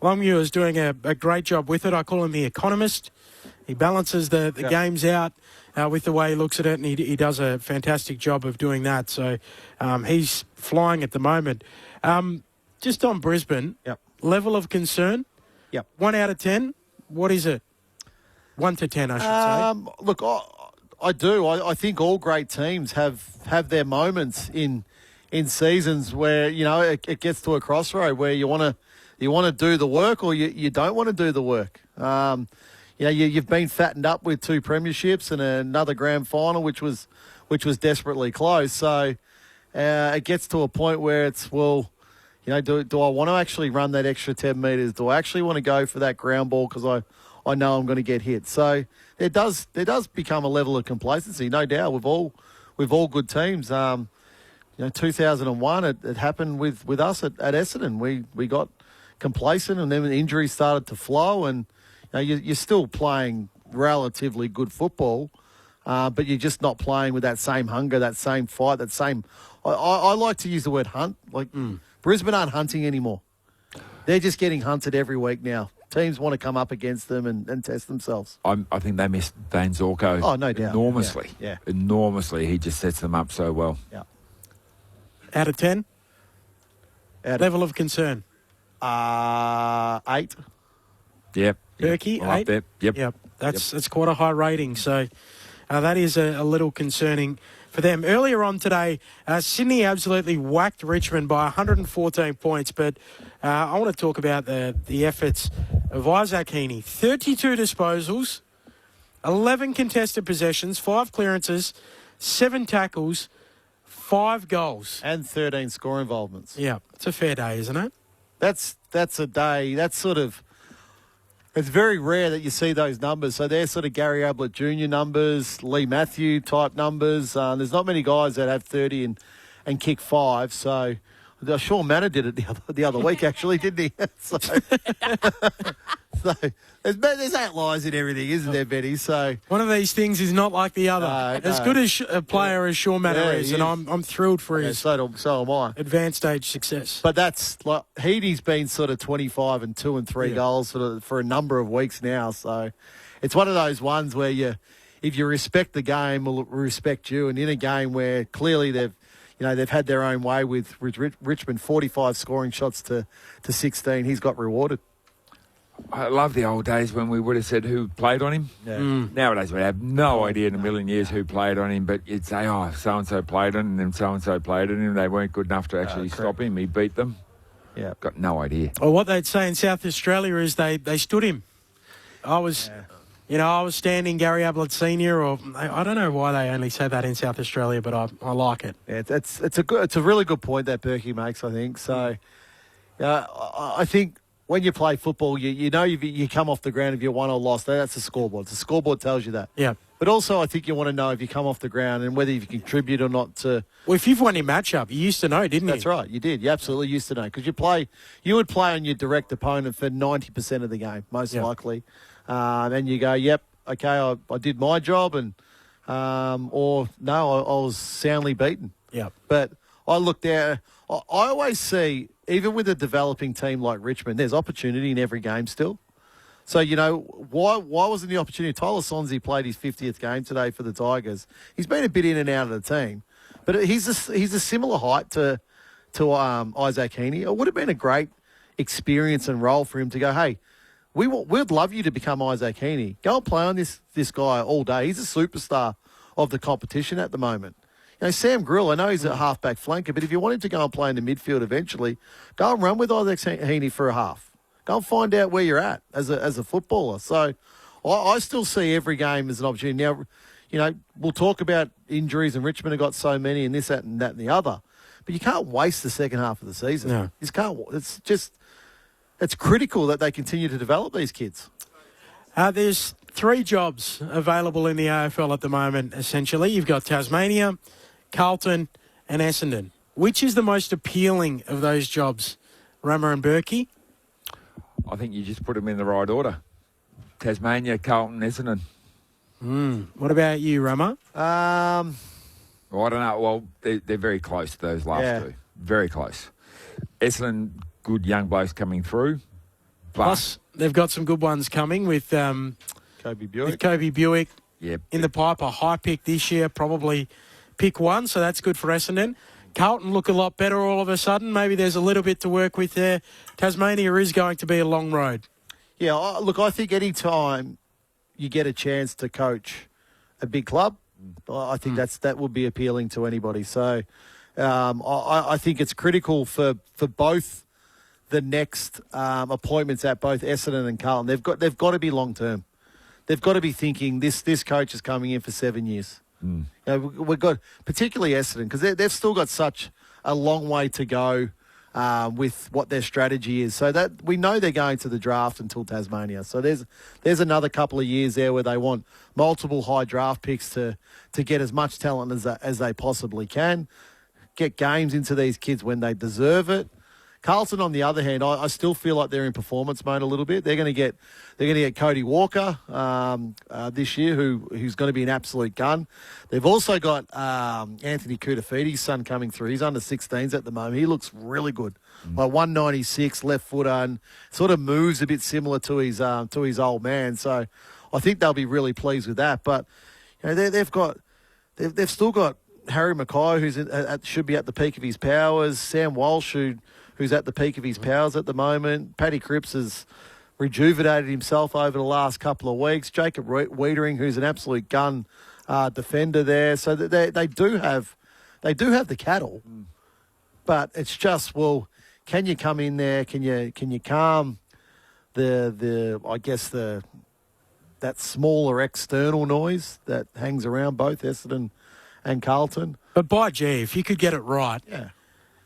[SPEAKER 3] Longmuir is doing a great job with it. I call him the economist. He balances the games out with the way he looks at it, and he does a fantastic job of doing that. So he's flying at the moment. Just on Brisbane, level of concern? 1 out of 10? What is it? 1 to 10, I should say.
[SPEAKER 5] Look, I do. I think all great teams have their moments in seasons where, it gets to a crossroad where you want to do the work or you don't want to do the work. You've been fattened up with 2 premierships and another grand final, which was desperately close. So it gets to a point where it's, do I want to actually run that extra 10 metres? Do I actually want to go for that ground ball because I know I'm going to get hit? So there does become a level of complacency, no doubt. We've all good teams. 2001 it happened with us at Essendon. We got complacent, and then when injuries started to flow, and you're still playing relatively good football, but you're just not playing with that same hunger, that same fight, that same. I like to use the word hunt. Brisbane aren't hunting anymore. They're just getting hunted every week now. Teams want to come up against them and test themselves.
[SPEAKER 6] I think they missed Dane Zorko
[SPEAKER 5] no doubt.
[SPEAKER 6] enormously.
[SPEAKER 5] Yeah.
[SPEAKER 6] Enormously. He just sets them up so well.
[SPEAKER 5] Yeah.
[SPEAKER 3] Out of 10? Level of concern?
[SPEAKER 5] 8.
[SPEAKER 6] Yep.
[SPEAKER 3] Turkey, 8?
[SPEAKER 6] There. Yep.
[SPEAKER 3] That's quite a high rating. So that is a little concerning for them. Earlier on today, Sydney absolutely whacked Richmond by 114 points, but I want to talk about the efforts of Isaac Heaney. 32 disposals, 11 contested possessions, 5 clearances, 7 tackles, 5 goals.
[SPEAKER 5] And 13 score involvements.
[SPEAKER 3] Yeah, it's a fair day, isn't it?
[SPEAKER 5] That's a day. That's sort of... It's very rare that you see those numbers. So they're sort of Gary Ablett Jr. numbers, Lee Matthew type numbers. There's not many guys that have 30 and kick 5. So Sean Manor did it the other week, actually, didn't he? So there's outliers in everything, isn't there, Benny? So
[SPEAKER 3] one of these things is not like the other. As good as a player as Sean Manor is, and I'm thrilled for his
[SPEAKER 5] so am I.
[SPEAKER 3] Advanced stage success.
[SPEAKER 5] But that's like Heaney's been sort of 25 and 2 and 3 goals for a number of weeks now. So it's one of those ones where if you respect the game, will respect you. And in a game where clearly they've they've had their own way with Richmond, 45 scoring shots to 16. He's got rewarded.
[SPEAKER 6] I love the old days when we would have said who played on him.
[SPEAKER 5] Yeah.
[SPEAKER 6] Nowadays we have no idea in a million years who played on him, but you'd say, oh, so-and-so played on him, and so-and-so played on him. They weren't good enough to actually stop him. He beat them.
[SPEAKER 5] Yeah.
[SPEAKER 6] Got no idea.
[SPEAKER 3] Well, what they'd say in South Australia is they stood him. I was standing Gary Ablett Senior, or I don't know why they only say that in South Australia, but I like it.
[SPEAKER 5] Yeah, it's a really good point that Berkey makes, I think. So, I think when you play football, you come off the ground if you won or lost. That's the scoreboard. The scoreboard tells you that.
[SPEAKER 3] Yeah.
[SPEAKER 5] But also, I think you want to know if you come off the ground and whether you contribute or not to.
[SPEAKER 3] Well, if you've won your matchup, you used to know, didn't you?
[SPEAKER 5] That's right, you did. You absolutely used to know because you would play on your direct opponent for 90% of the game, most likely. And you go, yep, okay, I did my job, and or no, I was soundly beaten.
[SPEAKER 3] Yeah.
[SPEAKER 5] But I look there. I always see, even with a developing team like Richmond, there's opportunity in every game still. So, why wasn't the opportunity? Tyler Sonsie played his 50th game today for the Tigers. He's been a bit in and out of the team, but he's a similar height to Isaac Heaney. It would have been a great experience and role for him to go, hey, we'd love you to become Isaac Heaney. Go and play on this guy all day. He's a superstar of the competition at the moment. Sam Grill, I know he's a halfback flanker, but if you want him to go and play in the midfield eventually, go and run with Isaac Heaney for a half. Go and find out where you're at as a footballer. So I still see every game as an opportunity. Now, we'll talk about injuries, and Richmond have got so many and this, that, and the other. But you can't waste the second half of the season.
[SPEAKER 3] No.
[SPEAKER 5] You just can't. It's critical that they continue to develop these kids.
[SPEAKER 3] There's 3 jobs available in the AFL at the moment, essentially. You've got Tasmania, Carlton and Essendon. Which is the most appealing of those jobs, Rama and Berkey?
[SPEAKER 6] I think you just put them in the right order. Tasmania, Carlton, Essendon.
[SPEAKER 3] What about you, Rama?
[SPEAKER 6] Well, I don't know. Well, they're very close to those last two. Very close. Essendon, good young blokes coming through.
[SPEAKER 3] Plus, they've got some good ones coming with
[SPEAKER 5] Kobe
[SPEAKER 3] Buick.
[SPEAKER 6] Yep.
[SPEAKER 3] In the pipe, a high pick this year, probably pick 1, so that's good for Essendon. Carlton look a lot better all of a sudden. Maybe there's a little bit to work with there. Tasmania is going to be a long road.
[SPEAKER 5] Yeah, look, I think any time you get a chance to coach a big club, I think that would be appealing to anybody. So I think it's critical for both the next appointments at both Essendon and Carlton. They've got to be long term. They've got to be thinking this coach is coming in for 7 years. We've got particularly Essendon because they've still got such a long way to go with what their strategy is. So that we know they're going to the draft until Tasmania. So there's another couple of years there where they want multiple high draft picks to get as much talent as they possibly can, get games into these kids when they deserve it. Carlton, on the other hand, I still feel like they're in performance mode a little bit. They're going to get Cody Walker this year, who's going to be an absolute gun. They've also got Anthony Koutafiti's son coming through. He's under 16s at the moment. He looks really good, like 196 left footer, and sort of moves a bit similar to his old man. So I think they'll be really pleased with that. But they've still got Harry Mackay, who's should be at the peak of his powers. Sam Walsh, who's at the peak of his powers at the moment. Paddy Cripps has rejuvenated himself over the last couple of weeks. Jacob Wiedering, who's an absolute gun defender there. So they do have the cattle, but it's just, well, can you come in there? Can you calm that smaller external noise that hangs around both Essendon and Carlton?
[SPEAKER 3] But by gee, if you could get it right,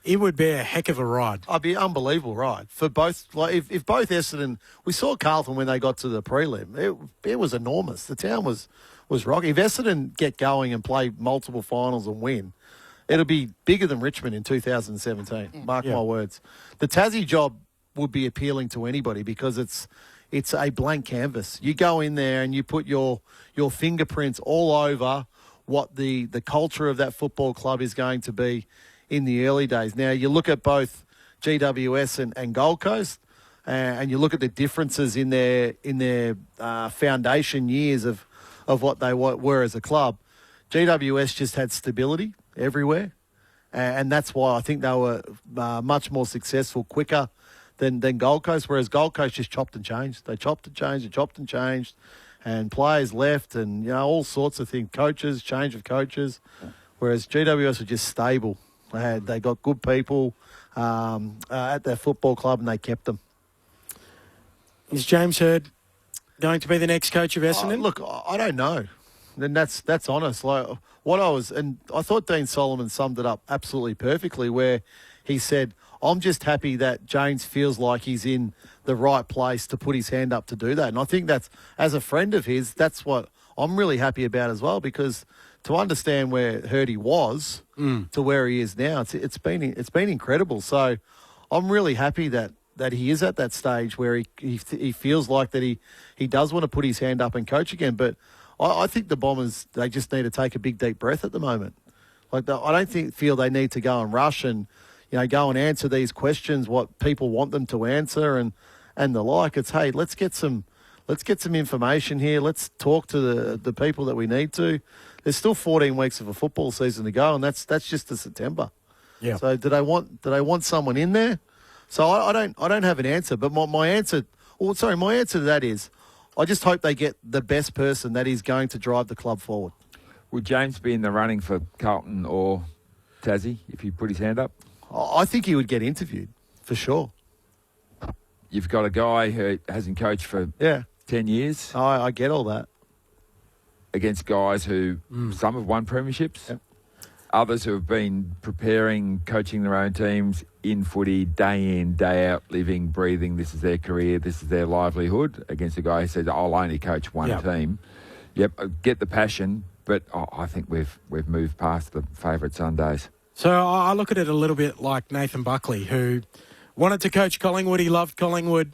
[SPEAKER 3] it would be a heck of a ride.
[SPEAKER 5] It'd be an unbelievable ride for both. Like if both Essendon, we saw Carlton when they got to the prelim, it was enormous. The town was rocking. If Essendon get going and play multiple finals and win, it'll be bigger than Richmond in 2017. Mark my words. The Tassie job would be appealing to anybody because it's a blank canvas. You go in there and you put your fingerprints all over what the culture of that football club is going to be in the early days. Now, you look at both GWS and Gold Coast, and you look at the differences in their foundation years of what they were as a club. GWS just had stability everywhere, And that's why I think they were much more successful, quicker than Gold Coast, whereas Gold Coast just chopped and changed. They chopped and changed, and players left and, all sorts of things, change of coaches, whereas GWS were just stable. They got good people at their football club and they kept them.
[SPEAKER 3] Is James Hird going to be the next coach of Essendon?
[SPEAKER 5] Look, I don't know. And that's honest. Like I thought Dean Solomon summed it up absolutely perfectly, where he said, I'm just happy that James feels like he's in the right place to put his hand up to do that. And I think that's, as a friend of his, that's what I'm really happy about as well, because to understand where Hirdy was to where he is now, it's been incredible. So I'm really happy that he is at that stage where he feels like that he does want to put his hand up and coach again. But I think the Bombers, they just need to take a big, deep breath at the moment. I don't feel they need to go and rush and, go and answer these questions, what people want them to answer and the like. It's, hey, let's get some information here. Let's talk to the people that we need to. There's still 14 weeks of a football season to go, and that's just to September.
[SPEAKER 3] Yeah.
[SPEAKER 5] So do they want someone in there? So I don't have an answer, but my answer to that is, I just hope they get the best person that is going to drive the club forward.
[SPEAKER 6] Would James be in the running for Carlton or Tassie if he put his hand up?
[SPEAKER 5] I think he would get interviewed, for sure.
[SPEAKER 6] You've got a guy who hasn't coached for 10 years.
[SPEAKER 5] I get all that.
[SPEAKER 6] Against guys who, some have won premierships, others who have been preparing, coaching their own teams in footy, day in, day out, living, breathing. This is their career, this is their livelihood. Against a guy who says, I'll only coach one team. Yep, I get the passion, but I think we've moved past the favourite Sundays.
[SPEAKER 3] So I look at it a little bit like Nathan Buckley, who wanted to coach Collingwood. He loved Collingwood,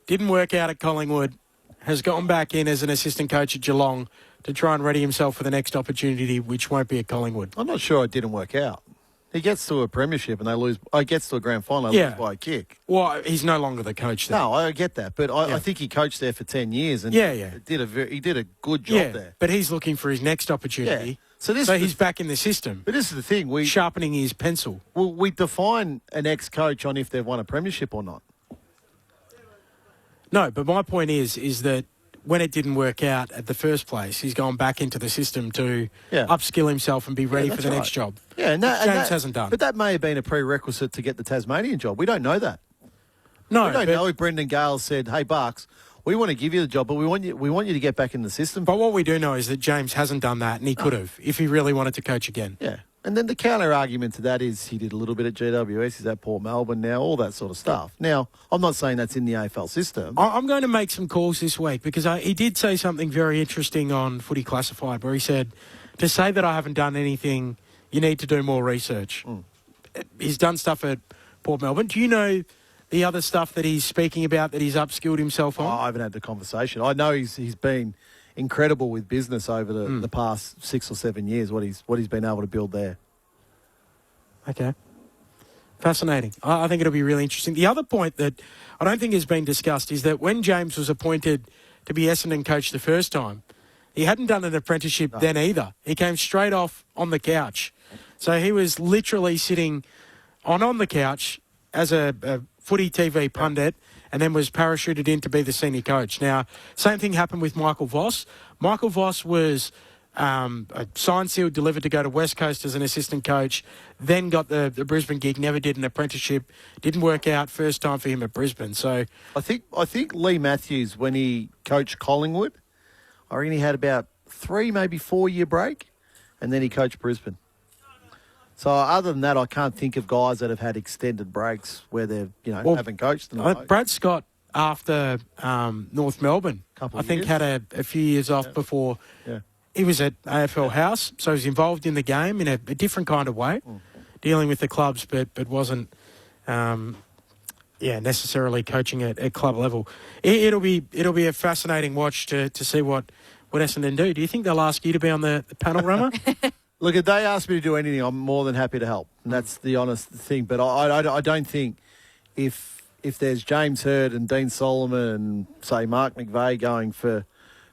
[SPEAKER 3] didn't work out at Collingwood, has gone back in as an assistant coach at Geelong to try and ready himself for the next opportunity, which won't be at Collingwood.
[SPEAKER 5] I'm not sure it didn't work out. He gets to a premiership and they lose. Gets to a grand final and lose by a kick.
[SPEAKER 3] Well, he's no longer the coach there.
[SPEAKER 5] No, I get that, but I think he coached there for 10 years and he did a good job there.
[SPEAKER 3] But he's looking for his next opportunity.
[SPEAKER 5] Yeah. So
[SPEAKER 3] he's back in the system.
[SPEAKER 5] But this is the thing,
[SPEAKER 3] sharpening his pencil.
[SPEAKER 5] Well, we define an ex-coach on if they've won a premiership or not.
[SPEAKER 3] No, but my point is that when it didn't work out at the first place, he's gone back into the system to upskill himself and be ready for the next job.
[SPEAKER 5] Yeah, and
[SPEAKER 3] James hasn't done.
[SPEAKER 5] But that may have been a prerequisite to get the Tasmanian job. We don't know that.
[SPEAKER 3] No,
[SPEAKER 5] we don't know if Brendan Gale said, "Hey, Bucks, we want to give you the job, but we want you to get back in the system."
[SPEAKER 3] But what we do know is that James hasn't done that, and he could have if he really wanted to coach again.
[SPEAKER 5] Yeah. And then the counter argument to that is he did a little bit at GWS, he's at Port Melbourne now, all that sort of stuff. Now, I'm not saying that's in the AFL system.
[SPEAKER 3] I'm going to make some calls this week because he did say something very interesting on Footy Classified where he said, to say that I haven't done anything, you need to do more research. He's done stuff at Port Melbourne. Do you know the other stuff that he's speaking about that he's upskilled himself on?
[SPEAKER 5] I haven't had the conversation. I know he's been incredible with business over the past 6 or 7 years, what he's been able to build there.
[SPEAKER 3] Okay. Fascinating. I think it'll be really interesting. The other point that I don't think has been discussed is that when James was appointed to be Essendon coach the first time, he hadn't done an apprenticeship then either. He came straight off on the couch. So he was literally sitting on the couch as a footy TV pundit and then was parachuted in to be the senior coach. Now, same thing happened with Michael Voss. Michael Voss was a sign sealed, delivered to go to West Coast as an assistant coach, then got the Brisbane gig, never did an apprenticeship, didn't work out, first time for him at Brisbane. So
[SPEAKER 5] I think Lee Matthews, when he coached Collingwood, I reckon he had about 3, maybe 4 year break, and then he coached Brisbane. So other than that, I can't think of guys that have had extended breaks where they've, haven't coached them.
[SPEAKER 3] Brad Scott, after North Melbourne, I think had a few years off before.
[SPEAKER 5] Yeah.
[SPEAKER 3] He was at AFL House, so he was involved in the game in a different kind of way, dealing with the clubs, but wasn't, necessarily coaching at club level. It'll be a fascinating watch to see what Essendon do. Do you think they'll ask you to be on the panel, Rama?
[SPEAKER 5] Look, if they ask me to do anything, I'm more than happy to help. And that's the honest thing. But I don't think if there's James Hird and Dean Solomon and, say, Mark McVeigh going for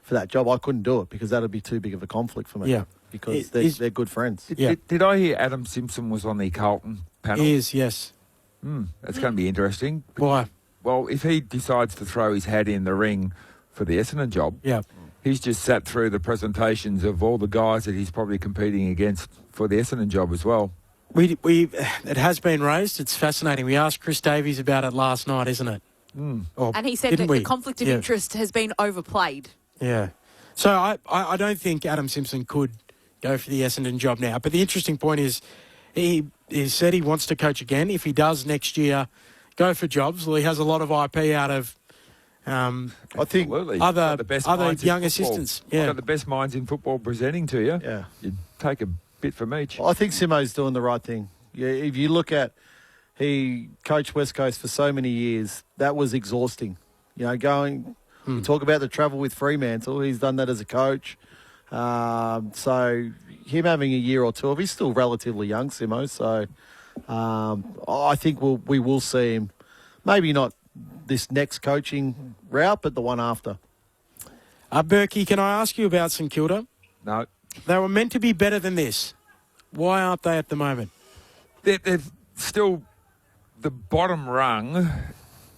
[SPEAKER 5] for that job. I couldn't do it because that would be too big of a conflict for me.
[SPEAKER 3] Yeah.
[SPEAKER 5] Because they're good friends.
[SPEAKER 6] Did I hear Adam Simpson was on the Carlton panel?
[SPEAKER 3] He is, yes.
[SPEAKER 6] That's going to be interesting.
[SPEAKER 3] Why?
[SPEAKER 6] Well, if he decides to throw his hat in the ring for the Essendon job, he's just sat through the presentations of all the guys that he's probably competing against for the Essendon job as well.
[SPEAKER 3] It has been raised. It's fascinating. We asked Chris Davies about it last night, isn't it?
[SPEAKER 4] And he said that the conflict of interest has been overplayed.
[SPEAKER 3] Yeah. So I don't think Adam Simpson could go for the Essendon job now. But the interesting point is he said he wants to coach again. If he does next year go for jobs, well, he has a lot of IP out of
[SPEAKER 5] I think
[SPEAKER 3] other young assistants.
[SPEAKER 6] Yeah. Got the best minds in football presenting to you.
[SPEAKER 5] Yeah.
[SPEAKER 6] You take a bit from each.
[SPEAKER 5] I think Simo's doing the right thing. Yeah, if you look at, he coached West Coast for so many years, that was exhausting. You know, we talk about the travel with Fremantle, he's done that as a coach. So him having a year or two, he's still relatively young, Simo. So I think we will see him, maybe not this next coaching route, but the one after.
[SPEAKER 3] Berkey, can I ask you about St Kilda?
[SPEAKER 6] No.
[SPEAKER 3] They were meant to be better than this. Why aren't they at the moment?
[SPEAKER 6] They're still, the bottom rung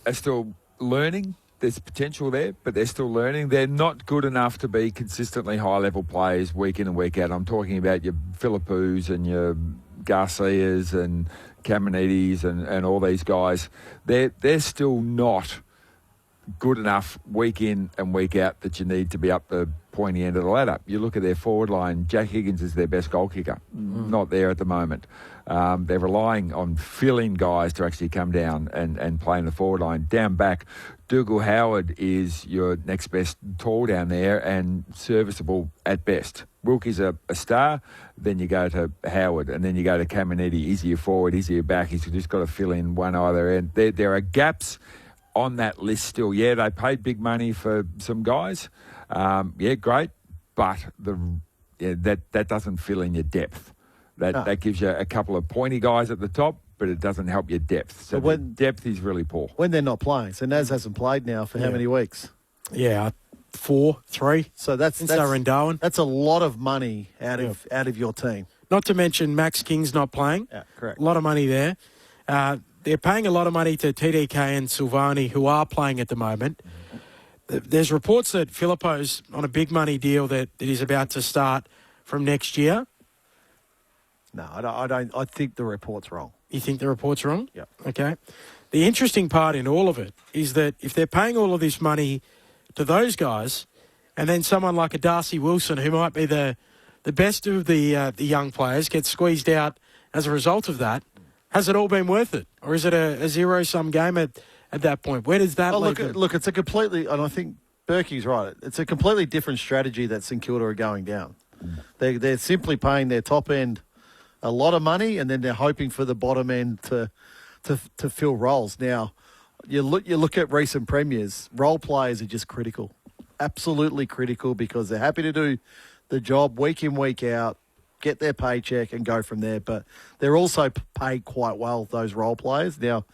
[SPEAKER 6] are still learning. There's potential there, but they're still learning. They're not good enough to be consistently high-level players week in and week out. I'm talking about your Philippous and your Garcias and Caminidis and all these guys. They're still not good enough week in and week out that you need to be up the pointy end of the ladder. You look at their forward line, Jack Higgins is their best goal kicker. Not there at the moment. They're relying on filling guys to actually come down and play in the forward line. Down back, Dougal Howard is your next best tall down there and serviceable at best. Wilkie's a star, then you go to Howard, and then you go to Caminiti. Is he a forward? Is he a back? He's just got to fill in one either end. There are gaps on that list still. Yeah, they paid big money for some guys. Great, but that doesn't fill in your depth. That gives you a couple of pointy guys at the top, but it doesn't help your depth. So depth is really poor.
[SPEAKER 5] When they're not playing. So Naz hasn't played now for how many weeks?
[SPEAKER 3] Yeah, 3.
[SPEAKER 5] So that's
[SPEAKER 3] they were in Darwin.
[SPEAKER 5] That's a lot of money out of your team.
[SPEAKER 3] Not to mention Max King's not playing.
[SPEAKER 5] Yeah, correct.
[SPEAKER 3] A lot of money there. They're paying a lot of money to TDK and Silvani, who are playing at the moment. There's reports that Philippou's on a big money deal that is about to start from next year.
[SPEAKER 5] No, I don't. I think the report's wrong.
[SPEAKER 3] You think the report's wrong?
[SPEAKER 5] Yep.
[SPEAKER 3] Okay. The interesting part in all of it is that if they're paying all of this money to those guys, and then someone like a Darcy Wilson, who might be the best of the young players, gets squeezed out as a result of that, has it all been worth it? Or is it a zero-sum game at that point? Where does that leave them?
[SPEAKER 5] Look, it's a completely, and I think Berkey's right, it's a completely different strategy that St Kilda are going down. They're simply paying their top end a lot of money, and then they're hoping for the bottom end to fill roles. Now, you look at recent premiers, role players are just critical, absolutely critical, because they're happy to do the job week in, week out, get their paycheck and go from there. But they're also paid quite well, those role players. Now,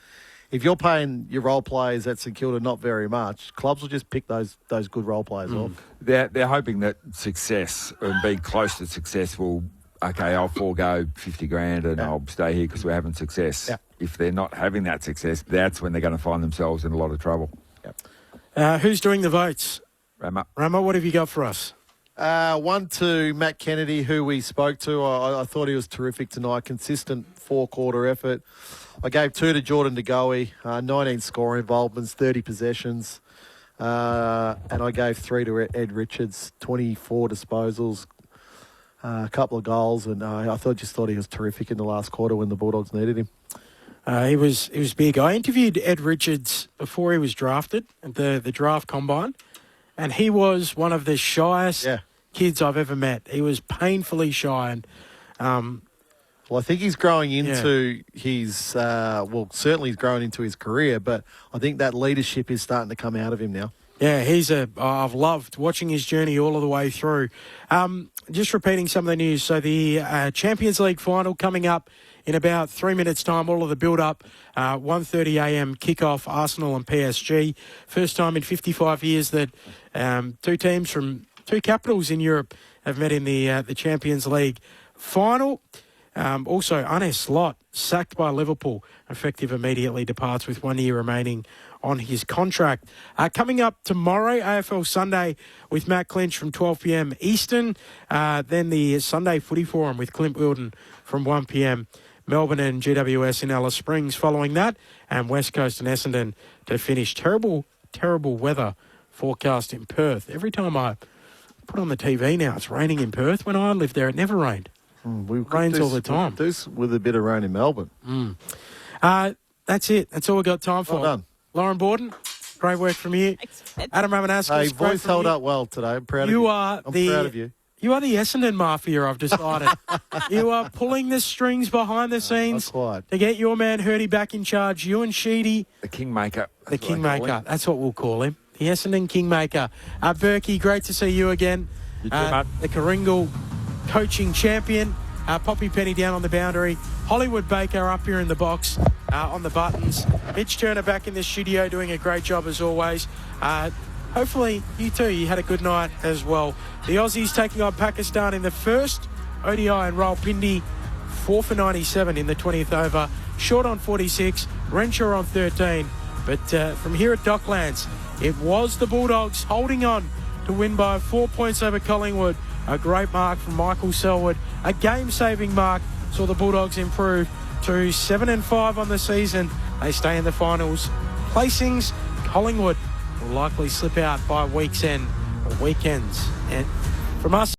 [SPEAKER 5] if you're paying your role players at St Kilda not very much, clubs will just pick those good role players off.
[SPEAKER 6] They're hoping that success and being close to success will, okay, I'll forego 50 grand and I'll stay here because we're having success.
[SPEAKER 5] Yeah.
[SPEAKER 6] If they're not having that success, that's when they're going to find themselves in a lot of trouble.
[SPEAKER 3] Who's doing the votes?
[SPEAKER 6] Rama,
[SPEAKER 3] what have you got for us?
[SPEAKER 5] 1 to Matt Kennedy, who we spoke to. I thought he was terrific tonight. Consistent four-quarter effort. I gave 2 to Jordan De Goey, 19 scoring involvements, 30 possessions. And I gave 3 to Ed Richards, 24 disposals, a couple of goals. And I just thought he was terrific in the last quarter when the Bulldogs needed him.
[SPEAKER 3] He was big. I interviewed Ed Richards before he was drafted at the draft combine, and he was one of the shyest kids I've ever met. He was painfully shy, and
[SPEAKER 5] well, I think he's growing into his certainly he's growing into his career, but I think that leadership is starting to come out of him now.
[SPEAKER 3] Yeah, I've loved watching his journey all of the way through. Just repeating some of the news. So the Champions League final coming up in about 3 minutes' time, all of the build-up, 1:30 a.m. kickoff, Arsenal and PSG. First time in 55 years that two teams from two capitals in Europe have met in the Champions League final. Also, Arne Slot, sacked by Liverpool, effective immediately, departs with 1 year remaining on his contract. Coming up tomorrow, AFL Sunday with Matt Clinch from 12 p.m. Eastern. Then the Sunday Footy Forum with Clint Wilden from 1 p.m. Melbourne and GWS in Alice Springs following that. And West Coast and Essendon to finish. Terrible weather forecast in Perth. Every time I put on the TV now, it's raining in Perth. When I lived there, it never rained. It rains all the time.
[SPEAKER 5] With a bit of rain in Melbourne.
[SPEAKER 3] That's it. That's all we've got time for.
[SPEAKER 5] Well done.
[SPEAKER 3] Lauren Borden, great work from you. Adam Ramanauskas,
[SPEAKER 5] Hey, voice held up well today. I'm proud of you. I'm proud of you.
[SPEAKER 3] You are the Essendon Mafia, I've decided. You are pulling the strings behind the scenes to get your man Hurdy back in charge. You and Sheedy.
[SPEAKER 6] The Kingmaker.
[SPEAKER 3] The Kingmaker. That's what we'll call him. The Essendon Kingmaker. Berkey, great to see you again.
[SPEAKER 6] You too, mate.
[SPEAKER 3] The Coringal coaching champion. Poppy Penny down on the boundary. Hollywood Baker up here in the box on the buttons. Mitch Turner back in the studio doing a great job as always. Hopefully you too, you had a good night as well. The Aussies taking on Pakistan in the first ODI and Rawalpindi, 4 for 97 in the 20th over. Short on 46, Renshaw on 13. But from here at Docklands, it was the Bulldogs holding on to win by 4 points over Collingwood. A great mark from Michael Selwood. A game-saving mark saw the Bulldogs improve to 7-5 on the season. They stay in the finals. Placings, Collingwood will likely slip out by weekends. And from us